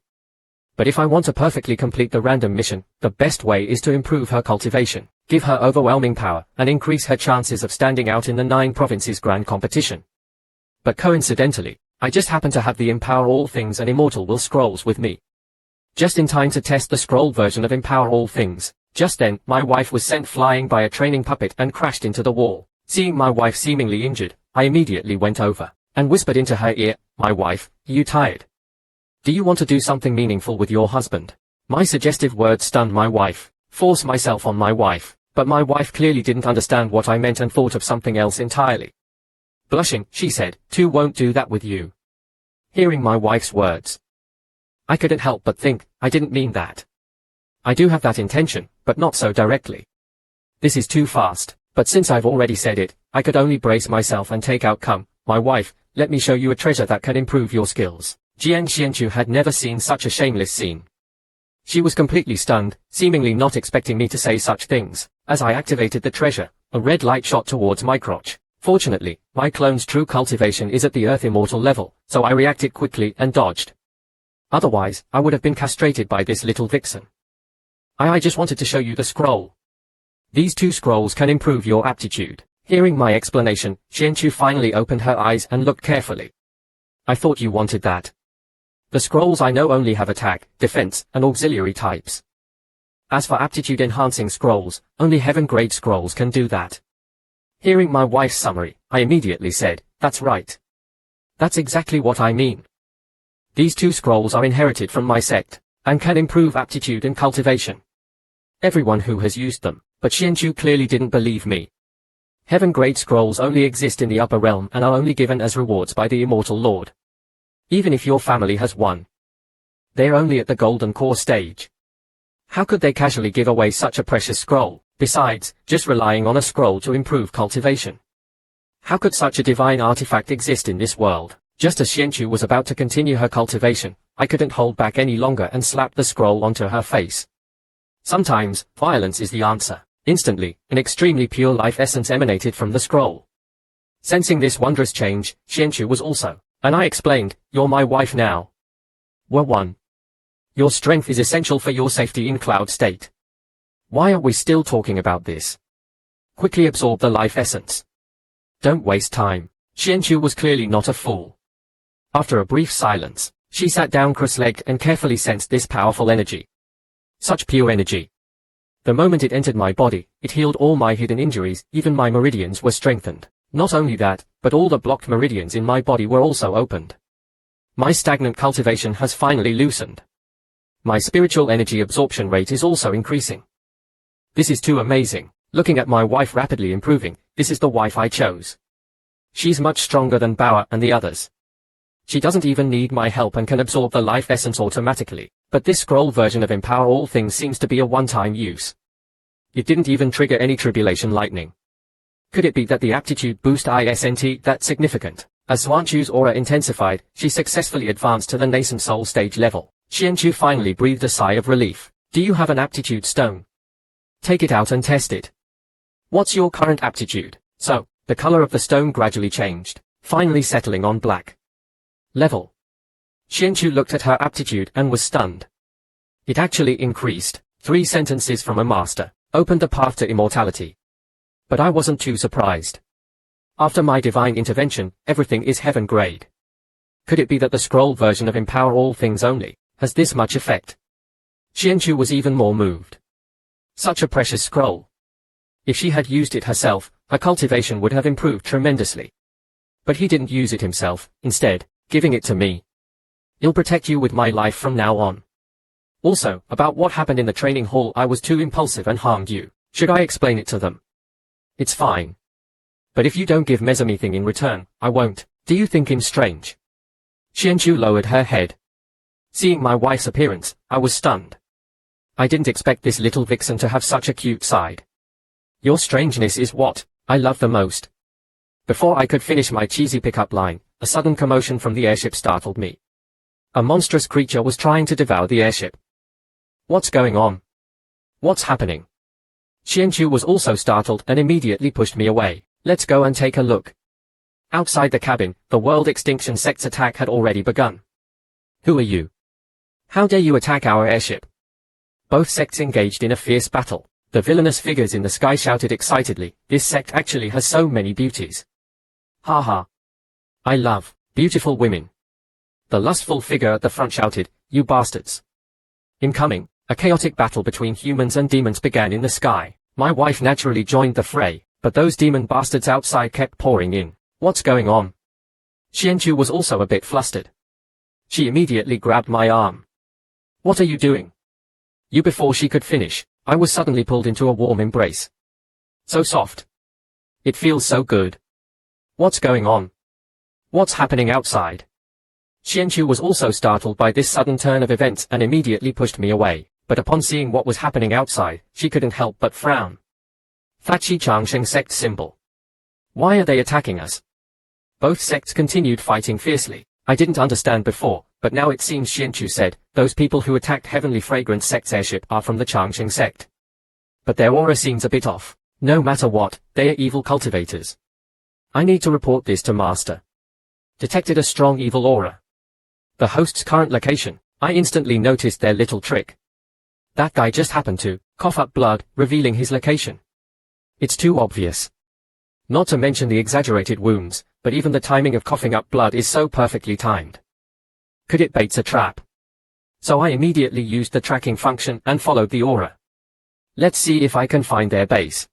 But if I want to perfectly complete the random mission, the best way is to improve her cultivation, give her overwhelming power, and increase her chances of standing out in the 9 provinces grand competition. But coincidentally, I just happen to have the Empower All Things and Immortal Will scrolls with me. Just in time to test the scroll version of Empower All Things. Just then, my wife was sent flying by a training puppet and crashed into the wall. Seeing my wife seemingly injured, I immediately went over and whispered into her ear, "My wife, are you tired? Do you want to do something meaningful with your husband?" My suggestive words stunned my wife. Force myself on my wife, but my wife clearly didn't understand what I meant and thought of something else entirely. Blushing, she said, "Two won't do that with you." Hearing my wife's words, I couldn't help but think, I didn't mean that. I do have that intention, but not so directly. This is too fast, but since I've already said it, I could only brace myself and take out "Come, my wife, let me show you a treasure that can improve your skills." Jian Xianchu had never seen such a shameless scene. She was completely stunned, seemingly not expecting me to say such things. As I activated the treasure, a red light shot towards my crotch. Fortunately, my clone's true cultivation is at the Earth Immortal level, so I reacted quickly and dodged. Otherwise, I would have been castrated by this little vixen. I just wanted to show you the scroll. These 2 scrolls can improve your aptitude. Hearing my explanation, Xianchu finally opened her eyes and looked carefully. I thought you wanted that. The scrolls I know only have attack, defense, and auxiliary types. As for aptitude-enhancing scrolls, only heaven-grade scrolls can do that. Hearing my wife's summary, I immediately said, "That's right. That's exactly what I mean. These 2 scrolls are inherited from my sect, and can improve aptitude and cultivation." Everyone who has used them, but Xianchu clearly didn't believe me. Heaven-grade scrolls only exist in the upper realm and are only given as rewards by the Immortal Lord. Even if your family has one, they're only at the golden core stage. How could they casually give away such a precious scroll? Besides, just relying on a scroll to improve cultivation. How could such a divine artifact exist in this world? Just as Xianchu was about to continue her cultivation, I couldn't hold back any longer and slapped the scroll onto her face. Sometimes, violence is the answer. Instantly, an extremely pure life essence emanated from the scroll. Sensing this wondrous change, Xianchu was also, and I explained, "You're my wife now. We're one. Your strength is essential for your safety in Cloud State. Why are we still talking about this? Quickly absorb the life essence. Don't waste time." Xianchu was clearly not a fool. After a brief silence, she sat down cross-legged and carefully sensed this powerful energy. Such pure energy. The moment it entered my body, it healed all my hidden injuries, even my meridians were strengthened. Not only that, but all the blocked meridians in my body were also opened. My stagnant cultivation has finally loosened. My spiritual energy absorption rate is also increasing. This is too amazing. Looking at my wife rapidly improving, this is the wife I chose. She's much stronger than Bauer and the others. She doesn't even need my help and can absorb the life essence automatically, but this scroll version of Empower All Things seems to be a one-time use. It didn't even trigger any tribulation lightning. Could it be that the aptitude boost isn't that significant? As Xuanchu's aura intensified, she successfully advanced to the nascent soul stage level. Xianchu finally breathed a sigh of relief. "Do you have an aptitude stone? Take it out and test it." "What's your current aptitude?" So, the color of the stone gradually changed, finally settling on black. Level. Xianchu looked at her aptitude and was stunned. It actually increased. 3 sentences from a master opened the path to immortality. But I wasn't too surprised. After my divine intervention, everything is heaven grade. Could it be that the scroll version of Empower All Things Only has this much effect? Xianchu was even more moved. Such a precious scroll. If she had used it herself, her cultivation would have improved tremendously. But he didn't use it himself, instead, giving it to me. I'll protect you with my life from now on. Also, about what happened in the training hall, I was too impulsive and harmed you. Should I explain it to them? It's fine. But if you don't give Mez anything in return, I won't. Do you think him strange? Xianchu lowered her head. Seeing my wife's appearance, I was stunned. I didn't expect this little vixen to have such a cute side. Your strangeness is what I love the most. Before I could finish my cheesy pickup line, a sudden commotion from the airship startled me. A monstrous creature was trying to devour the airship. What's going on? What's happening? Xianchu was also startled and immediately pushed me away. Let's go and take a look. Outside the cabin, the World Extinction Sect's attack had already begun. Who are you? How dare you attack our airship? Both sects engaged in a fierce battle. The villainous figures in the sky shouted excitedly, this sect actually has so many beauties. Ha ha. I love beautiful women. The lustful figure at the front shouted, you bastards. Incoming, a chaotic battle between humans and demons began in the sky. My wife naturally joined the fray, but those demon bastards outside kept pouring in. What's going on? Xianchu was also a bit flustered. She immediately grabbed my arm. What are you doing? You. Before she could finish, I was suddenly pulled into a warm embrace. So soft. It feels so good. What's going on? What's happening outside? Xianchu was also startled by this sudden turn of events and immediately pushed me away, but upon seeing what was happening outside, she couldn't help but frown. Fachi Changsheng sect symbol. Why are they attacking us? Both sects continued fighting fiercely. I didn't understand before, but now it seems Xianchu said, those people who attacked Heavenly Fragrance Sect's airship are from the Changsheng sect. But their aura seems a bit off. No matter what, they are evil cultivators. I need to report this to Master. Detected a strong evil aura. The host's current location. I instantly noticed their little trick. That guy just happened to cough up blood, revealing his location. It's too obvious. Not to mention the exaggerated wounds, but even the timing of coughing up blood is so perfectly timed. Could it bait a trap? So I immediately used the tracking function and followed the aura. Let's see if I can find their base.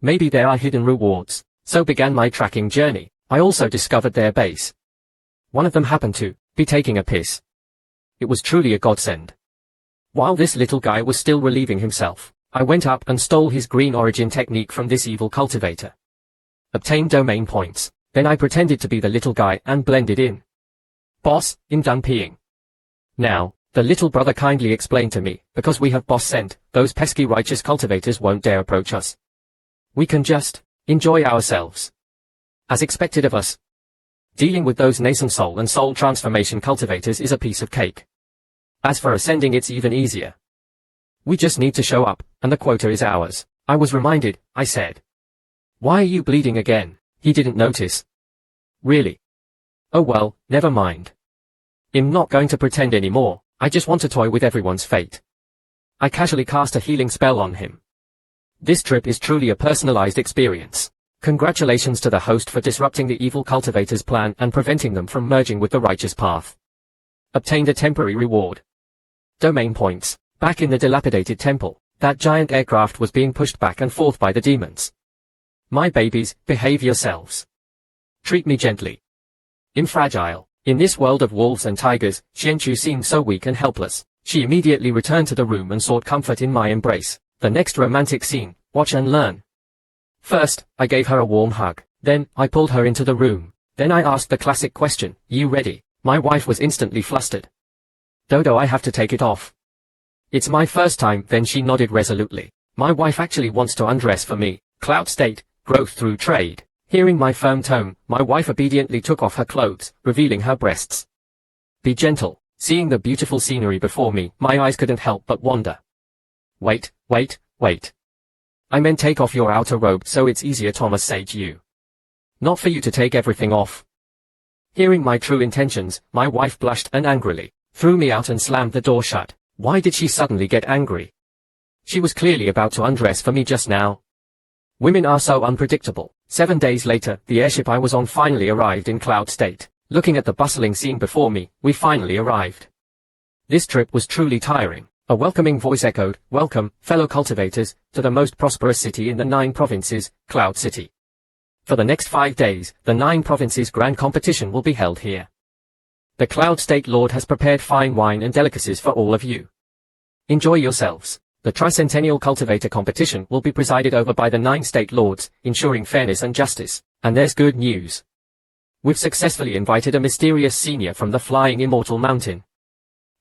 Maybe there are hidden rewards. So began my tracking journey. I also discovered their base. One of them happened to be taking a piss. It was truly a godsend. While this little guy was still relieving himself, I went up and stole his green origin technique from this evil cultivator. Obtained domain points. Then I pretended to be the little guy and blended in. Boss, I'm done peeing. Now, the little brother kindly explained to me, because we have boss sent, those pesky righteous cultivators won't dare approach us. We can just enjoy ourselves. As expected of us. Dealing with those nascent soul and soul transformation cultivators is a piece of cake. As for ascending, it's even easier. We just need to show up, and the quota is ours. I was reminded, I said. Why are you bleeding again? He didn't notice. Really? Oh well, never mind. I'm not going to pretend anymore. I just want to toy with everyone's fate. I casually cast a healing spell on him. This trip is truly a personalized experience. Congratulations to the host for disrupting the evil cultivator's plan and preventing them from merging with the righteous path. Obtained a temporary reward. Domain points. Back in the dilapidated temple, that giant aircraft was being pushed back and forth by the demons. My babies, behave yourselves. Treat me gently. I'm fragile. In this world of wolves and tigers, Xianchu seemed so weak and helpless. She immediately returned to the room and sought comfort in my embrace. The next romantic scene, watch and learn. First, I gave her a warm hug. Then, I pulled her into the room. Then I asked the classic question, you ready? My wife was instantly flustered. Dodo, I have to take it off. It's my first time. Then she nodded resolutely. My wife actually wants to undress for me. Cloud state. Growth through trade. Hearing my firm tone, my wife obediently took off her clothes, revealing her breasts. Be gentle. Seeing the beautiful scenery before me, my eyes couldn't help but wander. Wait. I meant take off your outer robe so it's easier, Thomas Sage you. Not for you to take everything off. Hearing my true intentions, my wife blushed and angrily threw me out and slammed the door shut. Why did she suddenly get angry? She was clearly about to undress for me just now. Women are so unpredictable. 7 days later, the airship I was on finally arrived in Cloud State. Looking at the bustling scene before me, we finally arrived. This trip was truly tiring. A welcoming voice echoed, "Welcome, fellow cultivators, to the most prosperous city in the 9 provinces, Cloud City. For the next 5 days, the 9 provinces grand competition will be held here. The Cloud State Lord has prepared fine wine and delicacies for all of you. Enjoy yourselves. The tricentennial cultivator competition will be presided over by the 9 State Lords, ensuring fairness and justice. And there's good news. We've successfully invited a mysterious senior from the flying immortal mountain.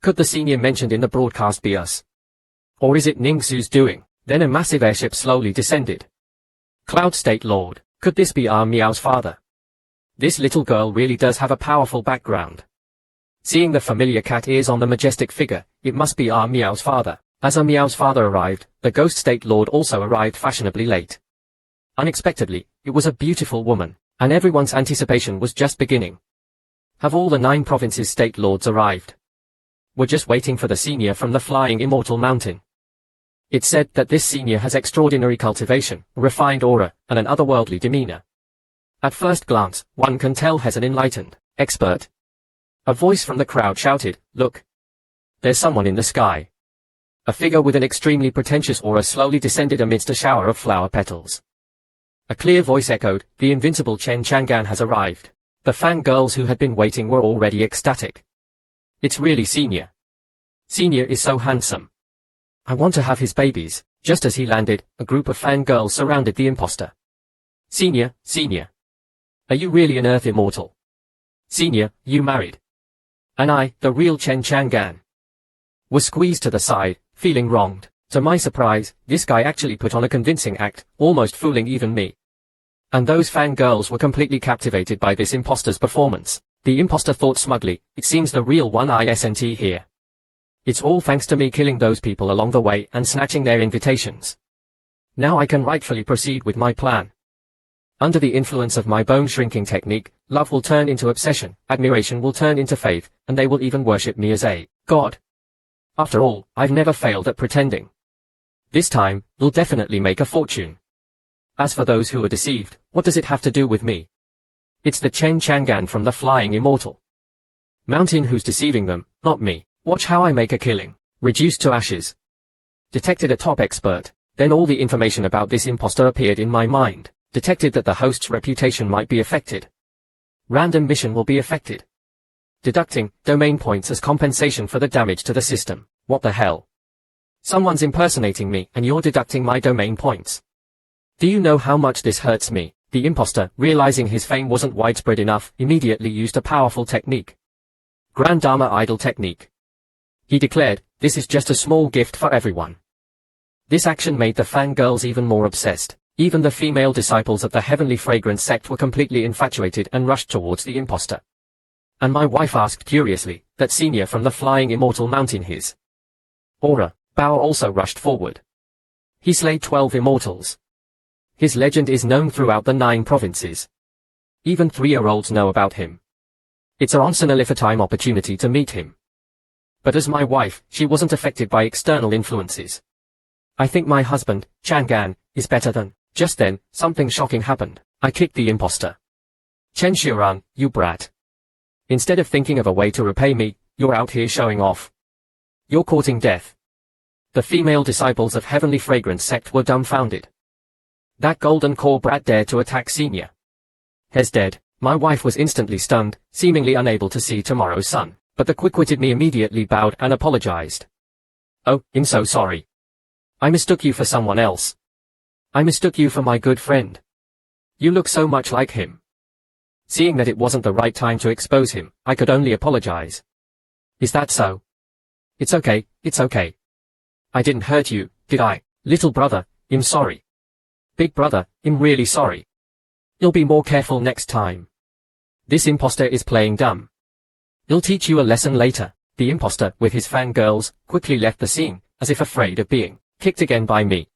Could the senior mentioned in the broadcast be us? Or is it Ningxu's doing?" Then a massive airship slowly descended. "Cloud State Lord, could this be our Meow's father? This little girl really does have a powerful background. Seeing the familiar cat ears on the majestic figure, it must be our Meow's father." As our Meow's father arrived, the Ghost State Lord also arrived fashionably late. Unexpectedly, it was a beautiful woman, and everyone's anticipation was just beginning. Have all the 9 provinces State Lords arrived? We're just waiting for the senior from the flying immortal mountain. It's said that this senior has extraordinary cultivation, refined aura, and an otherworldly demeanor. At first glance, one can tell he's an enlightened expert. A voice from the crowd shouted, "Look! There's someone in the sky." A figure with an extremely pretentious aura slowly descended amidst a shower of flower petals. A clear voice echoed, "The invincible Chen Chang'an has arrived." The fangirls who had been waiting were already ecstatic. It's really Senior. Senior is so handsome. I want to have his babies. Just as he landed, a group of fangirls surrounded the impostor. "Senior, Senior. Are you really an Earth immortal? Senior, you married?" And I, the real Chen Chang'an, was squeezed to the side, feeling wronged. To my surprise, this guy actually put on a convincing act, almost fooling even me. And those fangirls were completely captivated by this impostor's performance. The impostor thought smugly, "It seems the real one isn't here. It's all thanks to me killing those people along the way and snatching their invitations. Now I can rightfully proceed with my plan. Under the influence of my bone shrinking technique, love will turn into obsession, admiration will turn into faith, and they will even worship me as a god. After all, I've never failed at pretending. This time, you'll definitely make a fortune. As for those who are deceived, what does it have to do with me? It's the Chen Chang'an from the flying immortal mountain who's deceiving them, not me. Watch how I make a killing. Reduced to ashes. Detected a top expert. Then all the information about this impostor appeared in my mind. Detected that the host's reputation might be affected. Random mission will be affected. Deducting domain points as compensation for the damage to the system. What the hell? Someone's impersonating me and you're deducting my domain points. Do you know how much this hurts me? The impostor, realizing his fame wasn't widespread enough, immediately used a powerful technique. Grand Dharma Idol technique. He declared, "This is just a small gift for everyone." This action made the fangirls even more obsessed. Even the female disciples of the Heavenly Fragrance Sect were completely infatuated and rushed towards the impostor. And my wife asked curiously, "That senior from the flying immortal mountain his aura?" Bao also rushed forward. He slayed 12 immortals. His legend is known throughout the 9 provinces. Even 3-year-olds know about him. It's a once-in-a-lifetime opportunity to meet him. But as my wife, she wasn't affected by external influences. I think my husband, Chang'an, is better than. Just then, something shocking happened. I kicked the impostor. "Chen Xiuran, you brat. Instead of thinking of a way to repay me, you're out here showing off. You're courting death." The female disciples of Heavenly Fragrance Sect were dumbfounded. That golden core brat dared to attack Senior. He's dead. My wife was instantly stunned, seemingly unable to see tomorrow's sun, but the quick-witted me immediately bowed and apologized. "Oh, I'm so sorry. I mistook you for someone else. I mistook you for my good friend. You look so much like him." Seeing that it wasn't the right time to expose him, I could only apologize. "Is that so? It's okay, it's okay. I didn't hurt you, did I? Little brother, I'm sorry. Big brother, I'm really sorry. You'll be more careful next time. This impostor is playing dumb. He'll teach you a lesson later." The impostor, with his fangirls, quickly left the scene, as if afraid of being kicked again by me.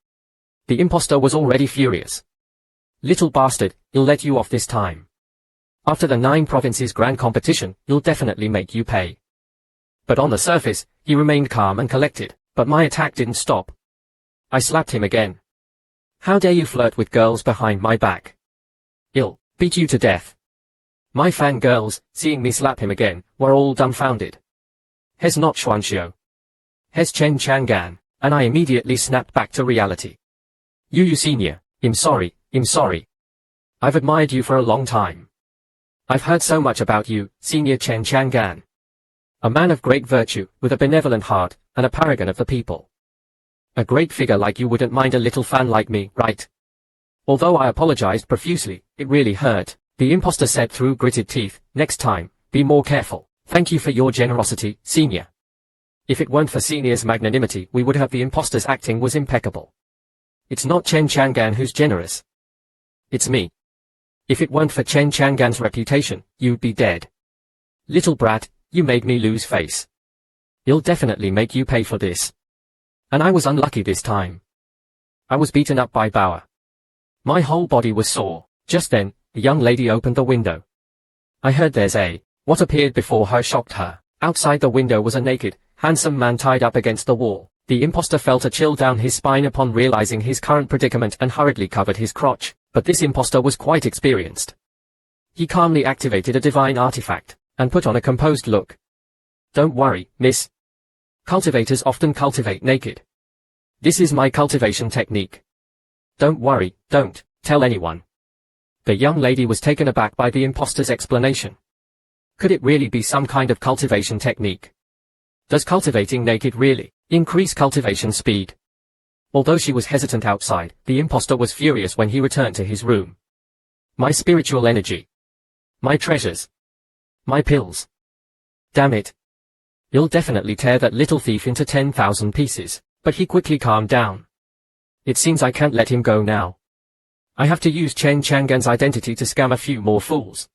The impostor was already furious. "Little bastard, he'll let you off this time. After the 9 provinces grand competition, he'll definitely make you pay." But on the surface, he remained calm and collected, but my attack didn't stop. I slapped him again. "How dare you flirt with girls behind my back? I'll beat you to death." My fangirls, seeing me slap him again, were all dumbfounded. Hes not Xuanxiu. Hes Chen Chang'an, and I immediately snapped back to reality. You senior, I'm sorry. I've admired you for a long time. I've heard so much about you, Senior Chen Chang'an. A man of great virtue, with a benevolent heart, and a paragon of the people. A great figure like you wouldn't mind a little fan like me, right? Although I apologized profusely, it really hurt, the impostor said through gritted teeth. Next time, be more careful. Thank you for your generosity, Senior. If it weren't for Senior's magnanimity, we would have the impostor's acting was impeccable. It's not Chen Chang'an who's generous. It's me. If it weren't for Chen Chang'an's reputation, you'd be dead. Little brat, you made me lose face. He'll definitely make you pay for this. And I was unlucky this time. I was beaten up by Bauer. My whole body was sore. Just then, a young lady opened the window. I heard there's a. What appeared before her shocked her. Outside the window was a naked, handsome man tied up against the wall. The impostor felt a chill down his spine upon realizing his current predicament and hurriedly covered his crotch, but this impostor was quite experienced. He calmly activated a divine artifact, and put on a composed look. Don't worry, miss. Cultivators often cultivate naked. This is my cultivation technique. Don't worry, don't tell anyone. The young lady was taken aback by the impostor's explanation. Could it really be some kind of cultivation technique? Does cultivating naked really increase cultivation speed? Although she was hesitant outside, the impostor was furious when he returned to his room. My spiritual energy. My treasures. My pills. Damn it. You'll definitely tear that little thief into 10,000 pieces, but he quickly calmed down. It seems I can't let him go now. I have to use Chen Chang'an's identity to scam a few more fools.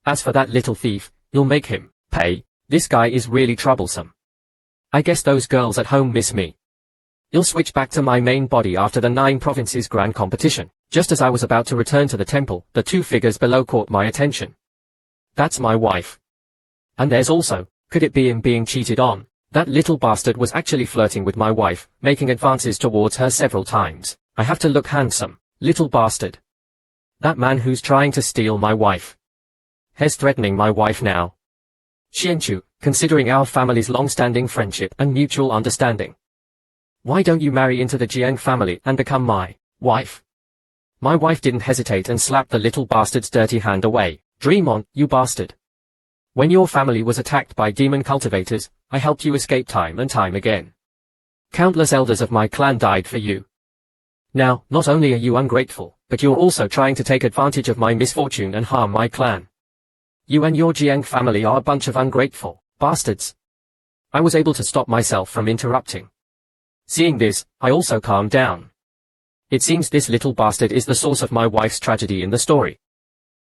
As for that little thief, you'll make him pay. This guy is really troublesome. I guess those girls at home miss me. You'll switch back to my main body after the 9 provinces grand competition. Just as I was about to return to the temple, the 2 figures below caught my attention. That's my wife. And there's also, could it be him being cheated on? That little bastard was actually flirting with my wife, making advances towards her several times. I have to look handsome, little bastard. That man who's trying to steal my wife. He's threatening my wife now. Xianchu, considering our family's long-standing friendship and mutual understanding. Why don't you marry into the Jiang family and become my wife? My wife didn't hesitate and slapped the little bastard's dirty hand away. Dream on, you bastard. When your family was attacked by demon cultivators, I helped you escape time and time again. Countless elders of my clan died for you. Now, not only are you ungrateful, but you're also trying to take advantage of my misfortune and harm my clan. You and your Jiang family are a bunch of ungrateful bastards. I was able to stop myself from interrupting. Seeing this, I also calmed down. It seems this little bastard is the source of my wife's tragedy in the story.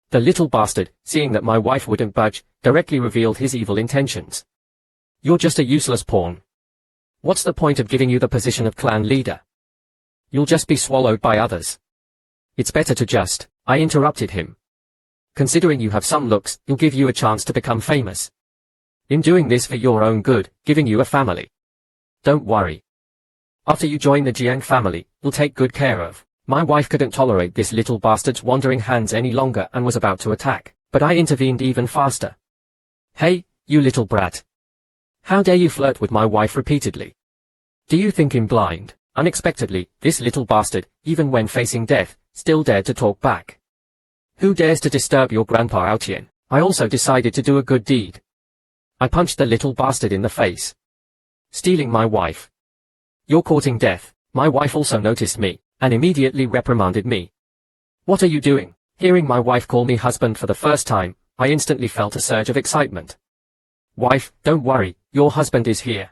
The little bastard, seeing that my wife wouldn't budge, directly revealed his evil intentions. You're just a useless pawn. What's the point of giving you the position of clan leader? You'll just be swallowed by others. It's better to just. I interrupted him. Considering you have some looks, it'll give you a chance to become famous. I'm doing this for your own good, giving you a family. Don't worry. After you join the Jiang family, we'll take good care of. My wife couldn't tolerate this little bastard's wandering hands any longer and was about to attack, but I intervened even faster. Hey, you little brat. How dare you flirt with my wife repeatedly? Do you think I'm blind? Unexpectedly, this little bastard, even when facing death, still dared to talk back. Who dares to disturb your grandpa Aotian? I also decided to do a good deed. I punched the little bastard in the face. Stealing my wife. You're courting death. My wife also noticed me, and immediately reprimanded me. What are you doing? Hearing my wife call me husband for the first time, I instantly felt a surge of excitement. Wife, don't worry, your husband is here.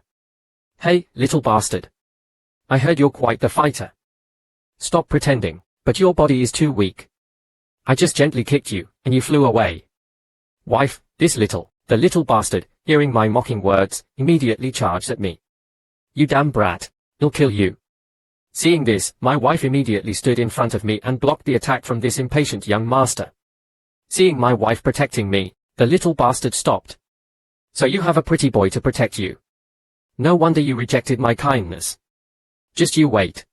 Hey, little bastard. I heard you're quite the fighter. Stop pretending, but your body is too weak. I just gently kicked you, and you flew away. Wife, the little bastard, hearing my mocking words, immediately charged at me. You damn brat, he'll kill you. Seeing this, my wife immediately stood in front of me and blocked the attack from this impatient young master. Seeing my wife protecting me, the little bastard stopped. So you have a pretty boy to protect you. No wonder you rejected my kindness. Just you wait.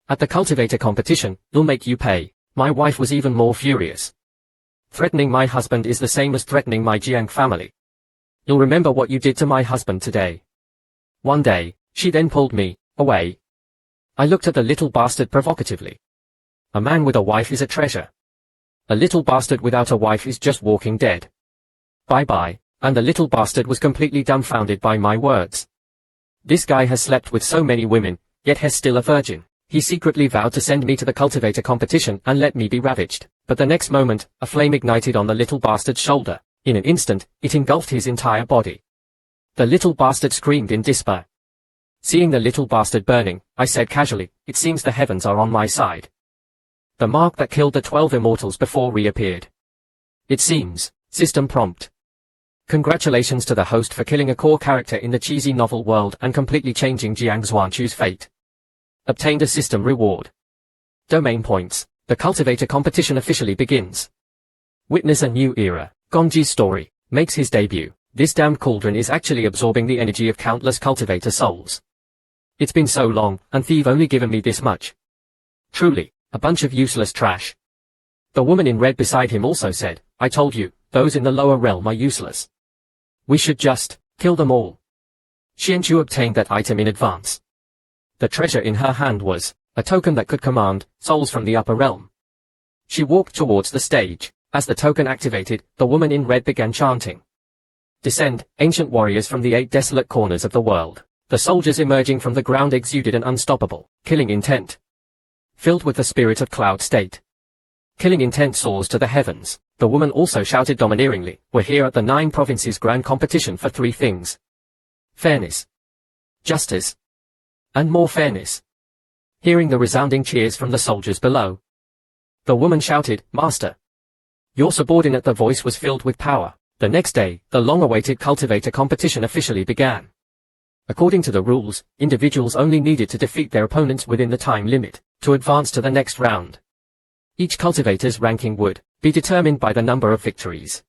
At the cultivator competition, he'll make you pay. My wife was even more furious. Threatening my husband is the same as threatening my Jiang family. You'll remember what you did to my husband today. One day, she then pulled me away. I looked at the little bastard provocatively. A man with a wife is a treasure. A little bastard without a wife is just walking dead. Bye-bye, and the little bastard was completely dumbfounded by my words. This guy has slept with so many women, yet has still a virgin. He secretly vowed to send me to the cultivator competition and let me be ravaged. But the next moment, a flame ignited on the little bastard's shoulder. In an instant, it engulfed his entire body. The little bastard screamed in despair. Seeing the little bastard burning, I said casually, "It seems the heavens are on my side." The mark that killed the 12 immortals before reappeared. It seems. System prompt. Congratulations to the host for killing a core character in the cheesy novel world and completely changing Jiang Xuanchu's fate. Obtained a system reward. Domain points. The cultivator competition officially begins. Witness a new era. Gonji's story makes his debut. This damned cauldron is actually absorbing the energy of countless cultivator souls. It's been so long, and they've only given me this much. Truly, a bunch of useless trash. The woman in red beside him also said, "I told you, those in the lower realm are useless. We should just kill them all." Xianchu obtained that item in advance. The treasure in her hand was a token that could command souls from the upper realm. She walked towards the stage. As the token activated, the woman in red began chanting. "Descend, ancient warriors from the 8 desolate corners of the world." The soldiers emerging from the ground exuded an unstoppable, killing intent. Filled with the spirit of cloud state. Killing intent soars to the heavens. The woman also shouted domineeringly, "We're here at the 9 provinces grand competition for 3 things. Fairness. Justice. And more fairness." Hearing the resounding cheers from the soldiers below, the woman shouted, "Master. Your subordinate." The voice was filled with power. The next day, the long-awaited cultivator competition officially began. According to the rules, individuals only needed to defeat their opponents within the time limit to advance to the next round. Each cultivator's ranking would be determined by the number of victories.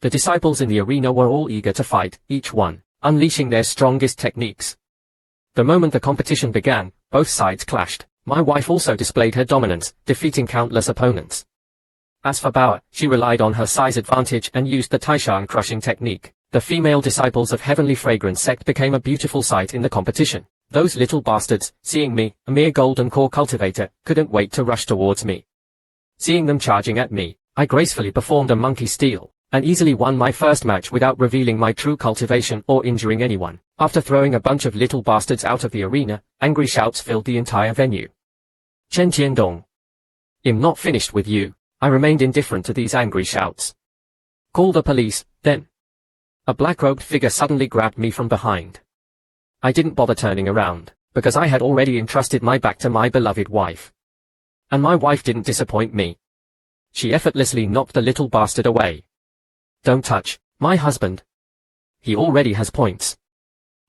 The disciples in the arena were all eager to fight, each one unleashing their strongest techniques. The moment the competition began, both sides clashed. My wife also displayed her dominance, defeating countless opponents. As for Bauer, she relied on her size advantage and used the Taishan crushing technique. The female disciples of Heavenly Fragrance Sect became a beautiful sight in the competition. Those little bastards, seeing me, a mere golden core cultivator, couldn't wait to rush towards me. Seeing them charging at me, I gracefully performed a monkey steal, and easily won my first match without revealing my true cultivation or injuring anyone. After throwing a bunch of little bastards out of the arena, angry shouts filled the entire venue. "Chen Tiandong. I'm not finished with you." I remained indifferent to these angry shouts. "Call the police, then." A black-robed figure suddenly grabbed me from behind. I didn't bother turning around, because I had already entrusted my back to my beloved wife. And my wife didn't disappoint me. She effortlessly knocked the little bastard away. "Don't touch my husband. He already has points."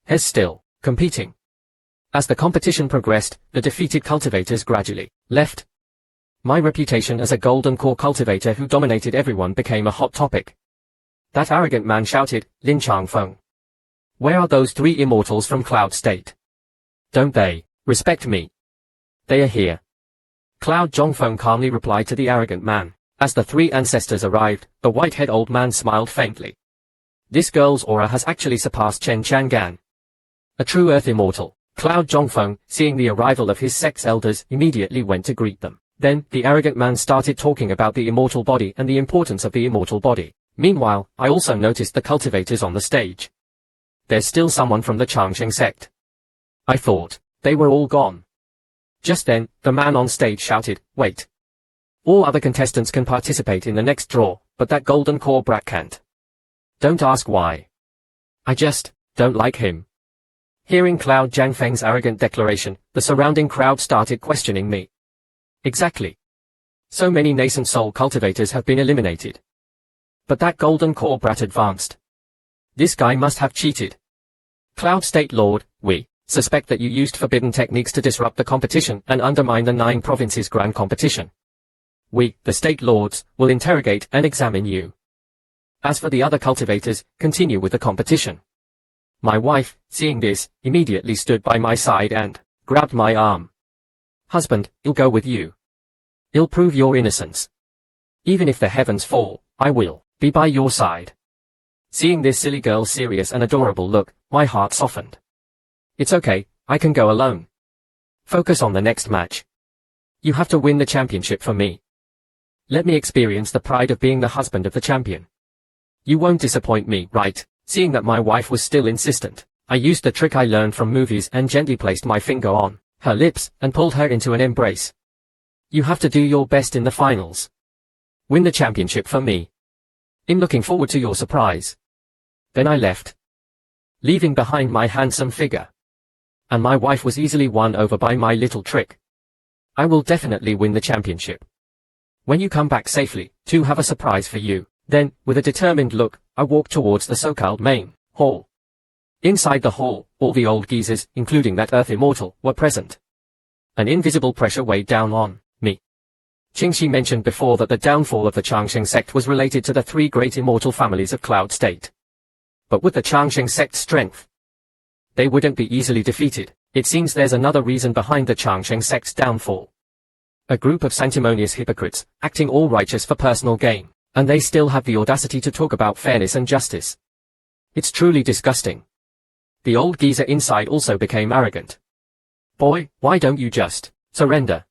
He's still competing. As the competition progressed, the defeated cultivators gradually left. My reputation as a golden core cultivator who dominated everyone became a hot topic. That arrogant man shouted, "Lin Changfeng. Where are those 3 immortals from Cloud State? Don't they respect me?" "They are here." Cloud Zhongfeng calmly replied to the arrogant man. As the 3 ancestors arrived, the white-haired old man smiled faintly. This girl's aura has actually surpassed Chen Chang'an. A true earth immortal. Cloud Zhongfeng, seeing the arrival of his sect's elders, immediately went to greet them. Then, the arrogant man started talking about the immortal body and the importance of the immortal body. Meanwhile, I also noticed the cultivators on the stage. There's still someone from the Changsheng sect. I thought they were all gone. Just then, the man on stage shouted, "Wait. All other contestants can participate in the next draw, but that golden core brat can't. Don't ask why. I just don't like him." Hearing Cloud Zhangfeng's arrogant declaration, the surrounding crowd started questioning me. Exactly. So many nascent soul cultivators have been eliminated. But that golden core brat advanced. This guy must have cheated. Cloud State Lord, we suspect that you used forbidden techniques to disrupt the competition and undermine the 9 provinces grand competition. We, the State Lords, will interrogate and examine you. As for the other cultivators, continue with the competition. My wife, seeing this, immediately stood by my side and grabbed my arm. "Husband, I'll go with you. I'll prove your innocence. Even if the heavens fall, I will be by your side. Seeing this silly girl's serious and adorable look, my heart softened. It's okay, I can go alone. Focus on the next match. You have to win the championship for me. Let me experience the pride of being the husband of the champion. You won't disappoint me, right? Seeing that my wife was still insistent, I used the trick I learned from movies and gently placed my finger on her lips and pulled her into an embrace. You have to do your best in the finals. Win the championship for me. I'm looking forward to your surprise. Then I left, leaving behind my handsome figure. And my wife was easily won over by my little trick. I will definitely win the championship. When you come back safely, to have a surprise for you. Then, with a determined look, I walked towards the so-called main hall. Inside the hall, all the old geezers, including that Earth immortal, were present. An invisible pressure weighed down on me. Qingxi mentioned before that the downfall of the Changsheng sect was related to the three great immortal families of Cloud State. But with the Changsheng sect's strength, they wouldn't be easily defeated. It seems there's another reason behind the Changsheng sect's downfall. A group of sanctimonious hypocrites, acting all righteous for personal gain, and they still have the audacity to talk about fairness and justice. It's truly disgusting. The old geezer inside also became arrogant. Boy, why don't you just surrender?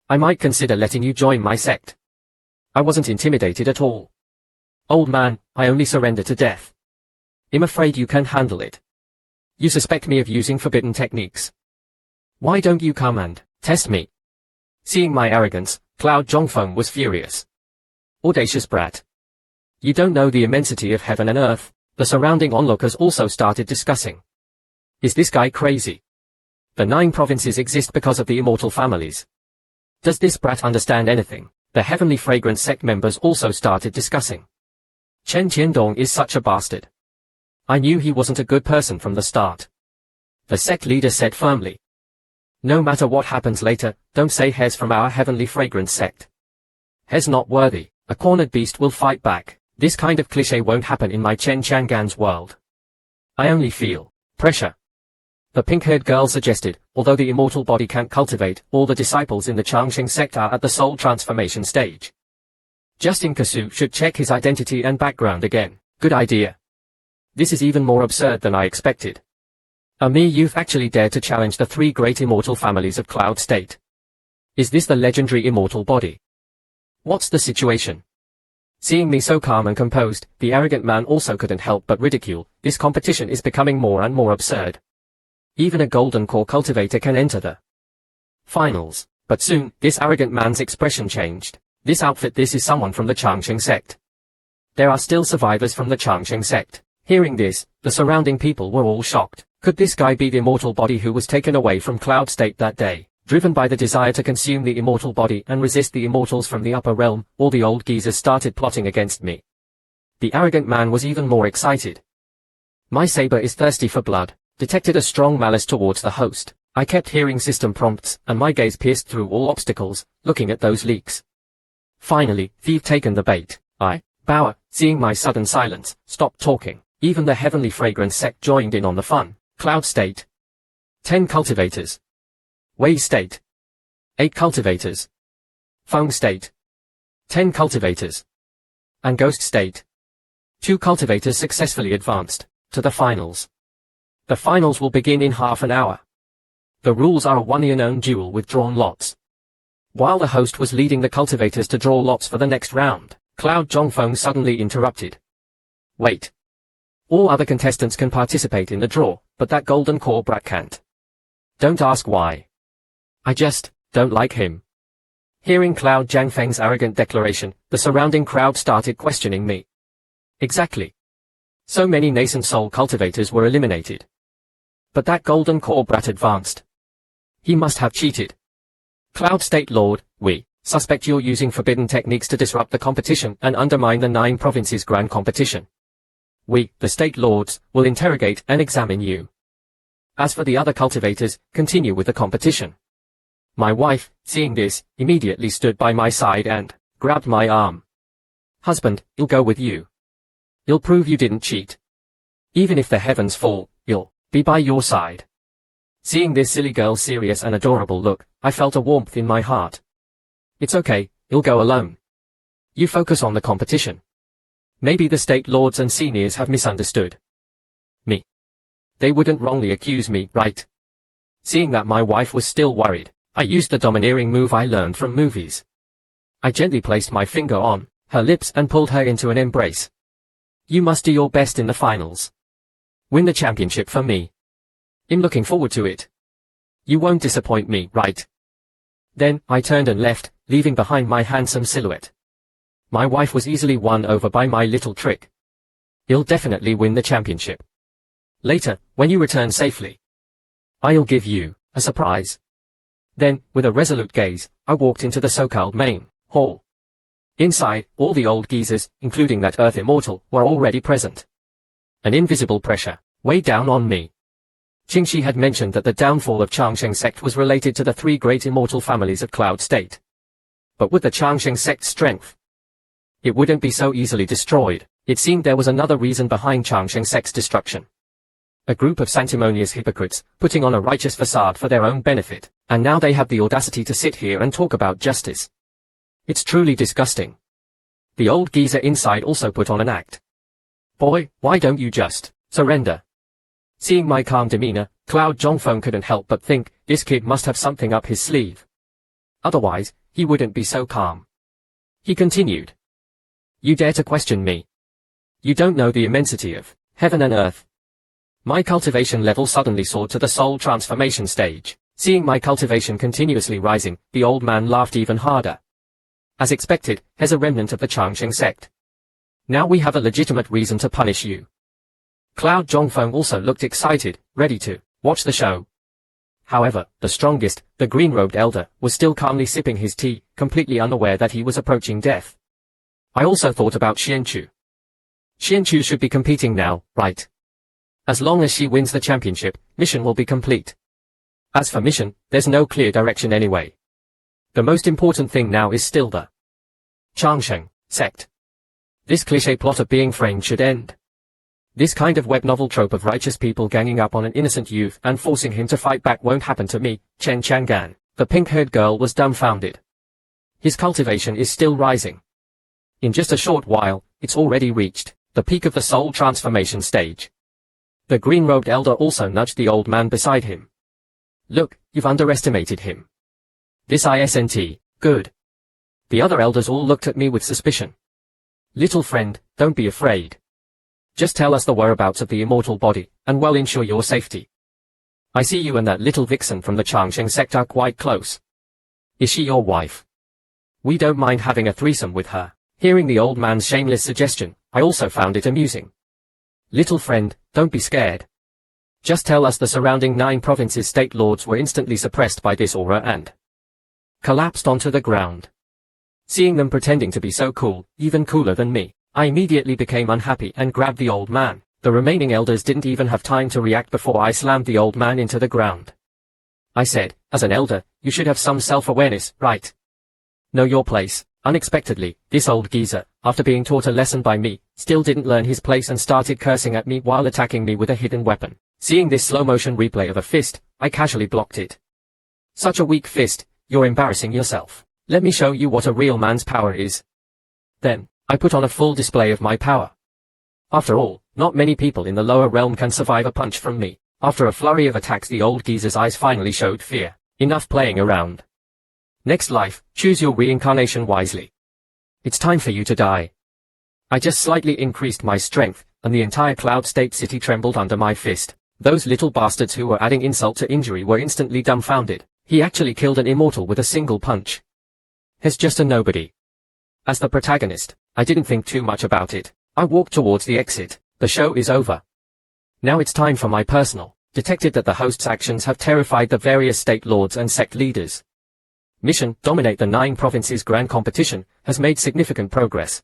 I might consider letting you join my sect. I wasn't intimidated at all. Old man, I only surrender to death. I'm afraid you can't handle it. You suspect me of using forbidden techniques. Why don't you come and test me? Seeing my arrogance, Cloud Zhongfeng was furious. Audacious brat. You don't know the immensity of heaven and earth. The surrounding onlookers also started discussing. Is this guy crazy? The 9 provinces exist because of the immortal families. Does this brat understand anything? The heavenly fragrance sect members also started discussing. Chen Qiandong is such a bastard. I knew he wasn't a good person from the start. The sect leader said firmly. No matter what happens later, don't say Hes from our heavenly fragrance sect. Hes not worthy, a cornered beast will fight back. This kind of cliché won't happen in my Chen Chang'an's world. I only feel pressure. The pink-haired girl suggested, although the immortal body can't cultivate, all the disciples in the Changsheng sect are at the soul transformation stage. Justin Kasu should check his identity and background again. Good idea. This is even more absurd than I expected. A mere youth actually dared to challenge the 3 great immortal families of Cloud State. Is this the legendary immortal body? What's the situation? Seeing me so calm and composed, the arrogant man also couldn't help but ridicule. This competition is becoming more and more absurd. Even a golden core cultivator can enter the finals. But soon, this arrogant man's expression changed. This outfit, this is someone from the Changsheng sect. There are still survivors from the Changsheng sect. Hearing this, the surrounding people were all shocked. Could this guy be the immortal body who was taken away from Cloud State that day? Driven by the desire to consume the immortal body and resist the immortals from the upper realm, all the old geezers started plotting against me. The arrogant man was even more excited. My saber is thirsty for blood. Detected a strong malice towards the host. I kept hearing system prompts, and my gaze pierced through all obstacles, looking at those leaks. Finally, thief taken the bait. Bauer, seeing my sudden silence, stopped talking. Even the heavenly fragrance sect joined in on the fun. Cloud State. 10 cultivators. Wei State. 8 cultivators. Feng State. 10 cultivators. And Ghost State. 2 cultivators successfully advanced to the finals. The finals will begin in half an hour. The rules are a one-unknown duel with drawn lots. While the host was leading the cultivators to draw lots for the next round, Cloud Zhongfeng suddenly interrupted. Wait. All other contestants can participate in the draw, but that golden core brat can't. Don't ask why. I just don't like him. Hearing Cloud Zhangfeng's arrogant declaration, the surrounding crowd started questioning me. Exactly. So many nascent soul cultivators were eliminated. But that golden core brat advanced. He must have cheated. Cloud State Lord, we suspect you're using forbidden techniques to disrupt the competition and undermine the 9 provinces grand competition. We, the State Lords, will interrogate and examine you. As for the other cultivators, continue with the competition. My wife, seeing this, immediately stood by my side and grabbed my arm. Husband, I'll go with you. I'll prove you didn't cheat. Even if the heavens fall, I'll be by your side. Seeing this silly girl's serious and adorable look, I felt a warmth in my heart. It's okay, I'll go alone. You focus on the competition. Maybe the state lords and seniors have misunderstood me. They wouldn't wrongly accuse me, right? Seeing that my wife was still worried, I used the domineering move I learned from movies. I gently placed my finger on her lips and pulled her into an embrace. You must do your best in the finals. Win the championship for me. I'm looking forward to it. You won't disappoint me, right? Then, I turned and left, leaving behind my handsome silhouette. My wife was easily won over by my little trick. You'll definitely win the championship. Later, when you return safely, I'll give you a surprise. Then, with a resolute gaze, I walked into the so-called main hall. Inside, all the old geezers, including that Earth immortal, were already present. An invisible pressure weighed down on me. Qingxi had mentioned that the downfall of Changsheng Sect was related to the three great immortal families of Cloud State. But with the Changsheng Sect's strength, it wouldn't be so easily destroyed. It seemed there was another reason behind Changsheng Sect's destruction. A group of sanctimonious hypocrites, putting on a righteous facade for their own benefit, and now they have the audacity to sit here and talk about justice. It's truly disgusting. The old geezer inside also put on an act. Boy, why don't you just surrender? Seeing my calm demeanor, Cloud Zhongfeng couldn't help but think, this kid must have something up his sleeve. Otherwise, he wouldn't be so calm. He continued. You dare to question me? You don't know the immensity of heaven and earth. My cultivation level suddenly soared to the soul transformation stage. Seeing my cultivation continuously rising, the old man laughed even harder. As expected, here's a remnant of the Changsheng Sect. Now we have a legitimate reason to punish you. Cloud Zhongfeng also looked excited, ready to watch the show. However, the strongest, the green-robed elder, was still calmly sipping his tea, completely unaware that he was approaching death. I also thought about Xianchu. Xianchu should be competing now, right? As long as she wins the championship, mission will be complete. As for mission, there's no clear direction anyway. The most important thing now is still the Changsheng Sect. This cliché plot of being framed should end. This kind of web novel trope of righteous people ganging up on an innocent youth and forcing him to fight back won't happen to me. Chen Chang'an, the pink-haired girl, was dumbfounded. His cultivation is still rising. In just a short while, it's already reached the peak of the soul transformation stage. The green-robed elder also nudged the old man beside him. Look, you've underestimated him. This isn't good. The other elders all looked at me with suspicion. Little friend, don't be afraid. Just tell us the whereabouts of the immortal body, and we'll ensure your safety. I see you and that little vixen from the Changsheng Sect are quite close. Is she your wife? We don't mind having a threesome with her. Hearing the old man's shameless suggestion, I also found it amusing. Little friend, don't be scared. Just tell us the surrounding 9 provinces' state lords were instantly suppressed by this aura and collapsed onto the ground. Seeing them pretending to be so cool, even cooler than me, I immediately became unhappy and grabbed the old man. The remaining elders didn't even have time to react before I slammed the old man into the ground. I said, as an elder, you should have some self-awareness, right? Know your place. Unexpectedly, this old geezer, after being taught a lesson by me, still didn't learn his place and started cursing at me while attacking me with a hidden weapon. Seeing this slow-motion replay of a fist, I casually blocked it. Such a weak fist, you're embarrassing yourself. Let me show you what a real man's power is. Then, I put on a full display of my power. After all, not many people in the lower realm can survive a punch from me. After a flurry of attacks, the old geezer's eyes finally showed fear. Enough playing around. Next life, choose your reincarnation wisely. It's time for you to die. I just slightly increased my strength, and the entire Cloud State city trembled under my fist. Those little bastards who were adding insult to injury were instantly dumbfounded. He actually killed an immortal with a single punch. He's just a nobody. As the protagonist, I didn't think too much about it. I walked towards the exit. The show is over. Now it's time for my personal. Detected that the host's actions have terrified the various state lords and sect leaders. Mission, dominate the 9 provinces grand competition, has made significant progress.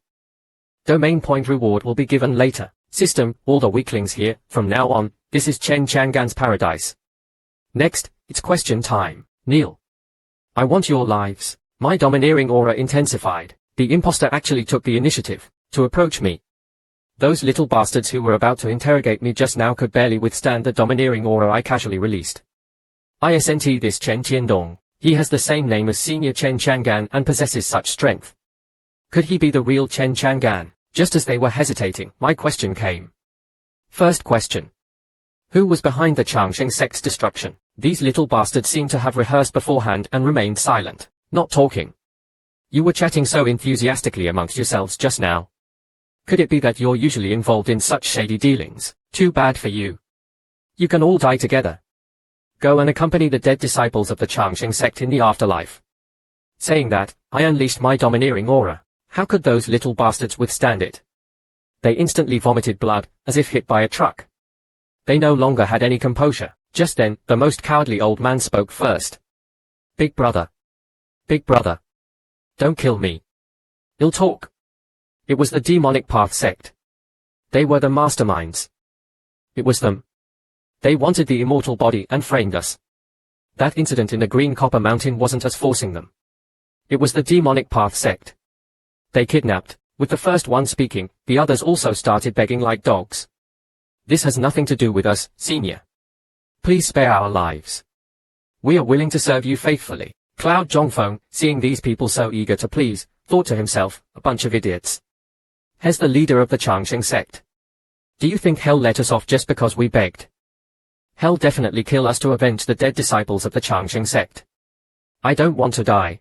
Domain point reward will be given later. System, all the weaklings here, from now on, this is Chen Chang'an's paradise. Next, it's question time. Kneel. I want your lives. My domineering aura intensified. The impostor actually took the initiative to approach me. Those little bastards who were about to interrogate me just now could barely withstand the domineering aura I casually released. Isn't this Chen Tiandong? He has the same name as Senior Chen Chang'an and possesses such strength. Could he be the real Chen Chang'an? Just as they were hesitating, my question came. First question. Who was behind the Changsheng sect's destruction? These little bastards seemed to have rehearsed beforehand and remained silent, not talking. You were chatting so enthusiastically amongst yourselves just now. Could it be that you're usually involved in such shady dealings? Too bad for you. You can all die together. Go and accompany the dead disciples of the Changsheng sect in the afterlife. Saying that, I unleashed my domineering aura. How could those little bastards withstand it? They instantly vomited blood, as if hit by a truck. They no longer had any composure. Just then, the most cowardly old man spoke first. Big brother. Big brother. Don't kill me. Ill talk. It was the demonic path sect. They were the masterminds. It was them. They wanted the immortal body and framed us. That incident in the Green Copper Mountain wasn't us forcing them. It was the demonic path sect. They kidnapped. With the first one speaking, the others also started begging like dogs. This has nothing to do with us, senior. Please spare our lives. We are willing to serve you faithfully. Cloud Zhongfeng, seeing these people so eager to please, thought to himself, a bunch of idiots. Here's the leader of the Changsheng sect. Do you think hell let us off just because we begged? Hell definitely kill us to avenge the dead disciples of the Changsheng sect. I don't want to die.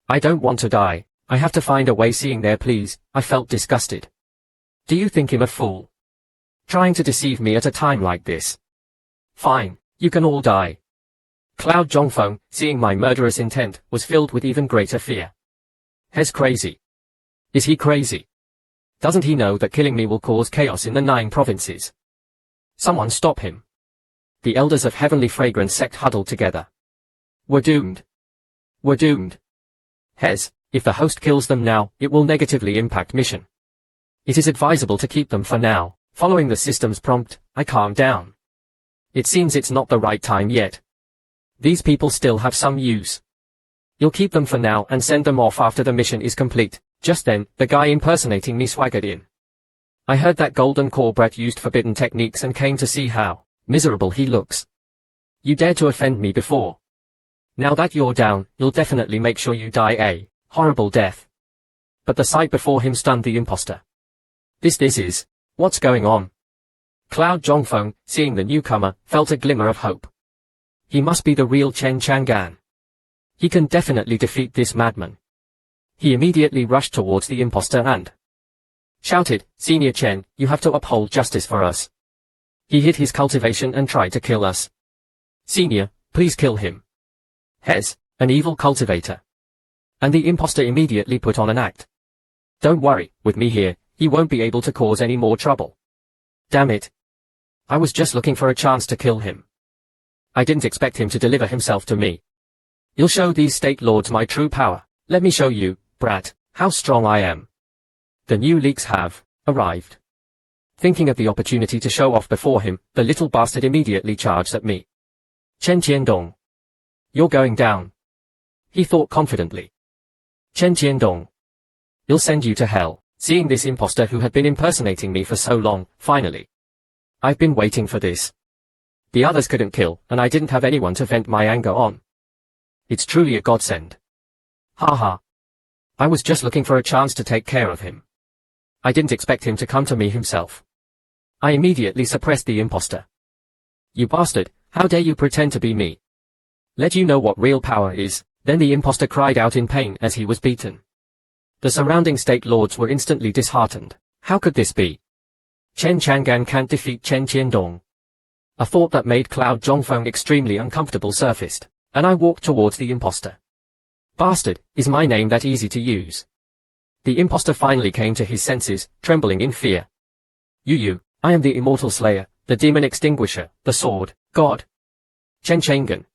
I don't want to die. I have to find a way. Seeing their pleas, I felt disgusted. Do you think him a fool? Trying to deceive me at a time like this? Fine, you can all die. Cloud Zhongfeng, seeing my murderous intent, was filled with even greater fear. He's crazy. Is he crazy? Doesn't he know that killing me will cause chaos in the 9 provinces? Someone stop him. The elders of Heavenly Fragrance sect huddled together. We're doomed. We're doomed. Hez, if the host kills them now, it will negatively impact mission. It is advisable to keep them for now. Following the system's prompt, I calmed down. It seems it's not the right time yet. These people still have some use. You'll keep them for now and send them off after the mission is complete. Just then, the guy impersonating me swaggered in. I heard that golden core brat used forbidden techniques and came to see how miserable he looks. You dared to offend me before. Now that you're down, you'll definitely make sure you die a horrible death. But the sight before him stunned the impostor. This is. What's going on? Cloud Zhongfeng, seeing the newcomer, felt a glimmer of hope. He must be the real Chen Chang'an. He can definitely defeat this madman. He immediately rushed towards the impostor and shouted, Senior Chen, you have to uphold justice for us. He hid his cultivation and tried to kill us. Senior, please kill him. Hez, an evil cultivator. And the impostor immediately put on an act. Don't worry, with me here, he won't be able to cause any more trouble. Damn it. I was just looking for a chance to kill him. I didn't expect him to deliver himself to me. You'll show these state lords my true power. Let me show you, brat, how strong I am. The new leaks have arrived. Thinking of the opportunity to show off before him, the little bastard immediately charged at me. Chen Qiandong. You're going down. He thought confidently. Chen Qiandong. He'll send you to hell. Seeing this impostor who had been impersonating me for so long, finally. I've been waiting for this. The others couldn't kill, and I didn't have anyone to vent my anger on. It's truly a godsend. Haha. I was just looking for a chance to take care of him. I didn't expect him to come to me himself. I immediately suppressed the impostor. You bastard, how dare you pretend to be me? Let you know what real power is. Then the impostor cried out in pain as he was beaten. The surrounding state lords were instantly disheartened. How could this be? Chen Chang'an can't defeat Chen Qiandong. A thought that made Cloud Zhongfeng extremely uncomfortable surfaced, and I walked towards the impostor. Bastard, is my name that easy to use? The impostor finally came to his senses, trembling in fear. You, I am the immortal slayer, the demon extinguisher, the sword, god. Chen Chang'an.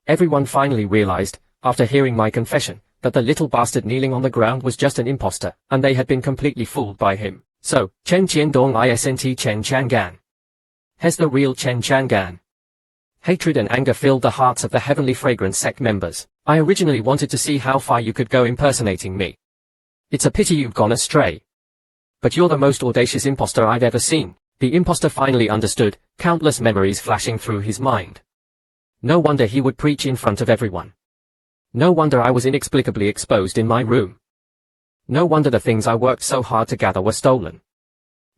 Everyone finally realized, after hearing my confession, that the little bastard kneeling on the ground was just an impostor, and they had been completely fooled by him. So, Chen Qiandong isn't Chen Chang'an. He's the real Chen Chang'an. Hatred and anger filled the hearts of the Heavenly Fragrance sect members. I originally wanted to see how far you could go impersonating me. It's a pity you've gone astray. But you're the most audacious impostor I've ever seen. The impostor finally understood, countless memories flashing through his mind. No wonder he would preach in front of everyone. No wonder I was inexplicably exposed in my room. No wonder the things I worked so hard to gather were stolen.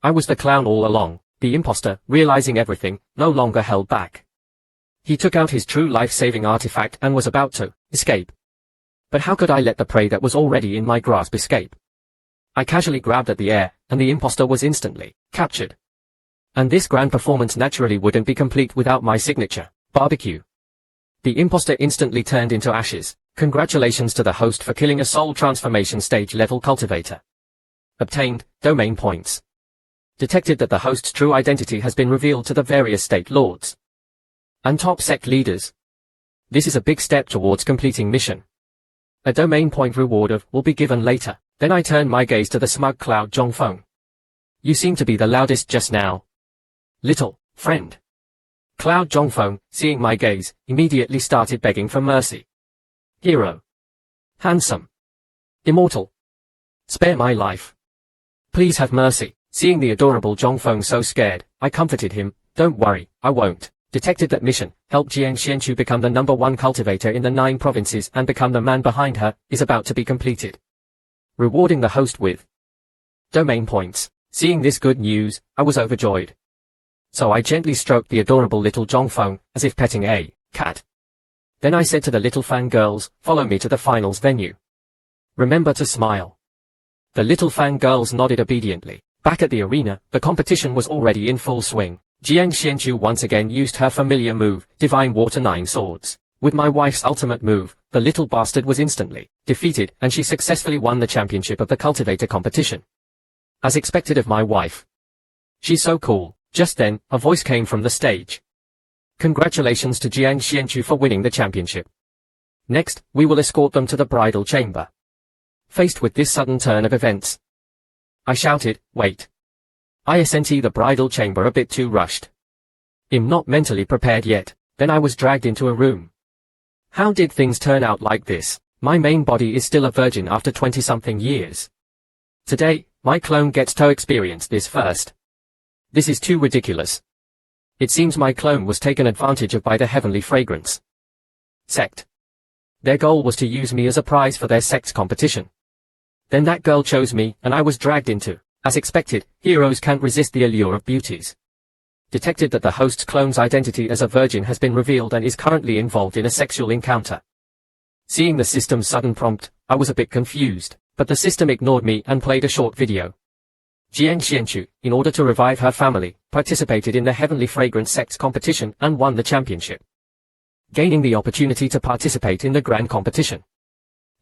I was the clown all along, the impostor, realizing everything, no longer held back. He took out his true life-saving artifact and was about to escape. But how could I let the prey that was already in my grasp escape? I casually grabbed at the air, and the impostor was instantly captured. And this grand performance naturally wouldn't be complete without my signature barbecue. The impostor instantly turned into ashes. Congratulations to the host for killing a soul transformation stage level cultivator. Obtained domain points. Detected that the host's true identity has been revealed to the various state lords and top sect leaders. This is a big step towards completing mission. A domain point reward will be given later. Then I turned my gaze to the smug Cloud Zhongfeng. You seem to be the loudest just now, little friend. Cloud Zhongfeng, seeing my gaze, immediately started begging for mercy. Hero. Handsome. Immortal. Spare my life. Please have mercy. Seeing the adorable Zhongfeng so scared, I comforted him. Don't worry, I won't. Detected that mission, help Jiang Xianchu become the #1 cultivator in the 9 provinces and become the man behind her, is about to be completed. Rewarding the host with domain points. Seeing this good news, I was overjoyed. So I gently stroked the adorable little Zhongfeng, as if petting a cat. Then I said to the little fangirls, follow me to the finals venue. Remember to smile. The little fangirls nodded obediently. Back at the arena, the competition was already in full swing. Jiang Xianchu once again used her familiar move, Divine Water 9 Swords. With my wife's ultimate move, the little bastard was instantly defeated, and she successfully won the championship of the cultivator competition. As expected of my wife. She's so cool. Just then, a voice came from the stage. Congratulations to Jiang Xianchu for winning the championship. Next, we will escort them to the bridal chamber. Faced with this sudden turn of events, I shouted, wait. I sent the bridal chamber a bit too rushed. I'm not mentally prepared yet. Then I was dragged into a room. How did things turn out like this? My main body is still a virgin after 20-something years. Today, my clone gets to experience this first. This is too ridiculous. It seems my clone was taken advantage of by the heavenly fragrance Sect. Their goal was to use me as a prize for their sect's competition. Then that girl chose me, and I was dragged into. As expected, heroes can't resist the allure of beauties. Detected that the host's clone's identity as a virgin has been revealed and is currently involved in a sexual encounter. Seeing the system's sudden prompt, I was a bit confused, but the system ignored me and played a short video. Jiang Xianchu, in order to revive her family, participated in the Heavenly Fragrance Sect's competition and won the championship, gaining the opportunity to participate in the grand competition.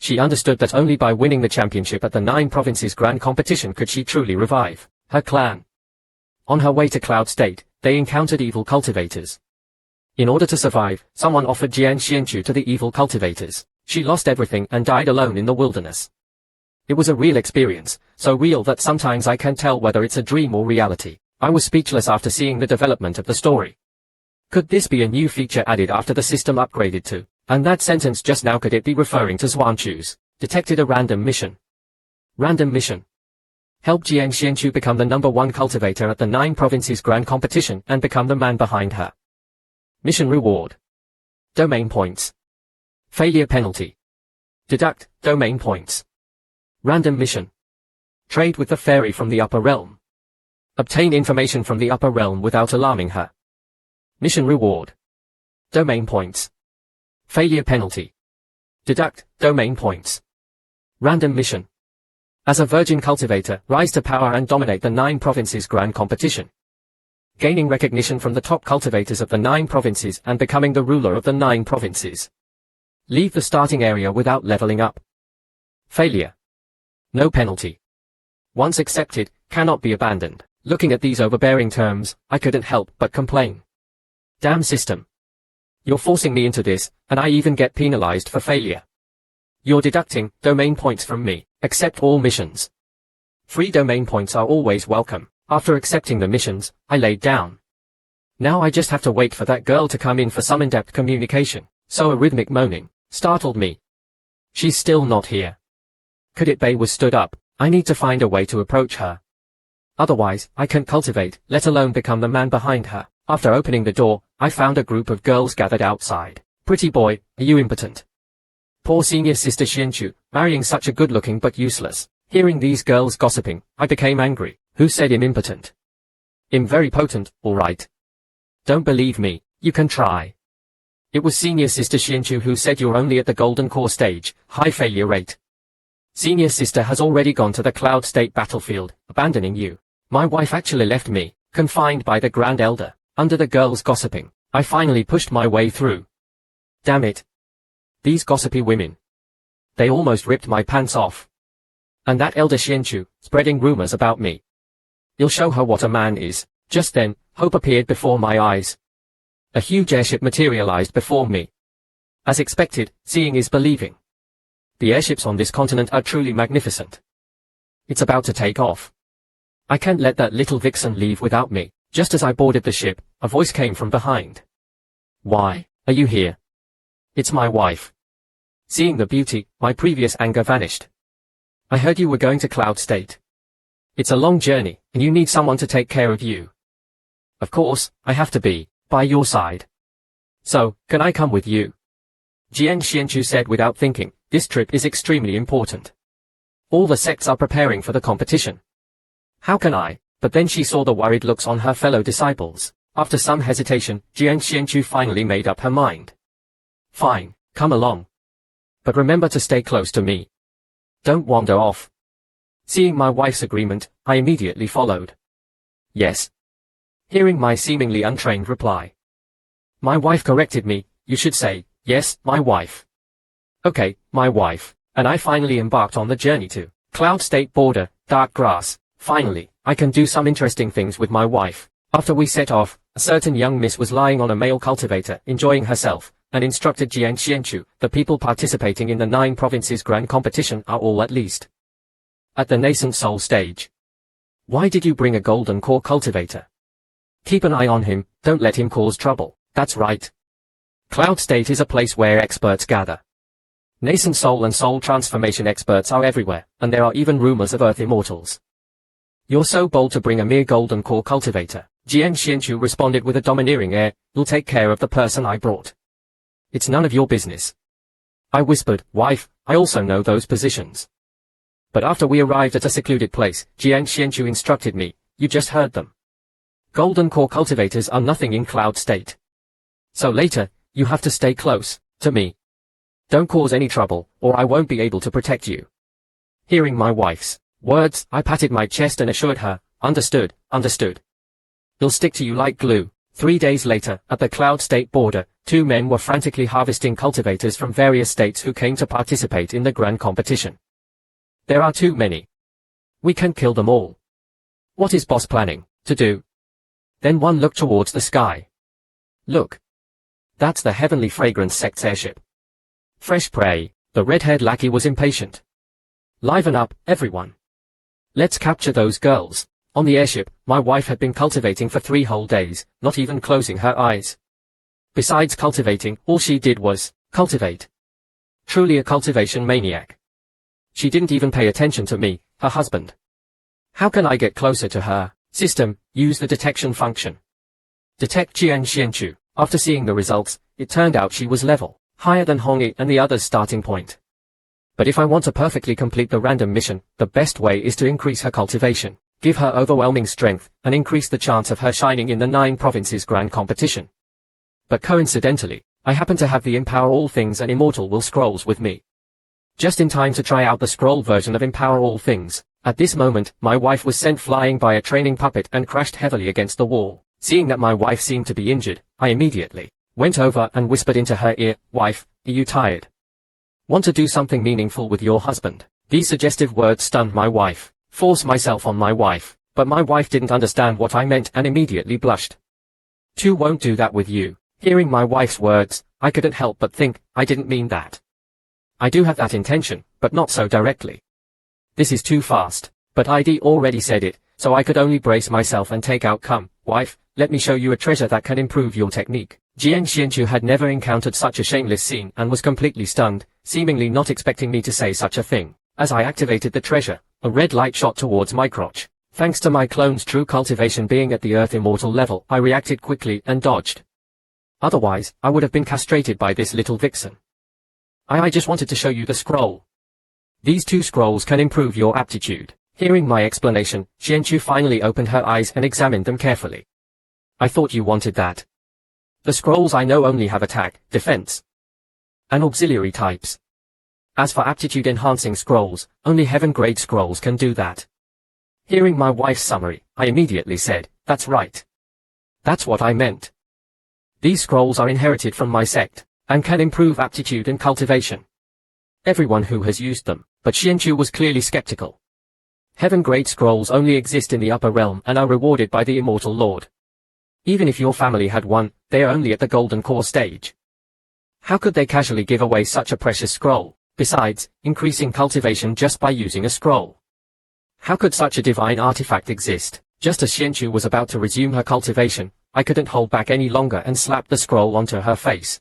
She understood that only by winning the championship at the 9 provinces grand competition could she truly revive her clan. On her way to Cloud State, they encountered evil cultivators. In order to survive, someone offered Jiang Xianchu to the evil cultivators. She lost everything and died alone in the wilderness. It was a real experience, so real that sometimes I can't tell whether it's a dream or reality. I was speechless after seeing the development of the story. Could this be a new feature added after the system upgraded to? And that sentence just now, could it be referring to Zhuangchu's? Detected a random mission. Random mission. Help Jiang Xianchu become the #1 cultivator at the 9 provinces grand competition and become the man behind her. Mission reward. Domain points. Failure penalty. Deduct domain points. Random mission. Trade with the fairy from the upper realm. Obtain information from the upper realm without alarming her. Mission reward. Domain points. Failure penalty. Deduct domain points. Random mission. As a virgin cultivator, rise to power and dominate the 9 provinces grand competition. Gaining recognition from the top cultivators of the 9 provinces and becoming the ruler of the 9 provinces. Leave the starting area without leveling up. Failure. No penalty. Once accepted, cannot be abandoned. Looking at these overbearing terms, I couldn't help but complain. Damn system. You're forcing me into this, and I even get penalized for failure. You're deducting domain points from me. Accept all missions. Free domain points are always welcome. After accepting the missions, I laid down. Now I just have to wait for that girl to come in for some in-depth communication. So a rhythmic moaning startled me. She's still not here. Could it be? Was stood up. I need to find a way to approach her. Otherwise, I can't cultivate, let alone become the man behind her. After opening the door, I found a group of girls gathered outside. Pretty boy, are you impotent? Poor senior sister Xianchu, marrying such a good-looking but useless Hearing these girls gossiping, I became angry. Who said I'm impotent? I'm very potent, alright. Don't believe me, you can try. It was Senior Sister Xianchu who said you're only at the Golden Core stage, high failure rate. Senior Sister has already gone to the Cloud State battlefield, abandoning you. My wife actually left me, confined by the Grand Elder. Under the girls gossiping, I finally pushed my way through. Damn it. These gossipy women. They almost ripped my pants off. And that Elder Xianchu, spreading rumors about me. You'll show her what a man is. Just then, hope appeared before my eyes. A huge airship materialized before me. As expected, seeing is believing. The airships on this continent are truly magnificent. It's about to take off. I can't let that little vixen leave without me. Just as I boarded the ship, a voice came from behind. Why are you here? It's my wife. Seeing the beauty, my previous anger vanished. I heard you were going to Cloud State. It's a long journey, and you need someone to take care of you. Of course, I have to be by your side. So, can I come with you? Jian Xianchu said without thinking, this trip is extremely important. All the sects are preparing for the competition. How can I? But then she saw the worried looks on her fellow disciples. After some hesitation, Jian Xianchu finally made up her mind. Fine, come along. But remember to stay close to me. Don't wander off. Seeing my wife's agreement, I immediately followed. Yes. Hearing my seemingly untrained reply. My wife corrected me, you should say, yes, my wife. Okay, my wife. And I finally embarked on the journey to Cloud State border, dark grass. Finally, I can do some interesting things with my wife. After we set off, a certain young miss was lying on a male cultivator, enjoying herself, and instructed Jian Xianchu, the people participating in the 9 provinces grand competition are all at least at the nascent soul stage. Why did you bring a golden core cultivator? Keep an eye on him, don't let him cause trouble. That's right. Cloud State is a place where experts gather. Nascent soul and soul transformation experts are everywhere, and there are even rumors of Earth immortals. You're so bold to bring a mere golden core cultivator. Jian Xianchu responded with a domineering air, you'll take care of the person I brought. It's none of your business. I whispered, wife, I also know those positions. But after we arrived at a secluded place, Jian Xianchu instructed me, you just heard them. Golden core cultivators are nothing in Cloud State. So later, you have to stay close to me. Don't cause any trouble, or I won't be able to protect you. Hearing my wife's words, I patted my chest and assured her, understood, understood. They'll stick to you like glue. 3 days later, at the Cloud State border, 2 men were frantically harvesting cultivators from various states who came to participate in the grand competition. There are too many. We can't kill them all. What is boss planning to do? Then one looked towards the sky. Look. That's the Heavenly Fragrance Sect's airship. Fresh prey. The red-haired lackey was impatient. Liven up, everyone. Let's capture those girls. On the airship, my wife had been cultivating for 3 whole days, not even closing her eyes. Besides cultivating, all she did was cultivate. Truly a cultivation maniac. She didn't even pay attention to me, her husband. How can I get closer to her? System, use the detection function. Detect Jian Xianchu. After seeing the results, it turned out she was level, higher than Hongyi and the others' starting point. But if I want to perfectly complete the random mission, the best way is to increase her cultivation, give her overwhelming strength, and increase the chance of her shining in the 9 provinces grand competition. But coincidentally, I happen to have the Empower All Things and Immortal Will scrolls with me. Just in time to try out the scroll version of Empower All Things. At this moment, my wife was sent flying by a training puppet and crashed heavily against the wall. Seeing that my wife seemed to be injured, I immediately went over and whispered into her ear, wife, are you tired? Want to do something meaningful with your husband? These suggestive words stunned my wife. Force myself on my wife, but my wife didn't understand what I meant and immediately blushed. 2 won't do that with you. Hearing my wife's words, I couldn't help but think, I didn't mean that. I do have that intention, but not so directly. This is too fast, but I'd already said it, so I could only brace myself and take out come, wife, let me show you a treasure that can improve your technique. Jian Xianchu had never encountered such a shameless scene and was completely stunned, seemingly not expecting me to say such a thing. As I activated the treasure, a red light shot towards my crotch. Thanks to my clone's true cultivation being at the Earth Immortal level, I reacted quickly and dodged. Otherwise, I would have been castrated by this little vixen. I just wanted to show you the scroll. These 2 scrolls can improve your aptitude. Hearing my explanation, Xianchu finally opened her eyes and examined them carefully. I thought you wanted that. The scrolls I know only have attack, defense, and auxiliary types. As for aptitude-enhancing scrolls, only heaven-grade scrolls can do that. Hearing my wife's summary, I immediately said, that's right. That's what I meant. These scrolls are inherited from my sect, and can improve aptitude and cultivation. Everyone who has used them, but Xianchu was clearly skeptical. Heaven-grade scrolls only exist in the upper realm and are rewarded by the immortal lord. Even if your family had one, they are only at the golden core stage. How could they casually give away such a precious scroll? Besides, increasing cultivation just by using a scroll. How could such a divine artifact exist? Just as Xianchu was about to resume her cultivation, I couldn't hold back any longer and slapped the scroll onto her face.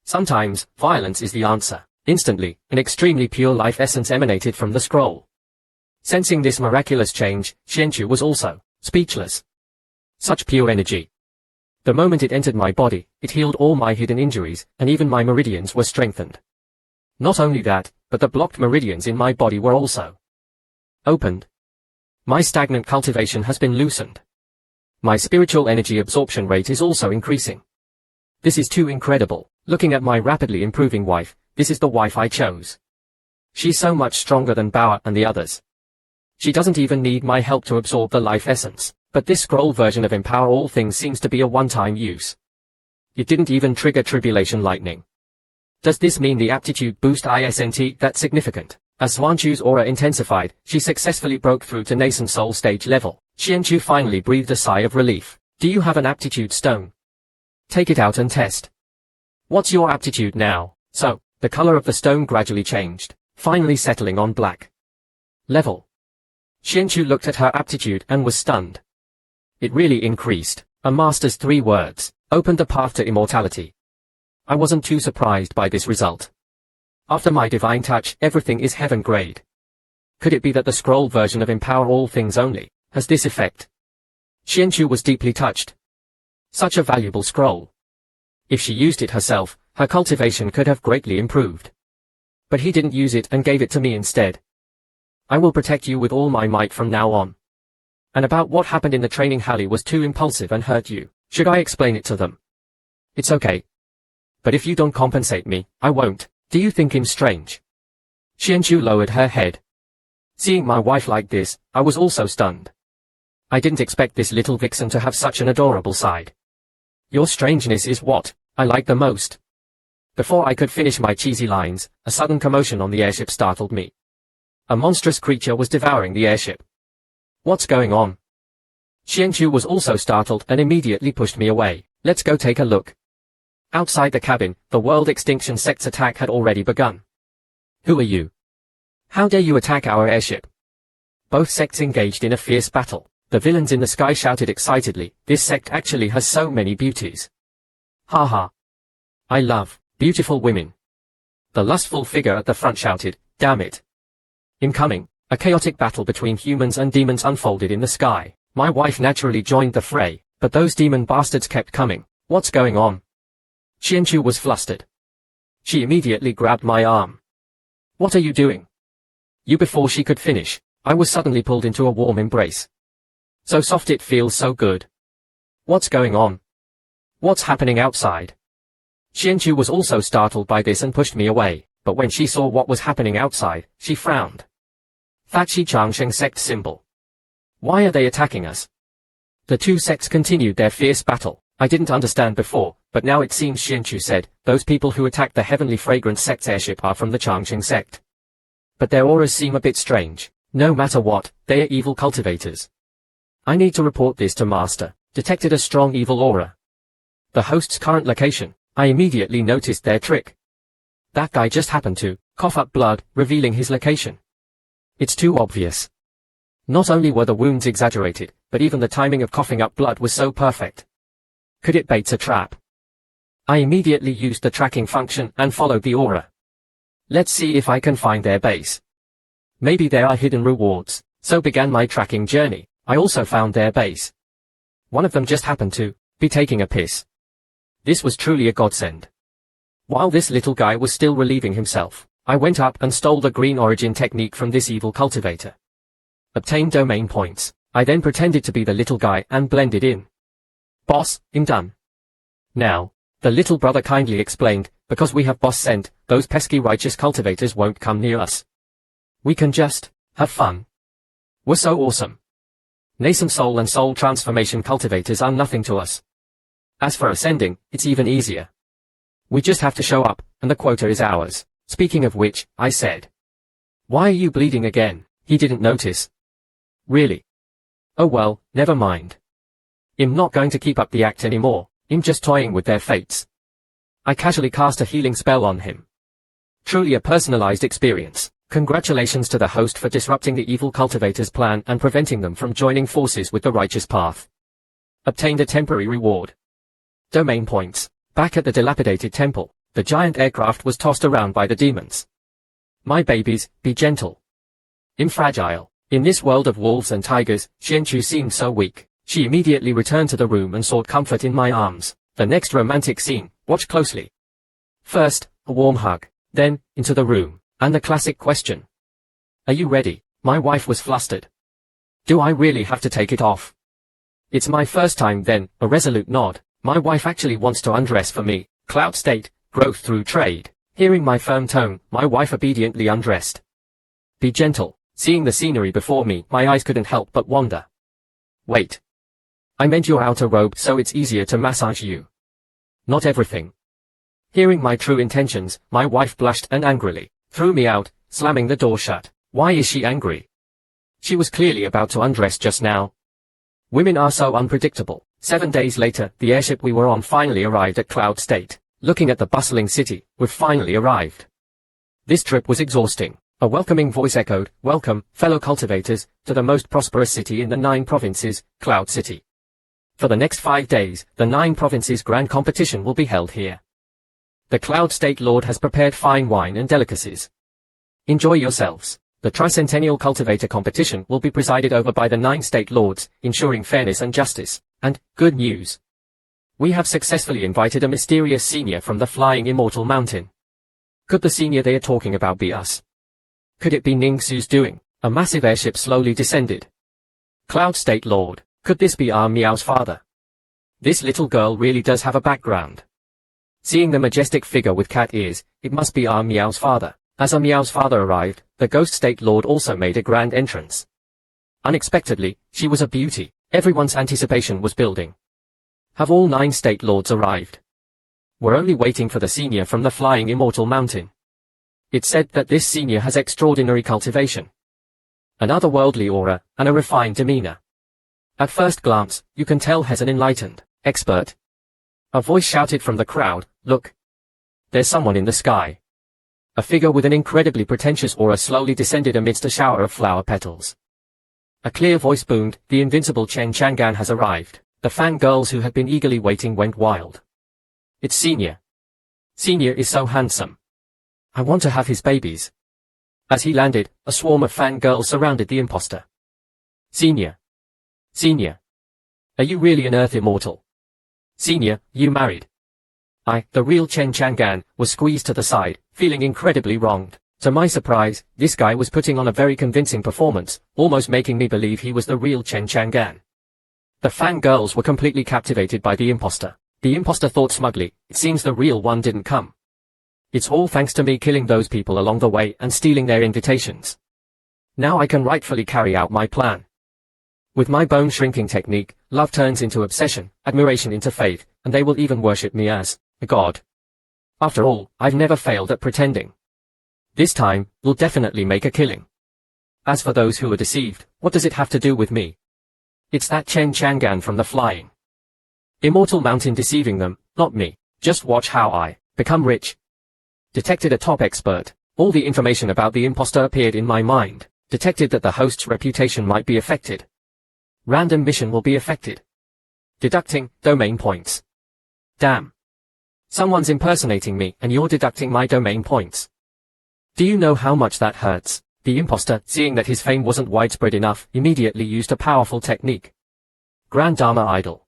Sometimes, violence is the answer. Instantly, an extremely pure life essence emanated from the scroll. Sensing this miraculous change, Xianchu was also speechless. Such pure energy. The moment it entered my body, it healed all my hidden injuries, and even my meridians were strengthened. Not only that, but the blocked meridians in my body were also opened. My stagnant cultivation has been loosened. My spiritual energy absorption rate is also increasing. This is too incredible. Looking at my rapidly improving wife, this is the wife I chose. She's so much stronger than Bauer and the others. She doesn't even need my help to absorb the life essence, but this scroll version of Empower All Things seems to be a one-time use. It didn't even trigger tribulation lightning. Does this mean the aptitude boost isn't that significant? As Xuanchu's aura intensified, she successfully broke through to nascent soul stage level. Xianchu finally breathed a sigh of relief. Do you have an aptitude stone? Take it out and test. What's your aptitude now? So, the color of the stone gradually changed, finally settling on black. Level. Xianchu looked at her aptitude and was stunned. It really increased. A master's 3 words opened the path to immortality. I wasn't too surprised by this result. After my divine touch, everything is heaven grade. Could it be that the scroll version of Empower All Things only has this effect? Xianchu was deeply touched. Such a valuable scroll. If she used it herself, her cultivation could have greatly improved. But he didn't use it and gave it to me instead. I will protect you with all my might from now on. And about what happened in the training, Hallie was too impulsive and hurt you. Should I explain it to them? It's okay. But if you don't compensate me, I won't. Do you think him strange? Xianchu lowered her head. Seeing my wife like this, I was also stunned. I didn't expect this little vixen to have such an adorable side. Your strangeness is what I like the most. Before I could finish my cheesy lines, a sudden commotion on the airship startled me. A monstrous creature was devouring the airship. What's going on? Xianchu was also startled and immediately pushed me away. Let's go take a look. Outside the cabin, the World Extinction Sect's attack had already begun. Who are you? How dare you attack our airship? Both sects engaged in a fierce battle. The villains in the sky shouted excitedly, this sect actually has so many beauties. Haha. I love beautiful women. The lustful figure at the front shouted, damn it. Incoming. A chaotic battle between humans and demons unfolded in the sky. My wife naturally joined the fray, but those demon bastards kept coming. What's going on? Xianchu was flustered. She immediately grabbed my arm. What are you doing? You. Before she could finish, I was suddenly pulled into a warm embrace. So soft, it feels so good. What's going on? What's happening outside? Xianchu was also startled by this and pushed me away, but when she saw what was happening outside, she frowned. Fachi Changsheng sect symbol. Why are they attacking us? The 2 sects continued their fierce battle. I didn't understand before, but now it seems Xianchu said, those people who attacked the Heavenly Fragrant sect's airship are from the Changsheng sect. But their auras seem a bit strange. No matter what, they are evil cultivators. I need to report this to Master. Detected a strong evil aura. The host's current location. I immediately noticed their trick. That guy just happened to cough up blood, revealing his location. It's too obvious. Not only were the wounds exaggerated, but even the timing of coughing up blood was so perfect. Could it bait a trap? I immediately used the tracking function and followed the aura. Let's see if I can find their base. Maybe there are hidden rewards. So began my tracking journey. I also found their base. One of them just happened to be taking a piss. This was truly a godsend. While this little guy was still relieving himself, I went up and stole the green origin technique from this evil cultivator. Obtained domain points. I then pretended to be the little guy and blended in. Boss, I'm done. Now, the little brother kindly explained, because we have boss sent, those pesky righteous cultivators won't come near us. We can just have fun. We're so awesome. Nascent soul and soul transformation cultivators are nothing to us. As for ascending, it's even easier. We just have to show up, and the quota is ours. Speaking of which, I said. Why are you bleeding again? He didn't notice. Really? Oh well, never mind. I'm not going to keep up the act anymore. I'm just toying with their fates. I casually cast a healing spell on him. Truly a personalized experience. Congratulations to the host for disrupting the evil cultivator's plan and preventing them from joining forces with the righteous path. Obtained a temporary reward. Domain points. Back at the dilapidated temple, the giant aircraft was tossed around by the demons. My babies, be gentle. I'm fragile. In this world of wolves and tigers, Xianchu seemed so weak. She immediately returned to the room and sought comfort in my arms. The next romantic scene, watch closely. First, a warm hug. Then, into the room. And the classic question. Are you ready? My wife was flustered. Do I really have to take it off? It's my first time then, a resolute nod. My wife actually wants to undress for me. Cloud state, growth through trade. Hearing my firm tone, my wife obediently undressed. Be gentle. Seeing the scenery before me, my eyes couldn't help but wander. Wait. I meant your outer robe so it's easier to massage you. Not everything. Hearing my true intentions, my wife blushed and angrily threw me out, slamming the door shut. Why is she angry? She was clearly about to undress just now. Women are so unpredictable. 7 days later, the airship we were on finally arrived at Cloud State. Looking at the bustling city, we've finally arrived. This trip was exhausting. A welcoming voice echoed, "Welcome, fellow cultivators, to the most prosperous city in the 9 provinces, Cloud City. For the next 5 days, the 9 provinces grand competition will be held here. The Cloud State Lord has prepared fine wine and delicacies. Enjoy yourselves. The tricentennial cultivator competition will be presided over by the 9 state lords, ensuring fairness and justice. And, good news. We have successfully invited a mysterious senior from the flying immortal mountain. Could the senior they are talking about be us? Could it be Ningxu's doing? A massive airship slowly descended. Cloud State Lord, could this be our Meow's father? This little girl really does have a background. Seeing the majestic figure with cat ears, it must be our Meow's father. As our Meow's father arrived, the Ghost State Lord also made a grand entrance. Unexpectedly, she was a beauty. Everyone's anticipation was building. Have all 9 state lords arrived? We're only waiting for the senior from the flying immortal mountain. It's said that this senior has extraordinary cultivation, an otherworldly aura, and a refined demeanor. At first glance, you can tell he's an enlightened expert. A voice shouted from the crowd, "Look! There's someone in the sky." A figure with an incredibly pretentious aura slowly descended amidst a shower of flower petals. A clear voice boomed, "The invincible Chen Chang'an has arrived." The fangirls who had been eagerly waiting went wild. It's Senior. Senior is so handsome. I want to have his babies. As he landed, a swarm of fangirls surrounded the impostor. Senior. Senior. Are you really an Earth immortal? Senior, you married? The real Chen Chang'an, was squeezed to the side, feeling incredibly wronged. To my surprise, this guy was putting on a very convincing performance, almost making me believe he was the real Chen Chang'an. The fangirls were completely captivated by the impostor. The impostor thought smugly, it seems the real one didn't come. It's all thanks to me killing those people along the way and stealing their invitations. Now I can rightfully carry out my plan. With my bone shrinking technique, love turns into obsession, admiration into faith, and they will even worship me as a god. After all, I've never failed at pretending. This time, we'll definitely make a killing. As for those who are deceived, what does it have to do with me? It's that Chen Chang'an from the flying immortal mountain deceiving them, not me. Just watch how I become rich. Detected a top expert. All the information about the impostor appeared in my mind. Detected that the host's reputation might be affected. Random mission will be affected. Deducting domain points. Damn. Someone's impersonating me and you're deducting my domain points. Do you know how much that hurts? The impostor, seeing that his fame wasn't widespread enough, immediately used a powerful technique. Grand Dharma Idol.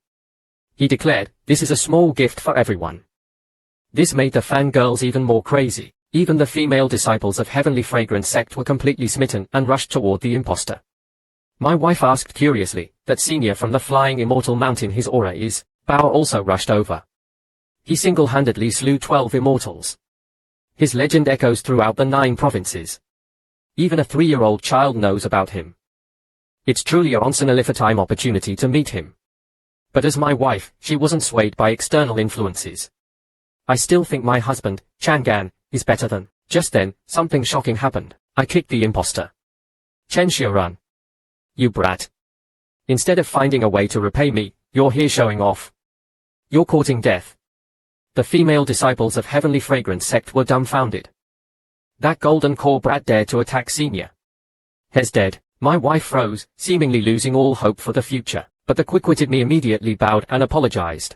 He declared, "This is a small gift for everyone." This made the fangirls even more crazy. Even the female disciples of Heavenly Fragrance Sect were completely smitten and rushed toward the impostor. My wife asked curiously, that senior from the flying immortal mountain his aura is. Bao also rushed over. He single-handedly slew 12 immortals. His legend echoes throughout the 9 provinces. Even a 3-year-old child knows about him. It's truly a once-in-a-lifetime opportunity to meet him. But as my wife, she wasn't swayed by external influences. I still think my husband, Chang'an, is better than. Just then, something shocking happened. I kicked the impostor. Chen Xiaorun. You brat. Instead of finding a way to repay me, you're here showing off. You're courting death. The female disciples of Heavenly Fragrance Sect were dumbfounded. That golden core brat dared to attack senior. He's dead. My wife froze, seemingly losing all hope for the future, but the quick-witted me immediately bowed and apologized.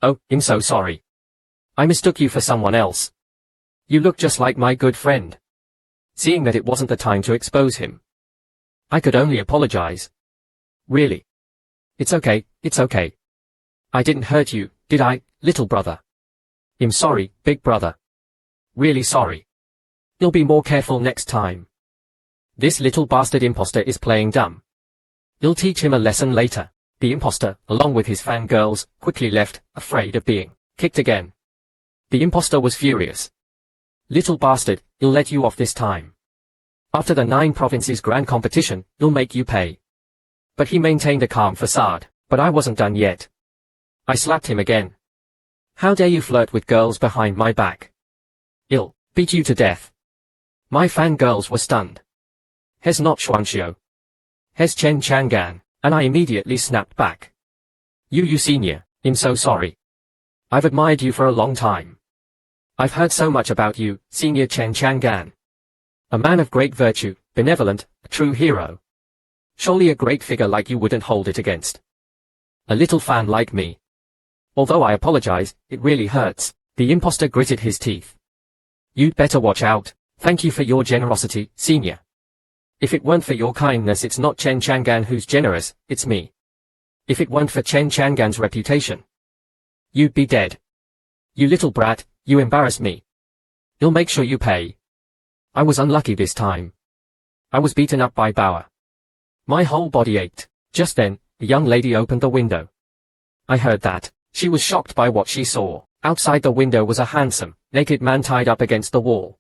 Oh, I'm so sorry. I mistook you for someone else. You look just like my good friend. Seeing that it wasn't the time to expose him, I could only apologize. Really? It's okay, it's okay. I didn't hurt you, did I, little brother? I'm sorry, big brother. Really sorry. You'll be more careful next time. This little bastard impostor is playing dumb. You'll teach him a lesson later. The impostor, along with his fangirls, quickly left, afraid of being kicked again. The impostor was furious. Little bastard, he'll let you off this time. After the 9 provinces grand competition, he'll make you pay. But he maintained a calm facade, but I wasn't done yet. I slapped him again. How dare you flirt with girls behind my back? I'll beat you to death. My fangirls were stunned. Hes not Xuanxiu. Hes Chen Chang'an, and I immediately snapped back. You senior, I'm so sorry. I've admired you for a long time. I've heard so much about you, senior Chen Chang'an. A man of great virtue, benevolent, a true hero. Surely a great figure like you wouldn't hold it against a little fan like me. Although I apologize, it really hurts. The impostor gritted his teeth. You'd better watch out. Thank you for your generosity, senior. If it weren't for your kindness, it's not Chen Chang'an who's generous, it's me. If it weren't for Chen Chang'an's reputation, you'd be dead. You little brat, you embarrass me. You'll make sure you pay. I was unlucky this time. I was beaten up by Bauer. My whole body ached. Just then, a young lady opened the window. I heard that. She was shocked by what she saw. Outside the window was a handsome, naked man tied up against the wall.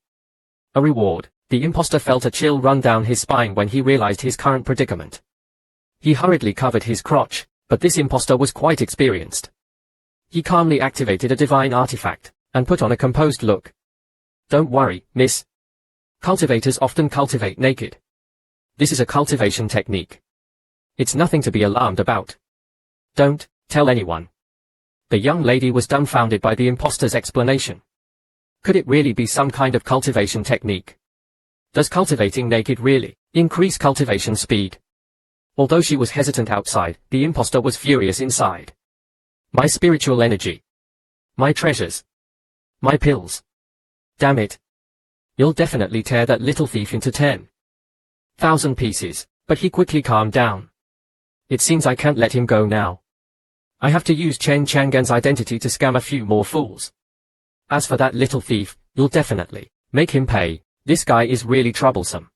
A reward. The impostor felt a chill run down his spine when he realized his current predicament. He hurriedly covered his crotch, but this impostor was quite experienced. He calmly activated a divine artifact, and put on a composed look. Don't worry, miss. Cultivators often cultivate naked. This is a cultivation technique. It's nothing to be alarmed about. Don't tell anyone. The young lady was dumbfounded by the impostor's explanation. Could it really be some kind of cultivation technique? Does cultivating naked really increase cultivation speed? Although she was hesitant outside, the impostor was furious inside. My spiritual energy. My treasures. My pills. Damn it. You'll definitely tear that little thief into 10,000 pieces, but he quickly calmed down. It seems I can't let him go now. I have to use Chen Chang'an's identity to scam a few more fools. As for that little thief, you'll definitely make him pay. This guy is really troublesome.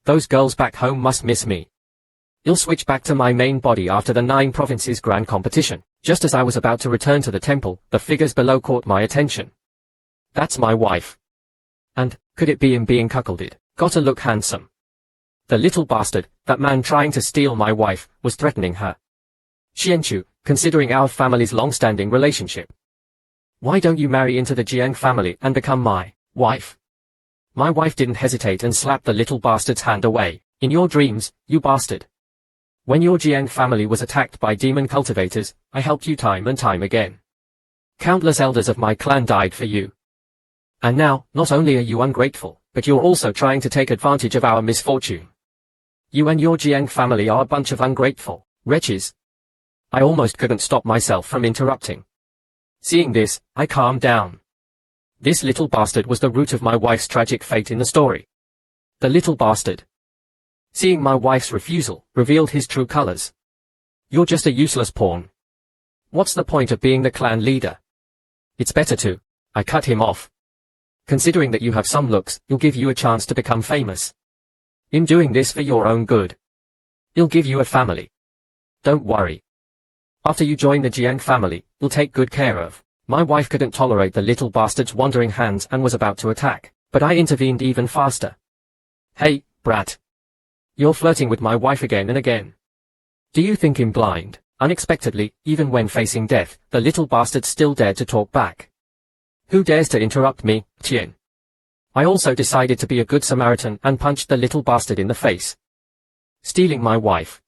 Those girls back home must miss me. I'll switch back to my main body after the 9 provinces grand competition. Just as I was about to return to the temple, the figures below caught my attention. That's my wife. And, could it be him being cuckolded? Gotta look handsome. The little bastard, that man trying to steal my wife, was threatening her. Xianchu, considering our family's long-standing relationship, why don't you marry into the Jiang family and become my wife? My wife didn't hesitate and slapped the little bastard's hand away. In your dreams, you bastard. When your Jiang family was attacked by demon cultivators, I helped you time and time again. Countless elders of my clan died for you. And now, not only are you ungrateful, but you're also trying to take advantage of our misfortune. You and your Jiang family are a bunch of ungrateful wretches. I almost couldn't stop myself from interrupting. Seeing this, I calmed down. This little bastard was the root of my wife's tragic fate in the story. The little bastard, seeing my wife's refusal, revealed his true colors. You're just a useless pawn. What's the point of being the clan leader? It's better to. I cut him off. Considering that you have some looks, it'll give you a chance to become famous. In doing this for your own good. It'll give you a family. Don't worry. After you join the Jiang family, you'll take good care of. My wife couldn't tolerate the little bastard's wandering hands and was about to attack, but I intervened even faster. Hey, brat. You're flirting with my wife again and again. Do you think I'm blind? Unexpectedly, even when facing death, the little bastard still dared to talk back. Who dares to interrupt me, Tian? I also decided to be a good Samaritan and punched the little bastard in the face. Stealing my wife.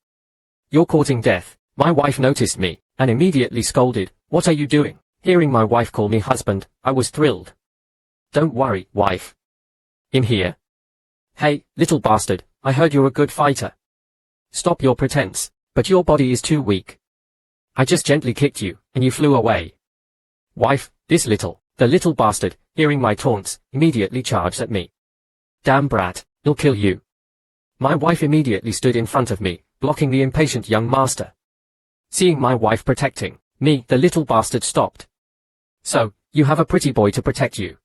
You're courting death. My wife noticed me, and immediately scolded, "What are you doing?" Hearing my wife call me husband, I was thrilled. Don't worry, wife. In here. Hey, little bastard, I heard you're a good fighter. Stop your pretense, but your body is too weak. I just gently kicked you, and you flew away. Wife, the little bastard, hearing my taunts, immediately charged at me. Damn brat, he'll kill you. My wife immediately stood in front of me, blocking the impatient young master. Seeing my wife protecting me, the little bastard stopped. So, you have a pretty boy to protect you.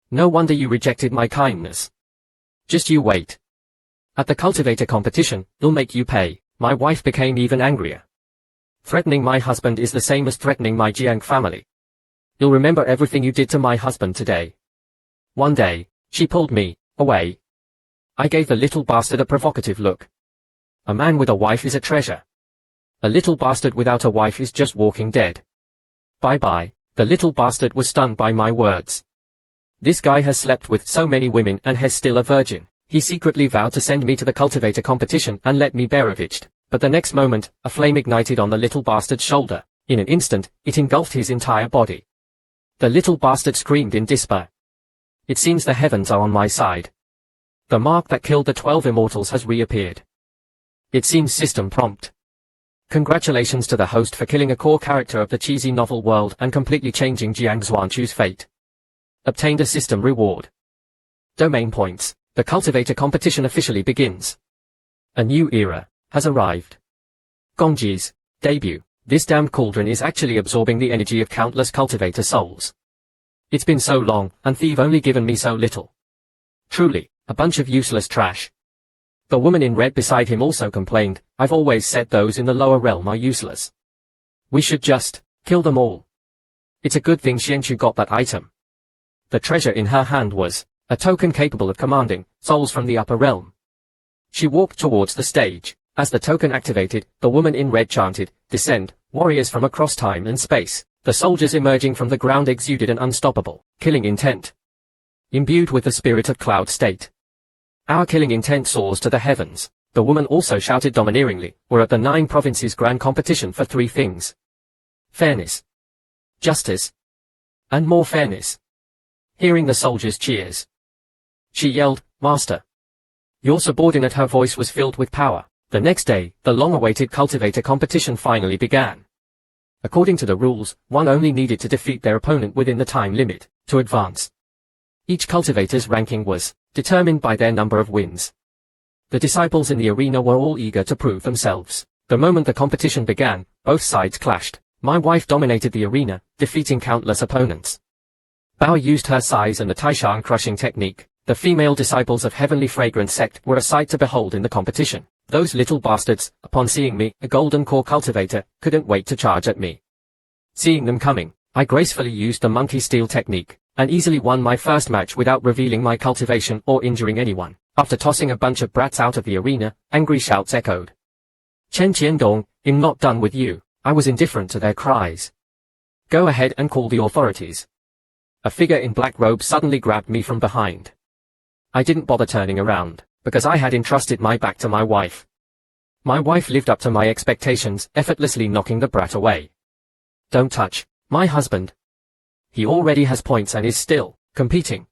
No wonder you rejected my kindness. Just you wait. At the cultivator competition, he'll make you pay. My wife became even angrier. Threatening my husband is the same as threatening my Jiang family. You'll remember everything you did to my husband today. One day, she pulled me away. I gave the little bastard a provocative look. A man with a wife is a treasure. A little bastard without a wife is just walking dead. Bye-bye. The little bastard was stunned by my words. This guy has slept with so many women and is still a virgin. He secretly vowed to send me to the cultivator competition and let me Beroviched. But the next moment, a flame ignited on the little bastard's shoulder. In an instant, it engulfed his entire body. The little bastard screamed in despair. It seems the heavens are on my side. The mark that killed the 12 immortals has reappeared. It seems system prompt. Congratulations to the host for killing a core character of the cheesy novel world and completely changing Jiang Xuanchu's fate. Obtained a system reward. Domain points. The cultivator competition officially begins. A new era has arrived. Gongji's debut. This damned cauldron is actually absorbing the energy of countless cultivator souls. It's been so long, and they've only given me so little. Truly, a bunch of useless trash. The woman in red beside him also complained, I've always said those in the lower realm are useless. We should just kill them all. It's a good thing Xianchu got that item. The treasure in her hand was a token capable of commanding souls from the upper realm. She walked towards the stage. As the token activated, the woman in red chanted, "Descend, warriors from across time and space." The soldiers emerging from the ground exuded an unstoppable, killing intent. Imbued with the spirit of cloud state. Our killing intent soars to the heavens. The woman also shouted domineeringly, we're at the 9 provinces grand competition for 3 things. Fairness. Justice. And more fairness. Hearing the soldiers' cheers. She yelled, Master. Your subordinate. Her voice was filled with power. The next day, the long-awaited cultivator competition finally began. According to the rules, one only needed to defeat their opponent within the time limit to advance. Each cultivator's ranking was determined by their number of wins. The disciples in the arena were all eager to prove themselves. The moment the competition began, both sides clashed. My wife dominated the arena, defeating countless opponents. Bao used her size and the Taishan crushing technique. The female disciples of Heavenly Fragrant Sect were a sight to behold in the competition. Those little bastards, upon seeing me, a golden core cultivator, couldn't wait to charge at me. Seeing them coming, I gracefully used the monkey steel technique, and easily won my first match without revealing my cultivation or injuring anyone. After tossing a bunch of brats out of the arena, angry shouts echoed. Chen Qiandong, I'm not done with you. I was indifferent to their cries. Go ahead and call the authorities. A figure in black robes suddenly grabbed me from behind. I didn't bother turning around, because I had entrusted my back to my wife. My wife lived up to my expectations, effortlessly knocking the brat away. Don't touch my husband. He already has points and is still competing.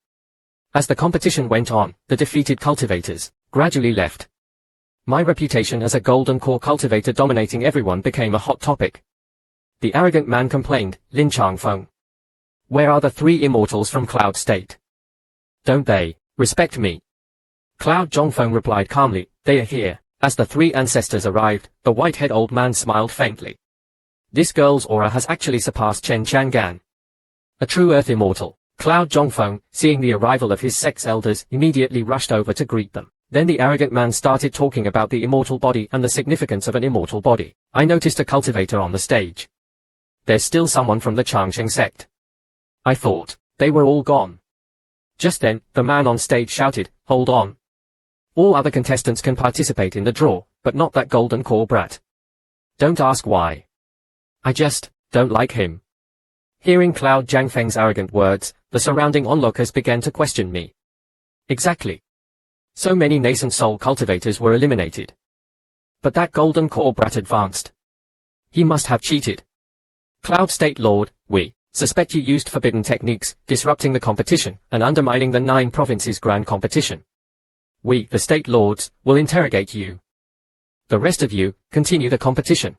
As the competition went on, the defeated cultivators gradually left. My reputation as a golden core cultivator dominating everyone became a hot topic. The arrogant man complained, Lin Changfeng. Where are the 3 immortals from Cloud State? Don't they respect me? Cloud Zhongfeng replied calmly, they are here. As the 3 ancestors arrived, the white-haired old man smiled faintly. This girl's aura has actually surpassed Chen Chang'an. A true earth immortal. Cloud Zhongfeng, seeing the arrival of his sect's elders, immediately rushed over to greet them. Then the arrogant man started talking about the immortal body and the significance of an immortal body. I noticed a cultivator on the stage. There's still someone from the Changsheng sect. I thought they were all gone. Just then, the man on stage shouted, "Hold on. All other contestants can participate in the draw, but not that golden core brat. Don't ask why. I just don't like him." Hearing Cloud Zhangfeng's arrogant words, the surrounding onlookers began to question me. Exactly. So many nascent soul cultivators were eliminated. But that golden core brat advanced. He must have cheated. Cloud State Lord, we suspect you used forbidden techniques, disrupting the competition, and undermining the 9 provinces grand competition. We, the State Lords, will interrogate you. The rest of you, continue the competition.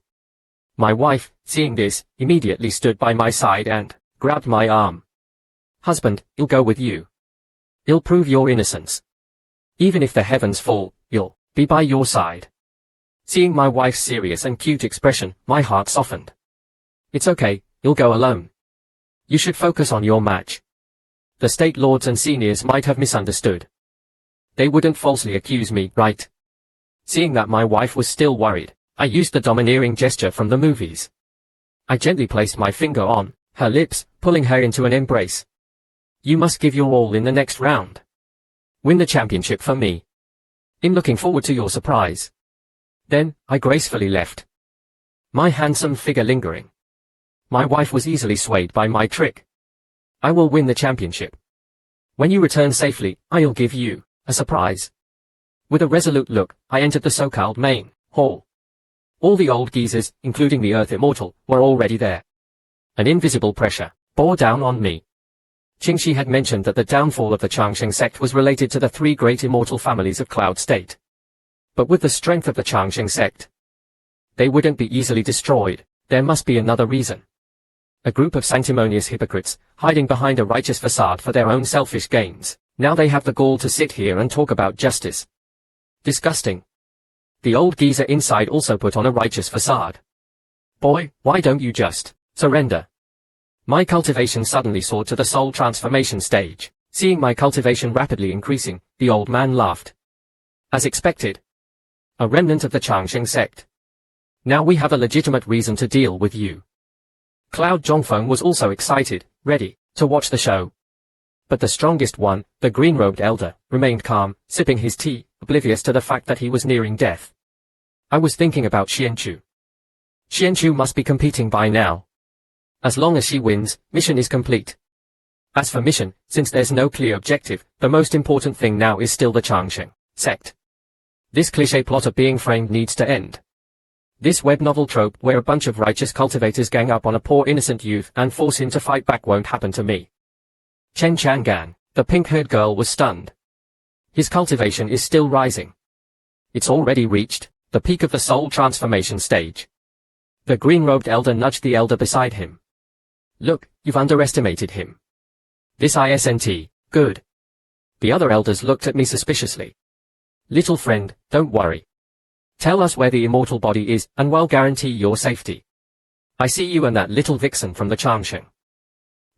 My wife, seeing this, immediately stood by my side and grabbed my arm. Husband, I'll go with you. I'll prove your innocence. Even if the heavens fall, I'll be by your side. Seeing my wife's serious and cute expression, my heart softened. It's okay, I'll go alone. You should focus on your match. The State Lords and seniors might have misunderstood. They wouldn't falsely accuse me, right? Seeing that my wife was still worried, I used the domineering gesture from the movies. I gently placed my finger on her lips, pulling her into an embrace. You must give your all in the next round. Win the championship for me. I'm looking forward to your surprise. Then, I gracefully left. My handsome figure lingering. My wife was easily swayed by my trick. I will win the championship. When you return safely, I'll give you a surprise. With a resolute look, I entered the so-called main hall. All the old geezers, including the Earth Immortal, were already there. An invisible pressure bore down on me. Qingxi had mentioned that the downfall of the Changsheng sect was related to the 3 great immortal families of Cloud State. But with the strength of the Changsheng sect, they wouldn't be easily destroyed. There must be another reason. A group of sanctimonious hypocrites, hiding behind a righteous facade for their own selfish gains. Now they have the gall to sit here and talk about justice. Disgusting. The old geezer inside also put on a righteous facade. Boy, why don't you just surrender? My cultivation suddenly soared to the soul transformation stage. Seeing my cultivation rapidly increasing, the old man laughed. As expected. A remnant of the Changsheng sect. Now we have a legitimate reason to deal with you. Cloud Zhongfeng was also excited, ready to watch the show. But the strongest one, the green-robed elder, remained calm, sipping his tea, oblivious to the fact that he was nearing death. I was thinking about Xianchu. Xianchu must be competing by now. As long as she wins, mission is complete. As for mission, since there's no clear objective, the most important thing now is still the Changsheng sect. This cliché plot of being framed needs to end. This web novel trope where a bunch of righteous cultivators gang up on a poor innocent youth and force him to fight back won't happen to me. Chen Chang'an, the pink-haired girl, was stunned. His cultivation is still rising. It's already reached the peak of the soul transformation stage. The green-robed elder nudged the elder beside him. Look, you've underestimated him. This isn't good. The other elders looked at me suspiciously. Little friend, don't worry. Tell us where the immortal body is, and we'll guarantee your safety. I see you and that little vixen from the Changsheng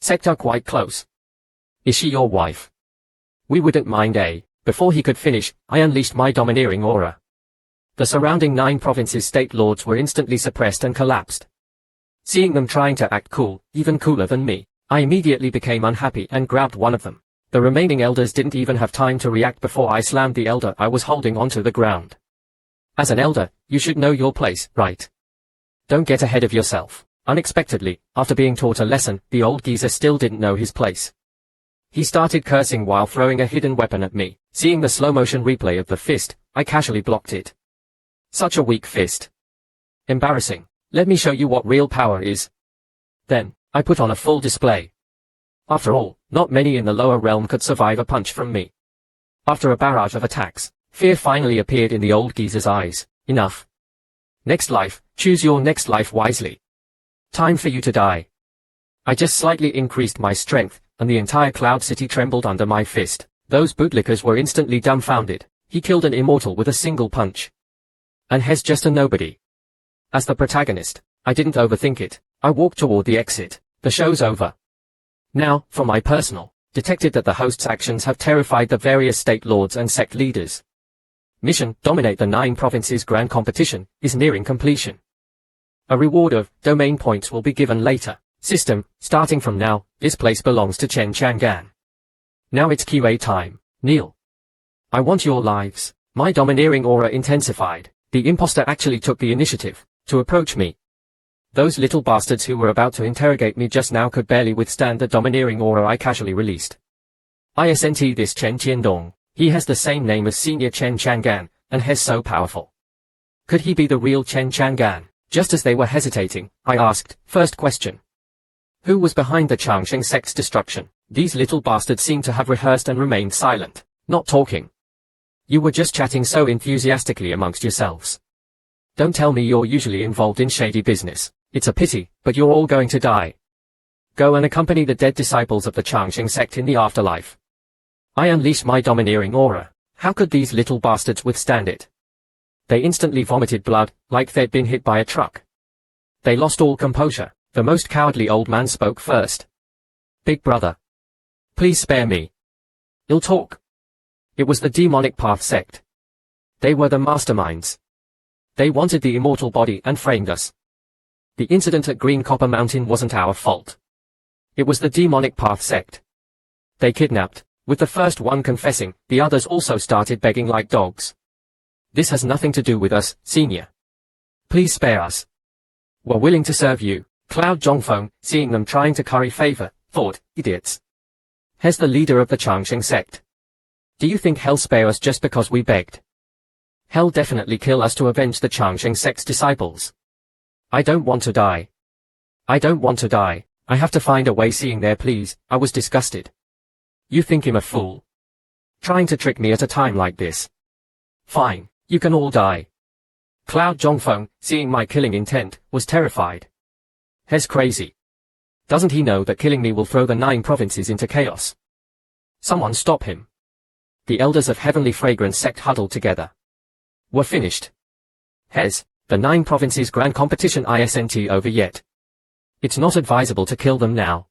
sect are quite close. Is she your wife? We wouldn't mind, eh? Before he could finish, I unleashed my domineering aura. The surrounding 9 provinces' state lords were instantly suppressed and collapsed. Seeing them trying to act cool, even cooler than me, I immediately became unhappy and grabbed one of them. The remaining elders didn't even have time to react before I slammed the elder I was holding onto the ground. As an elder, you should know your place, right? Don't get ahead of yourself. Unexpectedly, after being taught a lesson, the old geezer still didn't know his place. He started cursing while throwing a hidden weapon at me. Seeing the slow-motion replay of the fist, I casually blocked it. Such a weak fist. Embarrassing. Let me show you what real power is. Then, I put on a full display. After all, not many in the lower realm could survive a punch from me. After a barrage of attacks, fear finally appeared in the old geezer's eyes. Enough. Next life, choose your next life wisely. Time for you to die. I just slightly increased my strength, and the entire Cloud City trembled under my fist. Those bootlickers were instantly dumbfounded. He killed an immortal with a single punch. And he's just a nobody. As the protagonist, I didn't overthink it. I walked toward the exit. The show's over. Now, for my personal, detected that the host's actions have terrified the various state lords and sect leaders. Mission, dominate the 9 provinces grand competition, is nearing completion. A reward of domain points will be given later. System, starting from now, this place belongs to Chen Chang'an. Now it's QA time. Kneel. I want your lives. My domineering aura intensified. The impostor actually took the initiative to approach me. Those little bastards who were about to interrogate me just now could barely withstand the domineering aura I casually released. Isn't this Chen Qiandong? He has the same name as Senior Chen Chang'an, and he's so powerful. Could he be the real Chen Chang'an? Just as they were hesitating, I asked, first question. Who was behind the Changsheng sect's destruction? These little bastards seemed to have rehearsed and remained silent, not talking. You were just chatting so enthusiastically amongst yourselves. Don't tell me you're usually involved in shady business. It's a pity, but you're all going to die. Go and accompany the dead disciples of the Changsheng sect in the afterlife. I unleashed my domineering aura. How could these little bastards withstand it? They instantly vomited blood, like they'd been hit by a truck. They lost all composure. The most cowardly old man spoke first. Big brother. Please spare me. I'll talk. It was the demonic path sect. They were the masterminds. They wanted the immortal body and framed us. The incident at Green Copper Mountain wasn't our fault. It was the demonic path sect. They kidnapped, with the first one confessing, the others also started begging like dogs. This has nothing to do with us, Senior. Please spare us. We're willing to serve you. Cloud Zhongfeng, seeing them trying to curry favor, thought, idiots. He's the leader of the Changsheng sect. Do you think he'll spare us just because we begged? He'll definitely kill us to avenge the Changsheng sect's disciples. I don't want to die. I don't want to die. I have to find a way. Seeing there, please, I was disgusted. You think him a fool? Trying to trick me at a time like this. Fine, you can all die. Cloud Zhongfeng, seeing my killing intent, was terrified. He's crazy. Doesn't he know that killing me will throw the 9 provinces into chaos? Someone stop him. The elders of Heavenly Fragrance sect huddled together. We're finished. Hes, the 9 provinces grand competition isn't over yet. It's not advisable to kill them now.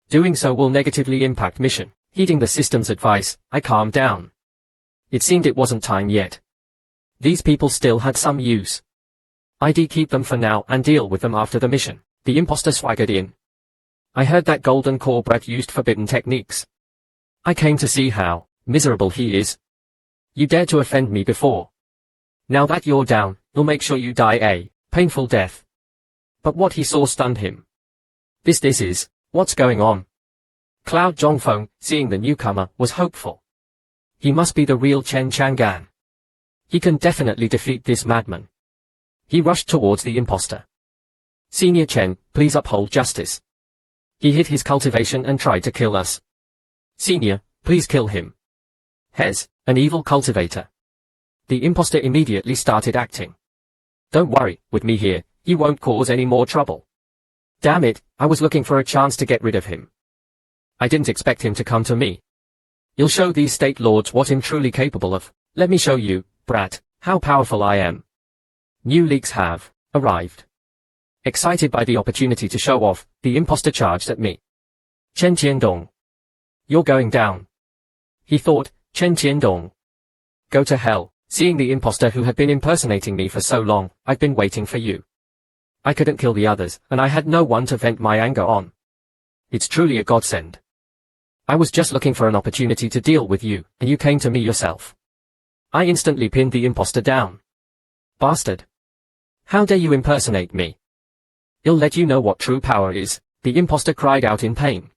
Doing so will negatively impact mission. Heeding the system's advice, I calmed down. It seemed it wasn't time yet. These people still had some use. I'd keep them for now and deal with them after the mission. The impostor swaggered in. I heard that golden core brat used forbidden techniques. I came to see how miserable he is. You dared to offend me before. Now that you're down, we'll make sure you die a painful death. But what he saw stunned him. This is, what's going on? Cloud Zhongfeng, seeing the newcomer, was hopeful. He must be the real Chen Chang'an. He can definitely defeat this madman. He rushed towards the impostor. Senior Chen, please uphold justice. He hid his cultivation and tried to kill us. Senior, please kill him. Hes, an evil cultivator. The impostor immediately started acting. Don't worry, with me here, he won't cause any more trouble. Damn it, I was looking for a chance to get rid of him. I didn't expect him to come to me. You'll show these state lords what I'm truly capable of. Let me show you, brat, how powerful I am. New leaks have arrived. Excited by the opportunity to show off, the impostor charged at me. Chen Qiandong. You're going down. He thought, Chen Qiandong. Go to hell. Seeing the impostor who had been impersonating me for so long, I've been waiting for you. I couldn't kill the others, and I had no one to vent my anger on. It's truly a godsend. I was just looking for an opportunity to deal with you, and you came to me yourself. I instantly pinned the impostor down. Bastard. How dare you impersonate me? I'll let you know what true power is, the impostor cried out in pain.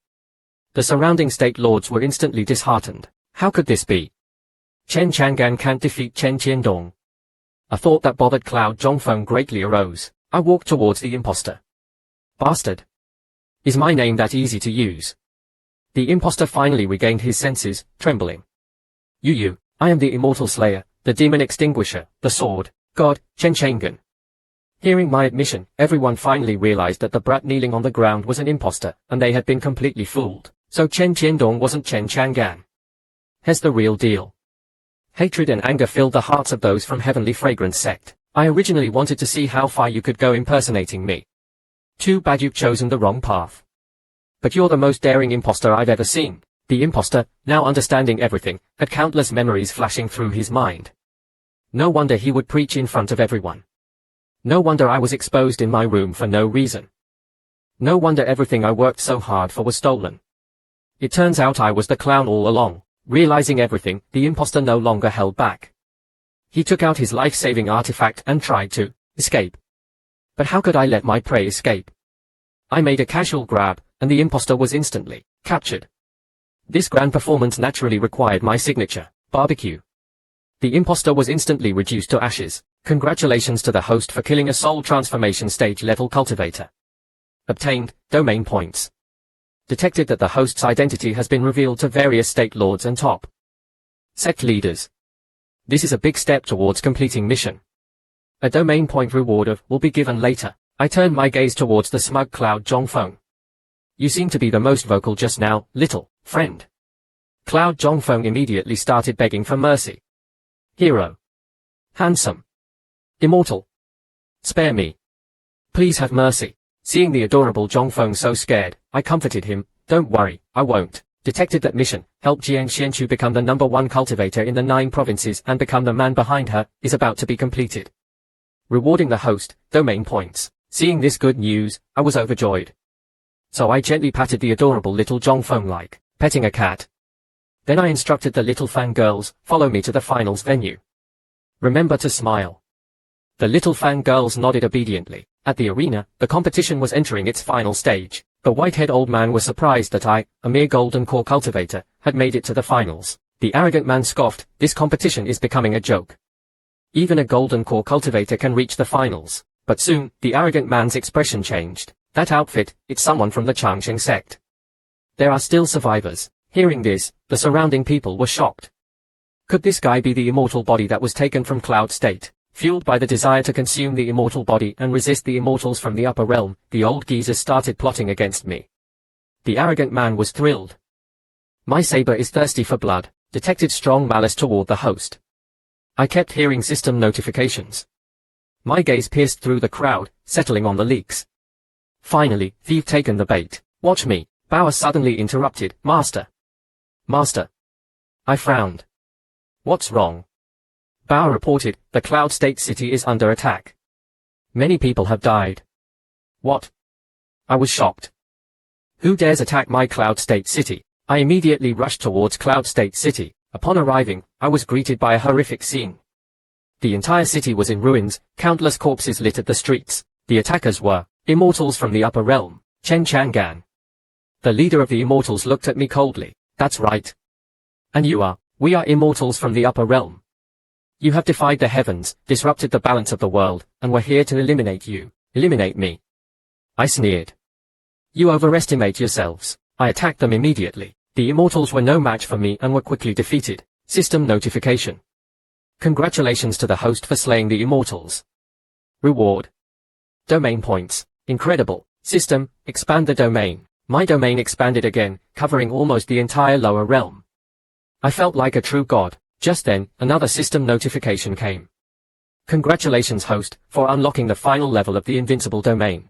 The surrounding state lords were instantly disheartened. How could this be? Chen Chang'an can't defeat Chen Qiandong. A thought that bothered Cloud Zhongfeng greatly arose. I walked towards the impostor. Bastard. Is my name that easy to use? The impostor finally regained his senses, trembling. You, I am the immortal slayer, the demon extinguisher, the sword, god, Chen Chang'an. Hearing my admission, everyone finally realized that the brat kneeling on the ground was an impostor, and they had been completely fooled. So Chen Qiandong wasn't Chen Chang'an. Here's the real deal. Hatred and anger filled the hearts of those from Heavenly Fragrance sect. I originally wanted to see how far you could go impersonating me. Too bad you've chosen the wrong path. But you're the most daring impostor I've ever seen. The impostor, now understanding everything, had countless memories flashing through his mind. No wonder he would preach in front of everyone. No wonder I was exposed in my room for no reason. No wonder everything I worked so hard for was stolen. It turns out I was the clown all along. Realizing everything, the impostor no longer held back. He took out his life-saving artifact and tried to escape. But how could I let my prey escape? I made a casual grab, and the impostor was instantly captured. This grand performance naturally required my signature barbecue. The impostor was instantly reduced to ashes. Congratulations to the host for killing a soul transformation stage level cultivator. Obtained domain points. Detected that the host's identity has been revealed to various state lords and top sect leaders. This is a big step towards completing mission. A domain point reward will be given later. I turned my gaze towards the smug Cloud Zhongfeng. You seem to be the most vocal just now, little friend. Cloud Zhongfeng immediately started begging for mercy. Hero. Handsome. Immortal. Spare me. Please have mercy. Seeing the adorable Zhongfeng so scared, I comforted him. Don't worry, I won't. Detected that mission, help Jiang Xianchu become the #1 cultivator in the 9 provinces and become the man behind her, is about to be completed. Rewarding the host, domain points. Seeing this good news, I was overjoyed. So I gently patted the adorable little Zhongfeng like petting a cat. Then I instructed the little fangirls, follow me to the finals venue. Remember to smile. The little fangirls nodded obediently. At the arena, the competition was entering its final stage. The white-haired old man was surprised that I, a mere golden core cultivator, had made it to the finals. The arrogant man scoffed, this competition is becoming a joke. Even a golden core cultivator can reach the finals. But soon, the arrogant man's expression changed. That outfit, it's someone from the Changsheng sect. There are still survivors. Hearing this, the surrounding people were shocked. Could this guy be the immortal body that was taken from Cloud State? Fueled by the desire to consume the immortal body and resist the immortals from the upper realm, the old geezers started plotting against me. The arrogant man was thrilled. My saber is thirsty for blood. Detected strong malice toward the host. I kept hearing system notifications. My gaze pierced through the crowd, settling on the leaks. Finally, they've taken the bait. Watch me. Bauer suddenly interrupted. Master. Master. I frowned. What's wrong? Bauer reported, the Cloud State city is under attack. Many people have died. What? I was shocked. Who dares attack my Cloud State city? I immediately rushed towards Cloud State city. Upon arriving, I was greeted by a horrific scene. The entire city was in ruins, countless corpses littered the streets. The attackers were immortals from the upper realm, Chen Chang'an. The leader of the immortals looked at me coldly. That's right. And you are. We are immortals from the upper realm. You have defied the heavens, disrupted the balance of the world, and were here to eliminate you. Eliminate me. I sneered. You overestimate yourselves. I attacked them immediately. The immortals were no match for me and were quickly defeated. System notification. Congratulations to the host for slaying the immortals. Reward. Domain points. Incredible. System, expand the domain. My domain expanded again, covering almost the entire lower realm. I felt like a true god. Just then, another system notification came. Congratulations host, for unlocking the final level of the invincible domain.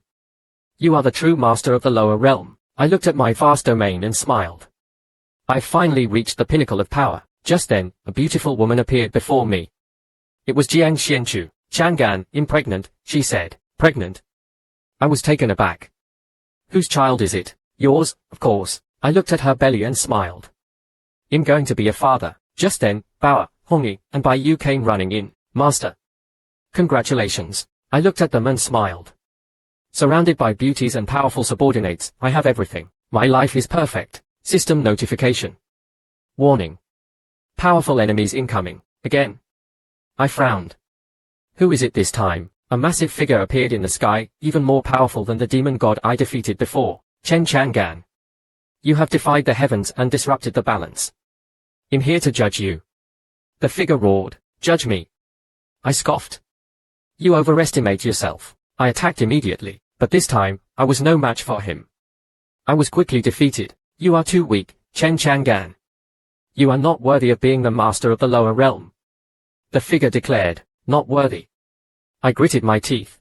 You are the true master of the lower realm. I looked at my vast domain and smiled. I finally reached the pinnacle of power. Just then, a beautiful woman appeared before me. It was Jiang Xianchu. Chang'an, impregnant, she said. Pregnant? I was taken aback. Whose child is it? Yours, of course. I looked at her belly and smiled. I'm going to be a father. Just then, Bauer, Hongyi, and Bai Yu came running in. Master. Congratulations. I looked at them and smiled. Surrounded by beauties and powerful subordinates, I have everything. My life is perfect. System notification. Warning. Powerful enemies incoming. Again. I frowned. Who is it this time? A massive figure appeared in the sky, even more powerful than the demon god I defeated before. Chen Chang'an. You have defied the heavens and disrupted the balance. I'm here to judge you. The figure roared. Judge me. I scoffed. You overestimate yourself. I attacked immediately, but this time, I was no match for him. I was quickly defeated. You are too weak, Chen Chang'an. You are not worthy of being the master of the lower realm. The figure declared. Not worthy. I gritted my teeth.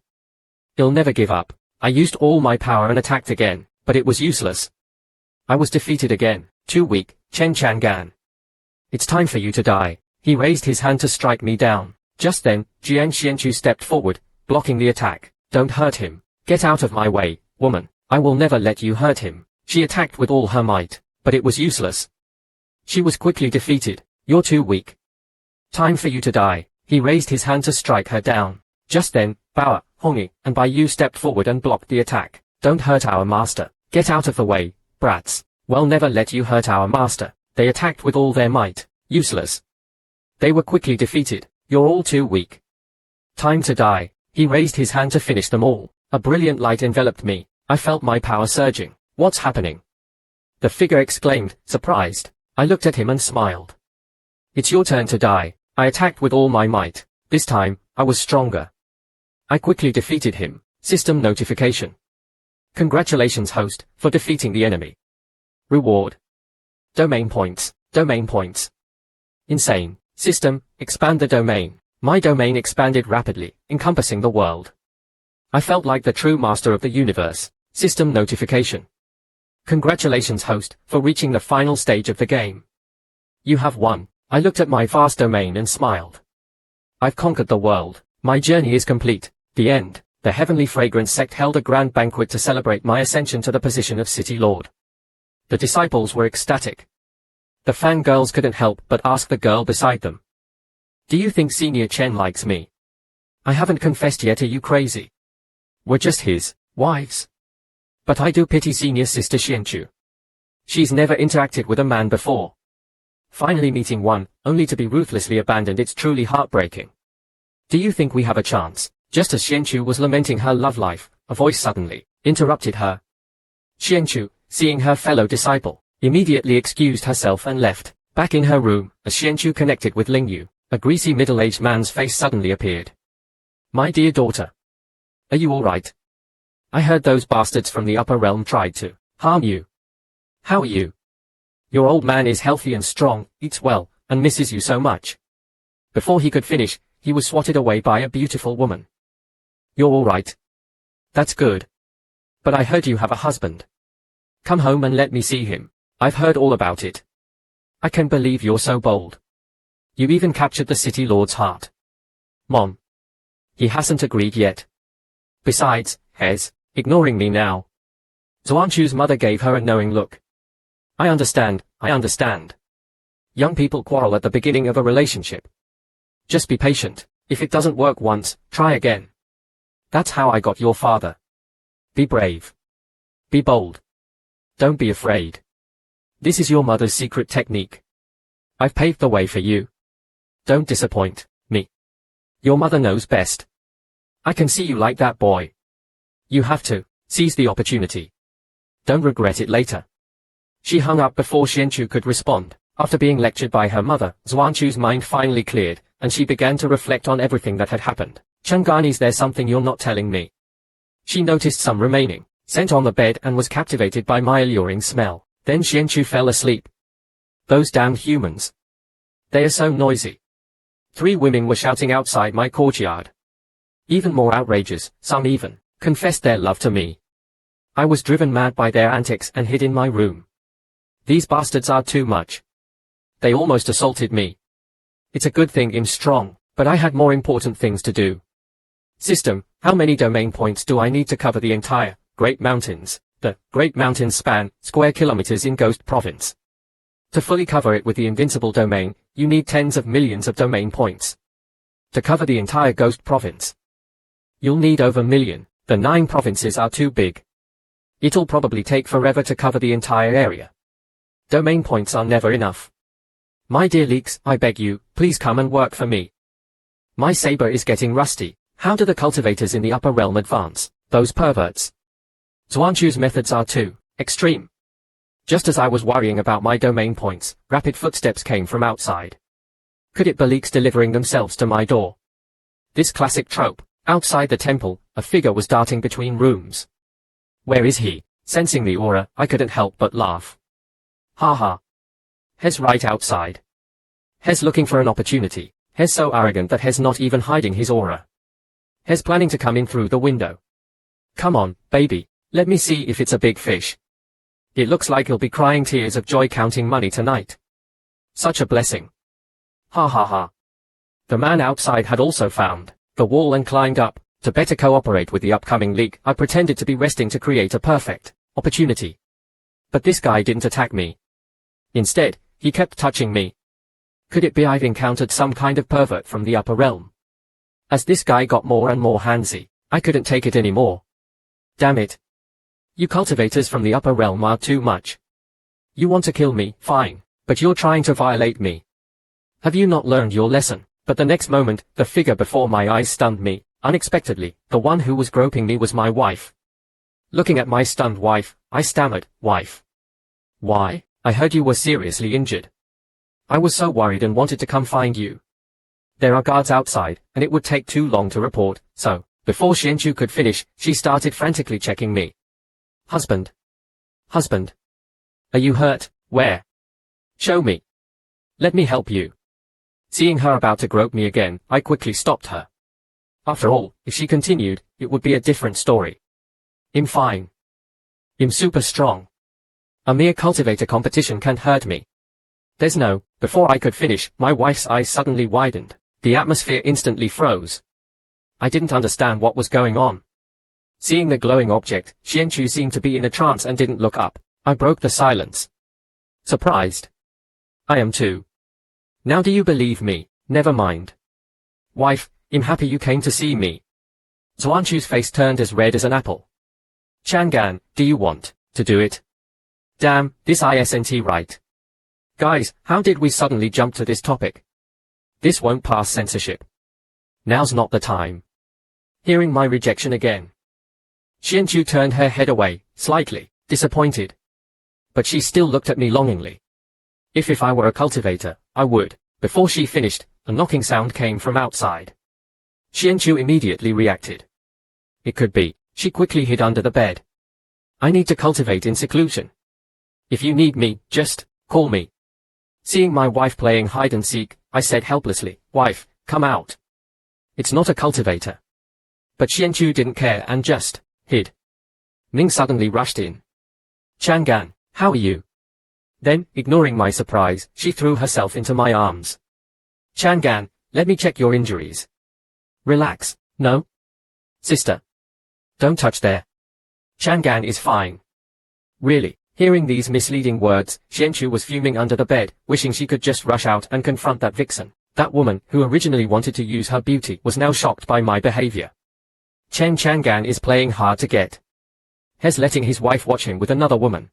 I'll never give up. I used all my power and attacked again, but it was useless. I was defeated again. Too weak, Chen Chang'an. It's time for you to die. He raised his hand to strike me down. Just then, Jiang Xianchu stepped forward, blocking the attack. Don't hurt him. Get out of my way, woman. I will never let you hurt him. She attacked with all her might, but it was useless. She was quickly defeated. You're too weak. Time for you to die. He raised his hand to strike her down. Just then, Bao, Hongyi, and Buyang stepped forward and blocked the attack. Don't hurt our master. Get out of the way, brats. We'll never let you hurt our master. They attacked with all their might. Useless. They were quickly defeated. You're all too weak. Time to die. He raised his hand to finish them all. A brilliant light enveloped me. I felt my power surging. What's happening? The figure exclaimed, surprised. I looked at him and smiled. It's your turn to die. I attacked with all my might. This time, I was stronger. I quickly defeated him. System notification. Congratulations, host, for defeating the enemy. Reward. Domain points. Domain points. Insane. System, expand the domain. My domain expanded rapidly, encompassing the world. I felt like the true master of the universe. System notification. Congratulations, host, for reaching the final stage of the game. You have won. I looked at my vast domain and smiled. I've conquered the world. My journey is complete. The end. The Heavenly Fragrance Sect held a grand banquet to celebrate my ascension to the position of City Lord. The disciples were ecstatic. The fangirls couldn't help but ask the girl beside them. Do you think Senior Chen likes me? I haven't confessed yet, are you crazy? We're just his wives. But I do pity Senior Sister Xianchu. She's never interacted with a man before. Finally meeting one, only to be ruthlessly abandoned, it's truly heartbreaking. Do you think we have a chance? Just as Xianchu was lamenting her love life, a voice suddenly interrupted her. Xianchu, seeing her fellow disciple, immediately excused herself and left. Back in her room, as Xianchu connected with Lingyu, a greasy middle-aged man's face suddenly appeared. My dear daughter. Are you alright? I heard those bastards from the upper realm tried to harm you. How are you? Your old man is healthy and strong, eats well, and misses you so much. Before he could finish, he was swatted away by a beautiful woman. You're alright. That's good. But I heard you have a husband. Come home and let me see him. I've heard all about it. I can't believe you're so bold. You even captured the City Lord's heart. Mom. He hasn't agreed yet. Besides, Hez, ignoring me now. Zuanchu's mother gave her a knowing look. I understand. Young people quarrel at the beginning of a relationship. Just be patient. If it doesn't work once, try again. That's how I got your father. Be brave. Be bold. Don't be afraid. This is your mother's secret technique. I've paved the way for you. Don't disappoint me. Your mother knows best. I can see you like that boy. You have to seize the opportunity. Don't regret it later. She hung up before Xianchu could respond. After being lectured by her mother, Zuanchu's mind finally cleared, and she began to reflect on everything that had happened. Chang'an, is there something you're not telling me? She noticed some remaining scent on the bed and was captivated by my alluring smell. Then Xianchu fell asleep. Those damned humans. They are so noisy. 3 women were shouting outside my courtyard. Even more outrageous, some even confessed their love to me. I was driven mad by their antics and hid in my room. These bastards are too much. They almost assaulted me. It's a good thing I'm strong, but I had more important things to do. System, how many domain points do I need to cover the entire Great Mountains? The Great Mountains span square kilometers in Ghost Province. To fully cover it with the invincible domain, you need tens of millions of domain points. To cover the entire Ghost Province, you'll need over a million. The 9 provinces are too big. It'll probably take forever to cover the entire area. Domain points are never enough. My dear leeks, I beg you, please come and work for me. My saber is getting rusty. How do the cultivators in the upper realm advance? Those perverts. Zuanchu's methods are too extreme. Just as I was worrying about my domain points, rapid footsteps came from outside. Could it be leeks delivering themselves to my door? This classic trope. Outside the temple, a figure was darting between rooms. Where is he? Sensing the aura, I couldn't help but laugh. Ha ha. Hez right outside. Hez looking for an opportunity. Hez so arrogant that Hez not even hiding his aura. Hez planning to come in through the window. Come on, baby, let me see if it's a big fish. It looks like he'll be crying tears of joy counting money tonight. Such a blessing. Ha ha ha. The man outside had also found the wall and climbed up. To better cooperate with the upcoming league, I pretended to be resting to create a perfect opportunity. But this guy didn't attack me. Instead, he kept touching me. Could it be I've encountered some kind of pervert from the upper realm? As this guy got more and more handsy, I couldn't take it anymore. Damn it. You cultivators from the upper realm are too much. You want to kill me, fine, but you're trying to violate me. Have you not learned your lesson? But the next moment, the figure before my eyes stunned me. Unexpectedly, the one who was groping me was my wife. Looking at my stunned wife, I stammered, "Wife. Why? I heard you were seriously injured. I was so worried and wanted to come find you. There are guards outside, and it would take too long to report, so, before Xianchu could finish, she started frantically checking me. Husband. Husband. Are you hurt? Where? Show me. Let me help you." Seeing her about to grope me again, I quickly stopped her. After all, if she continued, it would be a different story. I'm fine. I'm super strong. A mere cultivator competition can't hurt me. There's no. Before I could finish, my wife's eyes suddenly widened. The atmosphere instantly froze. I didn't understand what was going on. Seeing the glowing object, Xianchu seemed to be in a trance and didn't look up. I broke the silence. Surprised. I am too. Now do you believe me? Never mind. Wife, I'm happy you came to see me. Xuanchu's face turned as red as an apple. Chang'an, do you want to do it? Damn, this isn't right. Guys, how did we suddenly jump to this topic? This won't pass censorship. Now's not the time. Hearing my rejection again. Xianchu turned her head away, slightly disappointed. But she still looked at me longingly. If I were a cultivator, I would. Before she finished, a knocking sound came from outside. Xianchu immediately reacted. It could be. She quickly hid under the bed. I need to cultivate in seclusion. If you need me, just call me. Seeing my wife playing hide and seek, I said helplessly, "Wife, come out." It's not a cultivator. But Xianchu didn't care and just hid. Ming suddenly rushed in. Chang'an, how are you? Then, ignoring my surprise, she threw herself into my arms. Chang'an, let me check your injuries. Relax. No? Sister. Don't touch there. Chang'an is fine. Really? Hearing these misleading words, Xianchu was fuming under the bed, wishing she could just rush out and confront that vixen. That woman, who originally wanted to use her beauty, was now shocked by my behavior. Chang'an is playing hard to get. He's letting his wife watch him with another woman.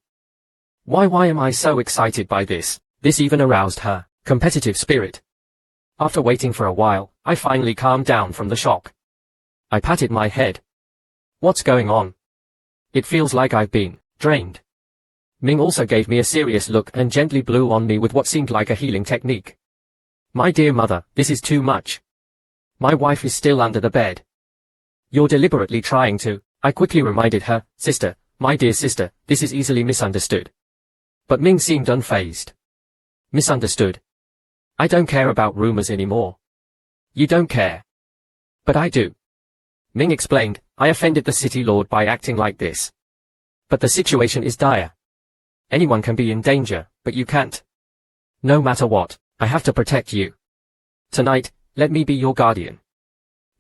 Why am I so excited by this? This even aroused her competitive spirit. After waiting for a while, I finally calmed down from the shock. I patted my head. What's going on? It feels like I've been drained. Ming also gave me a serious look and gently blew on me with what seemed like a healing technique. My dear mother, this is too much. My wife is still under the bed. You're deliberately trying to. I quickly reminded her, "Sister, my dear sister, this is easily misunderstood." But Ming seemed unfazed. Misunderstood? I don't care about rumors anymore. You don't care. But I do. Ming explained, I offended the city lord by acting like this. But the situation is dire. Anyone can be in danger, but you can't. No matter what, I have to protect you. Tonight, let me be your guardian.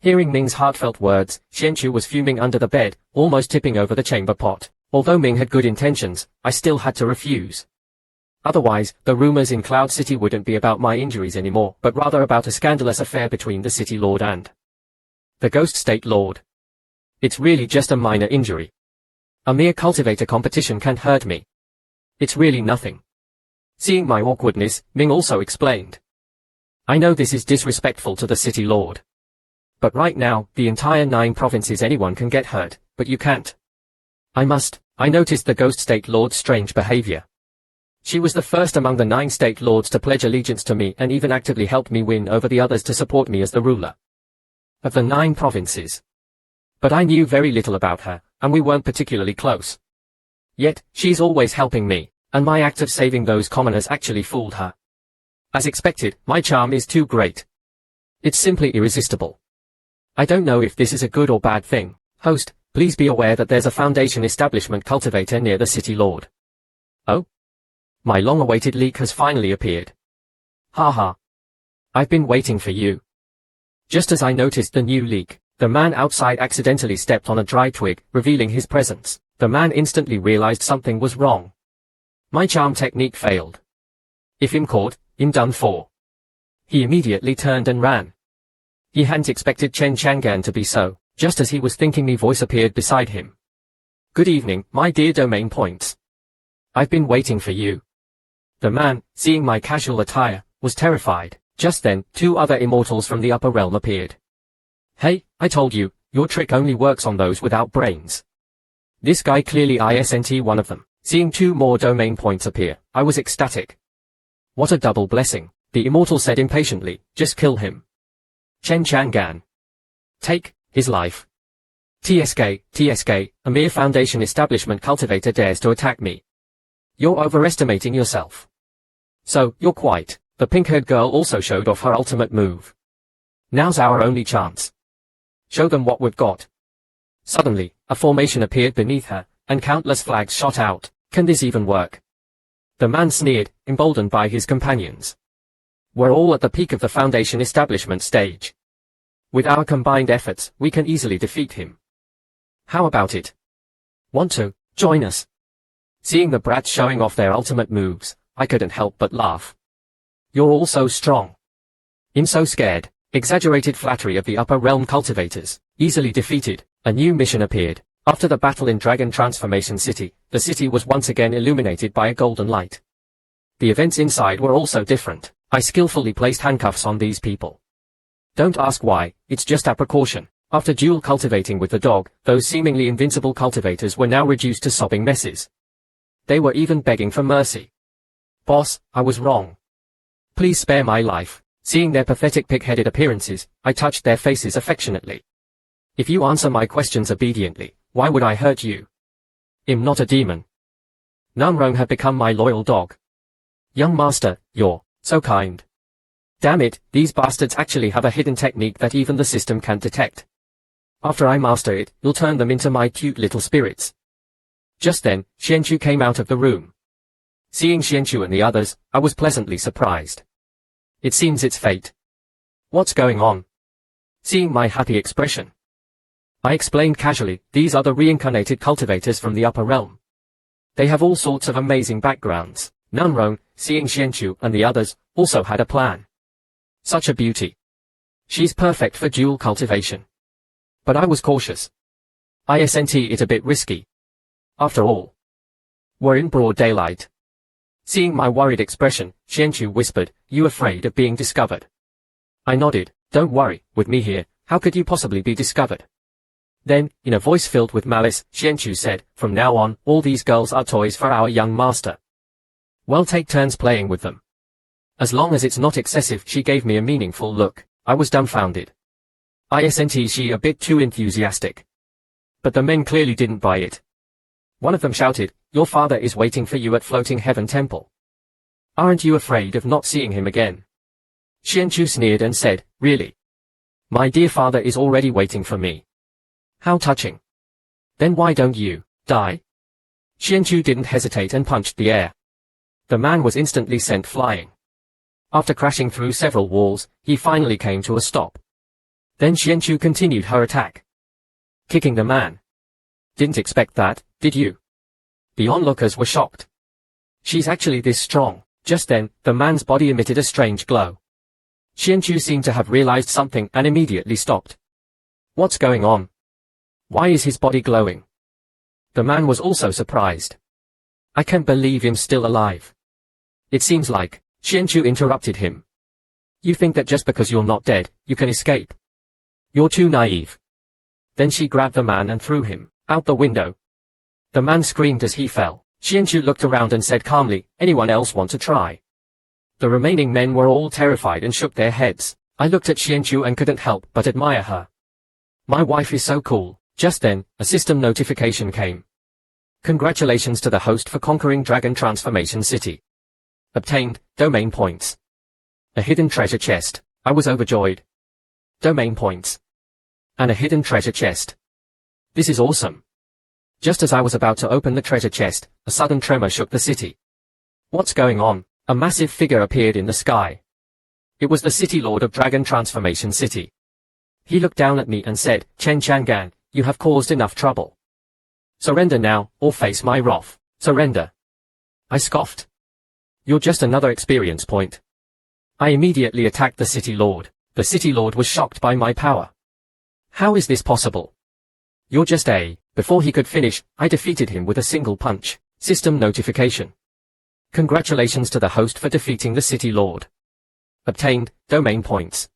Hearing Ming's heartfelt words, Xianchu was fuming under the bed, almost tipping over the chamber pot. Although Ming had good intentions, I still had to refuse. Otherwise, the rumors in Cloud City wouldn't be about my injuries anymore, but rather about a scandalous affair between the city lord and the ghost state lord. It's really just a minor injury. A mere cultivator competition can't hurt me. It's really nothing. Seeing my awkwardness, Ming also explained. I know this is disrespectful to the city lord. But right now, the entire 9 provinces anyone can get hurt, but you can't. I noticed the ghost state lord's strange behavior. She was the first among the 9 state lords to pledge allegiance to me and even actively helped me win over the others to support me as the ruler of the 9 provinces. But I knew very little about her, and we weren't particularly close. Yet, she's always helping me, and my act of saving those commoners actually fooled her. As expected, my charm is too great. It's simply irresistible. I don't know if this is a good or bad thing. Host, please be aware that there's a Foundation establishment cultivator near the city lord. Oh? My long-awaited leak has finally appeared. Haha. I've been waiting for you. Just as I noticed the new leak, the man outside accidentally stepped on a dry twig, revealing his presence. The man instantly realized something was wrong. My charm technique failed. If I'm caught, I'm done for. He immediately turned and ran. He hadn't expected Chen Chang'an to be so. Just as he was thinking, my voice appeared beside him. Good evening, my dear domain points. I've been waiting for you. The man, seeing my casual attire, was terrified. Just then, 2 other immortals from the upper realm appeared. Hey, I told you, your trick only works on those without brains. This guy clearly isn't one of them. Seeing 2 more domain points appear, I was ecstatic. What a double blessing, the immortal said impatiently, just kill him. Chen Chang'an. Take his life. TSK, a mere Foundation establishment cultivator dares to attack me. You're overestimating yourself. So, you're quite. The pink-haired girl also showed off her ultimate move. Now's our only chance. Show them what we've got. Suddenly, a formation appeared beneath her, and countless flags shot out. Can this even work? The man sneered, emboldened by his companions. We're all at the peak of the Foundation establishment stage. With our combined efforts, we can easily defeat him. How about it? Want to join us? Seeing the brats showing off their ultimate moves, I couldn't help but laugh. You're all so strong. I'm so scared. Exaggerated flattery of the upper realm cultivators. Easily defeated. A new mission appeared. After the battle in Dragon Transformation City, the city was once again illuminated by a golden light. The events inside were also different. I skillfully placed handcuffs on these people. Don't ask why, it's just a precaution. After dual cultivating with the dog, those seemingly invincible cultivators were now reduced to sobbing messes. They were even begging for mercy. Boss, I was wrong. Please spare my life. Seeing their pathetic pig-headed appearances, I touched their faces affectionately. If you answer my questions obediently, why would I hurt you? I'm not a demon. Namrong had become my loyal dog. Young master, you're so kind. Damn it, these bastards actually have a hidden technique that even the system can't detect. After I master it, you'll turn them into my cute little spirits. Just then, Xianchu came out of the room. Seeing Xianchu and the others, I was pleasantly surprised. It seems it's fate. What's going on? Seeing my happy expression, I explained casually, these are the reincarnated cultivators from the upper realm. They have all sorts of amazing backgrounds. Nanrong, seeing Xianchu and the others, also had a plan. Such a beauty. She's perfect for dual cultivation. But I was cautious. Isn't it a bit risky? After all, we're in broad daylight. Seeing my worried expression, Xianchu whispered, you afraid of being discovered? I nodded, don't worry, with me here, how could you possibly be discovered? Then, in a voice filled with malice, Xianchu said, from now on, all these girls are toys for our young master. We'll take turns playing with them. As long as it's not excessive. She gave me a meaningful look. I was dumbfounded. Isn't she a bit too enthusiastic? But the men clearly didn't buy it. One of them shouted, your father is waiting for you at Floating Heaven Temple. Aren't you afraid of not seeing him again? Xianchu sneered and said, really? My dear father is already waiting for me. How touching. Then why don't you die? Xianchu didn't hesitate and punched the air. The man was instantly sent flying. After crashing through several walls, he finally came to a stop. Then Xianchu continued her attack, kicking the man. Didn't expect that, did you? The onlookers were shocked. She's actually this strong. Just then, the man's body emitted a strange glow. Xianchu seemed to have realized something and immediately stopped. What's going on? Why is his body glowing? The man was also surprised. I can't believe I'm still alive. It seems like, Xianchu interrupted him. You think that just because you're not dead, you can escape. You're too naive. Then she grabbed the man and threw him out the window. The man screamed as he fell. Xianchu looked around and said calmly, anyone else want to try? The remaining men were all terrified and shook their heads. I looked at Xianchu and couldn't help but admire her. My wife is so cool. Just then, a system notification came. Congratulations to the host for conquering Dragon Transformation City. Obtained, domain points. A hidden treasure chest. I was overjoyed. Domain points. And a hidden treasure chest. This is awesome. Just as I was about to open the treasure chest, a sudden tremor shook the city. What's going on? A massive figure appeared in the sky. It was the City Lord of Dragon Transformation City. He looked down at me and said, "Chen Chang'an, you have caused enough trouble. Surrender now, or face my wrath." Surrender. I scoffed. You're just another experience point. I immediately attacked the City Lord. The City Lord was shocked by my power. How is this possible? You're just a... Before he could finish, I defeated him with a single punch. System notification. Congratulations to the host for defeating the City Lord. Obtained, domain points.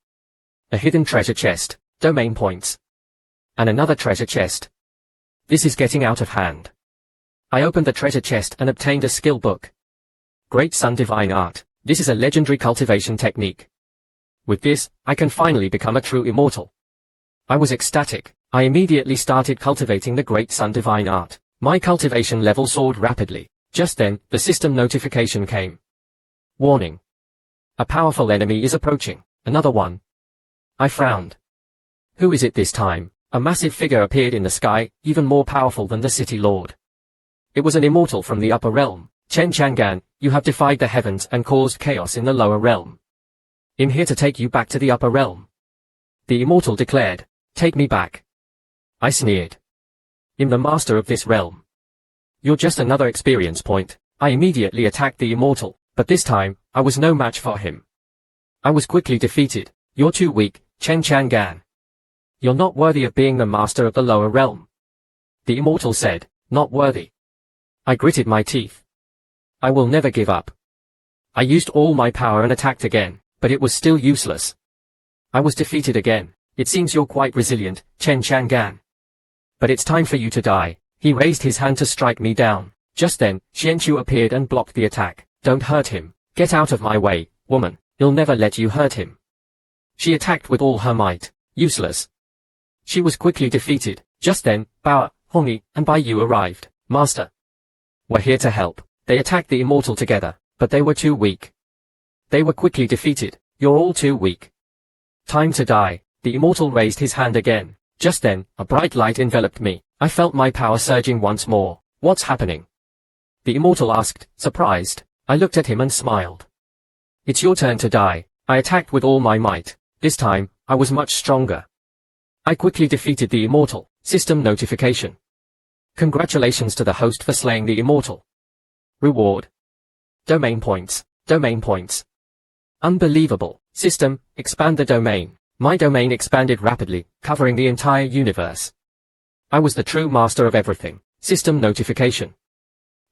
A hidden treasure chest, domain points. And another treasure chest. This is getting out of hand. I opened the treasure chest and obtained a skill book. Great Sun Divine Art. This is a legendary cultivation technique. With this, I can finally become a true immortal. I was ecstatic. I immediately started cultivating the Great Sun Divine Art. My cultivation level soared rapidly. Just then, the system notification came. Warning. A powerful enemy is approaching. Another one. I frowned. Who is it this time? A massive figure appeared in the sky, even more powerful than the City Lord. It was an immortal from the upper realm. Chen Chang'an, you have defied the heavens and caused chaos in the lower realm. I'm here to take you back to the upper realm. The immortal declared. Take me back. I sneered. I'm the master of this realm. You're just another experience point. I immediately attacked the immortal, but this time, I was no match for him. I was quickly defeated. You're too weak, Chen Chang'an. You're not worthy of being the master of the lower realm. The immortal said, not worthy. I gritted my teeth. I will never give up. I used all my power and attacked again, but it was still useless. I was defeated again. It seems you're quite resilient, Chen Chang'an. But it's time for you to die. He raised his hand to strike me down. Just then, Xianqiu appeared and blocked the attack. Don't hurt him. Get out of my way, woman. He'll never let you hurt him. She attacked with all her might. Useless. She was quickly defeated. Just then, Bao, Hongyi, and Buyang arrived. Master. We're here to help. They attacked the immortal together, but they were too weak. They were quickly defeated. You're all too weak. Time to die. The immortal raised his hand again. Just then, a bright light enveloped me. I felt my power surging once more. What's happening? The immortal asked, surprised. I looked at him and smiled. It's your turn to die. I attacked with all my might. This time, I was much stronger. I quickly defeated the immortal. System notification. Congratulations to the host for slaying the immortal. Reward. Domain points. Domain points. Unbelievable. System, expand the domain. My domain expanded rapidly, covering the entire universe. I was the true master of everything. System notification.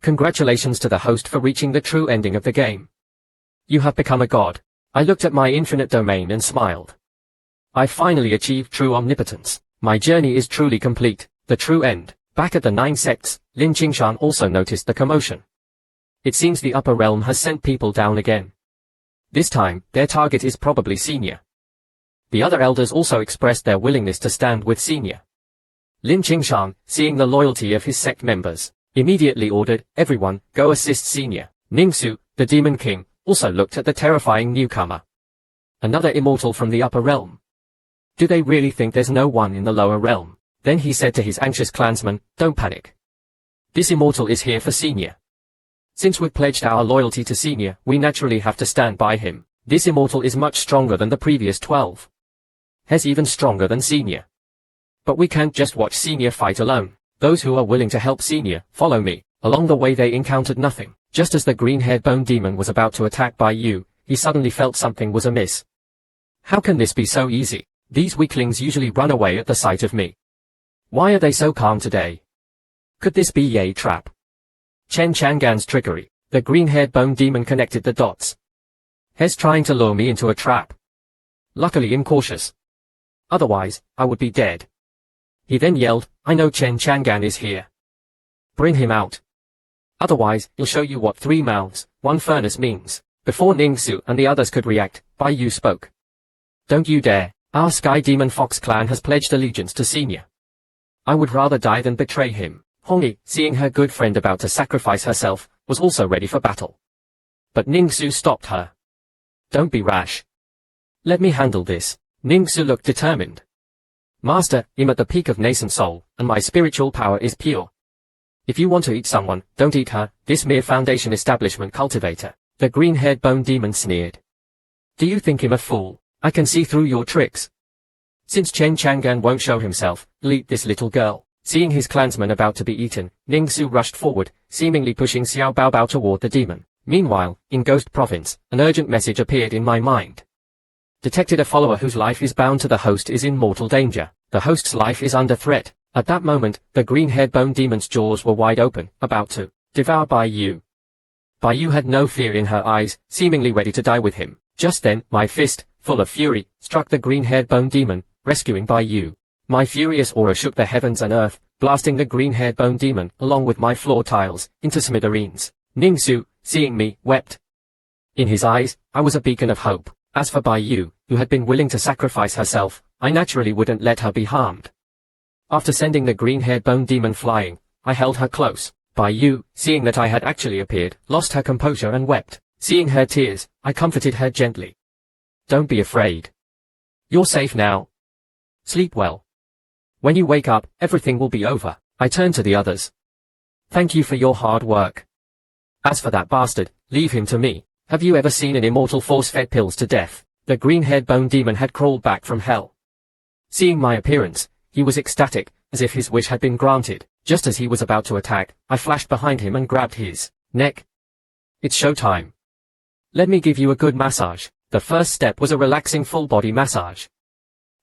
Congratulations to the host for reaching the true ending of the game. You have become a god. I looked at my infinite domain and smiled. I finally achieved true omnipotence. My journey is truly complete. The true end. Back at the 9 sects, Lin Qingshan also noticed the commotion. It seems the upper realm has sent people down again. This time, their target is probably Senior. The other elders also expressed their willingness to stand with Senior. Lin Qingshan, seeing the loyalty of his sect members, immediately ordered, everyone, go assist Senior. Ningsu, the Demon King, also looked at the terrifying newcomer. Another immortal from the upper realm. Do they really think there's no one in the lower realm? Then he said to his anxious clansmen, don't panic. This immortal is here for Senior. Since we've pledged our loyalty to Senior, we naturally have to stand by him. This immortal is much stronger than the previous 12. He's even stronger than Senior. But we can't just watch Senior fight alone. Those who are willing to help Senior, follow me. Along the way they encountered nothing. Just as the green-haired bone demon was about to attack Buyang, he suddenly felt something was amiss. How can this be so easy? These weaklings usually run away at the sight of me. Why are they so calm today? Could this be a trap? Chen Chang'an's trickery. The green-haired bone demon connected the dots. He's trying to lure me into a trap. Luckily I'm cautious. Otherwise, I would be dead. He then yelled, I know Chen Chang'an is here. Bring him out. Otherwise, he'll show you what 3 mouths, 1 furnace means. Before Ningsu and the others could react, Buyang spoke. Don't you dare. Our Sky Demon Fox clan has pledged allegiance to Senior. I would rather die than betray him. Hongyi, seeing her good friend about to sacrifice herself, was also ready for battle. But Ningsu stopped her. Don't be rash. Let me handle this. Ningsu looked determined. Master, I'm at the peak of nascent soul, and my spiritual power is pure. If you want to eat someone, don't eat her, this mere Foundation establishment cultivator. The green-haired bone demon sneered. Do you think him a fool? I can see through your tricks. Since Chen Chang'an won't show himself, you'll eat this little girl. Seeing his clansman about to be eaten, Ningsu rushed forward, seemingly pushing Xiao Baobao toward the demon. Meanwhile, in Ghost Province, an urgent message appeared in my mind. Detected a follower whose life is bound to the host is in mortal danger. The host's life is under threat. At that moment, the green-haired bone demon's jaws were wide open, about to devour Buyang. Buyang had no fear in her eyes, seemingly ready to die with him. Just then, my fist, full of fury, struck the green-haired bone demon, rescuing Buyang. My furious aura shook the heavens and earth, blasting the green-haired bone demon, along with my floor tiles, into smithereens. Ningsu, seeing me, wept. In his eyes, I was a beacon of hope. As for Buyang, who had been willing to sacrifice herself, I naturally wouldn't let her be harmed. After sending the green-haired bone demon flying, I held her close. Buyang, seeing that I had actually appeared, lost her composure and wept. Seeing her tears, I comforted her gently. Don't be afraid. You're safe now. Sleep well. When you wake up, everything will be over. I turned to the others. Thank you for your hard work. As for that bastard, leave him to me. Have you ever seen an immortal force-fed pills to death? The green-haired bone demon had crawled back from hell. Seeing my appearance, he was ecstatic, as if his wish had been granted. Just as he was about to attack, I flashed behind him and grabbed his neck. It's showtime. Let me give you a good massage. The first step was a relaxing full-body massage.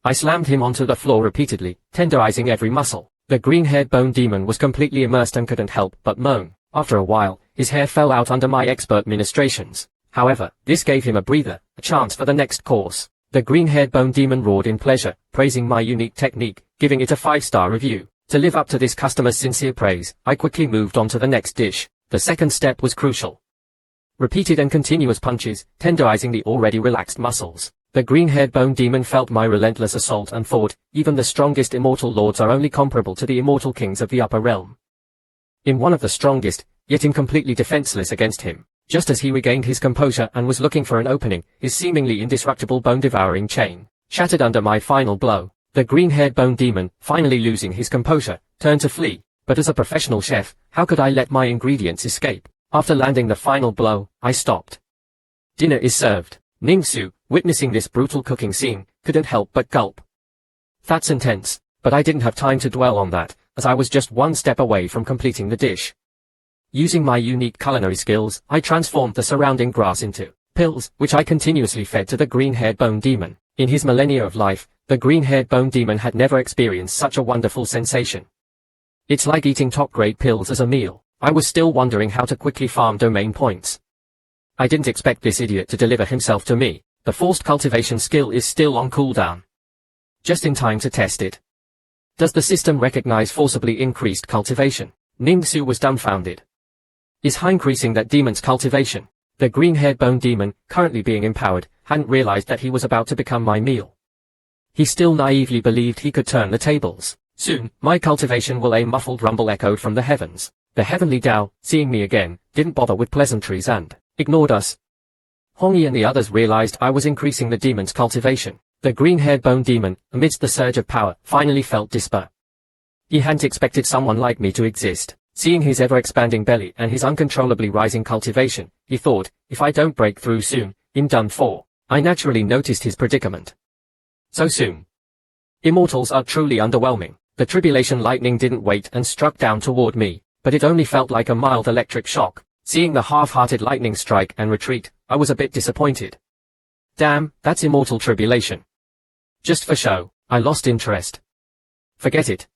I slammed him onto the floor repeatedly, tenderizing every muscle. The green-haired bone demon was completely immersed and couldn't help but moan. After a while, his hair fell out under my expert ministrations. However, this gave him a breather, a chance for the next course. The green-haired bone demon roared in pleasure, praising my unique technique, giving it a 5-star review. To live up to this customer's sincere praise, I quickly moved on to the next dish. The second step was crucial. Repeated and continuous punches, tenderizing the already relaxed muscles. The green-haired bone demon felt my relentless assault and thought, even the strongest immortal lords are only comparable to the immortal kings of the upper realm. I'm one of the strongest, yet I'm completely defenseless against him. Just as he regained his composure and was looking for an opening, his seemingly indestructible bone-devouring chain shattered under my final blow. The green-haired bone demon, finally losing his composure, turned to flee. But as a professional chef, how could I let my ingredients escape? After landing the final blow, I stopped. Dinner is served. Ningsu, witnessing this brutal cooking scene, couldn't help but gulp. That's intense, but I didn't have time to dwell on that, as I was just one step away from completing the dish. Using my unique culinary skills, I transformed the surrounding grass into pills, which I continuously fed to the green-haired bone demon. In his millennia of life, the green-haired bone demon had never experienced such a wonderful sensation. It's like eating top-grade pills as a meal. I was still wondering how to quickly farm domain points. I didn't expect this idiot to deliver himself to me. The forced cultivation skill is still on cooldown. Just in time to test it. Does the system recognize forcibly increased cultivation? Ningsu was dumbfounded. Is he increasing that demon's cultivation? The green-haired bone demon, currently being empowered, hadn't realized that he was about to become my meal. He still naively believed he could turn the tables. Soon, my cultivation will. A muffled rumble echoed from the heavens. The heavenly Dao, seeing me again, didn't bother with pleasantries and ignored us. Hongyi and the others realized I was increasing the demon's cultivation. The green-haired bone demon, amidst the surge of power, finally felt despair. He hadn't expected someone like me to exist. Seeing his ever-expanding belly and his uncontrollably rising cultivation, he thought, if I don't break through soon, I'm done for. I naturally noticed his predicament. So soon. Immortals are truly underwhelming. The tribulation lightning didn't wait and struck down toward me, but it only felt like a mild electric shock. Seeing the half-hearted lightning strike and retreat, I was a bit disappointed. Damn, that's immortal tribulation. Just for show, I lost interest. Forget it.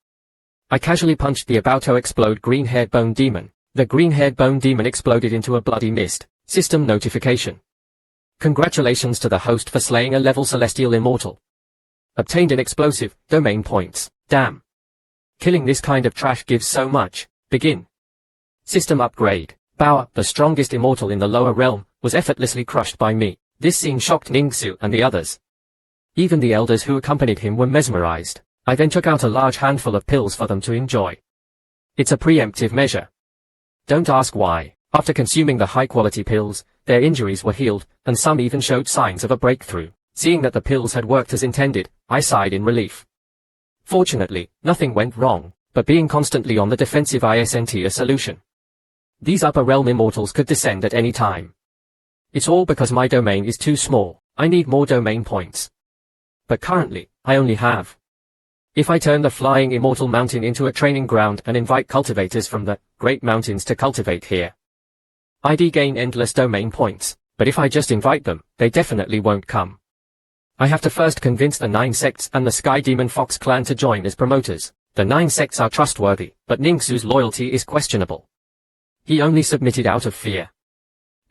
I casually punched the about to explode green-haired bone demon. The green-haired bone demon exploded into a bloody mist. System notification. Congratulations to the host for slaying a level celestial immortal. Obtained an explosive, domain points. Damn. Killing this kind of trash gives so much. Begin. System upgrade. Bao, the strongest immortal in the lower realm, was effortlessly crushed by me. This scene shocked Ningsu and the others. Even the elders who accompanied him were mesmerized. I then took out a large handful of pills for them to enjoy. It's a preemptive measure. Don't ask why. After consuming the high-quality pills, their injuries were healed, and some even showed signs of a breakthrough. Seeing that the pills had worked as intended, I sighed in relief. Fortunately, nothing went wrong. but being constantly on the defensive isn't a solution. These upper realm immortals could descend at any time. It's all because my domain is too small. I need more domain points. But currently, I only have. If I turn the flying immortal mountain into a training ground and invite cultivators from the great mountains to cultivate here, I'd gain endless domain points, but if I just invite them, they definitely won't come. I have to first convince the 9 sects and the Sky Demon Fox clan to join as promoters. The 9 sects are trustworthy, but Ningxu's loyalty is questionable. He only submitted out of fear.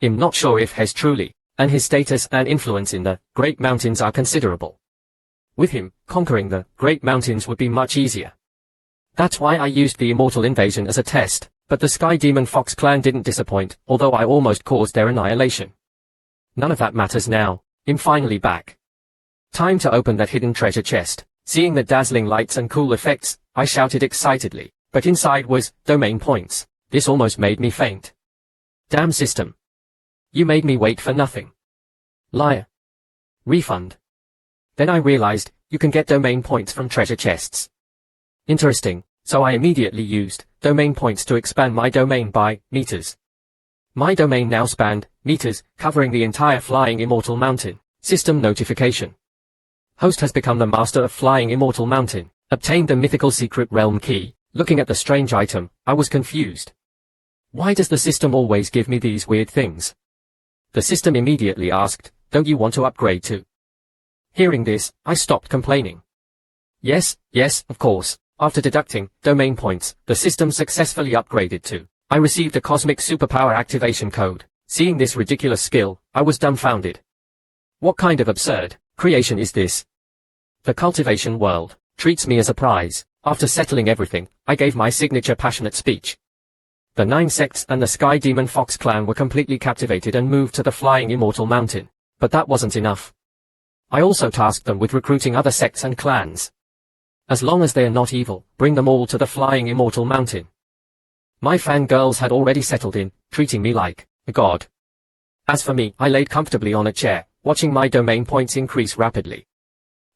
I'm not sure if he's truly, and his status and influence in the Great Mountains are considerable. With him, conquering the Great Mountains would be much easier. That's why I used the Immortal Invasion as a test, but the Sky Demon Fox clan didn't disappoint, although I almost caused their annihilation. None of that matters now. I'm finally back. Time to open that hidden treasure chest. Seeing the dazzling lights and cool effects, I shouted excitedly, but inside was domain points. This almost made me faint. Damn system. You made me wait for nothing. Liar. Refund. Then I realized, you can get domain points from treasure chests. Interesting, so I immediately used domain points to expand my domain by meters. My domain now spanned meters, covering the entire flying immortal mountain. System notification. Host has become the master of flying immortal mountain, obtained the mythical secret realm key. Looking at the strange item, I was confused. Why does the system always give me these weird things? The system immediately asked, don't you want to upgrade too? Hearing this, I stopped complaining. Yes, of course. After deducting domain points, the system successfully upgraded too. I received a cosmic superpower activation code. Seeing this ridiculous skill, I was dumbfounded. What kind of absurd creation is this? The cultivation world treats me as a prize. After settling everything, I gave my signature passionate speech. The 9 sects and the Sky Demon Fox clan were completely captivated and moved to the flying immortal mountain. But that wasn't enough. I also tasked them with recruiting other sects and clans. As long as they are not evil, bring them all to the flying immortal mountain. My fangirls had already settled in, treating me like a god. As for me, I laid comfortably on a chair, watching my domain points increase rapidly.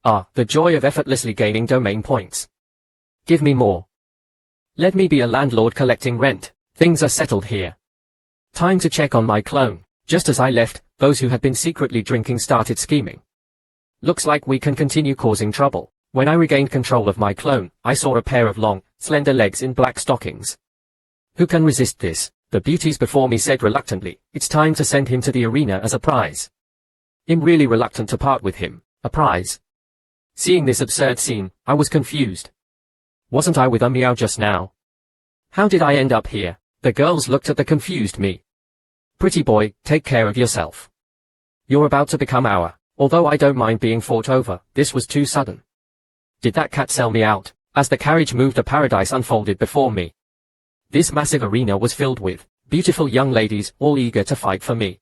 The joy of effortlessly gaining domain points. Give me more. Let me be a landlord collecting rent. Things are settled here. Time to check on my clone. Just as I left, those who had been secretly drinking started scheming. Looks like we can continue causing trouble. When I regained control of my clone, I saw a pair of long, slender legs in black stockings. Who can resist this? The beauties before me said reluctantly, it's time to send him to the arena as a prize. I'm really reluctant to part with him. A prize? Seeing this absurd scene, I was confused. Wasn't I with a meow just now? How did I end up here? The girls looked at the confused me. Pretty boy, take care of yourself. You're about to become our. Although I don't mind being fought over, this was too sudden. Did that cat sell me out? As the carriage moved, a paradise unfolded before me. This massive arena was filled with beautiful young ladies, all eager to fight for me.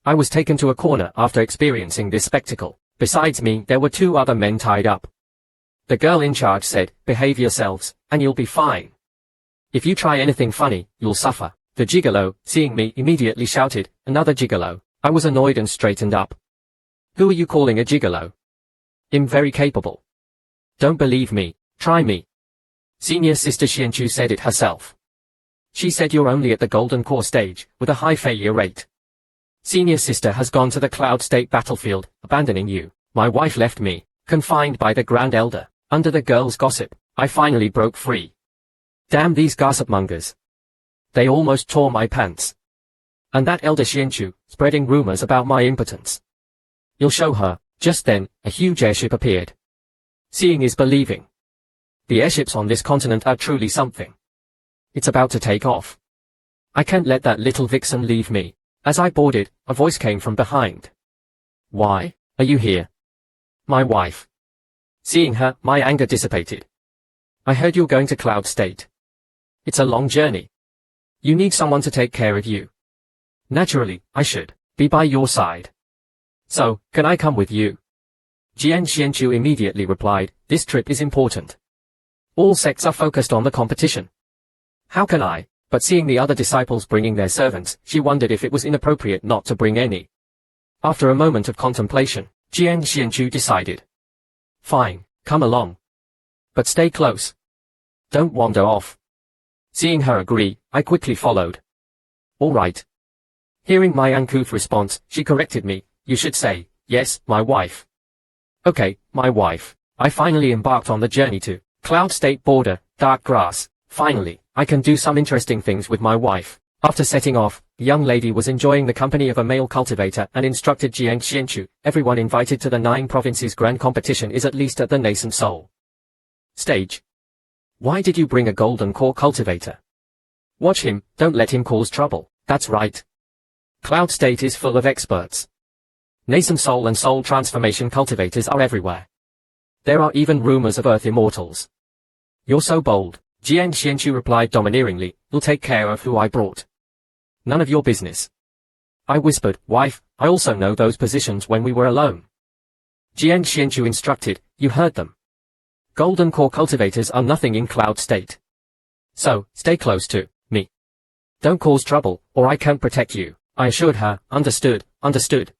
I was taken to a corner after experiencing this spectacle. Besides me, there were 2 other men tied up. The girl in charge said, behave yourselves, and you'll be fine. If you try anything funny, you'll suffer. The gigolo, seeing me, immediately shouted, another gigolo. I was annoyed and straightened up. Who are you calling a gigolo? I'm very capable. Don't believe me, try me. Senior Sister Xianchu said it herself. She said you're only at the Golden Core stage, with a high failure rate. Senior Sister has gone to the Cloud State battlefield, abandoning you. My wife left me, confined by the Grand Elder. Under the girls' gossip, I finally broke free. Damn these gossipmongers. They almost tore my pants. And that Elder Xianchu, spreading rumors about my impotence. You'll show her. Just then, a huge airship appeared. Seeing is believing. The airships on this continent are truly something. It's about to take off. I can't let that little vixen leave me. As I boarded, a voice came from behind. Why are you here? My wife. Seeing her, my anger dissipated. I heard you're going to Cloud State. It's a long journey. You need someone to take care of you. Naturally, I should be by your side. So, can I come with you? Jian Xianchu immediately replied, this trip is important. All sects are focused on the competition. How can I? But seeing the other disciples bringing their servants, she wondered if it was inappropriate not to bring any. After a moment of contemplation, Jian Xianchu decided. Fine, come along. But stay close. don't wander off. Seeing her agree, I quickly followed. All right. Hearing my uncouth response, she corrected me. You should say, yes, my wife. Okay, my wife. I finally embarked on the journey to Cloud State border, dark grass. Finally, I can do some interesting things with my wife. After setting off, the young lady was enjoying the company of a male cultivator and instructed Jiang Xianchu. Everyone invited to the 9 provinces grand competition is at least at the nascent soul stage. Why did you bring a golden core cultivator? Watch him, don't let him cause trouble. That's right. Cloud State is full of experts. Nascent soul and soul transformation cultivators are everywhere. There are even rumors of Earth immortals. You're so bold, Jiang Xianchu replied domineeringly. You'll take care of who I brought. None of your business. I whispered, wife, I also know those positions when we were alone. Jiang Xianchu instructed, you heard them. Golden core cultivators are nothing in Cloud State. So, stay close to me. Don't cause trouble, or I can't protect you, I assured her. Understood, understood.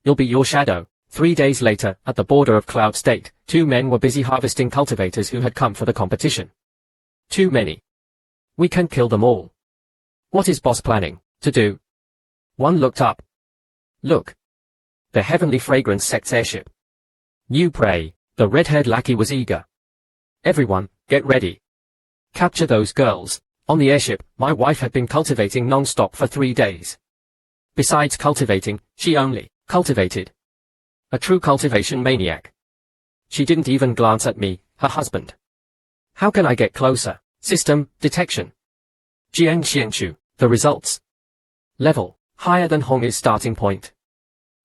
You'll be your shadow. 3 days later, at the border of Cloud State, 2 men were busy harvesting cultivators who had come for the competition. Too many. We can't kill them all. What is boss planning to do? One looked up. Look. The heavenly fragrance Sect's airship. New prey. The red-haired lackey was eager. Everyone, get ready. Capture those girls. On the airship, my wife had been cultivating non-stop for 3 days. Besides cultivating, she only cultivated. A true cultivation maniac. She didn't even glance at me, her husband. How can I get closer? System, detection. Jiang Xianchu, the results. Level, higher than Hong's starting point.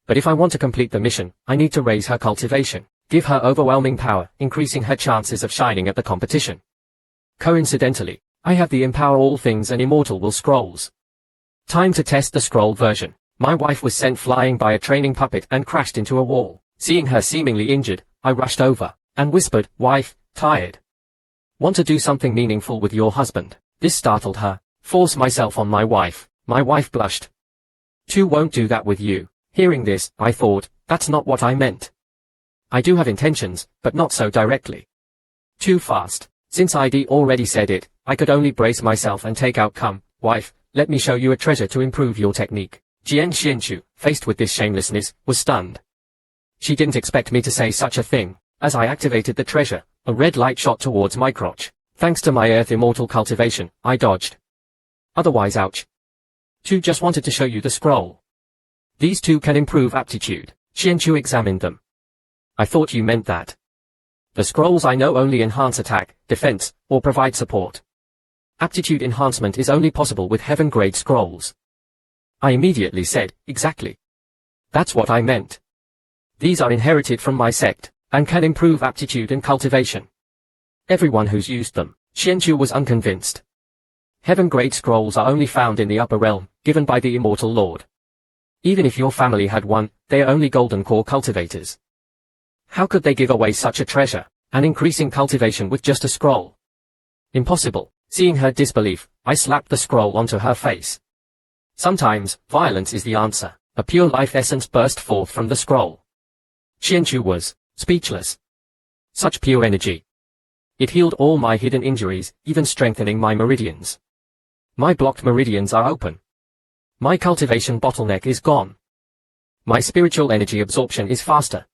But if I want to complete the mission, I need to raise her cultivation, give her overwhelming power, increasing her chances of shining at the competition. Coincidentally, I have the Empower All Things and Immortal will scrolls. Time to test the scroll version. My wife was sent flying by a training puppet and crashed into a wall. Seeing her seemingly injured, I rushed over and whispered, wife, tired. Want to do something meaningful with your husband? This startled her. Force myself on my wife. My wife blushed. 2 won't do that with you. Hearing this, I thought, that's not what I meant. I do have intentions, but not so directly. Too fast. Since I'd already said it, I could only brace myself and take out come, wife, let me show you a treasure to improve your technique. Jiang Xianchu, faced with this shamelessness, was stunned. She didn't expect me to say such a thing. As I activated the treasure, a red light shot towards my crotch. Thanks to my Earth Immortal cultivation, I dodged. Otherwise ouch. 2 just wanted to show you the scroll. These 2 can improve aptitude. Xianchu examined them. I thought you meant that. The scrolls I know only enhance attack, defense, or provide support. Aptitude enhancement is only possible with heaven-grade scrolls. I immediately said, exactly. That's what I meant. These are inherited from my sect, and can improve aptitude and cultivation. Everyone who's used them. Xianchu was unconvinced. Heaven-grade scrolls are only found in the upper realm, given by the immortal lord. Even if your family had one, they are only golden core cultivators. How could they give away such a treasure, and increasing cultivation with just a scroll? Impossible. Seeing her disbelief, I slapped the scroll onto her face. Sometimes, violence is the answer. A pure life essence burst forth from the scroll. Xianchu was speechless. Such pure energy. It healed all my hidden injuries, even strengthening my meridians. My blocked meridians are open. My cultivation bottleneck is gone. My spiritual energy absorption is faster.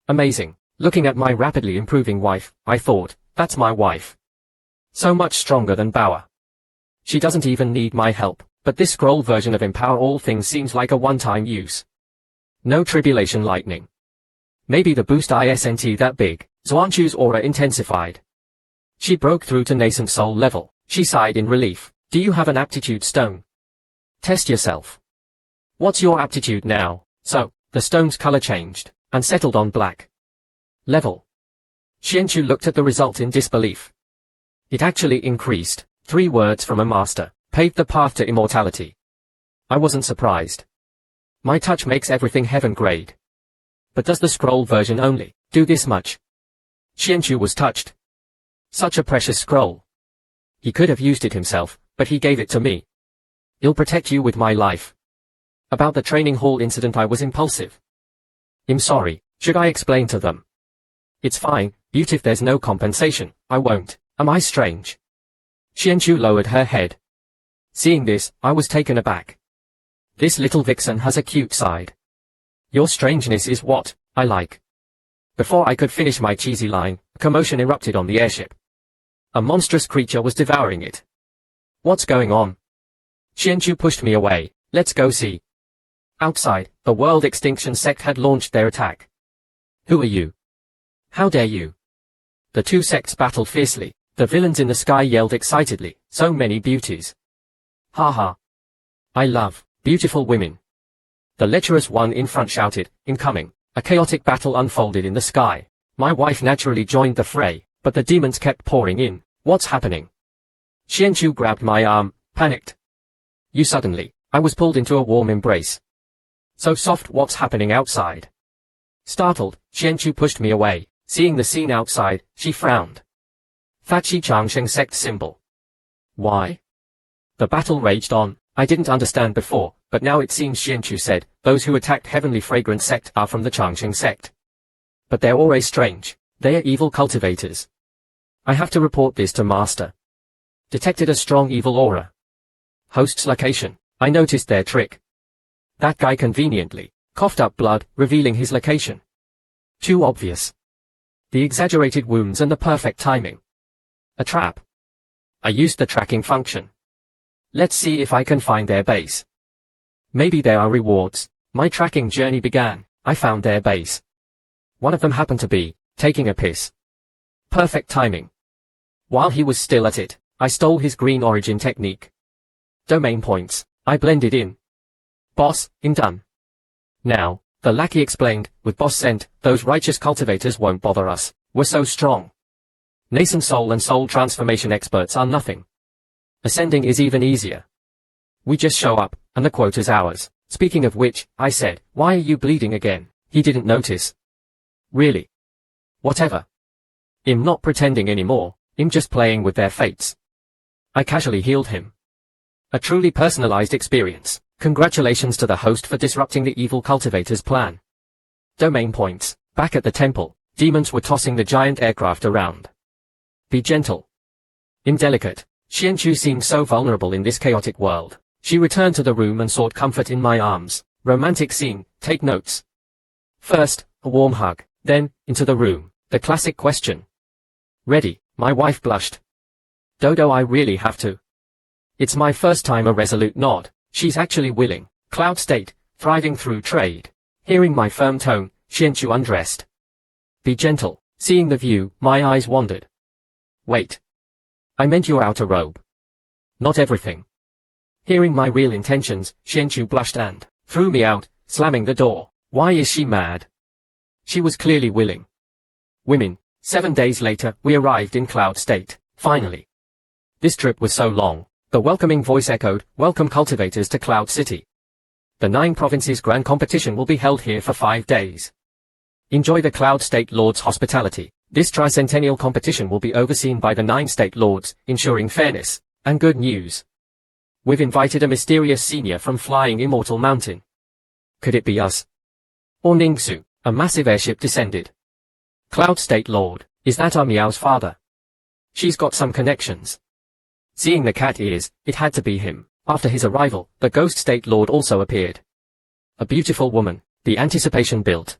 Amazing. Looking at my rapidly improving wife, I thought, that's my wife. So much stronger than Bauer. She doesn't even need my help. But this scroll version of Empower All Things seems like a one-time use. No tribulation lightning. Maybe the boost isn't that big. Xuanchu's aura intensified. She broke through to nascent soul level. She sighed in relief. Do you have an aptitude stone? Test yourself. What's your aptitude now? So, the stone's color changed, and settled on black. Level. Xianchu looked at the result in disbelief. It actually increased. 3 words from a master. Paved the path to immortality. I wasn't surprised. My touch makes everything heaven grade. But does the scroll version only do this much? Xianchu was touched. Such a precious scroll. He could have used it himself, but he gave it to me. I'll protect you with my life. About the training hall incident I was impulsive. I'm sorry, should I explain to them? It's fine, Butte, if there's no compensation, I won't. Am I strange? Xianchu lowered her head. Seeing this, I was taken aback. This little vixen has a cute side. Your strangeness is what I like. Before I could finish my cheesy line, a commotion erupted on the airship. A monstrous creature was devouring it. What's going on? Xianchu pushed me away. Let's go see. Outside, the World Extinction Sect had launched their attack. Who are you? How dare you? The two sects battled fiercely. The villains in the sky yelled excitedly, so many beauties. Ha ha. I love beautiful women. The lecherous one in front shouted, incoming. A chaotic battle unfolded in the sky. My wife naturally joined the fray, but the demons kept pouring in. What's happening? Xianchu grabbed my arm, panicked. You suddenly. I was pulled into a warm embrace. So soft, what's happening outside? Startled, Xianchu pushed me away. Seeing the scene outside, she frowned. Fachi Changsheng sect symbol. Why? The battle raged on. I didn't understand before, but now it seems Xianchu said, those who attacked Heavenly Fragrant sect are from the Changsheng sect. But they're always strange. They are evil cultivators. I have to report this to Master. Detected a strong evil aura. Host's location. I noticed their trick. That guy conveniently coughed up blood, revealing his location. Too obvious. The exaggerated wounds and the perfect timing. A trap. I used the tracking function. Let's see if I can find their base. Maybe there are rewards. My tracking journey began. I found their base. One of them happened to be taking a piss. Perfect timing. While he was still at it, I stole his green origin technique. Domain points. I blended in. Boss, in done. Now, the lackey explained, with boss sent, those righteous cultivators won't bother us. We're so strong. Nascent soul and soul transformation experts are nothing. Ascending is even easier. We just show up, and the quota's ours. Speaking of which, I said, why are you bleeding again? He didn't notice. Really? Whatever. I'm not pretending anymore. I'm just playing with their fates. I casually healed him. A truly personalized experience. Congratulations to the host for disrupting the evil cultivator's plan. Domain points. Back at the temple, demons were tossing the giant aircraft around. Be gentle. Indelicate. Xianchu seemed so vulnerable in this chaotic world. She returned to the room and sought comfort in my arms. Romantic scene, take notes. First, a warm hug. Then, into the room. The classic question. Ready? My wife blushed. Dodo, I really have to. It's my first time. A resolute nod. She's actually willing. Cloud state, thriving through trade. Hearing my firm tone, Xianchu undressed. Be gentle. Seeing the view, my eyes wandered. Wait. I meant your outer robe. Not everything. Hearing my real intentions, Xianchu blushed and threw me out, slamming the door. Why is she mad? She was clearly willing. Women. 7 days later, we arrived in Cloud State. Finally. This trip was so long. The welcoming voice echoed, welcome cultivators to Cloud City. The 9 provinces grand competition will be held here for 5 days. Enjoy the Cloud State Lords' hospitality. This tricentennial competition will be overseen by the 9 State Lords, ensuring fairness. And good news. We've invited a mysterious senior from Flying Immortal Mountain. Could it be us? Or Ningsu? A massive airship descended. Cloud State Lord, is that our Meow's father? She's got some connections. Seeing the cat ears, it had to be him. After his arrival, the Ghost State Lord also appeared. A beautiful woman, the anticipation built.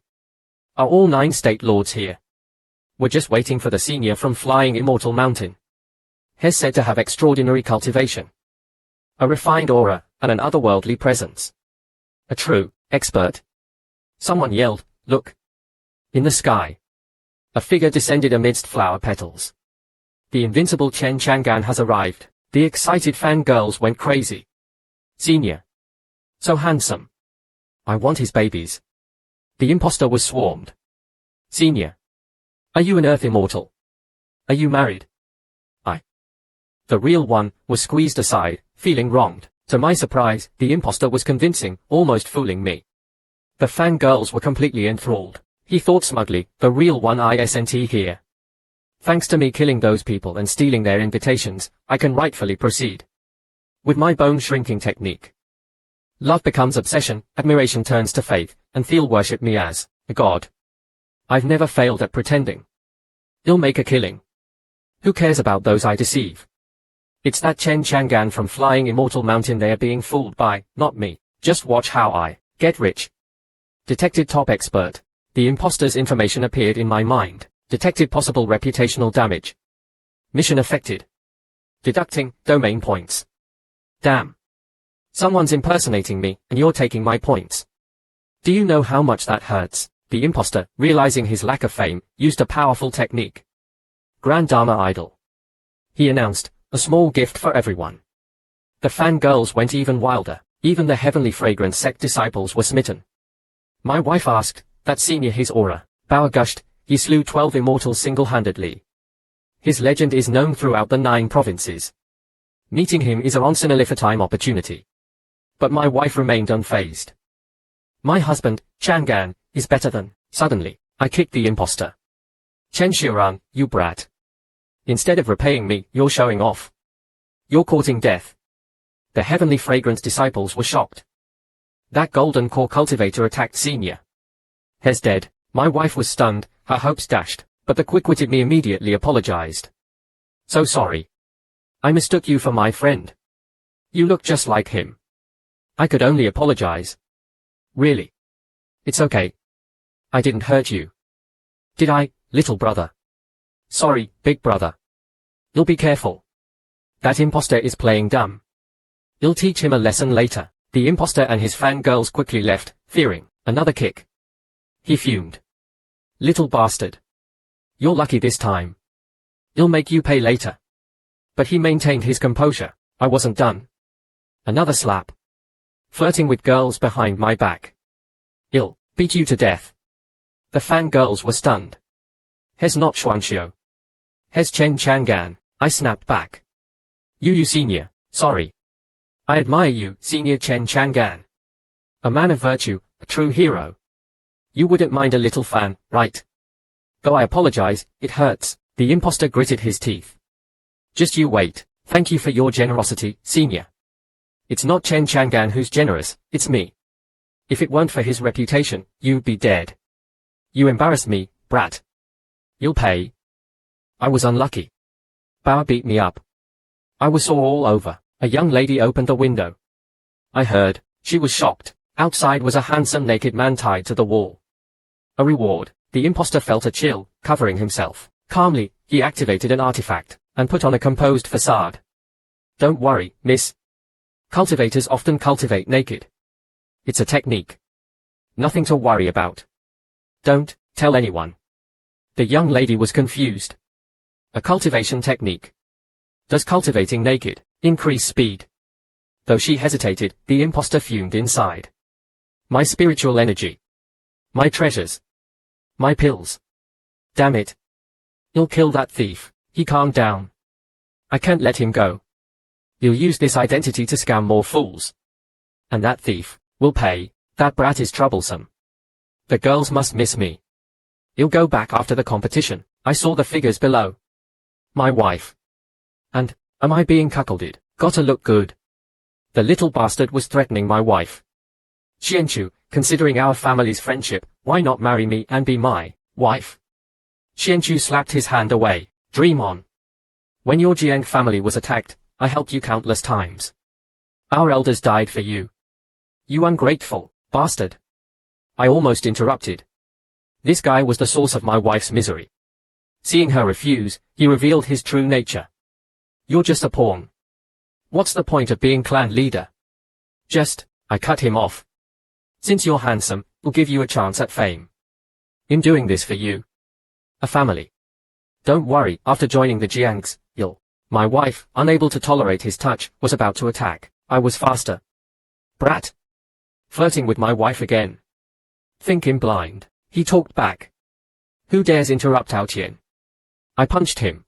Are all 9 State Lords here? We're just waiting for the senior from Flying Immortal Mountain. He's said to have extraordinary cultivation. A refined aura, and an otherworldly presence. A true expert. Someone yelled, look. In the sky. A figure descended amidst flower petals. The invincible Chen Chang'an has arrived. The excited fangirls went crazy. Senior. So handsome. I want his babies. The impostor was swarmed. Senior. Are you an Earth immortal? Are you married? The real one was squeezed aside, feeling wronged. To my surprise, the impostor was convincing, almost fooling me. The fangirls were completely enthralled. He thought smugly, the real one isn't here. Thanks to me killing those people and stealing their invitations, I can rightfully proceed. With my bone-shrinking technique. Love becomes obsession, admiration turns to faith, and Thiel worship me as a god. I've never failed at pretending. I'll make a killing. Who cares about those I deceive? It's that Chen Chang'an from Flying Immortal Mountain they're being fooled by, not me. Just watch how I get rich. Detected top expert. The imposter's information appeared in my mind. Detected possible reputational damage. Mission affected. Deducting domain points. Damn. Someone's impersonating me, and you're taking my points. Do you know how much that hurts? The imposter, realizing his lack of fame, used a powerful technique. Grand Dharma Idol. He announced, a small gift for everyone. The fangirls went even wilder. Even the heavenly fragrance sect disciples were smitten. My wife asked, that senior his aura. Bauer gushed, he slew 12 immortals single-handedly. His legend is known throughout the 9 provinces. Meeting him is a once-in-a-lifetime opportunity. But my wife remained unfazed. My husband, Chang'an, is better than. Suddenly, I kicked the imposter. Chen Xiurang, you brat. Instead of repaying me, you're showing off. You're courting death. The heavenly fragrance disciples were shocked. That golden core cultivator attacked senior. Hes dead. My wife was stunned, her hopes dashed, but the quick-witted me immediately apologized. So sorry. I mistook you for my friend. You look just like him. I could only apologize. Really? It's okay. I didn't hurt you. Did I, little brother? Sorry, big brother. You'll be careful. That imposter is playing dumb. You'll teach him a lesson later. The imposter and his fangirls quickly left, fearing another kick. He fumed. Little bastard. You're lucky this time. He'll make you pay later. But he maintained his composure. I wasn't done. Another slap. Flirting with girls behind my back. I'll beat you to death. The fangirls were stunned. Hes not Xuanxiu. Hes Chen Chang'an. I snapped back. You senior, sorry. I admire you, senior Chen Chang'an. A man of virtue, a true hero. You wouldn't mind a little fan, right? Though I apologize, it hurts. The imposter gritted his teeth. Just you wait. Thank you for your generosity, senior. It's not Chen Chang'an who's generous, it's me. If it weren't for his reputation, you'd be dead. You embarrassed me, brat. You'll pay. I was unlucky. Bauer beat me up. I was sore all over. A young lady opened the window. I heard. She was shocked. Outside was a handsome naked man tied to the wall. A reward. The imposter felt a chill, covering himself. Calmly, he activated an artifact, and put on a composed facade. Don't worry, miss. Cultivators often cultivate naked. It's a technique. Nothing to worry about. Don't tell anyone. The young lady was confused. A cultivation technique. Does cultivating naked increase speed? Though she hesitated, the imposter fumed inside. My spiritual energy. My treasures. My pills. Damn it. You'll kill that thief. He calmed down. I can't let him go. You'll use this identity to scam more fools. And that thief will pay. That brat is troublesome. The girls must miss me. He'll go back after the competition. I saw the figures below. My wife. And, am I being cuckolded? Gotta look good. The little bastard was threatening my wife. Xianchu, considering our family's friendship, why not marry me and be my wife? Xianchu slapped his hand away. Dream on. When your Jiang family was attacked, I helped you countless times. Our elders died for you. You ungrateful bastard. I almost interrupted. This guy was the source of my wife's misery. Seeing her refuse, he revealed his true nature. You're just a pawn. What's the point of being clan leader? I cut him off. Since you're handsome, we'll give you a chance at fame. In doing this for you. A family. Don't worry, after joining the Jiangs, my wife, unable to tolerate his touch, was about to attack. I was faster. Brat. Flirting with my wife again. Think him blind. He talked back. Who dares interrupt Ao Tian? I punched him.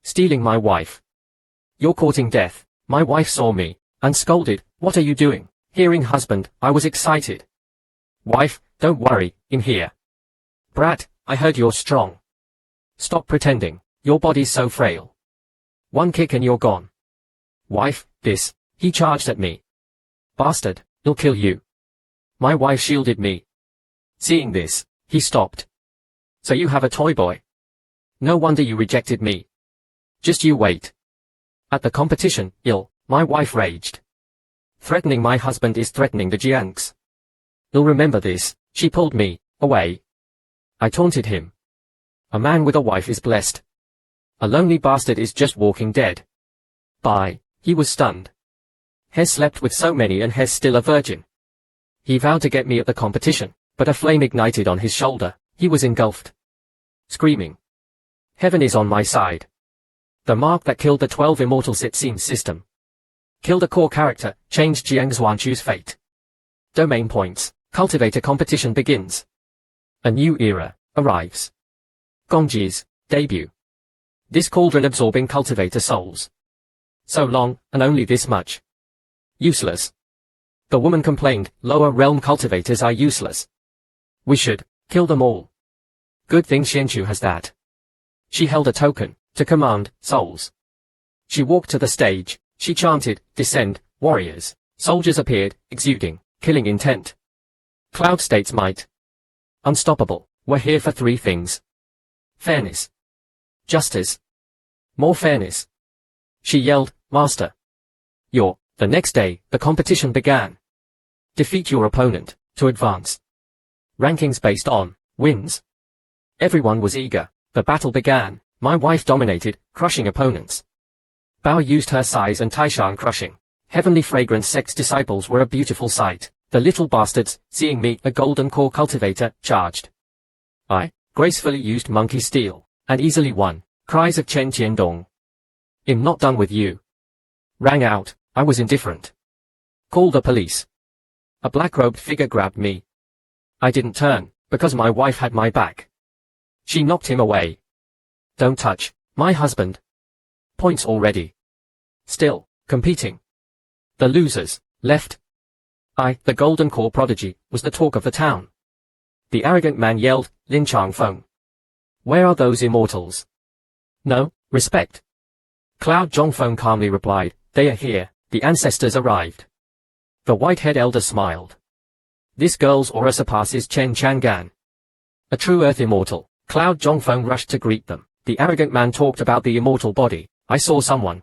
Stealing my wife. You're courting death. My wife saw me, and scolded, what are you doing? Hearing husband, I was excited. Wife, don't worry, in here. Brat, I heard you're strong. Stop pretending, your body's so frail. One kick and you're gone. Wife, this, he charged at me. Bastard, he'll kill you. My wife shielded me. Seeing this, he stopped. So you have a toy boy? No wonder you rejected me. Just you wait. At the competition, my wife raged. Threatening my husband is threatening the Jiangs. You'll remember this. She pulled me away. I taunted him. A man with a wife is blessed. A lonely bastard is just walking dead. Bye. He was stunned. Has slept with so many and has still a virgin. He vowed to get me at the competition, but a flame ignited on his shoulder. He was engulfed. Screaming. Heaven is on my side. The mark that killed the 12 immortal Sitsin system. Killed a core character, changed Jiang Xuanchu's fate. Domain points. Cultivator competition begins. A new era arrives. Gongji's debut. This cauldron absorbing cultivator souls. So long, and only this much. Useless. The woman complained, lower realm cultivators are useless. We should kill them all. Good thing Xianchu has that. She held a token to command souls. She walked to the stage. She chanted, descend, warriors. Soldiers appeared, exuding killing intent. Cloud state's might. Unstoppable. We're here for 3 things. Fairness. Justice. More fairness. She yelled, Master. The next day, the competition began. Defeat your opponent to advance. Rankings based on wins. Everyone was eager. The battle began. My wife dominated, crushing opponents. Bao used her size and Taishan crushing. Heavenly fragrance Sect's disciples were a beautiful sight. The little bastards, seeing me, a golden core cultivator, charged. I gracefully used monkey steel, and easily won. Cries of Chen Qiandong. I'm not done with you. Rang out. I was indifferent. Call the police. A black-robed figure grabbed me. I didn't turn, because my wife had my back. She knocked him away. Don't touch my husband. Points already. Still competing. The losers left. The golden core prodigy, was the talk of the town. The arrogant man yelled, Lin Changfeng. Where are those immortals? No respect. Cloud Zhongfeng calmly replied, they are here. The ancestors arrived. The white-haired elder smiled. This girl's aura surpasses Chen Chang'an. A true earth immortal. Cloud Zhongfeng rushed to greet them. The arrogant man talked about the immortal body. I saw someone.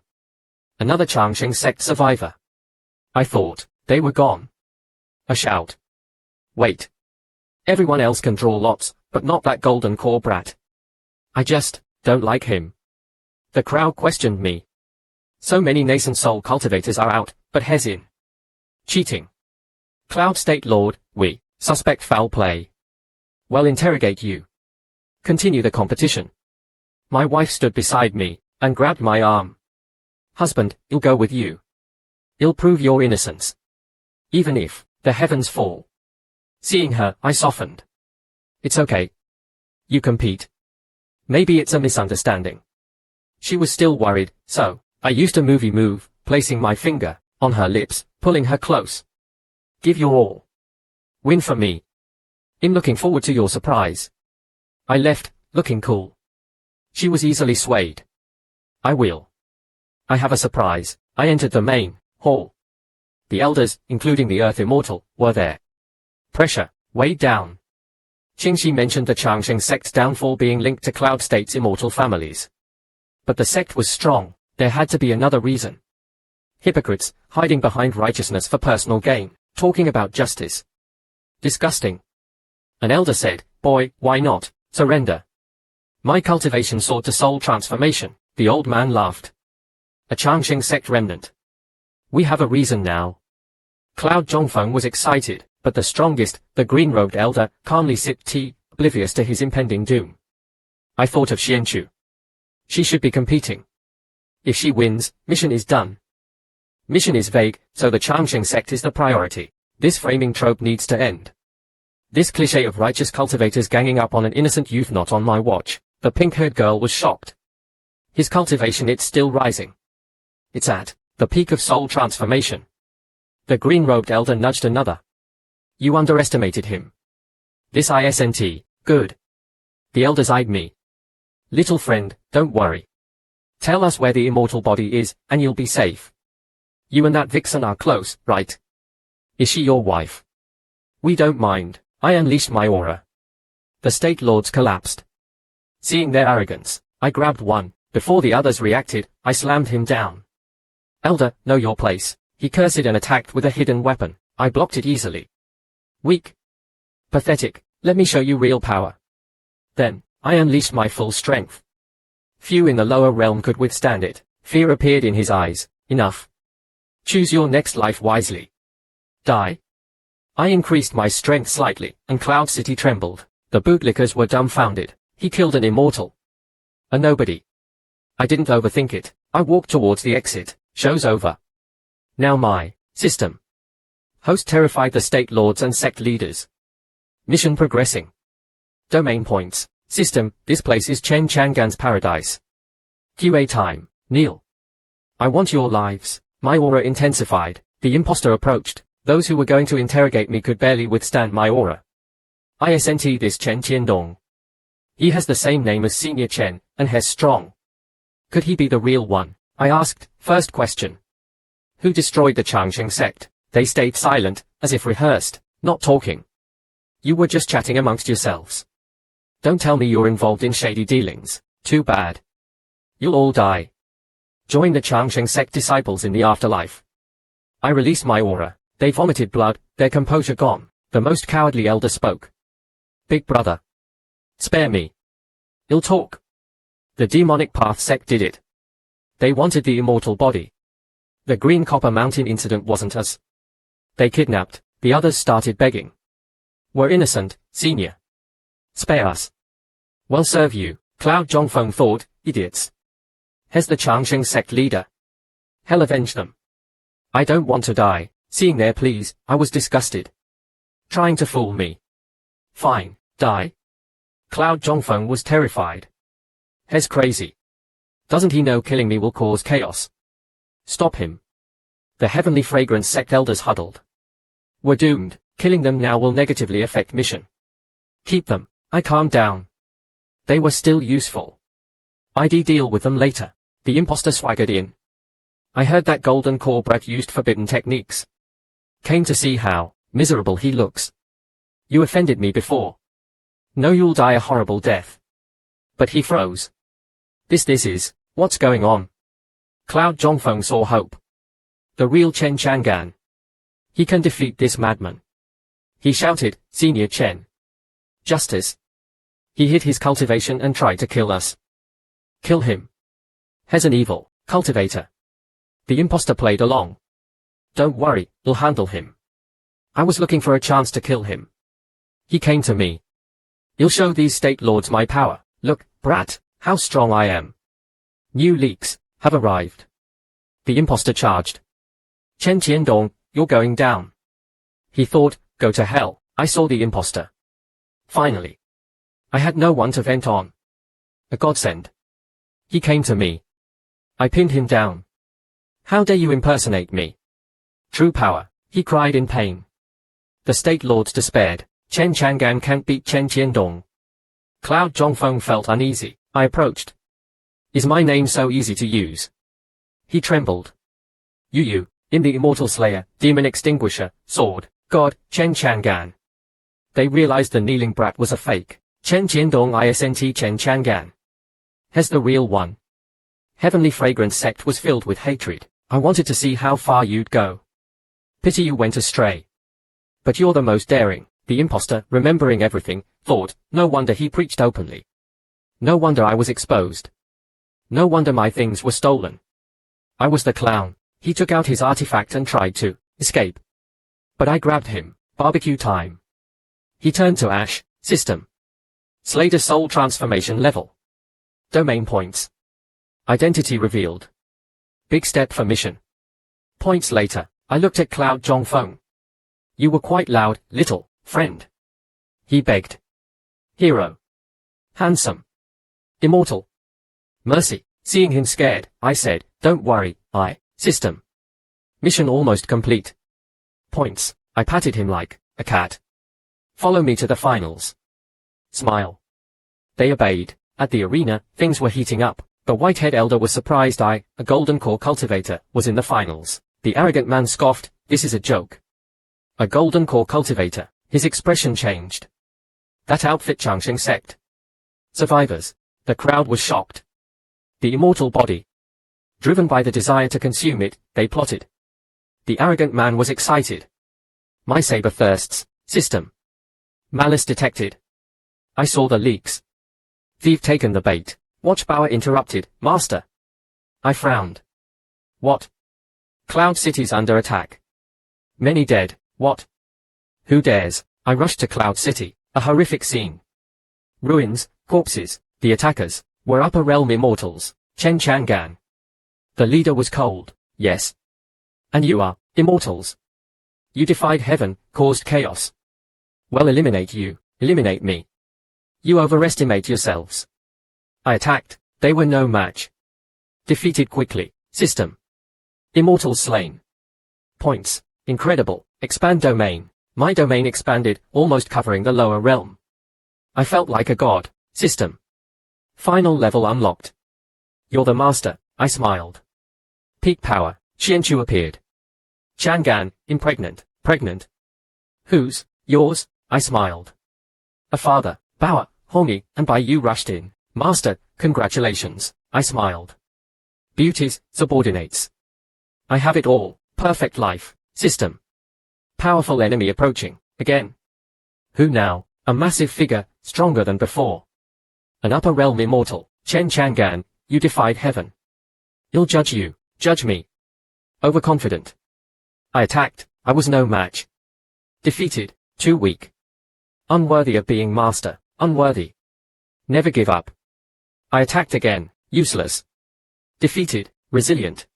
Another Changsheng sect survivor. I thought they were gone. A shout. Wait. Everyone else can draw lots, but not that golden core brat. I just don't like him. The crowd questioned me. So many nascent soul cultivators are out, but Hez in. Cheating. Cloud State Lord, we suspect foul play. Well, interrogate you. Continue the competition. My wife stood beside me and grabbed my arm. Husband, I'll go with you. I'll prove your innocence. Even if the heavens fall. Seeing her, I softened. It's okay. You compete. Maybe it's a misunderstanding. She was still worried, so I used a movie move, placing my finger on her lips, pulling her close. Give your all. Win for me. I'm looking forward to your surprise. I left, looking cool. She was easily swayed. I will. I have a surprise. I entered the main hall. The elders, including the Earth Immortal, were there. Pressure weighed down. Qingxi mentioned the Changsheng sect's downfall being linked to Cloud State's immortal families. But the sect was strong. There had to be another reason. Hypocrites, hiding behind righteousness for personal gain, talking about justice. Disgusting. An elder said, boy, why not surrender? My cultivation sought to soul transformation. The old man laughed. A Changsheng sect remnant. We have a reason now. Cloud Zhongfeng was excited, but the strongest, the green-robed elder, calmly sipped tea, oblivious to his impending doom. I thought of Xianchu. She should be competing. If she wins, mission is done. Mission is vague, so the Changsheng sect is the priority. This framing trope needs to end. This cliché of righteous cultivators ganging up on an innocent youth not on my watch. The pink-haired girl was shocked. His cultivation, it's still rising. It's at the peak of soul transformation. The green-robed elder nudged another. You underestimated him. This isn't good. The elders eyed me. Little friend, don't worry. Tell us where the immortal body is, and you'll be safe. You and that vixen are close, right? Is she your wife? We don't mind. I unleashed my aura. The state lords collapsed. Seeing their arrogance, I grabbed one. Before the others reacted, I slammed him down. Elder, know your place. He cursed and attacked with a hidden weapon. I blocked it easily. Weak. Pathetic. Let me show you real power. Then, I unleashed my full strength. Few in the lower realm could withstand it. Fear appeared in his eyes. Enough. Choose your next life wisely. Die. I increased my strength slightly, and Cloud City trembled. The bootlickers were dumbfounded. He killed an immortal. A nobody. I didn't overthink it. I walked towards the exit. Show's over. Now my system. Host terrified the state lords and sect leaders. Mission progressing. Domain points. System, this place is Chen Changan's paradise. QA time. Kneel. I want your lives. My aura intensified. The impostor approached. Those who were going to interrogate me could barely withstand my aura. Isn't this Chen Qiandong? He has the same name as Senior Chen, and has strong. Could he be the real one? I asked. First question. Who destroyed the Changsheng sect? They stayed silent, as if rehearsed, not talking. You were just chatting amongst yourselves. Don't tell me you're involved in shady dealings. Too bad. You'll all die. Join the Changsheng sect disciples in the afterlife. I released my aura. They vomited blood, their composure gone. The most cowardly elder spoke. Big brother. Spare me. Ill talk. The demonic path sect did it. They wanted the immortal body. The Green Copper Mountain incident wasn't us. They kidnapped. The others started begging. We're innocent, senior. Spare us. Well serve you, Cloud Zhongfeng thought, idiots. Here's the Changsheng sect leader. Hell avenge them. I don't want to die. Seeing their pleas, I was disgusted. Trying to fool me. Fine, die. Cloud Zhongfeng was terrified. He's crazy. Doesn't he know killing me will cause chaos? Stop him. The Heavenly Fragrance sect elders huddled. We're doomed. Killing them now will negatively affect mission. Keep them. I calmed down. They were still useful. I'd deal with them later. The impostor swaggered in. I heard that golden core brat used forbidden techniques. Came to see how miserable he looks. You offended me before. No, you'll die a horrible death. But he froze. This is, what's going on? Cloud Zhongfeng saw hope. The real Chen Changan. He can defeat this madman. He shouted, Senior Chen. Justice. He hid his cultivation and tried to kill us. Kill him. He's an evil cultivator. The impostor played along. Don't worry, we'll handle him. I was looking for a chance to kill him. He came to me. You'll show these state lords my power. Look, brat, how strong I am. New leaks have arrived. The impostor charged. Chen Qiandong, you're going down. He thought, go to hell. I saw the impostor. Finally. I had no one to vent on. A godsend. He came to me. I pinned him down. How dare you impersonate me? True power, he cried in pain. The state lords despaired. Chen Changan can't beat Chen Qiandong. Cloud Zhongfeng felt uneasy. I approached. Is my name so easy to use? He trembled. You, in the immortal slayer, demon extinguisher, sword, god, Chen Changan. They realized the kneeling brat was a fake. Chen Qiandong isn't Chen Changan. He's the real one. Heavenly Fragrance sect was filled with hatred. I wanted to see how far you'd go. Pity you went astray. But you're the most daring. The impostor, remembering everything, thought, no wonder he preached openly. No wonder I was exposed. No wonder my things were stolen. I was the clown. He took out his artifact and tried to escape. But I grabbed him. Barbecue time. He turned to ash. System. Slater soul transformation level. Domain points. Identity revealed. Big step for mission. Points later, I looked at Cloud Zhongfeng. You were quite loud, little friend. He begged. Hero. Handsome. Immortal. Mercy. Seeing him scared, I said, don't worry, system. Mission almost complete. Points. I patted him like a cat. Follow me to the finals. Smile. They obeyed. At the arena, things were heating up. The white-haired elder was surprised a golden core cultivator, was in the finals. The arrogant man scoffed, this is a joke. A golden core cultivator. His expression changed. That outfit Changsheng sect. Survivors. The crowd was shocked. The immortal body. Driven by the desire to consume it, they plotted. The arrogant man was excited. My saber thirsts. System. Malice detected. I saw the leaks. Thief taken the bait. Watchtower interrupted. Master. I frowned. What? Cloud City's under attack. Many dead. What? Who dares? I rushed to Cloud City. A horrific scene. Ruins, corpses. The attackers were upper realm immortals. Chen Chang'an. The leader was cold. Yes. And you are immortals. You defied heaven, caused chaos. Well, eliminate you. Eliminate me. You overestimate yourselves. I attacked. They were no match. Defeated quickly. System. Immortals slain. Points. Incredible. Expand domain. My domain expanded, almost covering the lower realm. I felt like a god. System. Final level unlocked. You're the master. I smiled. Peak power. Qianchu appeared. Chang'an, impregnant. Pregnant. Whose? Yours? I smiled. A father. Bao, Hongi, and Buyang rushed in. Master, congratulations. I smiled. Beauties, subordinates. I have it all. Perfect life. System. Powerful enemy approaching. Again. Who now? A massive figure, stronger than before. An upper realm immortal. Chen Chang'an, you defied heaven. I'll judge you. Judge me. Overconfident. I attacked. I was no match. Defeated. Too weak. Unworthy of being master. Unworthy. Never give up. I attacked again. Useless. Defeated. Resilient.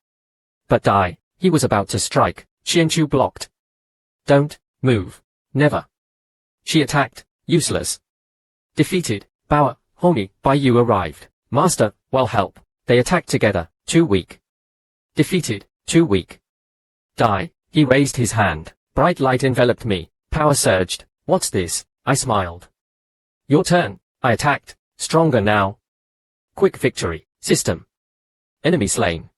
But die. He was about to strike. Qianchu blocked. Don't move. Never. She attacked. Useless. Defeated. Bao, Hongi, Buyang arrived. Master, well help. They attacked together. Too weak. Defeated. Too weak. Die. He raised his hand. Bright light enveloped me. Power surged. What's this? I smiled. Your turn. I attacked. Stronger now. Quick victory. System. Enemy slain.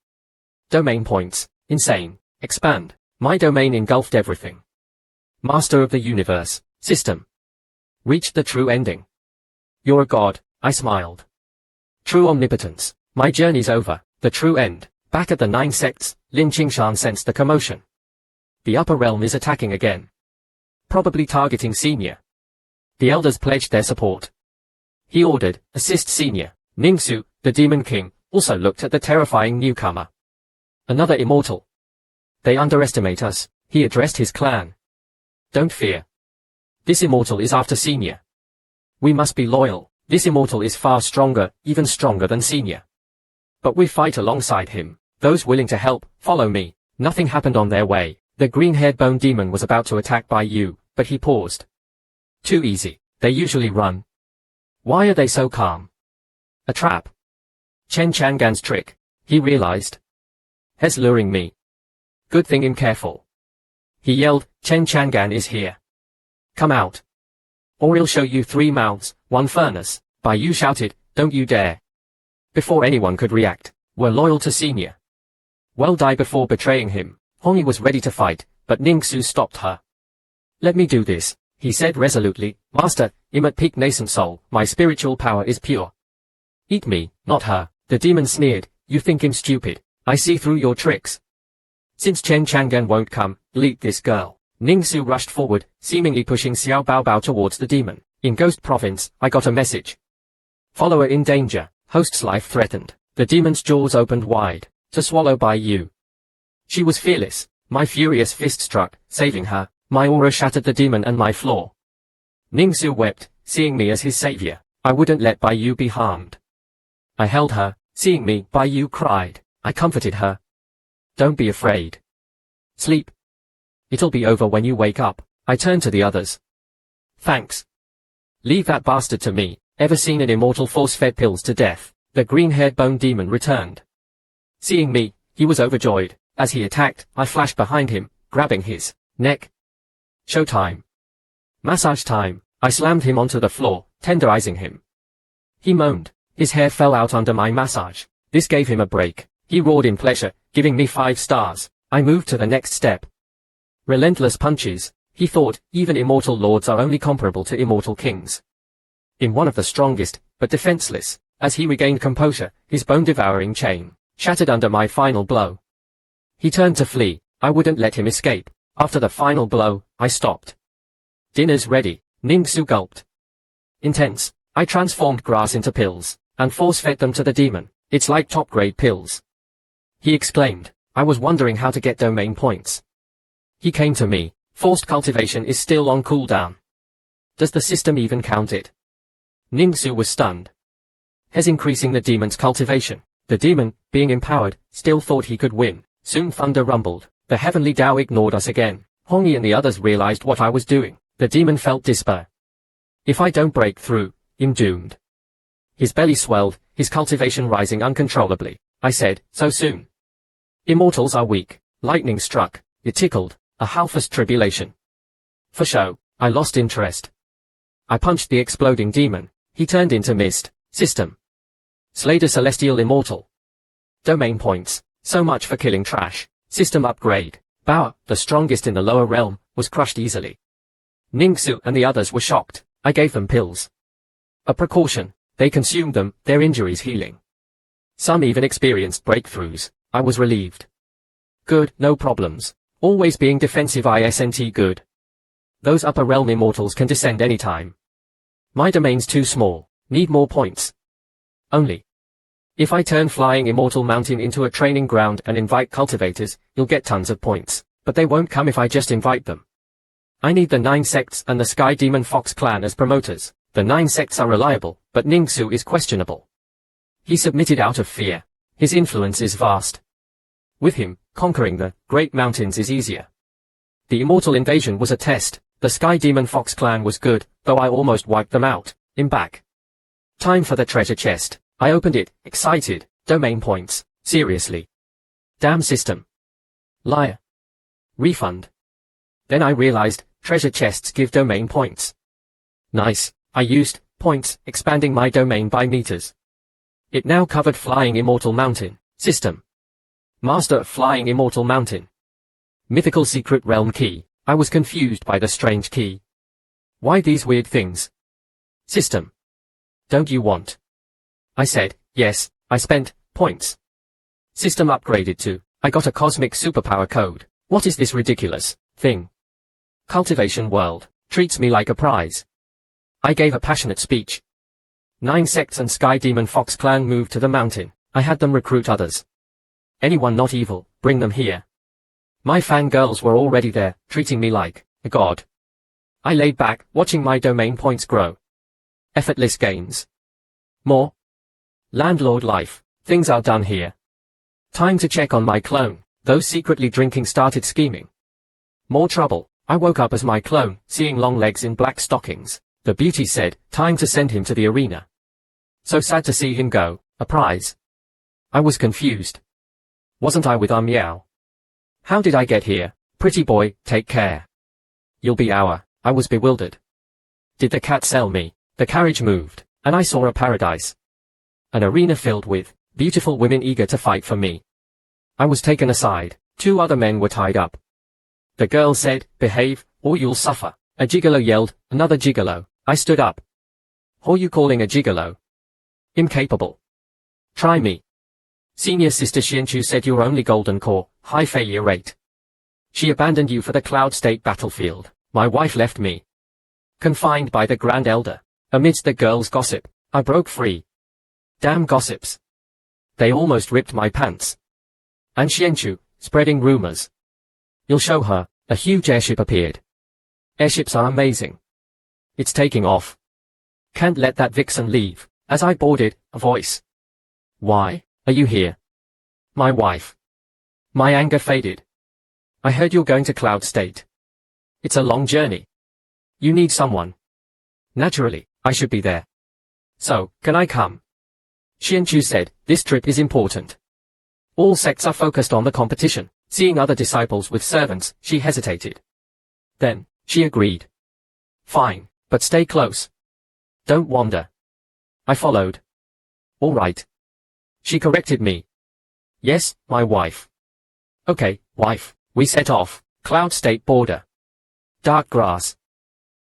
Domain points. Insane. Expand. My domain engulfed everything. Master of the universe. System. Reached the true ending. You're a god. I smiled. True omnipotence. My journey's over. The true end. Back at the 9 sects, Lin Qingshan sensed the commotion. The upper realm is attacking again. Probably targeting senior. The elders pledged their support. He ordered, assist senior. Ningsu, the demon king, also looked at the terrifying newcomer. Another immortal. They underestimate us, he addressed his clan. Don't fear. This immortal is after senior. We must be loyal. This immortal is far stronger, even stronger than senior. But we fight alongside him. Those willing to help, follow me. Nothing happened on their way. The green-haired bone demon was about to attack Buyang, but he paused. Too easy. They usually run. Why are they so calm? A trap. Chen Chang'an's trick. He realized. He's luring me. Good thing I'm careful. He yelled, Chen Chang'an is here. Come out. Or I'll show you 3 mouths, 1 furnace. Buyang shouted, don't you dare. Before anyone could react, we're loyal to senior. Well, die before betraying him. Hongi was ready to fight, but Ningsu stopped her. Let me do this, he said resolutely. Master, I'm at peak nascent soul, my spiritual power is pure. Eat me, not her. The demon sneered, you think I'm stupid. I see through your tricks. Since Chen Chang'an won't come, I'll eat this girl. Ningsu rushed forward, seemingly pushing Xiao Baobao towards the demon. In Ghost Province, I got a message. Follower in danger, host's life threatened. The demon's jaws opened wide, to swallow Buyang. She was fearless. My furious fist struck, saving her. My aura shattered the demon and my floor. Ningsu wept, seeing me as his savior. I wouldn't let Buyang be harmed. I held her. Seeing me, Buyang cried. I comforted her. Don't be afraid. Sleep. It'll be over when you wake up. I turned to the others. Thanks. Leave that bastard to me. Ever seen an immortal force-fed pills to death? The green-haired bone demon returned. Seeing me, he was overjoyed. As he attacked, I flashed behind him, grabbing his neck. Showtime. Massage time. I slammed him onto the floor, tenderizing him. He moaned. His hair fell out under my massage. This gave him a break. He roared in pleasure, giving me 5 stars. I moved to the next step. Relentless punches. He thought, even immortal lords are only comparable to immortal kings. In one of the strongest, but defenseless. As he regained composure, his bone-devouring chain shattered under my final blow. He turned to flee. I wouldn't let him escape. After the final blow, I stopped. Dinner's ready, Ningsu gulped. Intense. I transformed grass into pills and force-fed them to the demon. It's like top-grade pills. He exclaimed. I was wondering how to get domain points. He came to me. Forced cultivation is still on cooldown. Does the system even count it? Ningsu was stunned. Hes increasing the demon's cultivation. The demon, being empowered, still thought he could win. Soon thunder rumbled. The heavenly Tao ignored us again. Hongi and the others realized what I was doing. The demon felt despair. If I don't break through, I'm doomed. His belly swelled, his cultivation rising uncontrollably. I said, so soon. Immortals are weak. Lightning struck. It tickled. A half-assed tribulation. For show, I lost interest. I punched the exploding demon. He turned into mist. System. Slayer celestial immortal. Domain points. So much for killing trash. System upgrade. Bauer, the strongest in the lower realm, was crushed easily. Ningsu and the others were shocked. I gave them pills. A precaution. They consumed them, their injuries healing. Some even experienced breakthroughs. I was relieved. Good, no problems. Always being defensive isn't good. Those upper realm immortals can descend anytime. My domain's too small. Need more points. Only. If I turn Flying Immortal Mountain into a training ground and invite cultivators, you'll get tons of points. But they won't come if I just invite them. I need the 9 sects and the Sky Demon Fox clan as promoters. The 9 sects are reliable, but Ningsu is questionable. He submitted out of fear. His influence is vast. With him, conquering the Great Mountains is easier. The Immortal Invasion was a test. The Sky Demon Fox clan was good, though I almost wiped them out. I'm back. Time for the treasure chest. I opened it, excited. Domain points. Seriously. Damn system. Liar. Refund. Then I realized, treasure chests give domain points. Nice. I used points, expanding my domain by meters. It now covered Flying Immortal Mountain. System. Master of Flying Immortal Mountain. Mythical Secret Realm Key. I was confused by the strange key. Why these weird things? System. Don't you want? I said, yes, I spent points. System upgraded to, I got a cosmic superpower code. What is this ridiculous thing? Cultivation World treats me like a prize. I gave a passionate speech. 9 sects and Sky Demon Fox clan moved to the mountain. I had them recruit others. Anyone not evil, bring them here. My fangirls were already there, treating me like a god. I laid back, watching my domain points grow. Effortless gains. More. Landlord life. Things are done here. Time to check on my clone. Those secretly drinking started scheming. More trouble. I woke up as my clone, seeing long legs in black stockings. The beauty said, time to send him to the arena. So sad to see him go. A prize. I was confused. Wasn't I with Meow? How did I get here? Pretty boy, take care. You'll be our. I was bewildered. Did the cat sell me? The carriage moved, and I saw a paradise. An arena filled with beautiful women eager to fight for me. I was taken aside. 2 other men were tied up. The girl said, behave, or you'll suffer. A gigolo yelled, another gigolo. I stood up. Who you calling a gigolo? Incapable. Try me. Senior Sister Xianchu said you're only golden core, high failure rate. She abandoned you for the Cloud State battlefield. My wife left me. Confined by the Grand Elder. Amidst the girls' gossip, I broke free. Damn gossips. They almost ripped my pants. And Xianchu, spreading rumors. You'll show her. A huge airship appeared. Airships are amazing. It's taking off. Can't let that vixen leave. As I boarded, a voice. Why are you here? My wife. My anger faded. I heard you're going to Cloud State. It's a long journey. You need someone. Naturally, I should be there. So, can I come? Xianchu said, this trip is important. All sects are focused on the competition. Seeing other disciples with servants, she hesitated. Then, she agreed. Fine, but stay close. Don't wander. I followed. All right. She corrected me. Yes, my wife. Okay, wife. We set off. Cloud State border. Dark grass.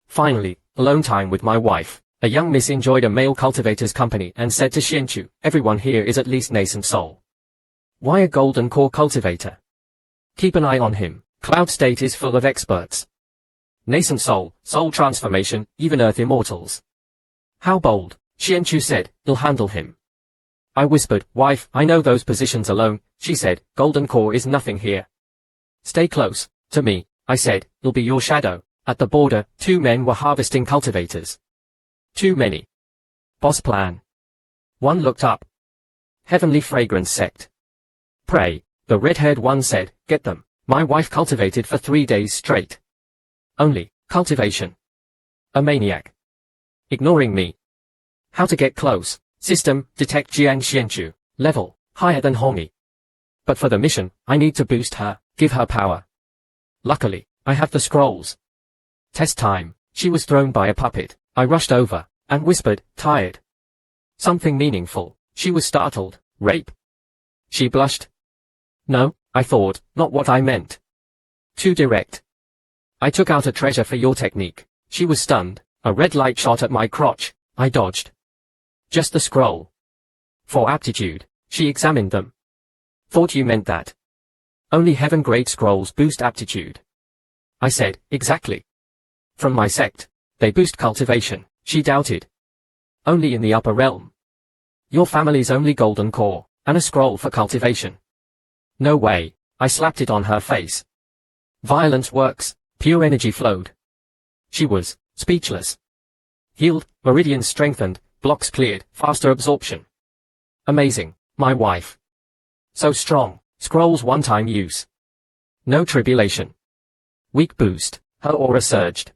Finally, alone time with my wife. A young miss enjoyed a male cultivator's company and said to Xianchu, everyone here is at least nascent soul. Why a golden core cultivator? Keep an eye on him. Cloud State is full of experts. Nascent soul, soul transformation, even earth immortals. How bold, Xianchu said, you'll handle him. I whispered, wife, I know those positions alone. She said, golden core is nothing here. Stay close to me, I said, you'll be your shadow. At the border, 2 men were harvesting cultivators. Too many. Boss plan. One looked up. Heavenly fragrance sect. Pray, the red-haired one said, get them. My wife cultivated for 3 days straight. Only, cultivation. A maniac. Ignoring me. How to get close. System, detect Jiang Xianchu. Level, higher than Hongi. But for the mission, I need to boost her, give her power. Luckily, I have the scrolls. Test time. She was thrown by a puppet. I rushed over, and whispered, tired. Something meaningful. She was startled. Rape. She blushed. No, I thought, not what I meant. Too direct. I took out a treasure for your technique. She was stunned. A red light shot at my crotch. I dodged. Just the scroll. For aptitude. She examined them. Thought you meant that. Only heaven-grade scrolls boost aptitude. I said, exactly. From my sect. They boost cultivation. She doubted. Only in the upper realm. Your family's only golden core, and a scroll for cultivation. No way. I slapped it on her face. Violence works. Pure energy flowed. She was speechless. Healed, meridians strengthened, blocks cleared, faster absorption. Amazing, my wife. So strong, scrolls one-time use. No tribulation. Weak boost, her aura surged.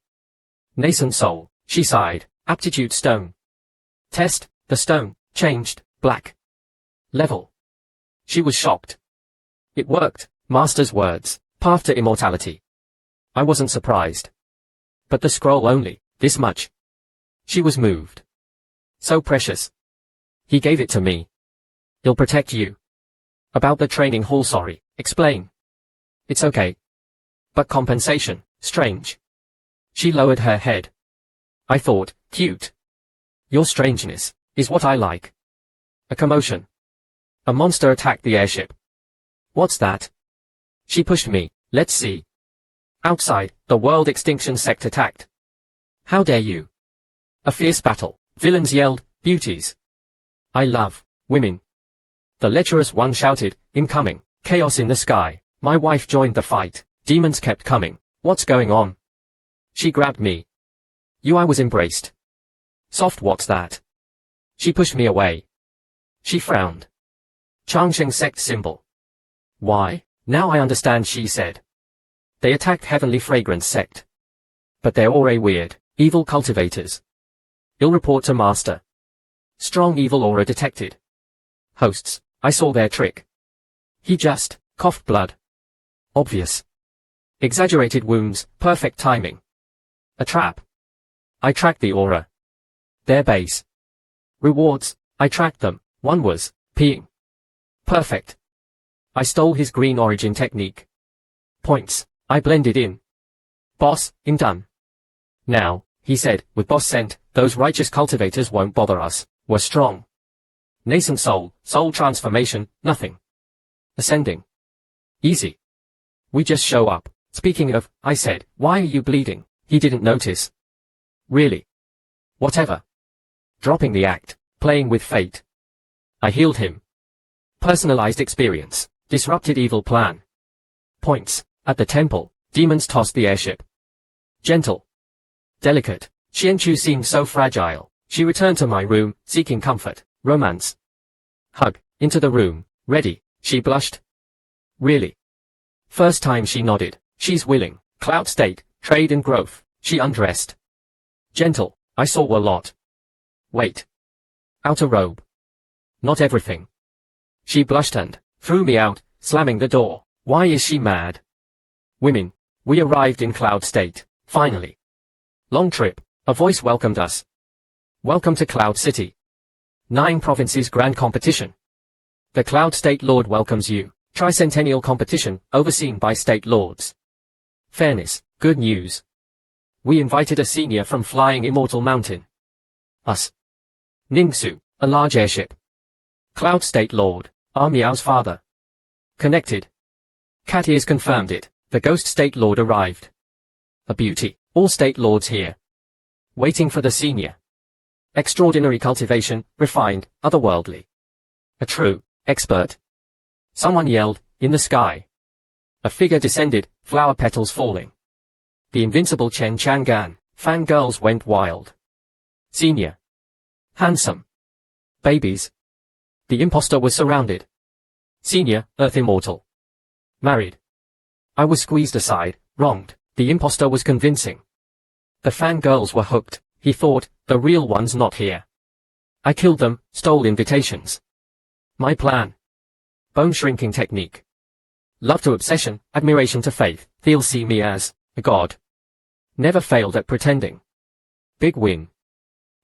Nascent soul, she sighed, aptitude stone. Test, the stone, changed, black. Level. She was shocked. It worked, master's words, path to immortality. I wasn't surprised. But the scroll only, this much. She was moved. So precious. He gave it to me. He'll protect you. About the training hall, sorry, explain. It's okay. But compensation, strange. She lowered her head. I thought, cute. Your strangeness, is what I like. A commotion. A monster attacked the airship. What's that? She pushed me, let's see. Outside, the world extinction sect attacked. How dare you? A fierce battle. Villains yelled, beauties. I love women. The lecherous one shouted, incoming, chaos in the sky. My wife joined the fight. Demons kept coming. What's going on? She grabbed me. I was embraced. Soft, what's that? She pushed me away. She frowned. Changsheng sect symbol. Why? Now I understand, she said. They attacked Heavenly Fragrance sect. But they're aura weird, evil cultivators. I'll report to master. Strong evil aura detected. Hosts, I saw their trick. He just coughed blood. Obvious. Exaggerated wounds, perfect timing. A trap. I tracked the aura. Their base. Rewards, I tracked them. One was peeing. Perfect. I stole his green origin technique. Points. I blended in. Boss, I'm done. Now, he said, with boss sent, those righteous cultivators won't bother us. We're strong. Nascent soul, soul transformation, nothing. Ascending. Easy. We just show up. Speaking of, I said, why are you bleeding? He didn't notice. Really? Whatever. Dropping the act, playing with fate. I healed him. Personalized experience, disrupted evil plan. Points. At the temple, demons tossed the airship. Gentle. Delicate. Xianchu seemed so fragile. She returned to my room, seeking comfort, romance. Hug. Into the room. Ready. She blushed. Really? First time she nodded. She's willing. Cloud state, trade and growth. She undressed. Gentle. I saw a lot. Wait. Outer robe. Not everything. She blushed and threw me out, slamming the door. Why is she mad? Women. We arrived in Cloud State, finally. Long trip. A voice welcomed us. Welcome to Cloud City. 9 provinces grand competition. The Cloud State Lord welcomes you. Tricentennial competition, overseen by State Lords. Fairness, good news. We invited a senior from Flying Immortal Mountain. Us. Ningsu, a large airship. Cloud State Lord, Miao's father. Connected. Cat ears confirmed it. The Ghost State Lord arrived. A beauty. All State Lords here. Waiting for the senior. Extraordinary cultivation, refined, otherworldly. A true expert. Someone yelled, in the sky. A figure descended, flower petals falling. The invincible Chen Chang'an. Fangirls went wild. Senior. Handsome. Babies. The impostor was surrounded. Senior, Earth immortal. Married. I was squeezed aside, wronged. The impostor was convincing. The fangirls were hooked. He thought, the real one's not here. I killed them, stole invitations. My plan. Bone shrinking technique. Love to obsession, admiration to faith. They'll see me as a god. Never failed at pretending. Big win.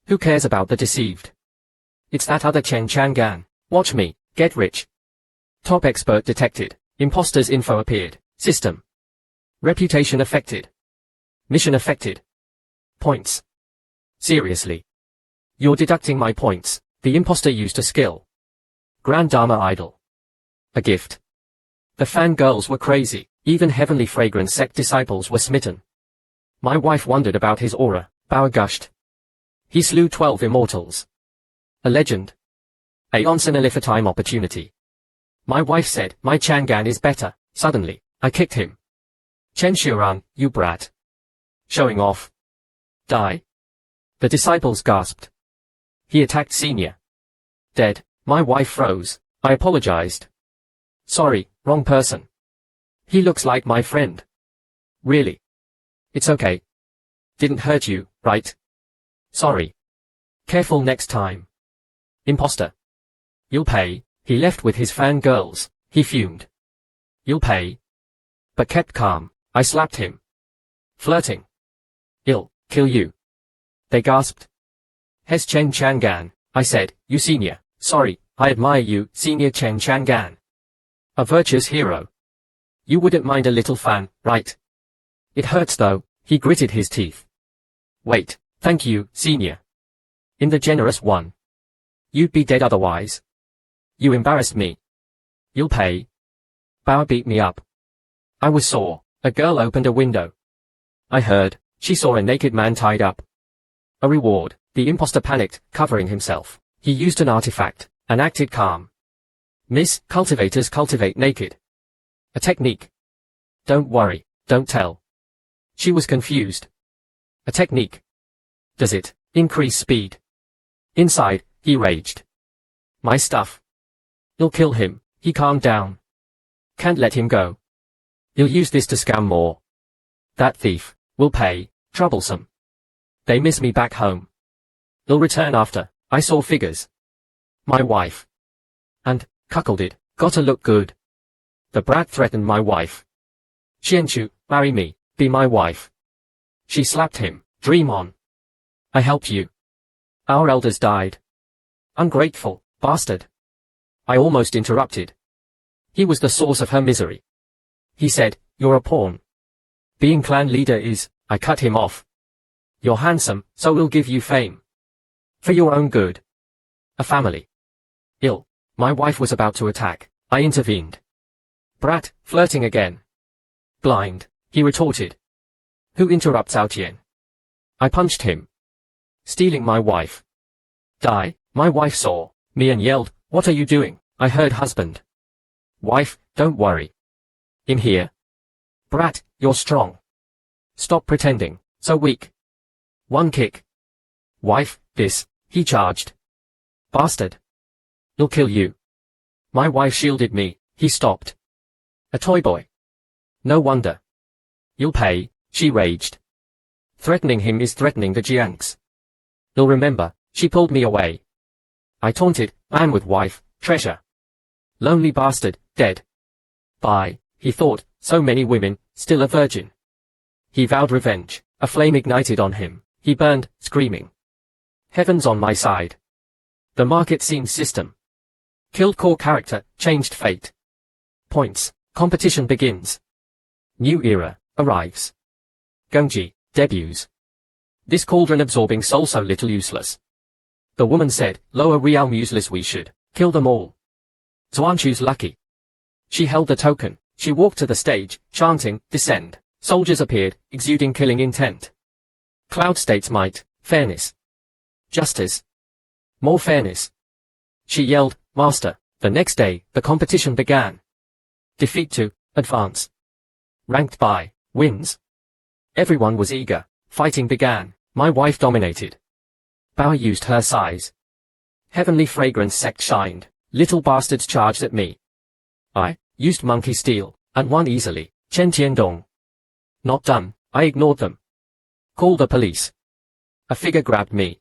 Who cares about the deceived? It's that other Chen Chang'an. Watch me, get rich. Top expert detected. Imposter's info appeared. System. Reputation affected. Mission affected. Points. Seriously. You're deducting my points. The imposter used a skill. Grand Dharma idol. A gift. The fangirls were crazy. Even heavenly fragrance sect disciples were smitten. My wife wondered about his aura. Bauer gushed. He slew 12 immortals. A legend. A once-in-a-lifetime opportunity. My wife said, my Chang'an is better. Suddenly, I kicked him. Chen Shuran, you brat. Showing off. Die. The disciples gasped. He attacked senior. Dead. My wife froze. I apologized. Sorry, wrong person. He looks like my friend. Really? It's okay. Didn't hurt you, right? Sorry. Careful next time. Imposter. You'll pay. He left with his fangirls. He fumed. You'll pay. But kept calm. I slapped him. Flirting. I'll kill you. They gasped. Hes Chen Chang'an. I said, you senior. Sorry, I admire you, senior Chen Chang'an. A virtuous hero. You wouldn't mind a little fan, right? It hurts though. He gritted his teeth. Wait, thank you, senior. In the generous one. You'd be dead otherwise. You embarrassed me. You'll pay. Bauer beat me up. I was sore. A girl opened a window. I heard. She saw a naked man tied up. A reward. The imposter panicked, covering himself. He used an artifact, and acted calm. Miss, cultivators cultivate naked. A technique. Don't worry, don't tell. She was confused. A technique. Does it increase speed? Inside, he raged. My stuff. I'll kill him. He calmed down. Can't let him go. You'll use this to scam more. That thief will pay. Troublesome. They miss me back home. They'll return after. I saw figures. My wife. And, cuckolded, gotta look good. The brat threatened my wife. Xianchu, marry me, be my wife. She slapped him, dream on. I helped you. Our elders died. Ungrateful, bastard. I almost interrupted. He was the source of her misery. He said, you're a pawn. Being clan leader is, I cut him off. You're handsome, so we'll give you fame. For your own good. A family. Ill. My wife was about to attack. I intervened. Brat, flirting again. Blind, he retorted. Who interrupts Cao Tian? I punched him. Stealing my wife. Die, my wife saw me and yelled, what are you doing? I heard husband. Wife, don't worry. I'm here. Brat, you're strong. Stop pretending, so weak. One kick. Wife, this, he charged. Bastard. I'll kill you. My wife shielded me, he stopped. A toy boy. No wonder. You'll pay, she raged. Threatening him is threatening the Jiangs. You'll remember, she pulled me away. I taunted, man with wife, treasure. Lonely bastard, dead. Bye, he thought, so many women, still a virgin. He vowed revenge, a flame ignited on him, he burned, screaming. Heaven's on my side. The market seems system. Killed core character, changed fate. Points, competition begins. New era, arrives. Gongji, debuts. This cauldron absorbing soul so little useless. The woman said, lower realm useless, we should kill them all. Zuanchu's lucky. She held the token. She walked to the stage, chanting, descend. Soldiers appeared, exuding killing intent. Cloud states might, fairness. Justice. More fairness. She yelled, Master. The next day, the competition began. Defeat to advance. Ranked by wins. Everyone was eager. Fighting began. My wife dominated. Bao used her size. Heavenly fragrance sect shined. Little bastards charged at me. I used monkey steel, and won easily. Chen Tiandong. Not done, I ignored them. Call the police. A figure grabbed me.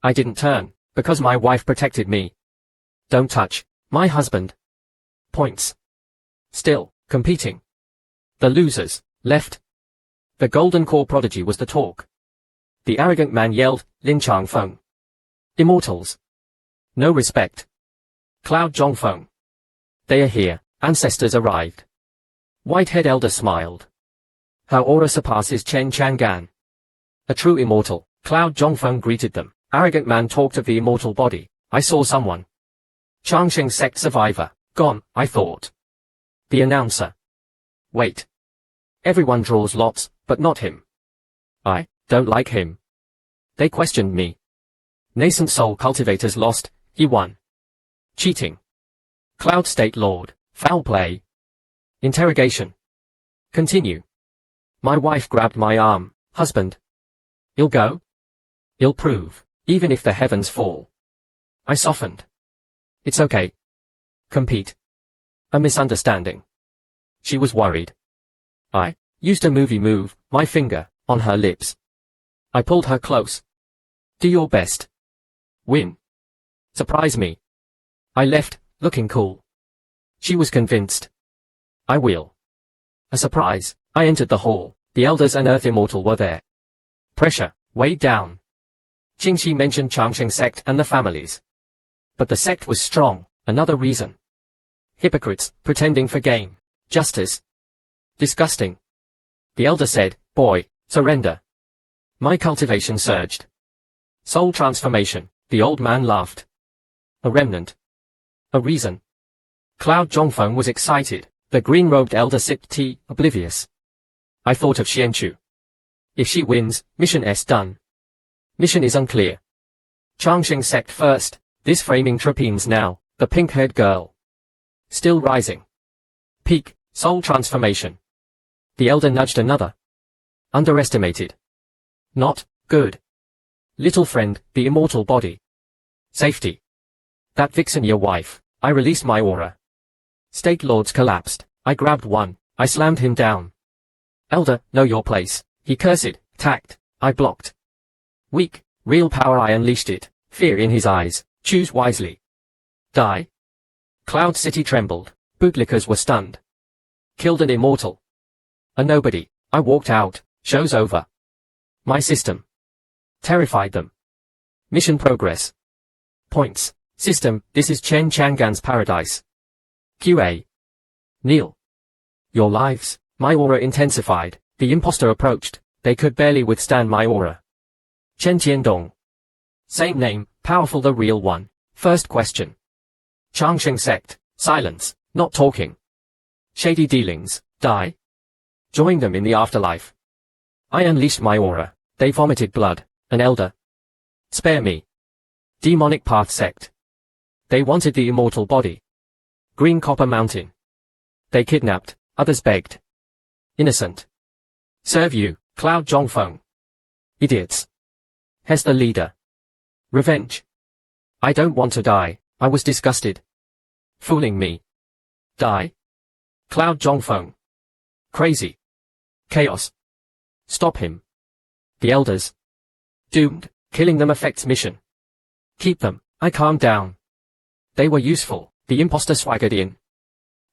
I didn't turn, because my wife protected me. Don't touch, my husband. Points. Still, competing. The losers, left. The golden core prodigy was the talk. The arrogant man yelled, Lin Changfeng. Immortals. No respect. Cloud Zhongfeng. They are here, ancestors arrived. White-haired elder smiled. Her aura surpasses Chen Chang'an. A true immortal, Cloud Zhongfeng greeted them. Arrogant man talked of the immortal body. I saw someone. Changsheng sect survivor. Gone, I thought. The announcer. Wait. Everyone draws lots, but not him. I don't like him. They questioned me. Nascent soul cultivators lost, he won. Cheating. Cloud State Lord. Foul play. Interrogation. Continue. My wife grabbed my arm. Husband. You'll go? You'll prove, even if the heavens fall. I softened. It's okay. Compete. A misunderstanding. She was worried. I used a movie move, my finger, on her lips. I pulled her close. Do your best. Win. Surprise me. I left, looking cool. She was convinced. I will. A surprise. I entered the hall. The elders and Earth Immortal were there. Pressure, weighed down. Qingxi mentioned Changsheng sect and the families. But the sect was strong, another reason. Hypocrites, pretending for gain. Justice. Disgusting. The elder said, boy, surrender. My cultivation surged. Soul transformation, the old man laughed. A remnant. A reason. Cloud Zhongfeng was excited. The green-robed elder sipped tea, oblivious. I thought of Xianchu. If she wins, mission S done. Mission is unclear. Changsheng sect first, this framing trapines now, the pink-haired girl. Still rising. Peak, soul transformation. The elder nudged another. Underestimated. Not good. Little friend, the immortal body. Safety. That vixen your wife. I released my aura. State lords collapsed. I grabbed one. I slammed him down. Elder, know your place. He cursed, tacked. I blocked. Weak, real power I unleashed it. Fear in his eyes. Choose wisely. Die. Cloud City trembled. Bootlickers were stunned. Killed an immortal. A nobody. I walked out. Show's over. My system. Terrified them. Mission progress. Points. System, this is Chen Chang'an's paradise. QA. Kneel. Your lives. My aura intensified. The impostor approached. They could barely withstand my aura. Chen Tiandong. Same name, powerful the real one. First question. Changsheng sect. Silence. Not talking. Shady dealings. Die. Join them in the afterlife. I unleashed my aura. They vomited blood. An elder. Spare me. Demonic Path sect. They wanted the immortal body. Green Copper Mountain. They kidnapped. Others begged. Innocent. Serve you, Cloud Zhongfeng. Idiots. Hes the leader. Revenge. I don't want to die. I was disgusted. Fooling me. Die. Cloud Zhongfeng. Crazy. Chaos. Stop him. The elders. Doomed. Killing them affects mission. Keep them. I calmed down. They were useful. The impostor swaggered in.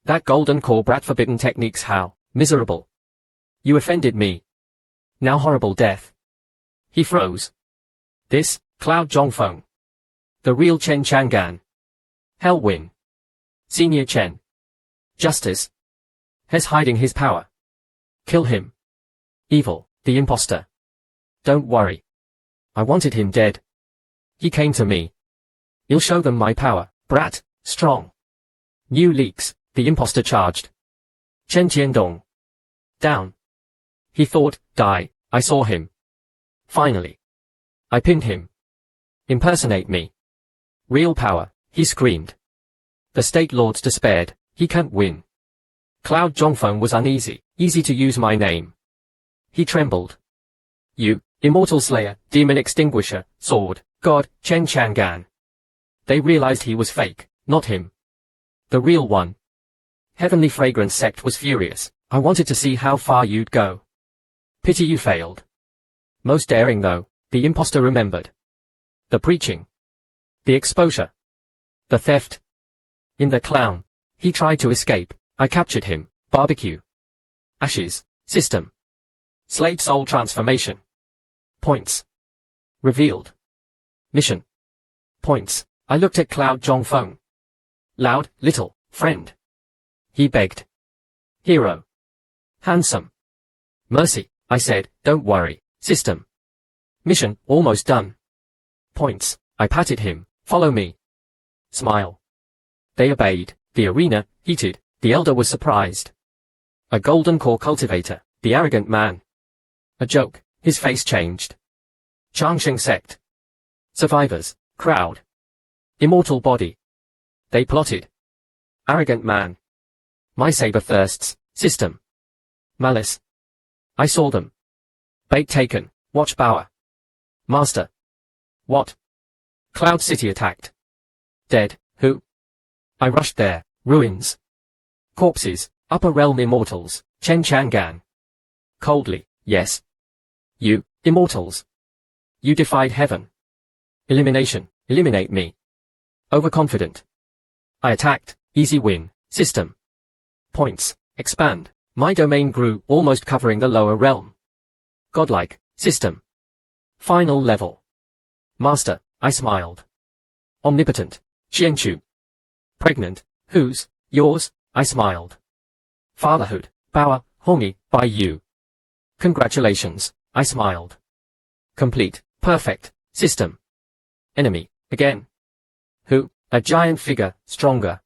That golden core brat forbidden techniques how miserable. You offended me. Now horrible death. He froze. This, Cloud Zhongfeng. The real Chen Chang'an. Hell win. Senior Chen. Justice. Hes hiding his power. Kill him. Evil, the impostor. Don't worry. I wanted him dead. He came to me. I'll show them my power, brat, strong. New leaks, the impostor charged. Chen Qiandong. Down. He thought, die, I saw him. Finally. I pinned him. Impersonate me. Real power, he screamed. The state lords despaired, he can't win. Cloud Zhongfeng was uneasy, easy to use my name. He trembled. You, immortal slayer, demon extinguisher, sword, god, Chen Chang'an. They realized he was fake, not him. The real one. Heavenly Fragrance Sect was furious. I wanted to see how far you'd go. Pity you failed. Most daring though, the impostor remembered. The preaching. The exposure. The theft. In the clown. He tried to escape. I captured him. Barbecue. Ashes. System. Slave soul transformation. Points. Revealed. Mission. Points. I looked at Cloud Zhongfeng. Loud, little, friend. He begged. Hero. Handsome. Mercy, I said, don't worry, system. Mission, almost done. Points, I patted him, follow me. Smile. They obeyed, the arena, heated, the elder was surprised. A golden core cultivator, the arrogant man. A joke, his face changed. Changsheng Sect. Survivors, crowd. Immortal body. They plotted. Arrogant man. My saber thirsts, system. Malice. I saw them. Bait taken, watch Bower. Master. What? Cloud City attacked. Dead, who? I rushed there, ruins. Corpses, upper realm immortals, Chen Chang'an. Coldly, yes. You, immortals. You defied heaven. Elimination, eliminate me. Overconfident. I attacked, easy win, system. Points, expand. My domain grew, almost covering the lower realm. Godlike, system. Final level. Master, I smiled. Omnipotent, Xianchu. Pregnant, whose, yours, I smiled. Fatherhood, power, homie, by you. Congratulations, I smiled. Complete, perfect, system. Enemy, again. Who, a giant figure, stronger.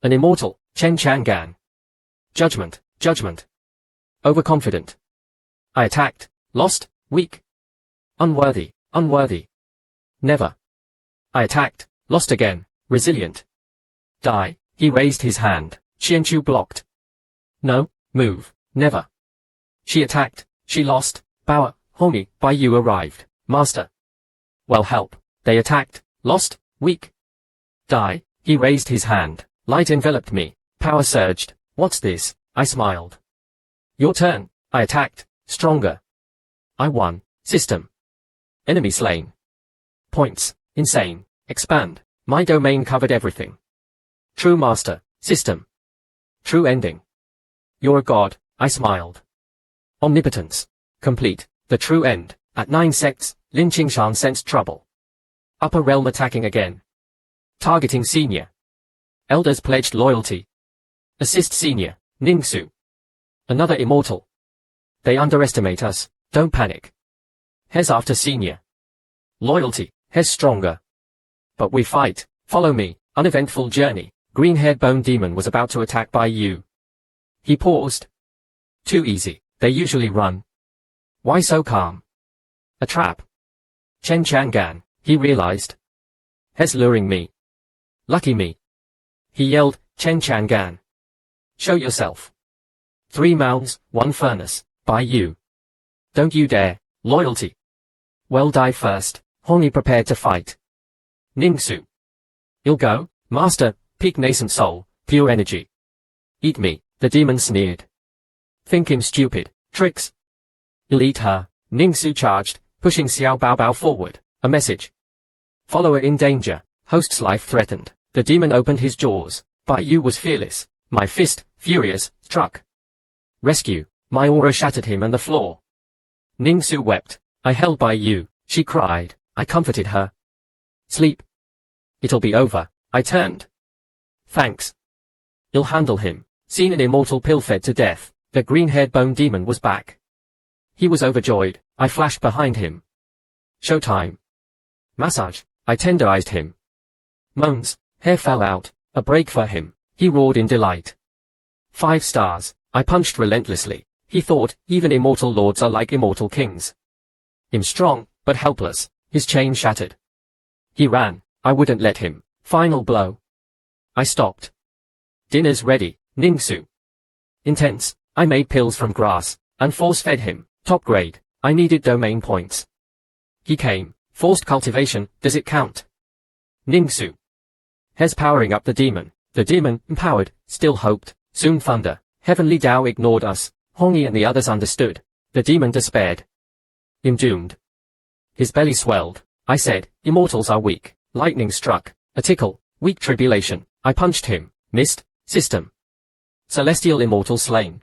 An immortal, Chen Chang'an. Judgment, judgment. Overconfident. I attacked, lost, weak. Unworthy, unworthy. Never. I attacked, lost again, resilient. Die, he raised his hand, Xianchu blocked. No, move, never. She attacked, she lost, power, homie, by you arrived, master. Well help, they attacked, lost, weak. Die, he raised his hand, light enveloped me, power surged, what's this, I smiled. Your turn, I attacked, stronger. I won, system. Enemy slain. Points, insane, expand, my domain covered everything. True master, system. True ending. You're a god, I smiled. Omnipotence, complete, the true end, at 9 sects, Lin Qingshan sensed trouble. Upper realm attacking again. Targeting senior. Elders pledged loyalty. Assist senior, Ningsu. Another immortal. They underestimate us, don't panic. Hes after senior. Loyalty, Hes stronger. But we fight, follow me, uneventful journey, green-haired bone demon was about to attack by you. He paused. Too easy, they usually run. Why so calm? A trap. Chen Chang'an, he realized. Hes luring me. Lucky me. He yelled, Chen Chang'an. Show yourself. 3 mouths, 1 furnace, by you. Don't you dare, loyalty. Well die first, Hongi prepared to fight. Ningsu. You'll go, master, peak nascent soul, pure energy. Eat me, the demon sneered. Think him stupid, tricks. You'll eat her, Ningsu charged, pushing Xiao Baobao forward, a message. Follower in danger, host's life threatened, the demon opened his jaws, Bai Yu was fearless, my fist, furious, struck. Rescue, my aura shattered him and the floor. Ningsu wept, I held Bai Yu, she cried, I comforted her. Sleep. It'll be over, I turned. Thanks. You'll handle him, seen an immortal pill fed to death, the green-haired bone demon was back. He was overjoyed, I flashed behind him. Showtime. Massage, I tenderized him. Moans, hair fell out, a break for him, he roared in delight. 5 stars, I punched relentlessly. He thought, even immortal lords are like immortal kings. I'm strong, but helpless, his chain shattered. He ran, I wouldn't let him. Final blow. I stopped. Dinner's ready, Ningsu. Intense, I made pills from grass, and force-fed him, top grade, I needed domain points. He came, forced cultivation, does it count? Ningsu. Hes powering up the demon, empowered, still hoped, soon thunder, heavenly Tao ignored us, Hongi and the others understood, the demon despaired. I'm doomed. His belly swelled, I said, immortals are weak, lightning struck, a tickle, weak tribulation, I punched him, missed, system. Celestial immortal slain.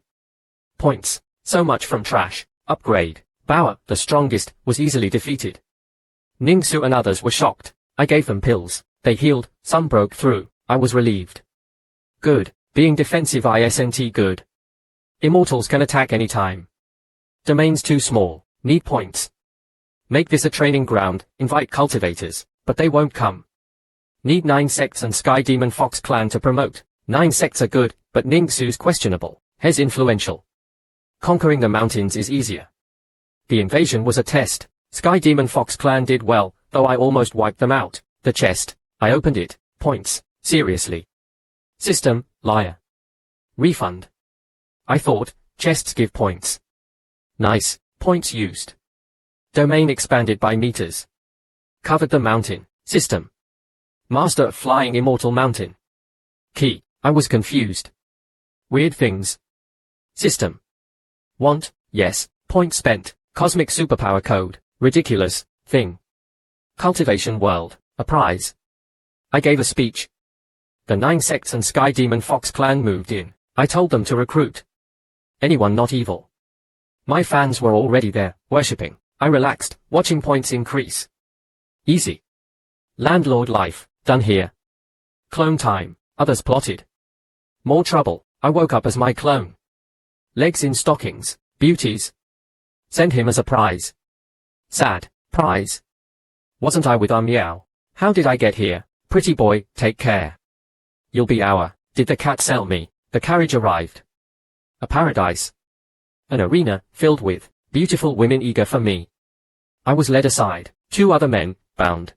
Points, so much from trash, upgrade, Bauer, the strongest, was easily defeated. Ningsu and others were shocked, I gave them pills, they healed, some broke through, I was relieved. Good, being defensive isn't good. Immortals can attack anytime. Domains too small, need points. Make this a training ground, invite cultivators, but they won't come. Need 9 sects and Sky Demon Fox clan to promote. 9 sects are good, but Ningsu's questionable, Hes influential. Conquering the mountains is easier. The invasion was a test, Sky Demon Fox clan did well, though I almost wiped them out. The chest, I opened it, points, seriously. System, liar. Refund. I thought, chests give points. Nice, points used. Domain expanded by meters. Covered the mountain, system. Master of flying immortal mountain. Key, I was confused. Weird things. System. Want, yes, point spent, cosmic superpower code, ridiculous, thing. Cultivation world, a prize. I gave a speech. The 9 sects and Sky Demon Fox clan moved in, I told them to recruit. Anyone not evil. My fans were already there, worshipping. I relaxed, watching points increase. Easy. Landlord life, done here. Clone time, others plotted. More trouble, I woke up as my clone. Legs in stockings, beauties. Send him as a prize. Sad, prize. Wasn't I with Meow? How did I get here? Pretty boy, take care. You'll be our, did the cat sell me? The carriage arrived. A paradise. An arena, filled with beautiful women eager for me. I was led aside, 2 other men, bound.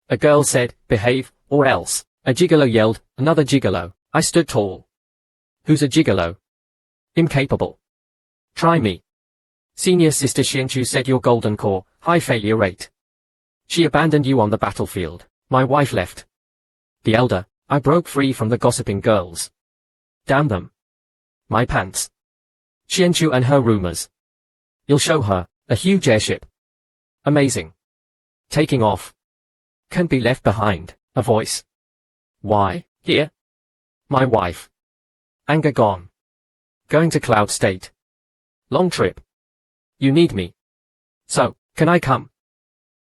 A girl said, behave, or else. A gigolo yelled, another gigolo. I stood tall. Who's a gigolo? Incapable. Try me. Senior Sister Xianchu said your golden core, high failure rate. She abandoned you on the battlefield. My wife left. The elder, I broke free from the gossiping girls. Damn them. My pants. Xianchu and her rumors. You'll show her, a huge airship. Amazing. Taking off. Can't be left behind, a voice. Why, here? My wife. Anger gone. Going to Cloud State. Long trip. You need me. So, can I come?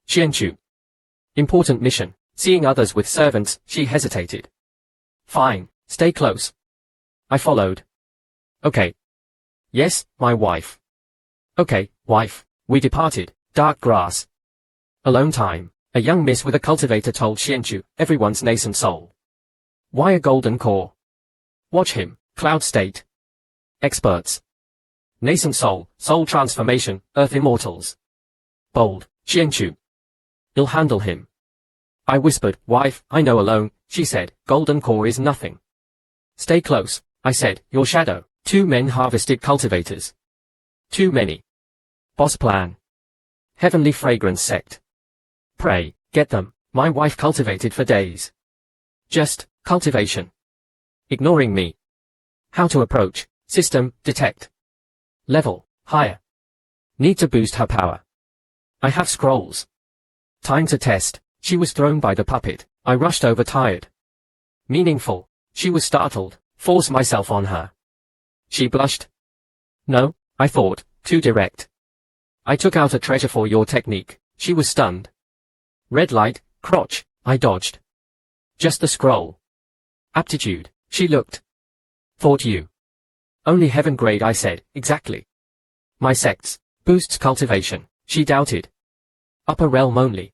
Xianchu. Important mission, seeing others with servants, she hesitated. Fine, stay close. I followed. Okay. Yes, my wife. Okay, wife. We departed, dark grass. Alone time, a young miss with a cultivator told Xianchu, everyone's nascent soul. Why a golden core? Watch him, Cloud State. Experts. Nascent soul, soul transformation, earth immortals. Bold, Xianchu. You'll handle him. I whispered, wife, I know alone, she said, golden core is nothing. Stay close, I said, your shadow. 2 men harvested cultivators. Too many. Boss plan. Heavenly fragrance sect. Pray, get them, my wife cultivated for days. Just, cultivation. Ignoring me. How to approach, system, detect. Level, higher. Need to boost her power. I have scrolls. Time to test, she was thrown by the puppet, I rushed over tired. Meaningful, she was startled, forced myself on her. She blushed. No, I thought, too direct. I took out a treasure for your technique, she was stunned. Red light, crotch, I dodged. Just the scroll. Aptitude, she looked. Thought you. Only heaven grade I said, exactly. My sects, boosts cultivation, she doubted. Upper realm only.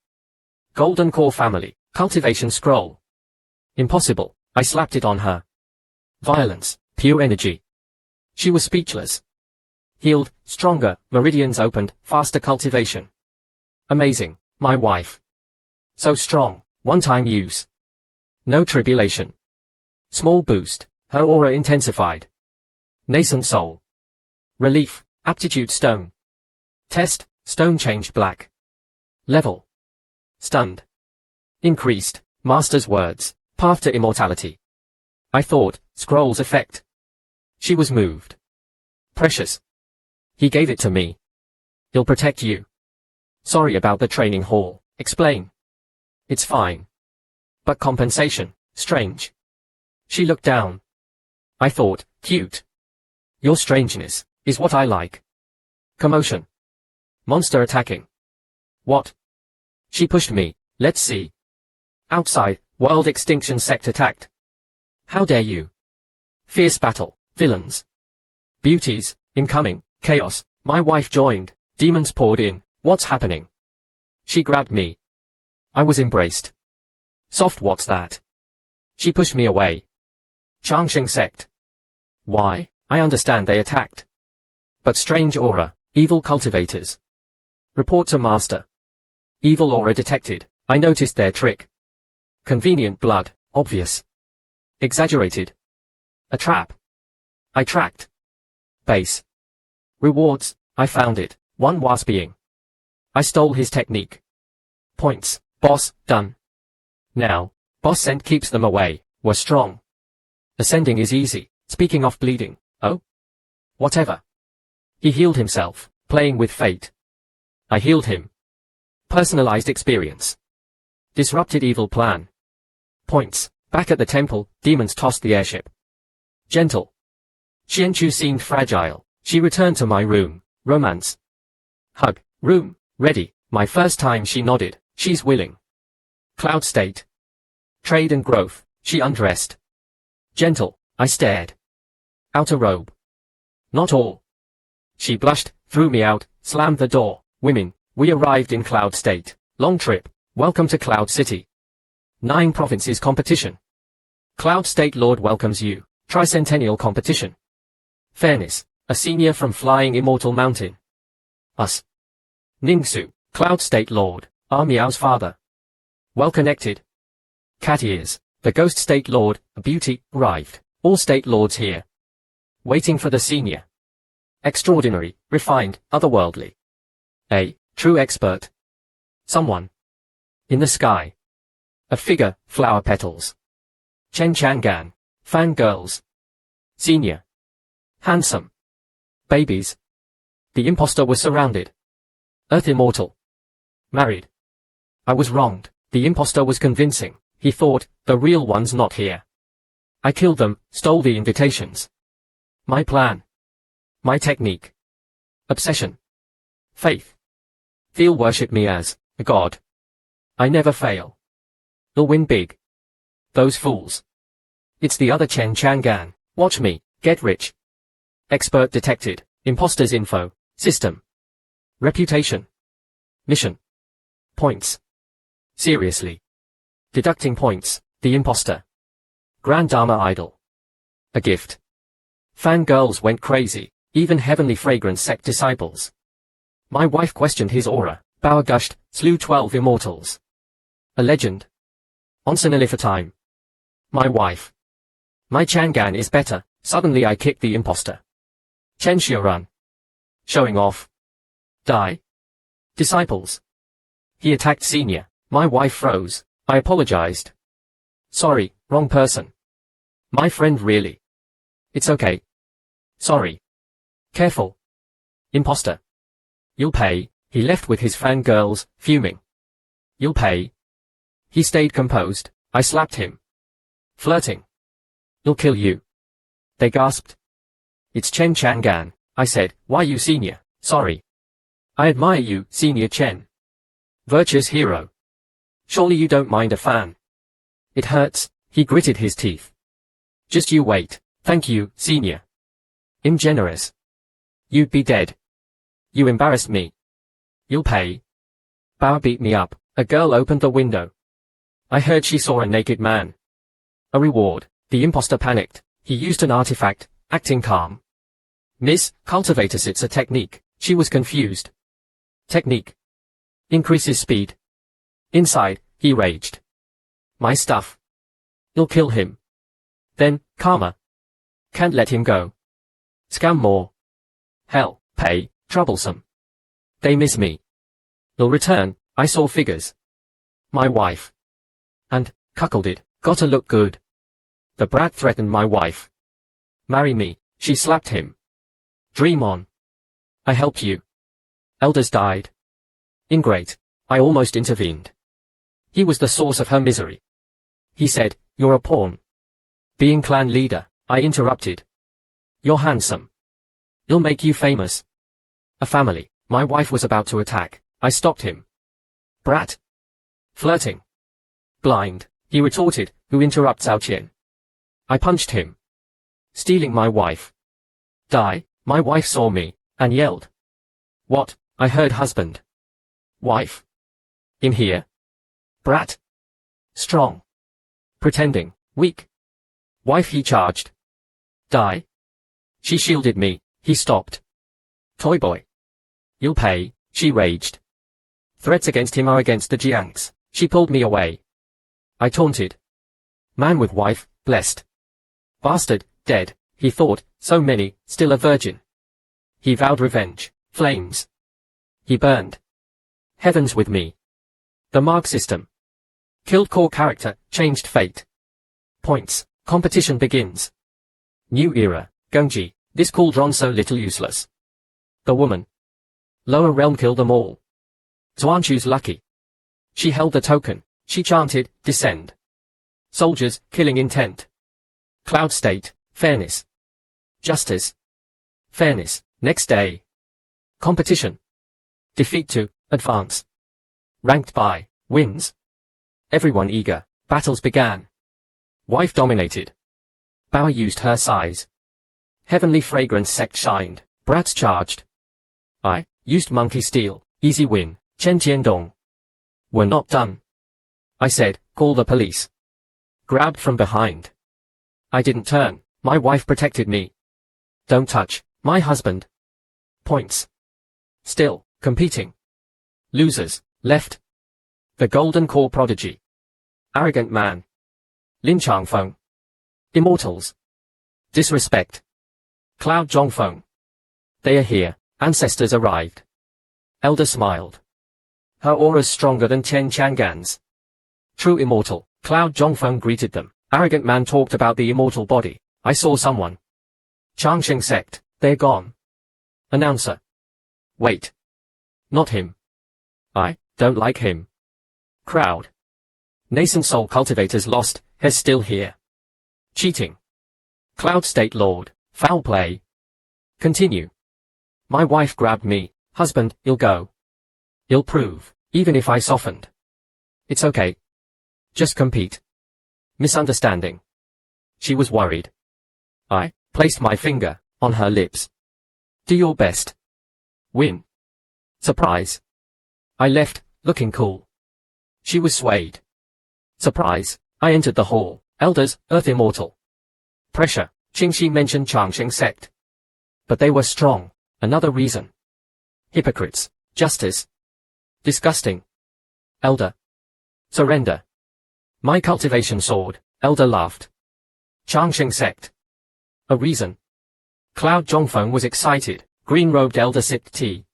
Golden Core Family, Cultivation Scroll. Impossible, I slapped it on her. Violence, pure energy. She was speechless. Healed, stronger, meridians opened, faster cultivation. Amazing, my wife. So strong, one-time use. No tribulation. Small boost, her aura intensified. Nascent soul. Relief, aptitude stone. Test, stone changed black. Level. Stunned. Increased, master's words, path to immortality. I thought, scroll's effect. She was moved. Precious. He gave it to me. He'll protect you. Sorry about the training hall, explain. It's fine. But compensation, strange. She looked down. I thought, cute. Your strangeness, is what I like. Commotion. Monster attacking. What? She pushed me, let's see. Outside, world extinction sect attacked. How dare you? Fierce battle, villains. Beauties, incoming, chaos, my wife joined, demons poured in, what's happening? She grabbed me. I was embraced. Soft, what's that? She pushed me away. Changsheng sect. Why, I understand they attacked. But strange aura, evil cultivators. Report to master. Evil aura detected, I noticed their trick. Convenient blood, obvious. Exaggerated. A trap. I tracked. Base. Rewards, I found it, one waspying. I stole his technique. Points, boss, done. Now, boss scent keeps them away, we're strong. Ascending is easy, speaking of bleeding, oh? Whatever. He healed himself, playing with fate. I healed him. Personalized experience. Disrupted evil plan. Points, back at the temple, demons tossed the airship. Gentle. Xianchu seemed fragile, she returned to my room, romance. Hug, room, ready, my first time she nodded, she's willing. Cloud state. Trade and growth, she undressed. Gentle, I stared. Outer robe. Not all. She blushed, threw me out, slammed the door, women, we arrived in Cloud State, long trip, welcome to Cloud City. 9 provinces competition. Cloud State Lord welcomes you, tricentennial competition. Fairness, a senior from Flying Immortal Mountain. Us. Ningsu, Cloud State Lord, Ah Miao's father. Well connected. Cat ears, the Ghost State Lord, a beauty, arrived, all State Lords here. Waiting for the senior. Extraordinary, refined, otherworldly. A true expert. Someone. In the sky. A figure, flower petals. Chen Changan. Fangirls. Senior. Handsome. Babies. The impostor was surrounded. Earth immortal. Married. I was wronged. The impostor was convincing. He thought, the real one's not here. I killed them, stole the invitations. My plan. My technique. Obsession. Faith. They'll worship me as a god. I never fail. They'll win big. Those fools. It's the other Chen Changan. Watch me, get rich. Expert detected. Imposters info. System. Reputation. Mission. Points. Seriously. Deducting points. The impostor. Grand Dharma idol. A gift. Fangirls went crazy. Even heavenly fragrance sect disciples. My wife questioned his aura. Bauer gushed, slew 12 immortals. A legend. Onsen for time. My wife. My Changan is better. Suddenly I kicked the impostor. Chen Xiaorun. Showing off. Die. Disciples. He attacked senior. My wife froze. I apologized. Sorry, wrong person. My friend really. It's okay. Sorry. Careful. Imposter. You'll pay. He left with his fangirls, fuming. You'll pay. He stayed composed. I slapped him. Flirting. He'll kill you. They gasped. It's Chen Changan. I said, why you senior? Sorry. I admire you, senior Chen. Virtuous hero. Surely you don't mind a fan. It hurts. He gritted his teeth. Just you wait. Thank you, senior. I'm generous. You'd be dead. You embarrassed me. You'll pay. Bauer beat me up, A girl opened the window. I heard she saw a naked man. A reward. The impostor panicked. He used an artifact, acting calm. Miss, cultivators, it's a technique. She was confused. Technique. Increases speed. Inside, he raged. My stuff. You'll kill him. Then, karma. Can't let him go. Scam more. Hell, pay, troublesome. They miss me. You'll return, I saw figures. My wife. And, cuckolded, gotta look good. The brat threatened my wife. Marry me, she slapped him. Dream on. I helped you. Elders died. Ingrate, I almost intervened. He was the source of her misery. He said, you're a pawn. Being clan leader, I interrupted. You're handsome. It'll make you famous. A family, my wife was about to attack. I stopped him. Brat. Flirting. Blind, he retorted, who interrupts Cao Qian. I punched him. Stealing my wife. Die, my wife saw me, and yelled. What? I heard husband. Wife. In here. Brat. Strong. Pretending, weak. Wife, he charged. Die. She shielded me, he stopped. Toy boy. You'll pay, she raged. Threats against him are against the Jiangs. She pulled me away. I taunted. Man with wife, blessed. Bastard, dead, he thought, so many, still a virgin. He vowed revenge, flames. He burned. Heavens with me. The mark system. Killed core character, changed fate. Points, competition begins. New era, Gengji, this cauldron so little useless. The woman. Lower realm killed them all. Zuanshu's lucky. She held the token, she chanted, descend. Soldiers, killing intent. Cloud state, fairness. Justice. Fairness, next day. Competition. Defeat to, advance. Ranked by, wins. Everyone eager, battles began. Wife dominated. Bao used her size. Heavenly fragrance sect shined, brats charged. I used monkey steel, easy win, Chen Tiandong. We're not done. I said, call the police. Grabbed from behind. I didn't turn, my wife protected me. Don't touch, my husband. Points. Still, competing. Losers, left. The golden core prodigy. Arrogant man. Lin Changfeng. Immortals. Disrespect. Cloud Zhongfeng. They are here, ancestors arrived. Elder smiled. Her aura's stronger than Tian Chang'an's. True immortal, Cloud Zhongfeng greeted them. Arrogant man talked about the immortal body. I saw someone. Changsheng sect, they're gone. Announcer. Wait. Not him. I don't like him. Crowd. Nascent soul cultivators lost, has still here. Cheating. Cloud state lord, foul play. Continue. My wife grabbed me, husband, you'll go. You'll prove, even if I softened. It's okay. Just compete. Misunderstanding. She was worried. I placed my finger on her lips. Do your best. Win. Surprise. I left, looking cool. She was swayed. Surprise. I entered the hall. Elders, Earth Immortal. Pressure. Qingxi mentioned Changsheng sect. But they were strong. Another reason. Hypocrites. Justice. Disgusting. Elder. Surrender. My cultivation sword. Elder laughed. Changsheng sect. A reason. Cloud Zhongfeng was excited. Green-robed elder sipped tea.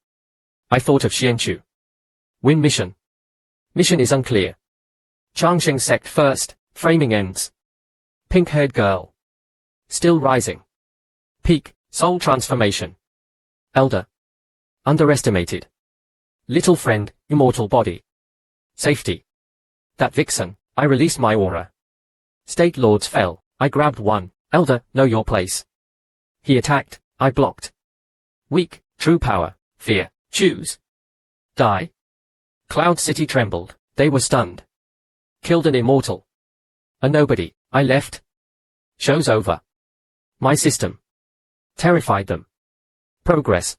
I thought of Xianchu. Win mission. Mission is unclear. Changsheng sect first, framing ends. Pink-haired girl. Still rising. Peak, soul transformation. Elder. Underestimated. Little friend, immortal body. Safety. That vixen, I released my aura. State lords fell, I grabbed one. Elder, know your place. He attacked, I blocked. Weak, true power, fear, choose. Die. Cloud City trembled, they were stunned. Killed an immortal. A nobody, I left. Show's over. My system. Terrified them. Progress.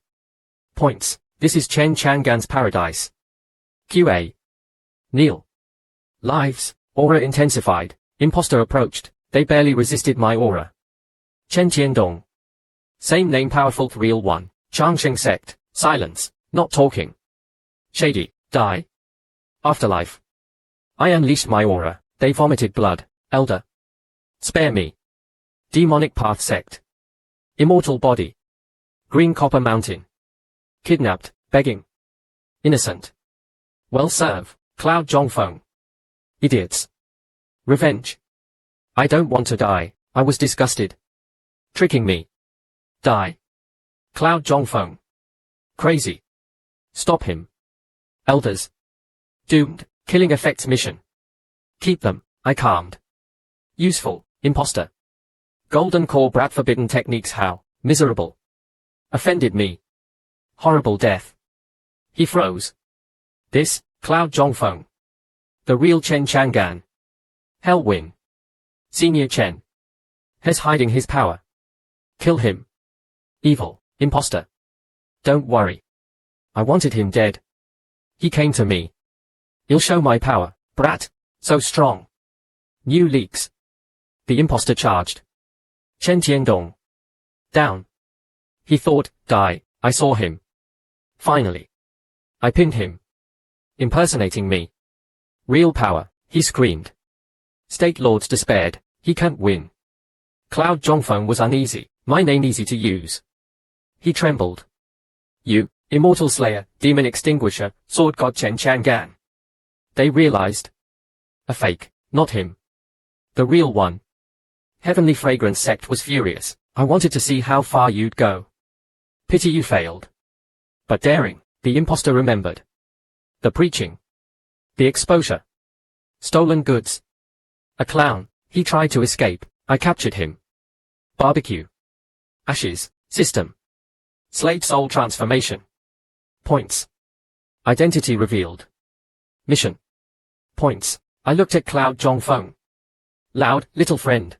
Points, this is Chen Chang'an's paradise. QA. Kneel. Lives. Aura intensified. Impostor approached. They barely resisted my aura. Chen Tiandong. Same name, powerful, real one. Changsheng Sect. Silence. Not talking. Shady. Die. Afterlife. I unleashed my aura. They vomited blood. Elder. Spare me. Demonic Path Sect. Immortal body. Green Copper Mountain. Kidnapped. Begging. Innocent. Well serve. Cloud Zhongfeng. Idiots. Revenge. I don't want to die. I was disgusted. Tricking me. Die. Cloud Zhongfeng. Crazy. Stop him. Elders. Doomed. Killing effects mission. Keep them. I calmed. Useful. Imposter. Golden core brat, forbidden techniques, how miserable. Offended me. Horrible death. He froze. This, Cloud Zhongfeng. The real Chen Chang'an. Hell win. Senior Chen. Has hiding his power. Kill him. Evil. Imposter. Don't worry. I wanted him dead. He came to me. He'll show my power, brat. So strong. New leaks. The imposter charged. Chen Tiandong. Down. He thought, die. I saw him. Finally. I pinned him. Impersonating me. Real power, he screamed. State lords despaired. He can't win. Cloud Zhongfeng was uneasy. My name easy to use. He trembled. You, immortal slayer, demon extinguisher, sword god Chen Chang'an. They realized. A fake, not him. The real one. Heavenly Fragrance Sect was furious. I wanted to see how far you'd go. Pity you failed. But daring, the imposter remembered. The preaching. The exposure. Stolen goods. A clown, he tried to escape. I captured him. Barbecue. Ashes, system. Slave soul transformation. Points. Identity revealed. Mission. Points. I looked at Cloud Zhongfeng. Loud, little friend.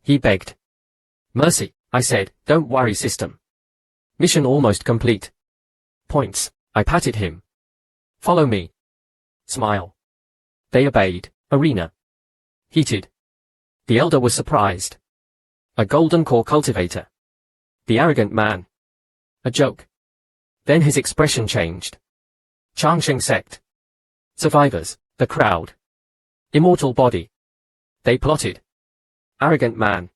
He begged. Mercy, I said, don't worry system. Mission almost complete. Points. I patted him. Follow me. Smile. They obeyed. Arena. Heated. The elder was surprised. A golden core cultivator. The arrogant man. A joke. Then his expression changed. Changsheng Sect. Survivors. The crowd. Immortal body. They plotted. Arrogant man.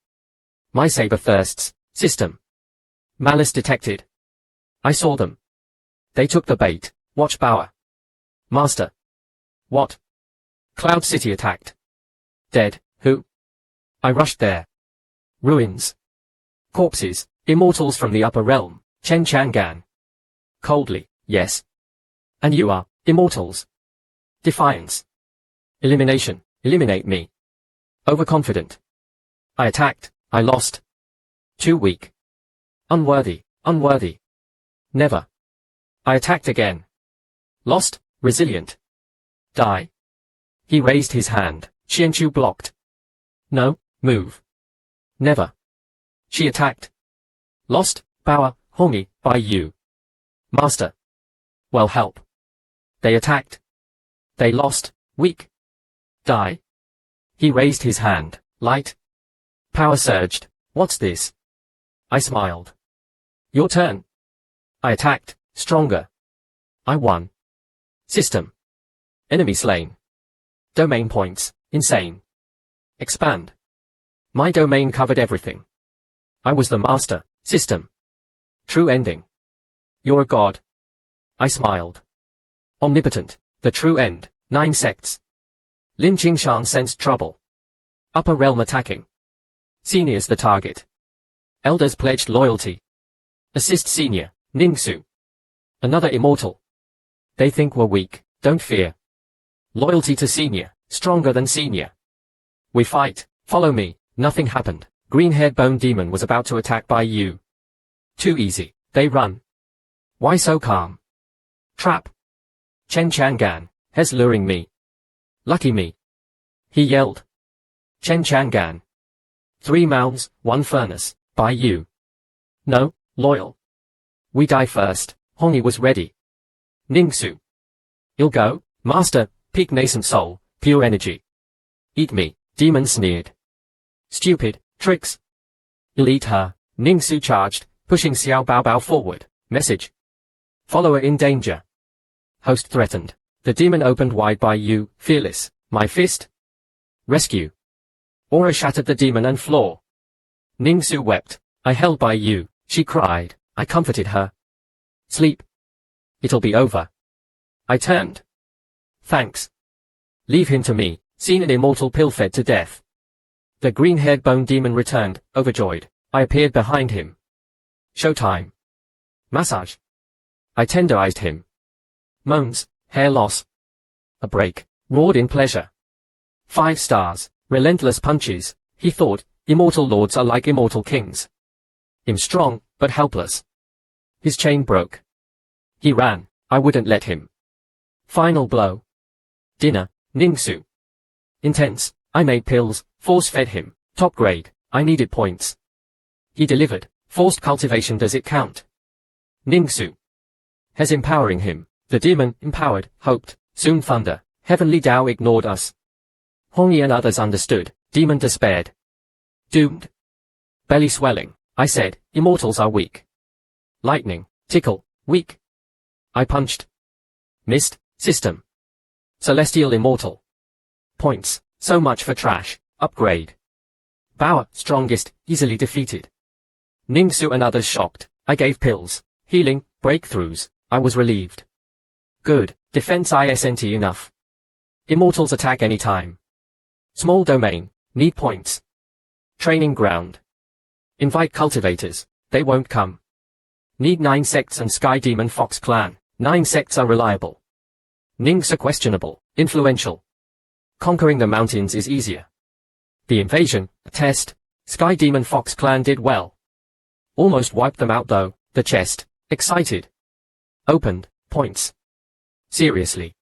My saber thirsts. System. Malice detected. I saw them. They took the bait. Watch Bauer. Master. What? Cloud City attacked. Dead. Who? I rushed there. Ruins. Corpses. Immortals from the upper realm. Chen Chang'an. Coldly. Yes. And you are. Immortals. Defiance. Elimination. Eliminate me. Overconfident. I attacked. I lost. Too weak. Unworthy. Unworthy. Never. I attacked again. Lost. Resilient. Die. He raised his hand. Qianchu blocked. No, move. Never. She attacked. Lost. Power. Hongi, by you. Master. Well, help. They attacked. They lost. Weak. Die. He raised his hand. Light. Power surged. What's this? I smiled. Your turn. I attacked. Stronger. I won. System. Enemy slain. Domain points. Insane. Expand. My domain covered everything. I was the master. System. True ending. You're a god. I smiled. Omnipotent. The true end. 9 sects. Lin Qingshan sensed trouble. Upper realm attacking. Seniors the target. Elders pledged loyalty. Assist senior. Ningsu. Another immortal. They think we're weak. Don't fear. Loyalty to senior. Stronger than senior. We fight. Follow me. Nothing happened. Green-haired bone demon was about to attack by you. Too easy. They run. Why so calm? Trap. Chen Chang'an. Has luring me. Lucky me. He yelled. Chen Chang'an. 3 mouths, 1 furnace. By you. No, loyal. We die first. Hongi was ready. Ningsu. I'll go, master, Peak nascent soul, pure energy. Eat me, demon sneered. Stupid, tricks. You'll eat her, Ningsu charged, pushing Xiao Baobao forward. Message. Follower in danger. Host threatened. The demon opened wide by you, fearless. My fist. Rescue. Aura shattered the demon and floor. Ningsu wept. I held by you, she cried. I comforted her. Sleep. It'll be over. I turned. Thanks. Leave him to me. Seen an immortal pill fed to death. The green-haired bone demon returned, overjoyed. I appeared behind him. Showtime. Massage. I tenderized him. Moans, hair loss. A break, roared in pleasure. 5 stars, relentless punches, he thought, immortal lords are like immortal kings. I'm strong, but helpless. His chain broke. He ran, I wouldn't let him. Final blow. Dinner, Ningsu. Intense, I made pills, force-fed him, top grade, I needed points. He delivered, forced cultivation. Does it count? Ningsu. Has empowering him, the demon, empowered, hoped, soon thunder, heavenly Tao ignored us. Hongyi and others understood, demon despaired. Doomed. Belly swelling, I said, immortals are weak. Lightning, tickle, weak. I punched. Missed, system. Celestial immortal. Points, so much for trash, upgrade. Bauer, strongest, easily defeated. Ningsu and others shocked, I gave pills, healing, breakthroughs, I was relieved. Good, defense isn't enough. Immortals attack anytime. Small domain, need points. Training ground. Invite cultivators, they won't come. Need 9 sects and Sky Demon Fox Clan, 9 sects are reliable. Nings are questionable, influential. Conquering the mountains is easier. The invasion, a test, Sky Demon Fox Clan did well. Almost wiped them out though, the chest, excited. Opened, points. Seriously.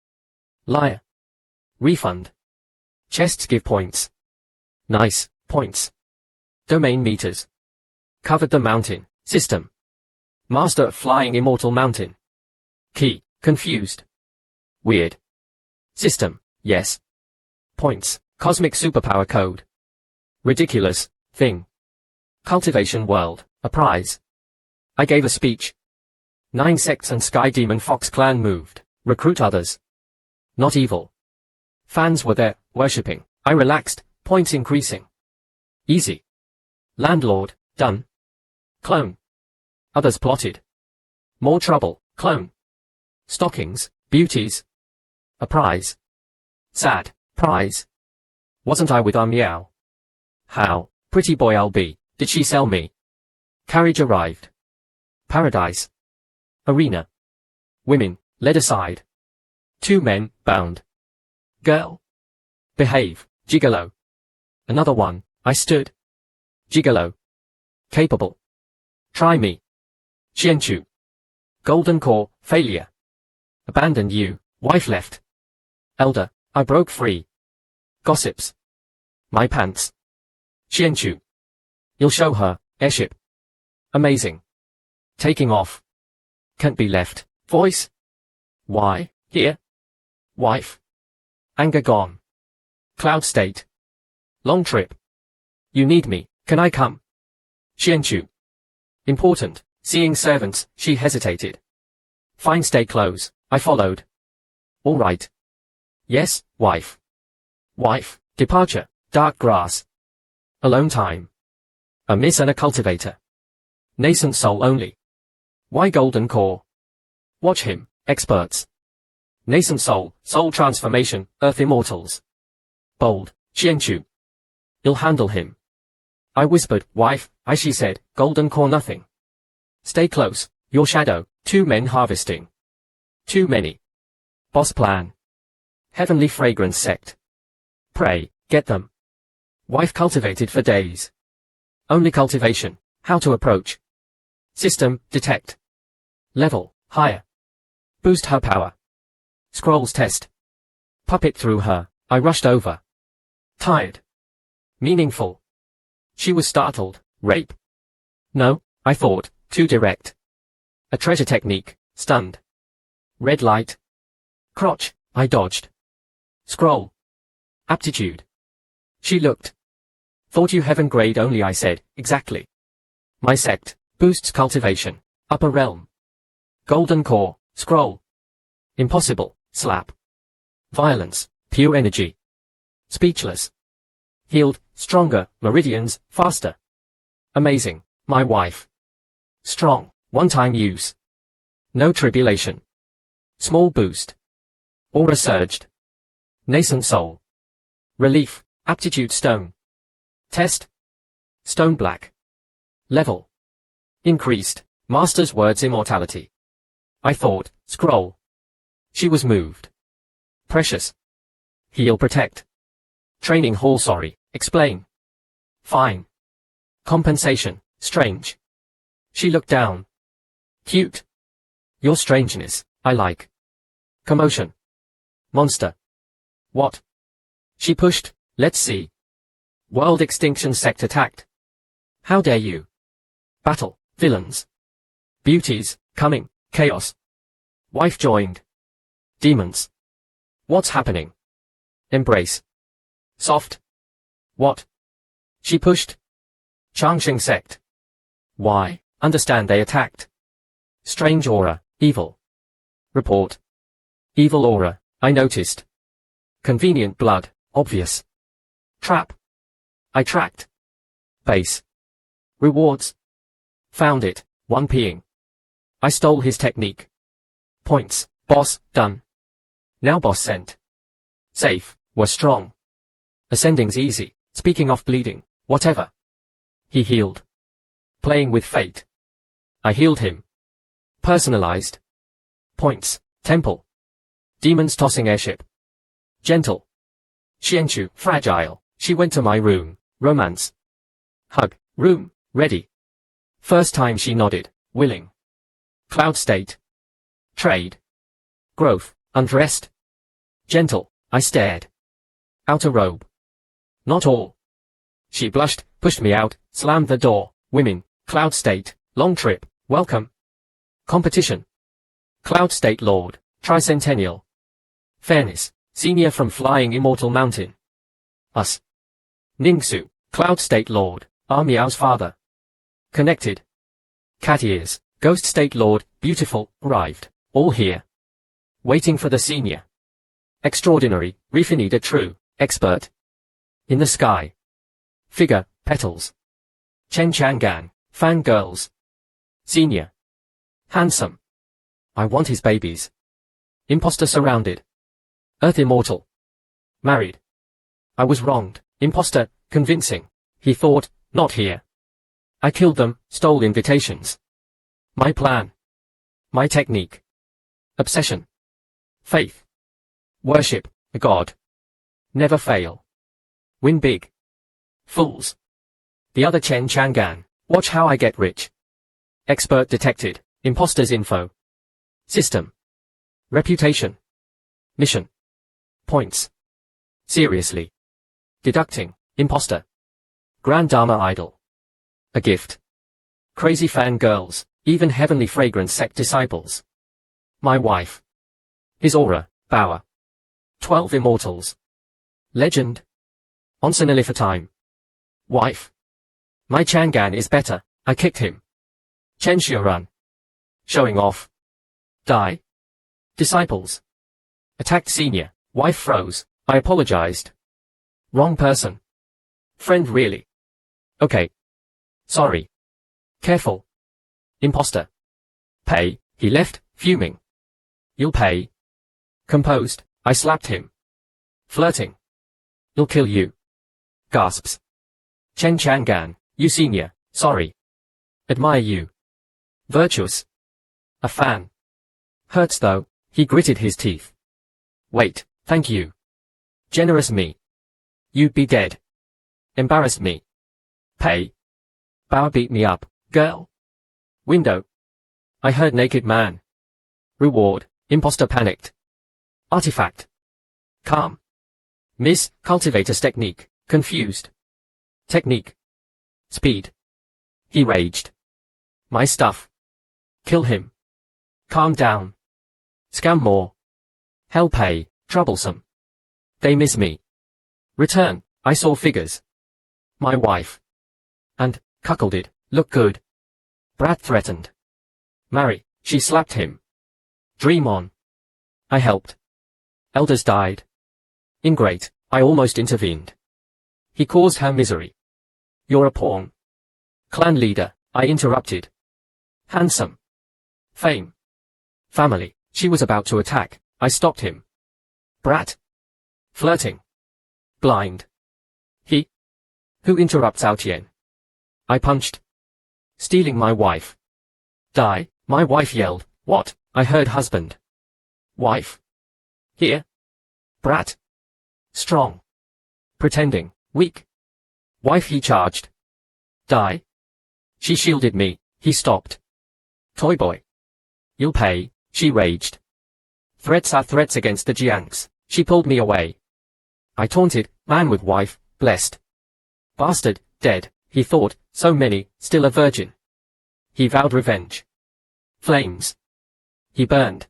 Liar. Refund. Chests give points. Nice, points. Domain meters. Covered the mountain, system. Master of Flying Immortal Mountain. Key, confused. Weird. System, yes. Points, Cosmic Superpower Code. Ridiculous, thing. Cultivation World, a prize. I gave a speech. 9 sects and Sky Demon Fox Clan moved, recruit others. Not evil. Fans were there, worshipping. I relaxed, points increasing. Easy. Landlord, done. Clone. Others plotted. More trouble, clone. Stockings, beauties. A prize. Sad, prize. Wasn't I with Meow? How, pretty boy I'll be, did she sell me? Carriage arrived. Paradise. Arena. Women, led aside. 2 men, bound. Girl. Behave, gigolo. Another one, I stood. Gigolo. Capable. Try me. Qianchu. Golden core, failure. Abandoned you, wife left. Elder, I broke free. Gossips. My pants. Qianchu. You'll show her, airship. Amazing. Taking off. Can't be left. Voice. Why, here? Wife. Anger gone. Cloud state. Long trip. You need me, can I come? Qianchu. Important, seeing servants, she hesitated. Fine, stay close, I followed. All right. Yes, wife. Wife, departure, dark grass. Alone time. A miss and a cultivator. Nascent soul only. Why golden core? Watch him, experts. Nascent soul, soul transformation, earth immortals. Bold, Qianchu. You'll handle him. I whispered, wife, she said, golden core nothing. Stay close, your shadow, 2 men harvesting. Too many. Boss plan. Heavenly fragrance sect. Pray, get them. Wife cultivated for days. Only cultivation, how to approach. System, detect. Level, higher. Boost her power. Scrolls test. Puppet through her, I rushed over. Tired. Meaningful. She was startled, rape. No, I thought, too direct. A treasure technique, stunned. Red light. Crotch, I dodged. Scroll. Aptitude. She looked. Thought you heaven grade only, I said. Exactly. My sect. Boosts cultivation. Upper realm. Golden core. Scroll. Impossible. Slap. Violence. Pure energy. Speechless. Healed. Stronger. Meridians. Faster. Amazing. My wife. Strong. One-time use. No tribulation. Small boost. Aura surged. Nascent soul. Relief. Aptitude stone. Test. Stone black. Level. Increased. Master's words immortality. I thought. Scroll. She was moved. Precious. Heal protect. Training hall sorry. Explain. Fine. Compensation. Strange. She looked down. Cute. Your strangeness. I like. Commotion. Monster. What? She pushed. Let's see. World extinction sect attacked. How dare you? Battle. Villains. Beauties. Coming. Chaos. Wife joined. Demons. What's happening? Embrace. Soft. What? She pushed. Changsheng sect. Why? Understand they attacked. Strange aura. Evil. Report. Evil aura. I noticed. Convenient blood. Obvious. Trap. I tracked. Base. Rewards. Found it. 1 peeing. I stole his technique. Points. Boss. Done. Now boss sent. Safe. We're strong. Ascending's easy. Speaking of bleeding. Whatever. He healed. Playing with fate. I healed him. Personalized. Points. Temple. Demons tossing airship. Gentle. Xianchu. Fragile. She went to my room. Romance. Hug. Room. Ready. First time she nodded. Willing. Cloud state. Trade. Growth. Undressed. Gentle. I stared. Outer robe. Not all. She blushed, pushed me out, slammed the door. Women. Cloud state. Long trip. Welcome. Competition. Cloud state lord. Tricentennial. Fairness. Senior from flying immortal mountain. Us. Ningsu. Cloud state lord. Miao's father. Connected. Cat ears. Ghost state lord. Beautiful. Arrived. All here. Waiting for the senior. Extraordinary. Refinida true. Expert. In the sky. Figure. Petals. Chen Changan. Fangirls. Senior. Handsome. I want his babies. Imposter surrounded. Earth immortal. Married. I was wronged. Imposter. Convincing. He thought. Not here. I killed them. Stole invitations. My plan. My technique. Obsession. Faith. Worship. A god. Never fail. Win big. Fools. The other Chen Changan. Watch how I get rich. Expert detected. Imposter's info. System. Reputation. Mission. Points. Seriously. Deducting. Imposter. Grand Dharma idol. A gift. Crazy fan girls. Even heavenly fragrance sect disciples. My wife. His aura. Power. 12 immortals. Legend. Onsenali for time. Wife. My Changan is better. I kicked him. Chen Xiurun. Showing off. Die. Disciples. Attacked senior. Wife froze. I apologized. Wrong person. Friend really. Okay. Sorry. Careful. Imposter. Pay. He left, fuming. You'll pay. Composed. I slapped him. Flirting. He'll kill you. Gasps. Chen Changan. You senior. Sorry. Admire you. Virtuous. A fan. Hurts though. He gritted his teeth. Wait. Thank you. Generous me. You'd be dead. Embarrassed me. Pay. Bauer beat me up. Girl. Window. I heard naked man. Reward. Imposter panicked. Artifact. Calm. Miss. Cultivator's technique. Confused. Technique. Speed. He raged. My stuff. Kill him. Calm down. Scam more. Hell pay. Troublesome. They miss me. Return. I saw figures. My wife. And, cuckolded, look good. Brat threatened. Marry, she slapped him. Dream on. I helped. Elders died. Ingrate, I almost intervened. He caused her misery. You're a pawn. Clan leader, I interrupted. Handsome. Fame. Family, she was about to attack, I stopped him. Brat. Flirting. Blind. He. Who interrupts Aotian? I punched. Stealing my wife. Die, my wife yelled, what? I heard husband. Wife. Here. Brat. Strong. Pretending, weak. Wife he charged. Die. She shielded me, he stopped. Toy boy. You'll pay, she raged. Threats are threats against the Jiangs, she pulled me away. I taunted, man with wife, blessed. Bastard, dead, he thought, so many, still a virgin. He vowed revenge. Flames. He burned.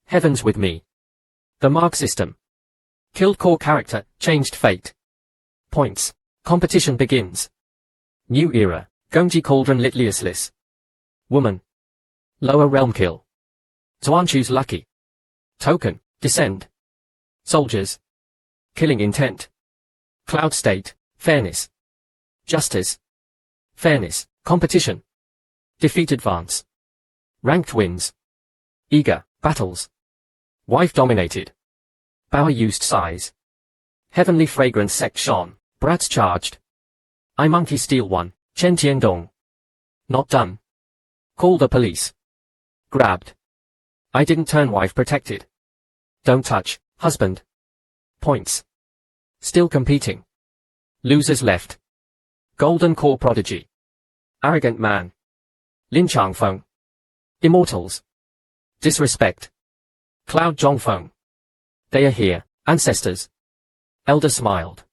Heavens with me. The mark system. Killed core character, changed fate. Points. Competition begins. New era, Gongji Cauldron lit useless. Woman. Lower realm kill. Zuan choose lucky. Token, descend. Soldiers. Killing intent. Cloud state, fairness. Justice. Fairness, competition. Defeat advance. Ranked wins. Eager, battles. Wife dominated. Bower used size. Heavenly fragrance sect shone, brats charged. I monkey steal one, Chen Tiandong. Not done. Call the police. Grabbed. I didn't turn wife protected. Don't touch, husband. Points. Still competing. Losers left. Golden core prodigy. Arrogant man. Lin Changfeng. Immortals. Disrespect. Cloud Zhongfeng. They are here, ancestors. Elder smiled.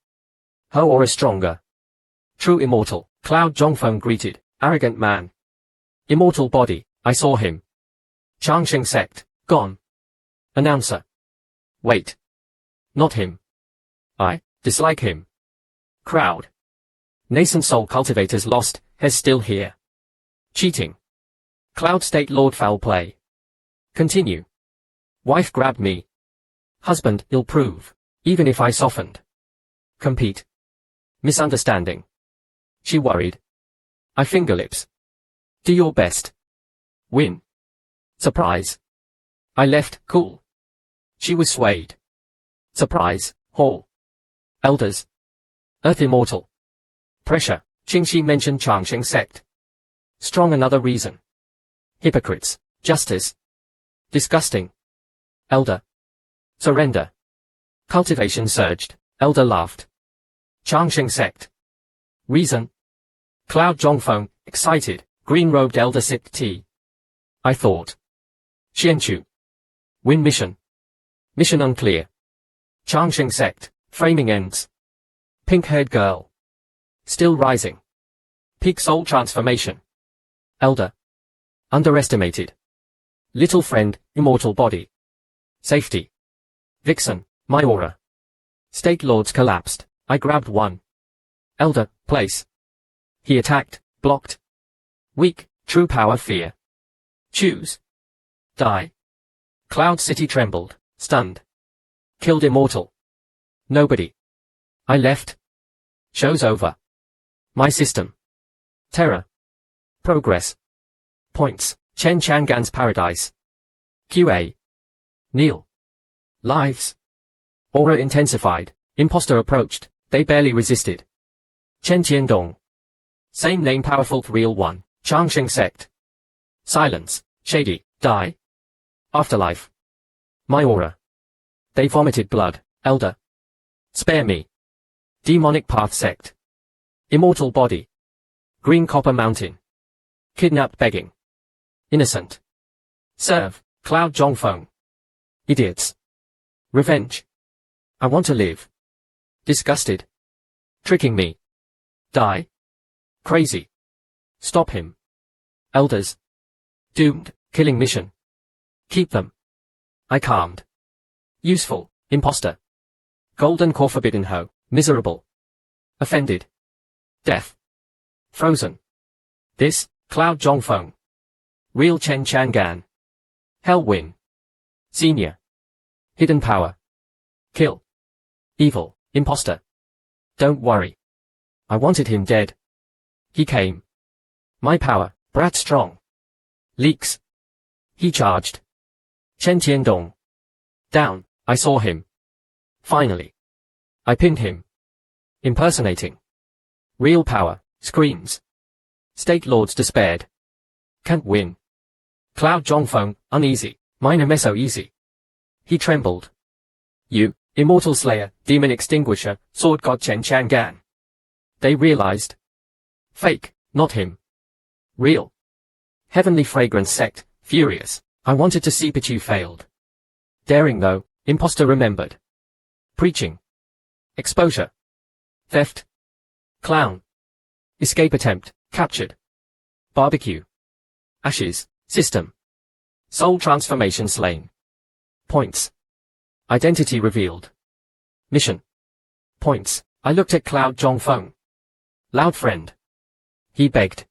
Her aura stronger. True immortal, Cloud Zhongfeng greeted, arrogant man. Immortal body, I saw him. Changsheng sect, gone. Announcer. Wait. Not him. I dislike him. Crowd. Nascent soul cultivators lost, Hez still here. Cheating. Cloud state lord foul play. Continue. Wife grabbed me. Husband, ill prove, even if I softened. Compete. Misunderstanding. She worried. I finger lips. Do your best. Win. Surprise. I left, cool. She was swayed. Surprise, hall. Elders. Earth immortal. Pressure, Qingxi mentioned Changsheng sect. Strong another reason. Hypocrites, justice. Disgusting. Elder. Surrender. Cultivation surged, elder laughed. Changsheng sect. Reason. Cloud Zhongfeng, excited, green-robed elder sipped tea. I thought. Xianchu. Win mission. Mission unclear. Changsheng sect, framing ends. Pink-haired girl. Still rising. Peak soul transformation. Elder. Underestimated. Little friend, immortal body. Safety. Vixen, my aura. State lords collapsed, I grabbed one. Elder, place. He attacked, blocked. Weak, true power fear. Choose. Die. Cloud city trembled, stunned. Killed immortal. Nobody. I left. Show's over. My system. Terror. Progress. Points, Chen Changan's paradise. QA. Kneel. Lives. Aura intensified, impostor approached, they barely resisted. Chen Tiandong. Same name powerful real one, Changsheng sect. Silence, shady, die. Afterlife. My aura. They vomited blood, elder. Spare me. Demonic path sect. Immortal body. Green copper mountain. Kidnapped begging. Innocent. Serve, Cloud Zhongfeng. Idiots. Revenge. I want to live. Disgusted. Tricking me. Die. Crazy. Stop him. Elders. Doomed, killing mission. Keep them. I calmed. Useful, imposter. Golden core forbidden ho. Miserable. Offended. Death. Frozen. This, Cloud Zhongfeng. Real Chen Changan. Hell win. Senior. Hidden power. Kill. Evil, impostor. Don't worry. I wanted him dead. He came. My power, brat strong. Leaks. He charged. Chen Tiandong. Down, I saw him. Finally. I pinned him. Impersonating. Real power, screams. State lords despaired. Can't win. Cloud Zhongfeng, uneasy. Minor meso easy. He trembled. You, immortal slayer, demon extinguisher, sword god Chen Changan. They realized. Fake, not him. Real. Heavenly fragrance sect, furious. I wanted to see but you failed. Daring though, impostor remembered. Preaching. Exposure. Theft. Clown. Escape attempt, captured. Barbecue. Ashes, system. Soul transformation slain. Points. Identity revealed. Mission. Points. I looked at Cloud Zhongfeng. Loud friend. He begged.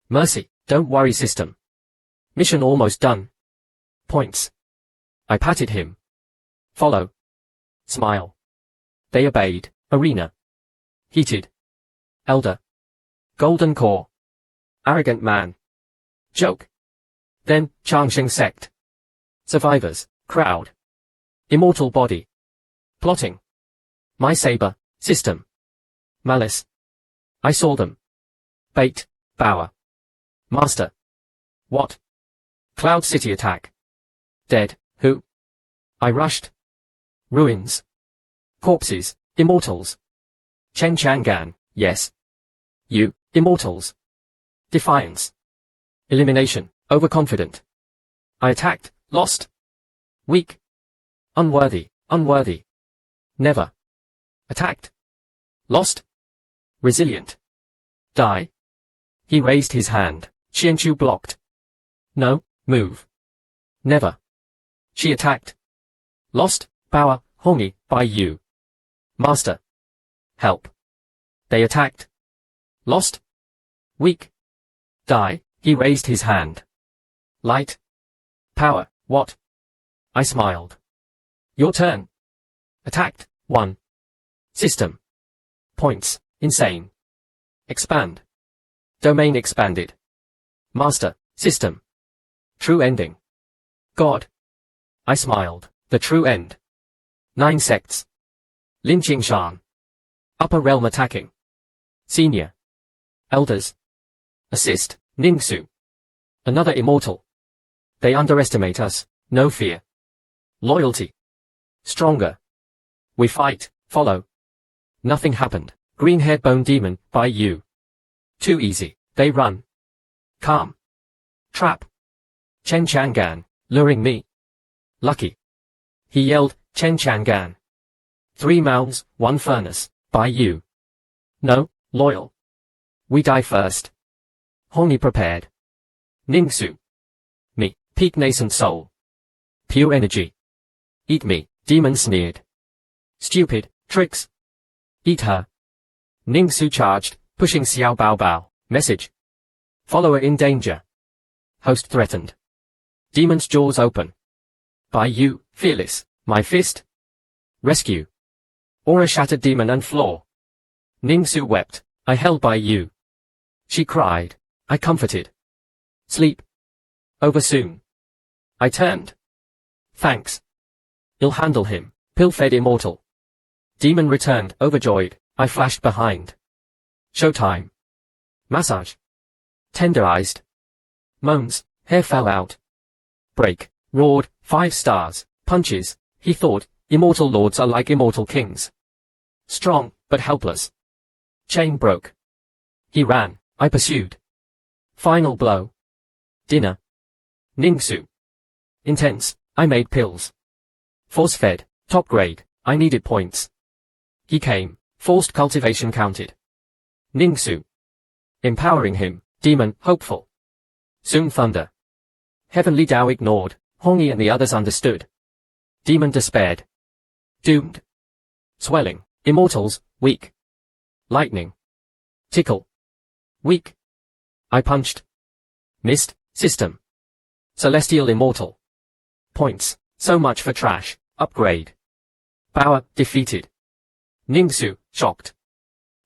Mercy, don't worry system. Mission almost done. Points. I patted him. Follow. Smile. They obeyed. Arena. Heated. Elder. Golden core. Arrogant man. Joke. Then, Changsheng sect. Survivors. Crowd. Immortal body. Plotting. My saber. System. Malice. I saw them. Bait. Bower. Master. What? Cloud City attack. Dead. Who? I rushed. Ruins. Corpses. Immortals. Chen Changan. Yes. You. Immortals. Defiance. Elimination. Overconfident. I attacked. Lost. Weak. Unworthy. Unworthy. Never. Attacked. Lost. Resilient. Die. He raised his hand. Qianchu blocked. No, move. Never. She attacked. Lost. Power. Hongi, by you. Master. Help. They attacked. Lost. Weak. Die. He raised his hand. Light. Power. What? I smiled. Your turn. Attacked. 1. System. Points. Insane. Expand. Domain expanded. Master. System. True ending. God. I smiled. The true end. 9 sects. Lin Qingshan. Upper realm attacking. Senior. Elders. Assist. Ningsu. Another immortal. They underestimate us. No fear. Loyalty. Stronger. We fight. Follow. Nothing happened. Green-haired bone demon, by you. Too easy. They run. Calm. Trap. Chen Changan, luring me. Lucky. He yelled, Chen Changan. 3 mouths, 1 furnace, by you. No, loyal. We die first. Hongi prepared. Ningsu. Me, peak nascent soul. Pure energy. Eat me, demon sneered. Stupid, tricks. Eat her. Ningsu charged, pushing Xiao Bao Bao. Message. Follower in danger. Host threatened. Demon's jaws open. By you, fearless, my fist. Rescue. Aura shattered demon and floor. Ningsu wept, I held by you. She cried, I comforted. Sleep. Over soon. I turned. Thanks. You'll handle him, pill-fed immortal. Demon returned, overjoyed, I flashed behind. Showtime. Massage. Tenderized. Moans, hair fell out. Break, roared, 5 stars, punches, he thought, immortal lords are like immortal kings. Strong, but helpless. Chain broke. He ran, I pursued. Final blow. Dinner. Ningsu. Intense, I made pills. Force-fed, top grade, I needed points. He came, forced cultivation counted. Ningsu. Empowering him, demon, hopeful. Soon thunder. Heavenly Tao ignored, Hongi and the others understood. Demon despaired. Doomed. Swelling. Immortals, weak. Lightning. Tickle. Weak. I punched. Missed. System. Celestial immortal. Points. So much for trash. Upgrade. Power, defeated. Ningsu, shocked.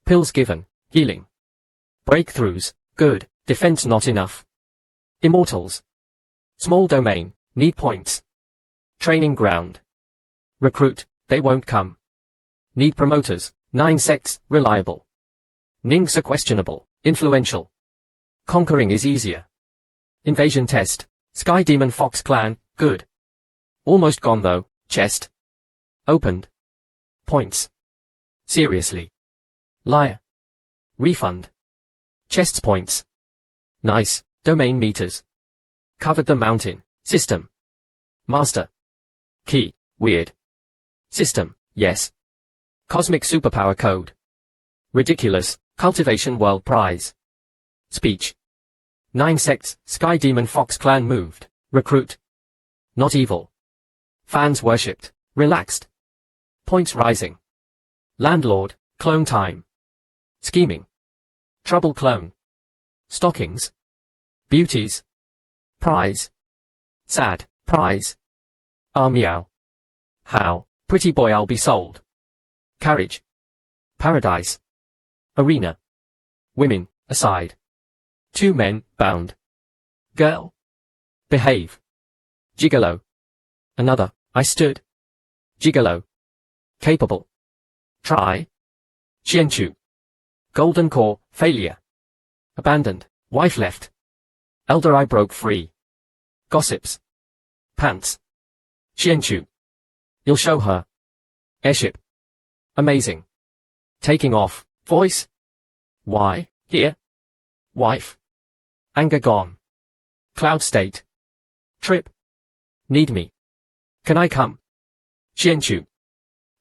Pills given, healing. Breakthroughs, good. Defense not enough. Immortals. Small domain, need points. Training ground. Recruit, they won't come. Need promoters, 9 sects, reliable. Ningsu questionable, influential. Conquering is easier. Invasion test, Sky Demon Fox Clan, good. Almost gone though, chest. Opened. Points. Seriously. Liar. Refund. Chests points. Nice, domain meters. Covered the mountain, system. Master. Key, weird. System, yes. Cosmic superpower code. Ridiculous, cultivation world prize. Speech. 9 sects, Sky Demon Fox Clan moved. Recruit. Not evil. Fans worshipped. Relaxed. Points rising. Landlord, clone time. Scheming. Trouble clone. Stockings. Beauties. Prize. Sad, prize. Meow. How, pretty boy I'll be sold. Carriage. Paradise. Arena. Women, aside. 2 men, bound. Girl. Behave. Gigolo. Another, I stood. Gigolo. Capable. Try. Qianchu. Golden core, failure. Abandoned, wife left. Elder I broke free. Gossips. Pants. Qianchu. You'll show her. Airship. Amazing. Taking off, voice. Why, here? Wife. Anger gone. Cloud state. Trip. Need me. Can I come? Qianchu.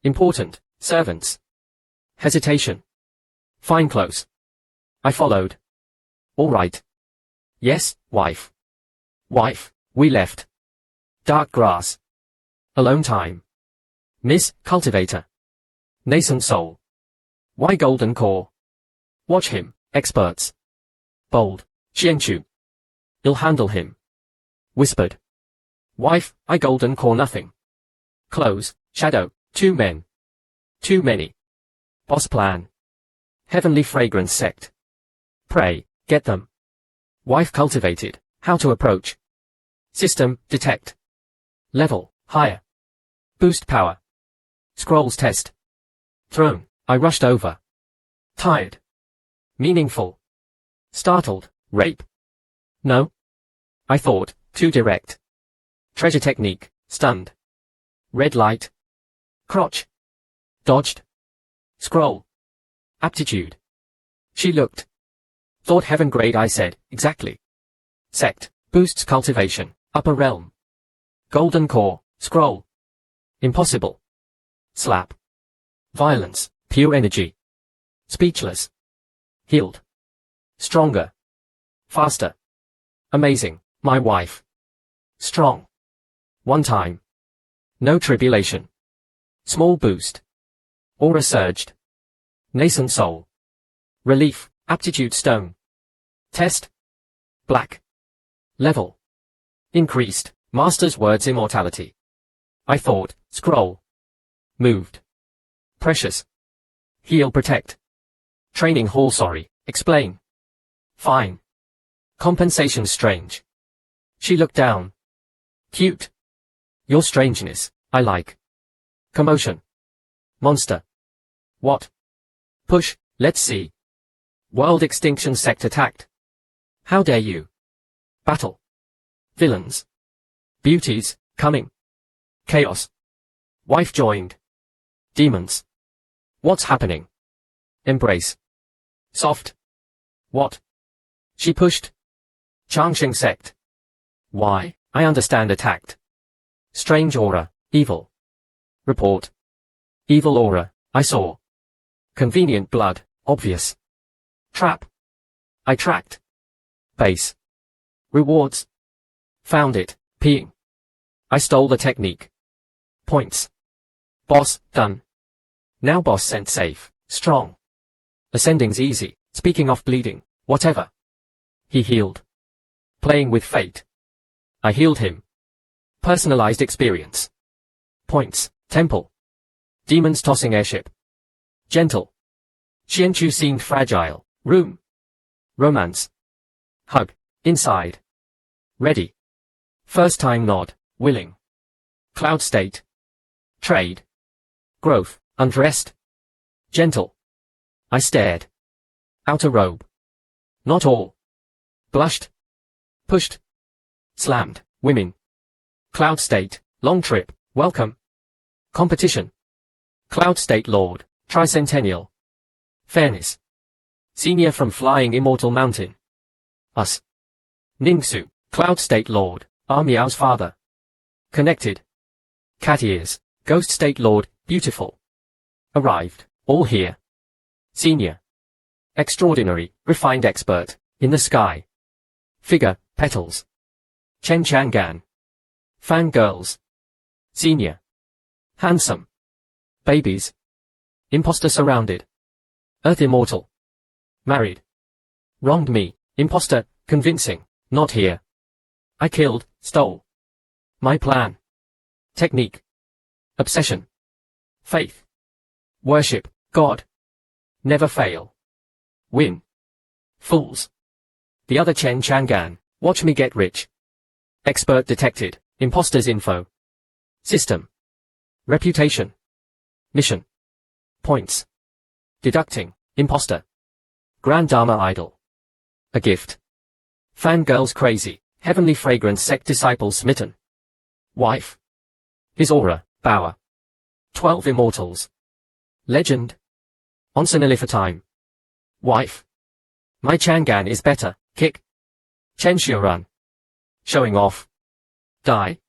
Important, servants. Hesitation. Fine close. I followed. All right. Yes, wife. Wife, we left. Dark grass. Alone time. Miss, cultivator. Nascent soul. Why golden core? Watch him, experts. Bold, Qianchu. You'll handle him. Whispered. Wife, I golden core nothing. Close, shadow, 2 men. Too many. Boss plan. Heavenly fragrance sect. Pray, get them. Wife cultivated, how to approach. System, detect. Level, higher. Boost power. Scrolls test. Throne, I rushed over. Tired. Meaningful. Startled, rape. No. I thought, too direct. Treasure technique, stunned. Red light. Crotch. Dodged. Scroll. Aptitude. She looked. Thought heaven grade I said, exactly. Sect, boosts cultivation, upper realm. Golden core, scroll. Impossible. Slap. Violence, pure energy. Speechless. Healed. Stronger. Faster. Amazing, my wife. Strong. One time. No tribulation. Small boost. Aura surged. Nascent soul. Relief, aptitude stone. Test. Black. Level. Increased, master's words immortality. I thought, scroll. Moved. Precious. Heal protect. Training hall sorry, explain. Fine. Compensation strange. She looked down. Cute. Your strangeness, I like. Commotion. Monster. What? Push, let's see. World extinction sect attacked. How dare you? Battle. Villains. Beauties, coming. Chaos. Wife joined. Demons. What's happening? Embrace. Soft. What? She pushed. Changsheng sect. Why, I understand attacked. Strange aura, evil. Report. Evil aura, I saw. Convenient blood, obvious. Trap. I tracked. Base. Rewards. Found it, peeing. I stole the technique. Points. Boss, done. Now boss sent safe, strong. Ascending's easy, speaking off bleeding, whatever. He healed. Playing with fate. I healed him. Personalized experience. Points, temple. Demons tossing airship. Gentle. Xianchu seemed fragile. Room. Romance. Hug. Inside. Ready. First time nod. Willing. Cloud state. Trade. Growth. Undressed. Gentle. I stared. Outer robe. Not all. Blushed. Pushed. Slammed. Women. Cloud state. Long trip. Welcome. Competition. Cloud state lord. Tricentennial. Fairness. Senior from flying immortal mountain. Us. Ningsu. Cloud state lord. Miao's father. Connected. Cat ears. Ghost state lord. Beautiful. Arrived. All here. Senior. Extraordinary. Refined expert. In the sky. Figure. Petals. Chen Changan. Fangirls. Senior. Handsome. Babies. Imposter surrounded. Earth immortal. Married. Wronged me. Imposter. Convincing. Not here. I killed. Stole. My plan. Technique. Obsession. Faith. Worship. God. Never fail. Win. Fools. The other Chen Changan. Watch me get rich. Expert detected. Imposter's info. System. Reputation. Mission. Points. Deducting. Imposter. Grand Dharma idol. A gift. Fangirls crazy. Heavenly fragrance sect disciple smitten. Wife. His aura. Bower. 12 immortals. Legend. Onsenalifa time. Wife. My Changan is better. Kick. Chen Xiurun. Showing off. Die.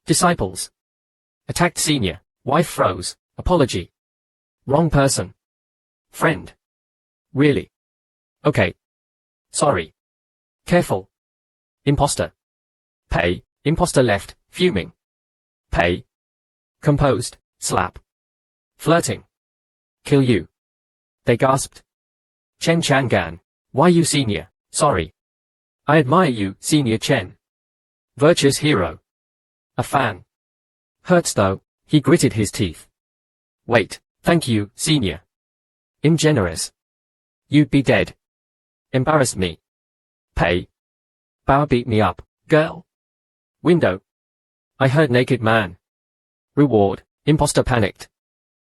Disciples. Attacked senior. Wife froze. Apology. Wrong person. Friend. Really? Okay. Sorry. Careful. Imposter. Pay. Imposter left, fuming. Pay. Composed. Slap. Flirting. Kill you. They gasped. Chen Changan. Why you senior? Sorry. I admire you, senior Chen. Virtue's hero. A fan. Hurts though, he gritted his teeth. Wait, thank you, senior. Ingenerous. You'd be dead. Embarrassed me. Pay. Bower beat me up, girl. Window. I heard naked man. Reward, imposter panicked.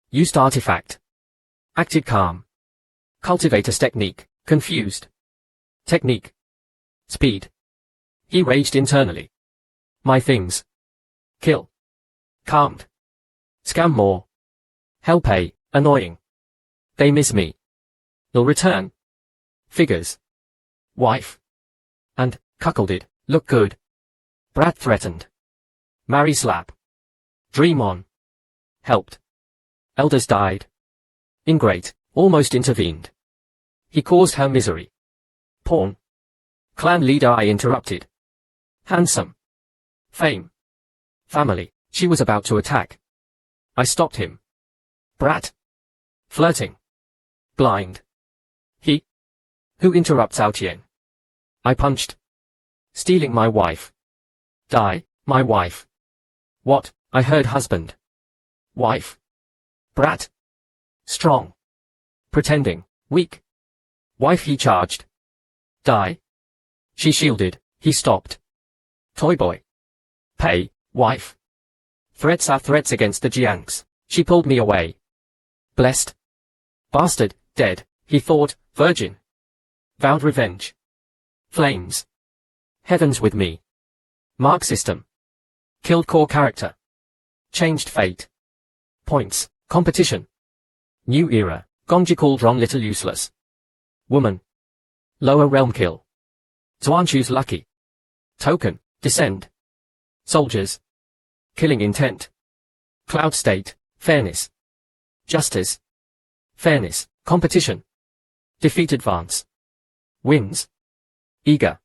Used artifact. Acted calm. Cultivator's technique, confused. Technique. Speed. He raged internally. My things. Kill. Calmed. Scam more. Hell pay, annoying. They miss me. They'll return. Figures. Wife. And, cuckolded, look good. Brat threatened. Marry slap. Dream on. Helped. Elders died. Ingrate, almost intervened. He caused her misery. Pawn. Clan leader I interrupted. Handsome. Fame. Family, she was about to attack. I stopped him. Brat. Flirting. Blind. He. Who interrupts Aotian? I punched. Stealing my wife. Die, my wife. What? I heard husband. Wife. Brat. Strong. Pretending, weak. Wife he charged. Die. She shielded, he stopped. Toy boy. Pay, wife. Threats are threats against the Jiangs. She pulled me away. Blessed. Bastard, dead, he thought, virgin. Vowed revenge. Flames. Heavens with me. Mark system. Killed core character. Changed fate. Points, competition. New era, Gongji called Ron little useless. Woman. Lower realm kill. Zhuanchu's lucky. Token, descend. Soldiers. Killing intent. Cloud state, fairness. Justice. Fairness, competition. Defeat advance. Wins. Eager.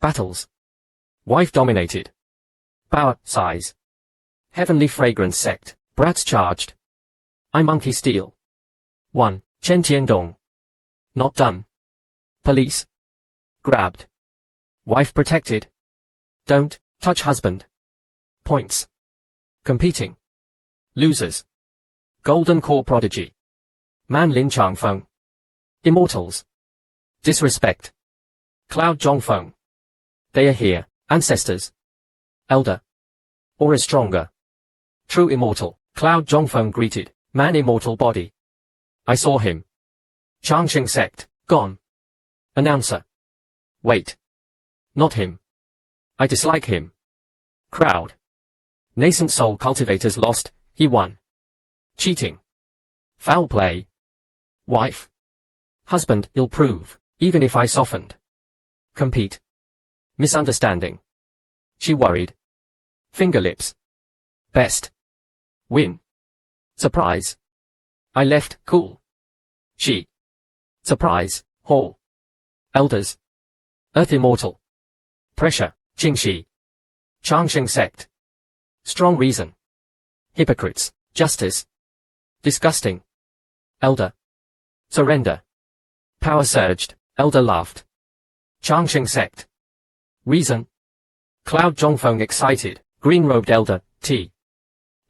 Battles. Wife dominated. Power, size. Heavenly fragrance sect, brats charged. I monkey steal. 1. Chen Tiandong. Not done. Police. Grabbed. Wife protected. Don't touch husband. Points. Competing. Losers. Golden Core Prodigy. Man Lin Changfeng. Immortals. Disrespect. Cloud Zhongfeng. They are here. Ancestors. Elder. Aura stronger. True immortal. Cloud Zhongfeng greeted. Man immortal body. I saw him. Changxing Sect. Gone. Announcer. Wait. Not him. I dislike him. Crowd. Nascent soul cultivators lost. He won. Cheating. Foul play. Wife. Husband, you'll prove, even if I softened. Compete. Misunderstanding. She worried. Finger lips. Best. Win. Surprise. I left, cool. She. Surprise, hall. Elders. Earth immortal. Pressure, Qingxi. Changxing Sect. Strong reason. Hypocrites, justice. Disgusting. Elder. Surrender. Power surged, elder laughed. Changxing Sect. Reason. Cloud Zhongfeng excited, green-robed elder, T.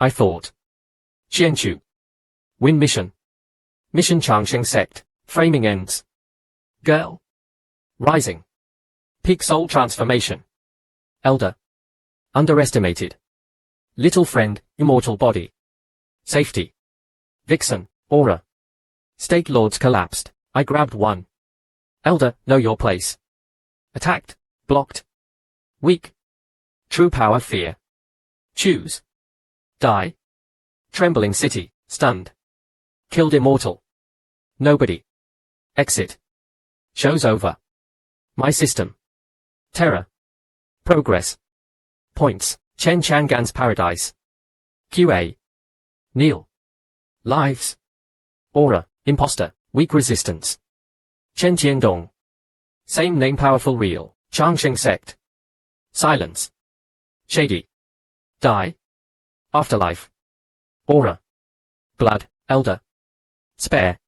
I thought. Qianchu. Win mission. Mission Changxing Sect, framing ends. Girl. Rising. Peak soul transformation. Elder. Underestimated. Little friend, immortal body. Safety. Vixen, aura. State lords collapsed, I grabbed one. Elder, know your place. Attacked, blocked. Weak. True power fear. Choose. Die. Trembling city, stunned. Killed immortal. Nobody. Exit. Show's over. My system. Terror. Progress. Points, Chen Chang'an's paradise. QA. Kneel. Lives. Aura, impostor, weak resistance. Chen Tiandong. Same name powerful real, Changxing Sect. Silence. Shady. Die. Afterlife. Aura. Blood, elder. Spare.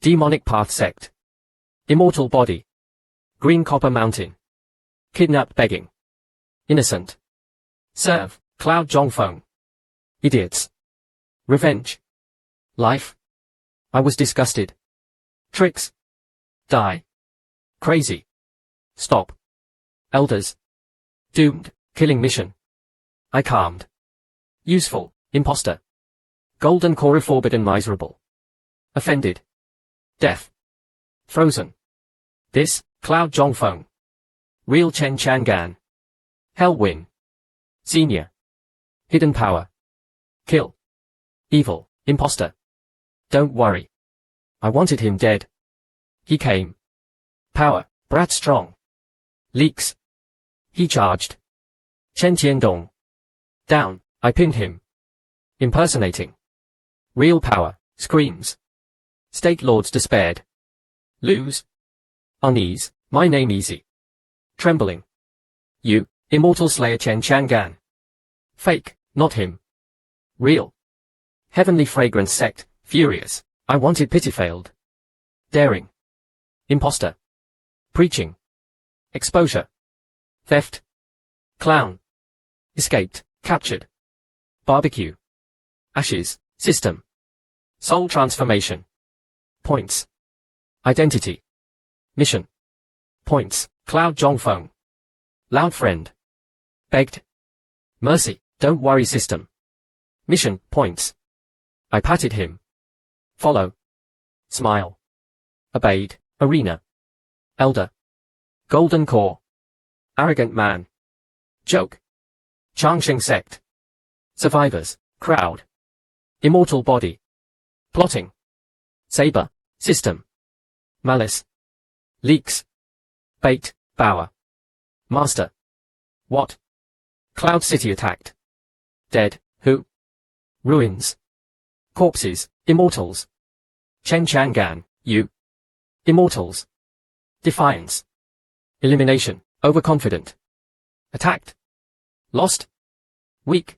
Demonic path sect. Immortal body. Green copper mountain. Kidnap begging. Innocent. Serve, Cloud Zhongfeng. Idiots. Revenge. Life. I was disgusted. Tricks. Die. Crazy. Stop. Elders. Doomed, killing mission. I calmed. Useful, impostor. Golden core forbidden miserable. Offended. Death. Frozen. This, Cloud Zhongfeng. Real Chen Chang'an. Hell win. Senior. Hidden power. Kill. Evil, impostor. Don't worry. I wanted him dead. He came. Power, brat strong. Leaks. He charged. Chen Tiandong. Down, I pinned him. Impersonating. Real power, screams. State lords despaired. Lose. Unease, my name easy. Trembling. You, immortal slayer Chen Chang'an. Fake, not him. Real. Heavenly fragrance sect, furious. I wanted pity failed. Daring. Impostor. Preaching. Exposure. Theft. Clown. Escaped, captured. Barbecue. Ashes, system. Soul transformation. Points. Identity. Mission. Points, Cloud Zhongfeng. Loud friend. Begged. Mercy, don't worry system. Mission, points. I patted him. Follow. Smile. Obeyed, arena. Elder. Golden core. Arrogant man. Joke. Changxing Sect. Survivors, crowd. Immortal body. Plotting. Saber, system. Malice. Leaks. Bait, bower. Master. What? Cloud City attacked. Dead, who? Ruins. Corpses, immortals. Chen Chang'an, you. Immortals. Defiance. Elimination, overconfident. Attacked. Lost. Weak.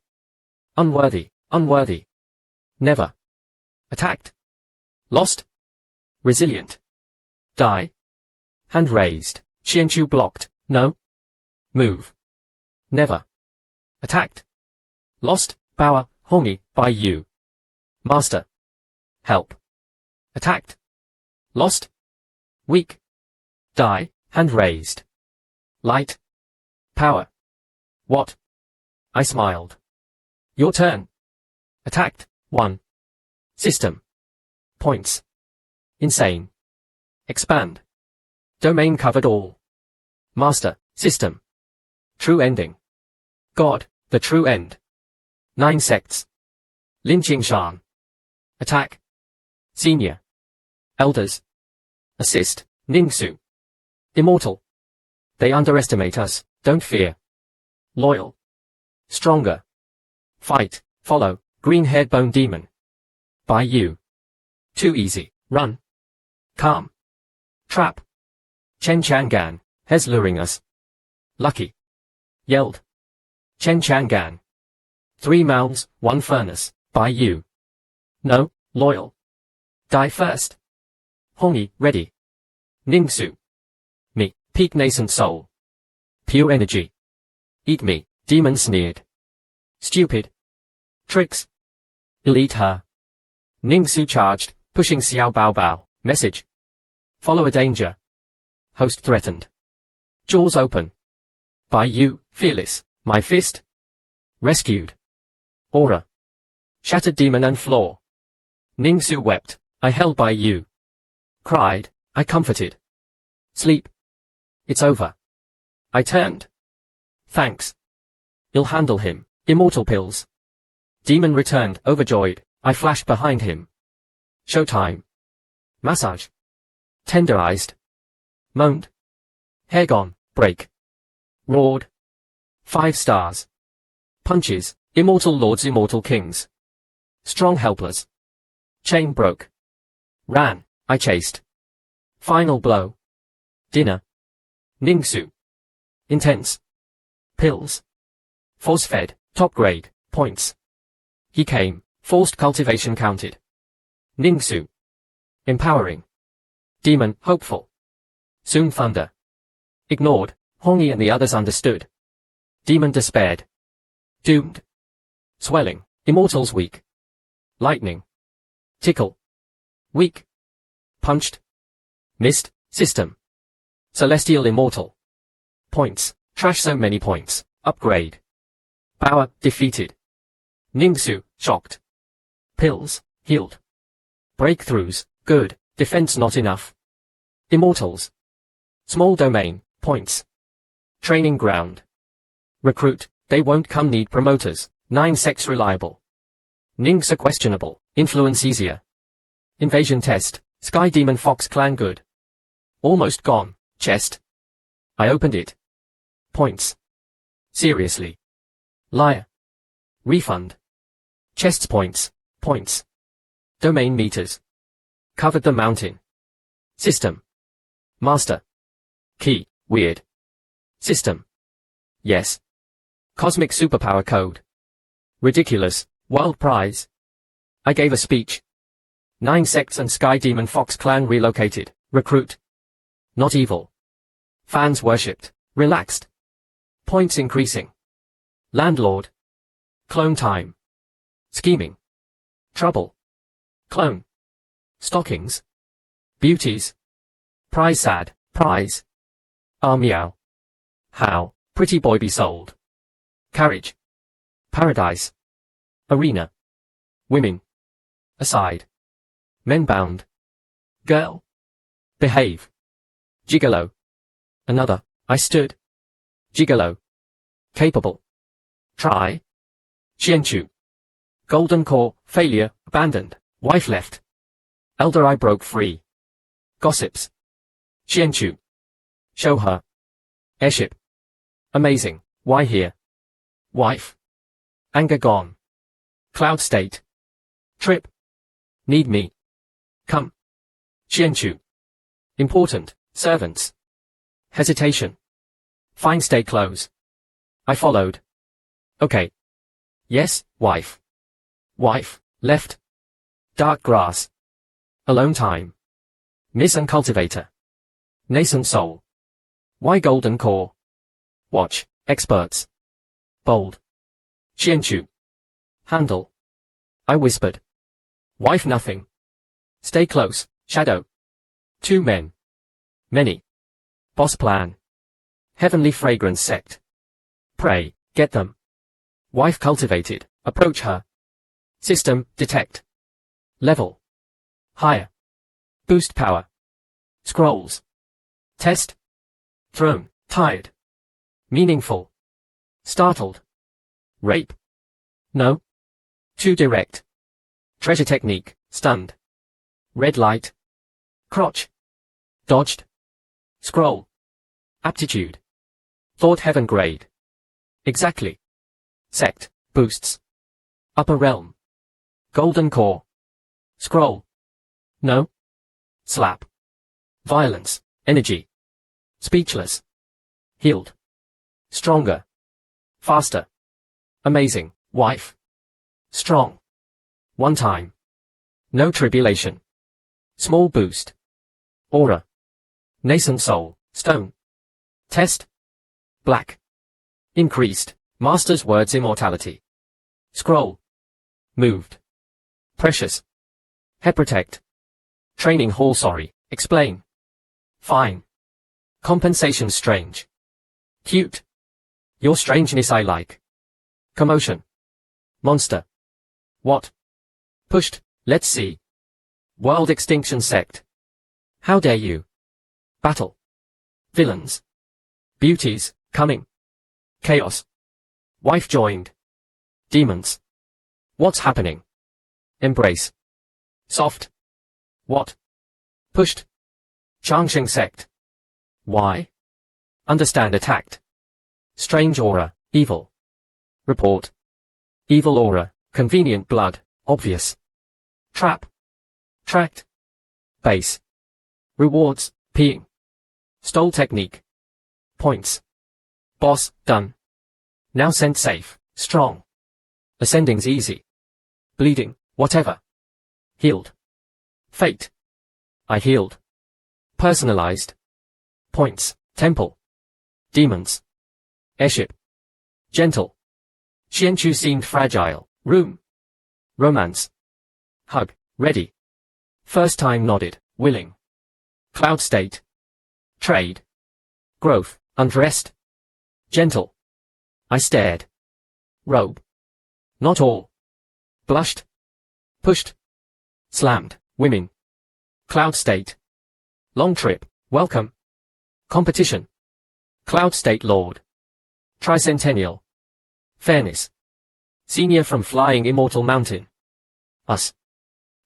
Unworthy, unworthy. Never. Attacked. Lost. Resilient. Die. Hand raised. Qianchu blocked. No. Move. Never. Attacked. Lost. Power. Hongi. By you. Master. Help. Attacked. Lost. Weak. Die. Hand raised. Light. Power. What? I smiled. Your turn. Attacked. 1. System. Points. Insane. Expand. Domain covered all. Master. System. True ending. God. The true end. 9 sects. Lin Qingshan. Attack. Senior. Elders. Assist. Ningsu. Immortal. They underestimate us, don't fear. Loyal. Stronger. Fight. Follow. Green-haired bone demon. By you. Too easy. Run. Calm. Trap. Chen Changan. Hes luring us. Lucky. Yelled. Chen Changan. 3 mouths, 1 furnace. By you. No. Loyal. Die first. Hongi. Ready. Ningsu. Me. Peak nascent soul. Pure energy. Eat me. Demon sneered. Stupid. Tricks. Elite her. Ningsu charged, pushing Xiao Bao Bao. Message. Follow a danger. Host threatened. Jaws open. By you, fearless. My fist. Rescued. Aura. Shattered demon and floor. Ningsu wept. I held by you. Cried. I comforted. Sleep. It's over. I turned. Thanks. You'll handle him. Immortal pills. Demon returned, overjoyed. I flashed behind him. Showtime. Massage. Tenderized. Moaned. Hair gone. Break. Roared. 5 stars. Punches. Immortal lords, immortal kings. Strong helpless. Chain broke. Ran. I chased. Final blow. Dinner. Ningsu. Intense. Pills. Force-fed. Top grade. Points. He came. Forced cultivation counted. Ningsu. Empowering. Demon. Hopeful. Soon thunder. Ignored. Hongi and the others understood. Demon despaired. Doomed. Swelling. Immortals weak. Lightning. Tickle. Weak. Punched. Missed. System. Celestial immortal. Points. Trash so many points. Upgrade. Power. Defeated. Ningsu. Shocked. Pills. Healed. Breakthroughs. Good. Defense not enough. Immortals. Small domain. Points. Training ground. Recruit. They won't come need promoters. 9 sects reliable. Ningsa questionable. Influence easier. Invasion test. Sky Demon Fox Clan good. Almost gone. Chest. I opened it. Points. Seriously. Liar. Refund. Chests points. Points. Domain meters. Covered the mountain. System. Master. Key. Weird. System. Yes. Cosmic superpower code. Ridiculous. World prize. I gave a speech. 9 sects and Sky Demon Fox Clan relocated. Recruit. Not evil. Fans worshipped. Relaxed. Points increasing. Landlord. Clone time. Scheming. Trouble. Clone. Stockings. Beauties. Prize sad. Prize. Meow. How. Pretty boy be sold. Carriage. Paradise. Arena. Women. Aside. Men bound. Girl. Behave. Gigolo. Another. I stood. Gigolo. Capable. Try. Qianchu. Golden core. Failure. Abandoned. Wife left. Elder I broke free. Gossips. Qianchu. Show her. Airship. Amazing. Why here? Wife. Anger gone. Cloud state. Trip. Need me. Come. Qianchu. Important. Servants. Hesitation. Fine stay close. I followed. Okay. Yes, wife. Wife. Left. Dark grass. Alone time. Miss and cultivator. Nascent soul. Why golden core? Watch, experts. Bold. Xianchu. Handle. I whispered. Wife nothing. Stay close, shadow. 2 men. Many. Boss plan. Heavenly fragrance sect. Pray, get them. Wife cultivated, approach her. System, detect. Level. Higher. Boost power. Scrolls. Test. Throne, tired. Meaningful. Startled. Rape. No. Too direct. Treasure technique, stunned. Red light. Crotch. Dodged. Scroll. Aptitude. Thought heaven grade. Exactly. Sect, boosts. Upper realm. Golden core. Scroll. No. Slap. Violence, energy. Speechless. Healed. Stronger. Faster. Amazing, wife. Strong. One time. No tribulation. Small boost. Aura. Nascent soul, stone. Test. Black. Increased, master's words immortality. Scroll. Moved. Precious. Head protect. Training hall sorry, explain. Fine. Compensation strange. Cute. Your strangeness I like. Commotion. Monster. What? Pushed, let's see. World extinction sect. How dare you? Battle. Villains. Beauties, coming. Chaos. Wife joined. Demons. What's happening? Embrace. Soft. What? Pushed. Changsheng sect. Why? Understand attacked. Strange aura, evil. Report. Evil aura, convenient blood, obvious. Trap. Tracked. Base. Rewards, peeing. Stole technique. Points. Boss, done. Now sent safe, strong. Ascending's easy. Bleeding, whatever. Healed. Fate. I healed. Personalized. Points, temple. Demons. Airship. Gentle. Xianchu seemed fragile. Room. Romance. Hug, ready. First time nodded, willing. Cloud state. Trade. Growth, undressed. Gentle. I stared. Robe. Not all. Blushed. Pushed. Slammed, women. Cloud state. Long trip, welcome. Competition. Cloud state lord. Tricentennial. Fairness. Senior from flying immortal mountain. Us.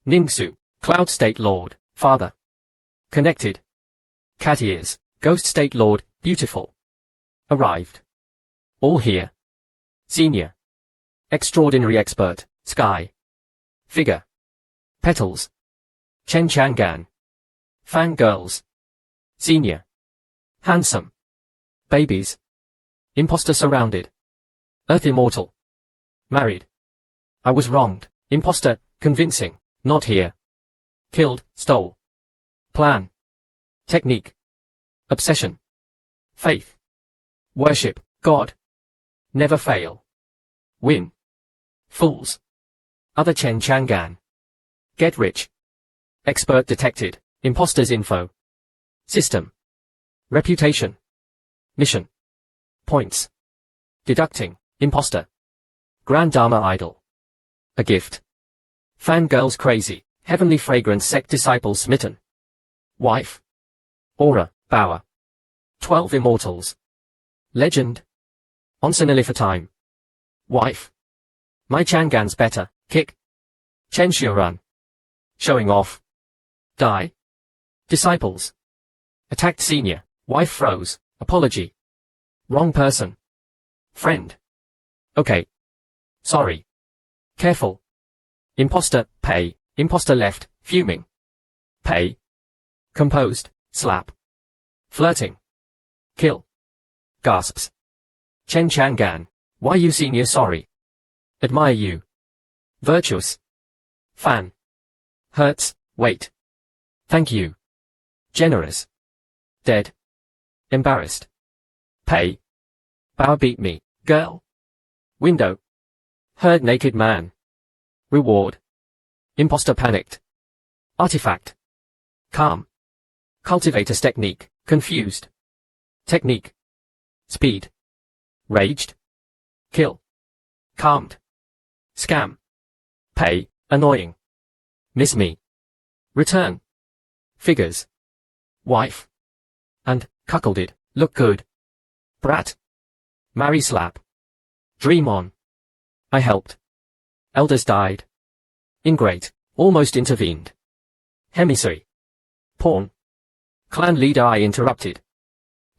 Ningsu, cloud state lord, father. Connected. Cat ears, ghost state lord, beautiful. Arrived. All here. Senior. Extraordinary expert, sky. Figure. Petals. Chen Changan. Fangirls. Senior. Handsome. Babies. Impostor surrounded. Earth immortal. Married. I was wronged. Impostor, convincing, not here. Killed, stole. Plan. Technique. Obsession. Faith. Worship, God. Never fail. Win. Fools. Other Chen Changan. Get rich. Expert detected. Imposters info. System. Reputation. Mission. Points. Deducting. Imposter. Grand Dharma idol. A gift. Fangirls crazy. Heavenly fragrance sect disciple smitten. Wife. Aura, Bower. 12 immortals. Legend. Onsenali for time. Wife. My Changan's better. Kick. Chen Xiurun. Showing off. Die. Disciples. Attacked senior. Wife froze. Apology. Wrong person. Friend. Okay. Sorry. Careful. Imposter, pay. Imposter left, fuming. Pay. Composed, slap. Flirting. Kill. Gasps. Chen Changan. Why you senior sorry? Admire you. Virtuous. Fan. Hurts, wait. Thank you. Generous. Dead. Embarrassed. Pay. Bow beat me, girl. Window. Heard naked man. Reward. Imposter panicked. Artifact. Calm. Cultivator's technique, confused. Technique. Speed. Raged. Kill. Calmed. Scam. Pay, annoying. Miss me. Return. Figures. Wife. And, cuckolded, look good. Brat. Marry slap. Dream on. I helped. Elders died. Ingrate, almost intervened. Emissary. Pawn. Clan leader I interrupted.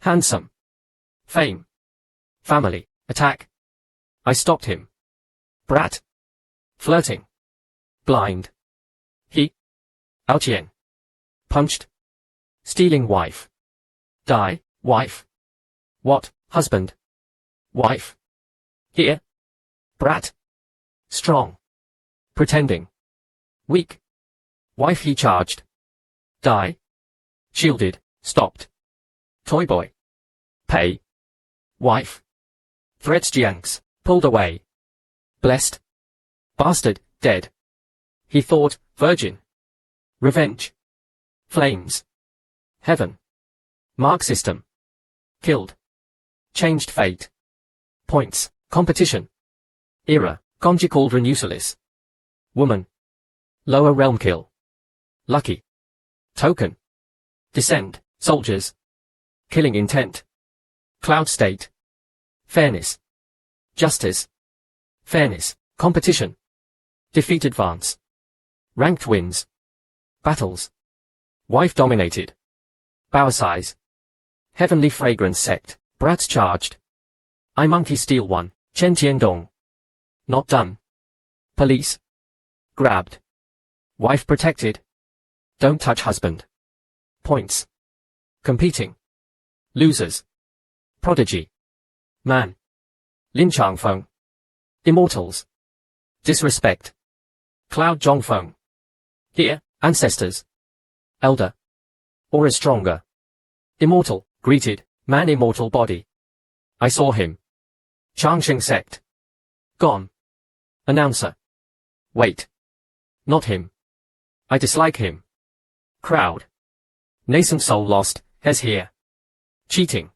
Handsome. Fame. Family, attack. I stopped him. Brat. Flirting. Blind. He. Ouchien. Punched. Stealing wife. Die, wife. What, husband. Wife. Here. Brat. Strong. Pretending. Weak. Wife he charged. Die. Shielded, stopped. Toy boy. Pay. Wife. Threats Jiangs, pulled away. Blessed. Bastard, dead. He thought, virgin. Revenge. Flames. Heaven. Mark system. Killed. Changed fate. Points, competition. Era, Conji cauldron useless. Woman. Lower realm kill. Lucky. Token. Descend, soldiers. Killing intent. Cloud state. Fairness. Justice. Fairness, competition. Defeat advance. Ranked wins. Battles. Wife dominated. Bower size. Heavenly fragrance sect, brats charged. I monkey steal one, Chen Tiandong. Not done. Police. Grabbed. Wife protected. Don't touch husband. Points. Competing. Losers. Prodigy. Man. Lin Changfeng. Immortals. Disrespect. Cloud Zhongfeng. Here, ancestors. Elder. Aura stronger. Immortal, greeted, man immortal body. I saw him. Changsheng sect. Gone. Announcer. Wait. Not him. I dislike him. Crowd. Nascent soul lost, has here. Cheating.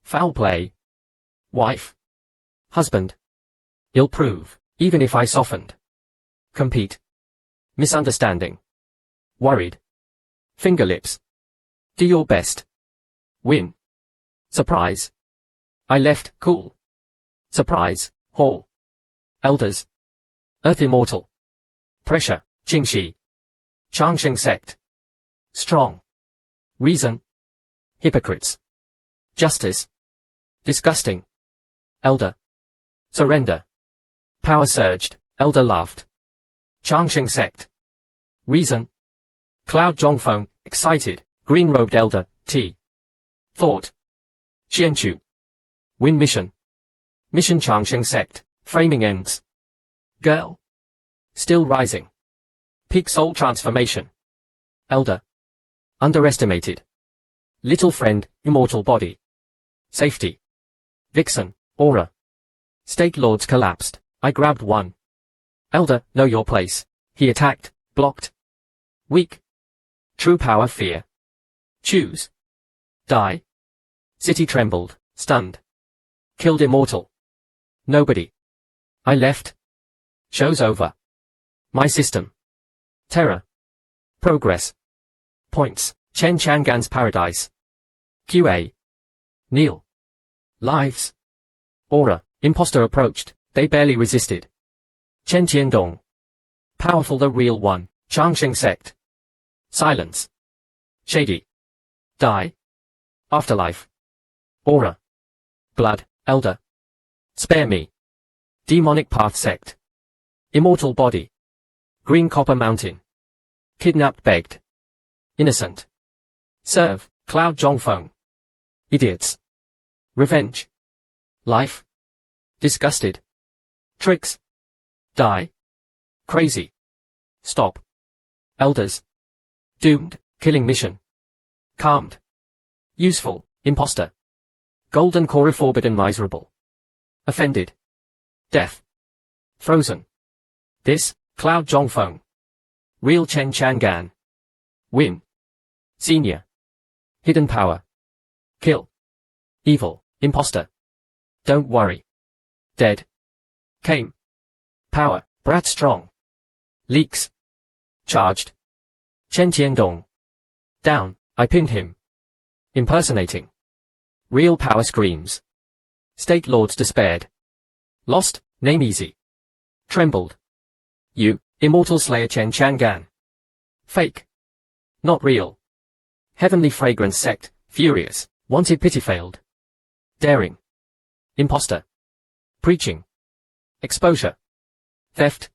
Foul play. Wife. Husband. Ill prove, even if I softened. Compete. Misunderstanding. Worried. Finger lips. Do your best. Win. Surprise. I left, cool. Surprise, hall. Elders. Earth immortal. Pressure, Qingxi. Changsheng sect. Strong. Reason. Hypocrites. Justice. Disgusting. Elder. Surrender. Power surged, elder laughed. Changsheng sect. Reason. Cloud Zhongfeng, excited, green-robed elder, T. Thought. Xianchu. Win mission. Mission Changsheng sect, framing ends. Girl. Still rising. Peak soul transformation. Elder. Underestimated. Little friend, immortal body. Safety. Vixen, aura. State lords collapsed, I grabbed one. Elder, know your place. He attacked, blocked. Weak. True power fear. Choose. Die. City trembled, stunned. Killed immortal. Nobody. I left. Show's over. My system. Terror. Progress. Points, Chen Chang'an's paradise. QA. Kneel. Lives. Aura, impostor approached, they barely resisted. Chen Tiandong. Powerful the real one, Changsheng sect. Silence. Shady. Die. Afterlife. Aura. Blood, elder. Spare me. Demonic path sect. Immortal body. Green copper mountain. Kidnapped begged. Innocent. Serve, Cloud Zhongfeng. Idiots. Revenge. Life. Disgusted. Tricks. Die. Crazy. Stop. Elders. Doomed, killing mission. Calmed. Useful, impostor. Golden core forbidden miserable. Offended. Death. Frozen. This, Cloud Zhongfeng. Real Chen Changan. Win. Senior. Hidden power. Kill. Evil, impostor. Don't worry. Dead. Came. Power, Brat strong. Leaks. Charged. Chen Tiandong. Down, I pinned him. Impersonating. Real power screams. State lords despaired. Lost, name easy. Trembled. You, immortal slayer Chen Changan. Fake. Not real. Heavenly fragrance sect, furious, wanted pity failed. Daring. Impostor. Preaching. Exposure. Theft.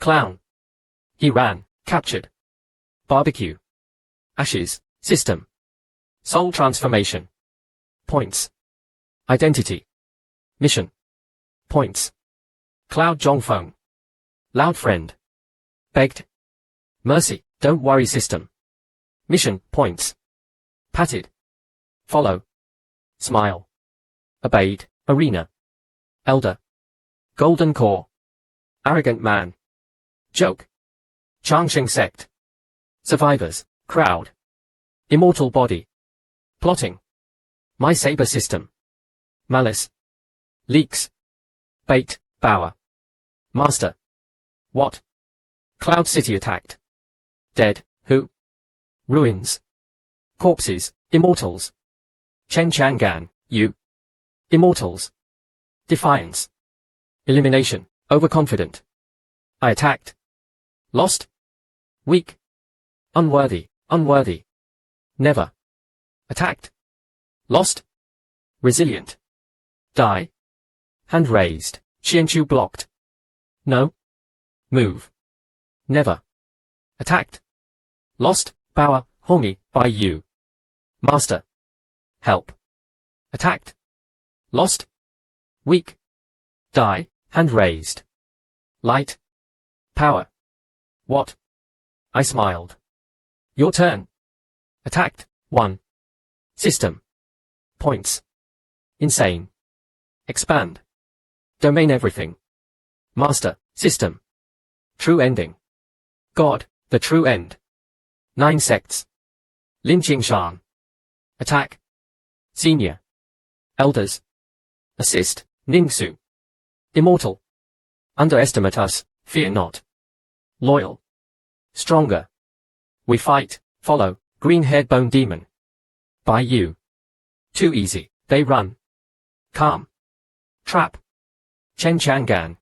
Clown. He ran, captured. Barbecue. Ashes, system. Soul transformation. Points. Identity. Mission. Points. Cloud Zhongfeng. Loud friend. Begged. Mercy, don't worry system. Mission, points. Patted. Follow. Smile. Obeyed, arena. Elder. Golden core. Arrogant man. Joke. Changsheng sect. Survivors, crowd. Immortal body. Plotting. My saber system. Malice. Leaks. Bait, Bower. Master. What? Cloud City attacked. Dead, who? Ruins. Corpses, immortals. Chen Changan, you. Immortals. Defiance. Elimination, overconfident. I attacked. Lost. Weak. Unworthy, unworthy. Never. Attacked. Lost. Resilient. Die. Hand raised, Qianchu blocked. No. Move. Never. Attacked. Lost, Power, Hongi, by you. Master. Help. Attacked. Lost. Weak. Die, hand raised. Light. Power. What? I smiled. Your turn. Attacked, 1. System. Points. Insane. Expand. Domain everything. Master, system. True ending. God, the true end. 9 sects. Lin Jingshan. Attack. Senior. Elders. Assist, Ningsu. Immortal. Underestimate us, fear not. Loyal. Stronger. We fight, follow, green-haired bone demon. By you. Too easy, they run. Calm. Trap. Chen Changan,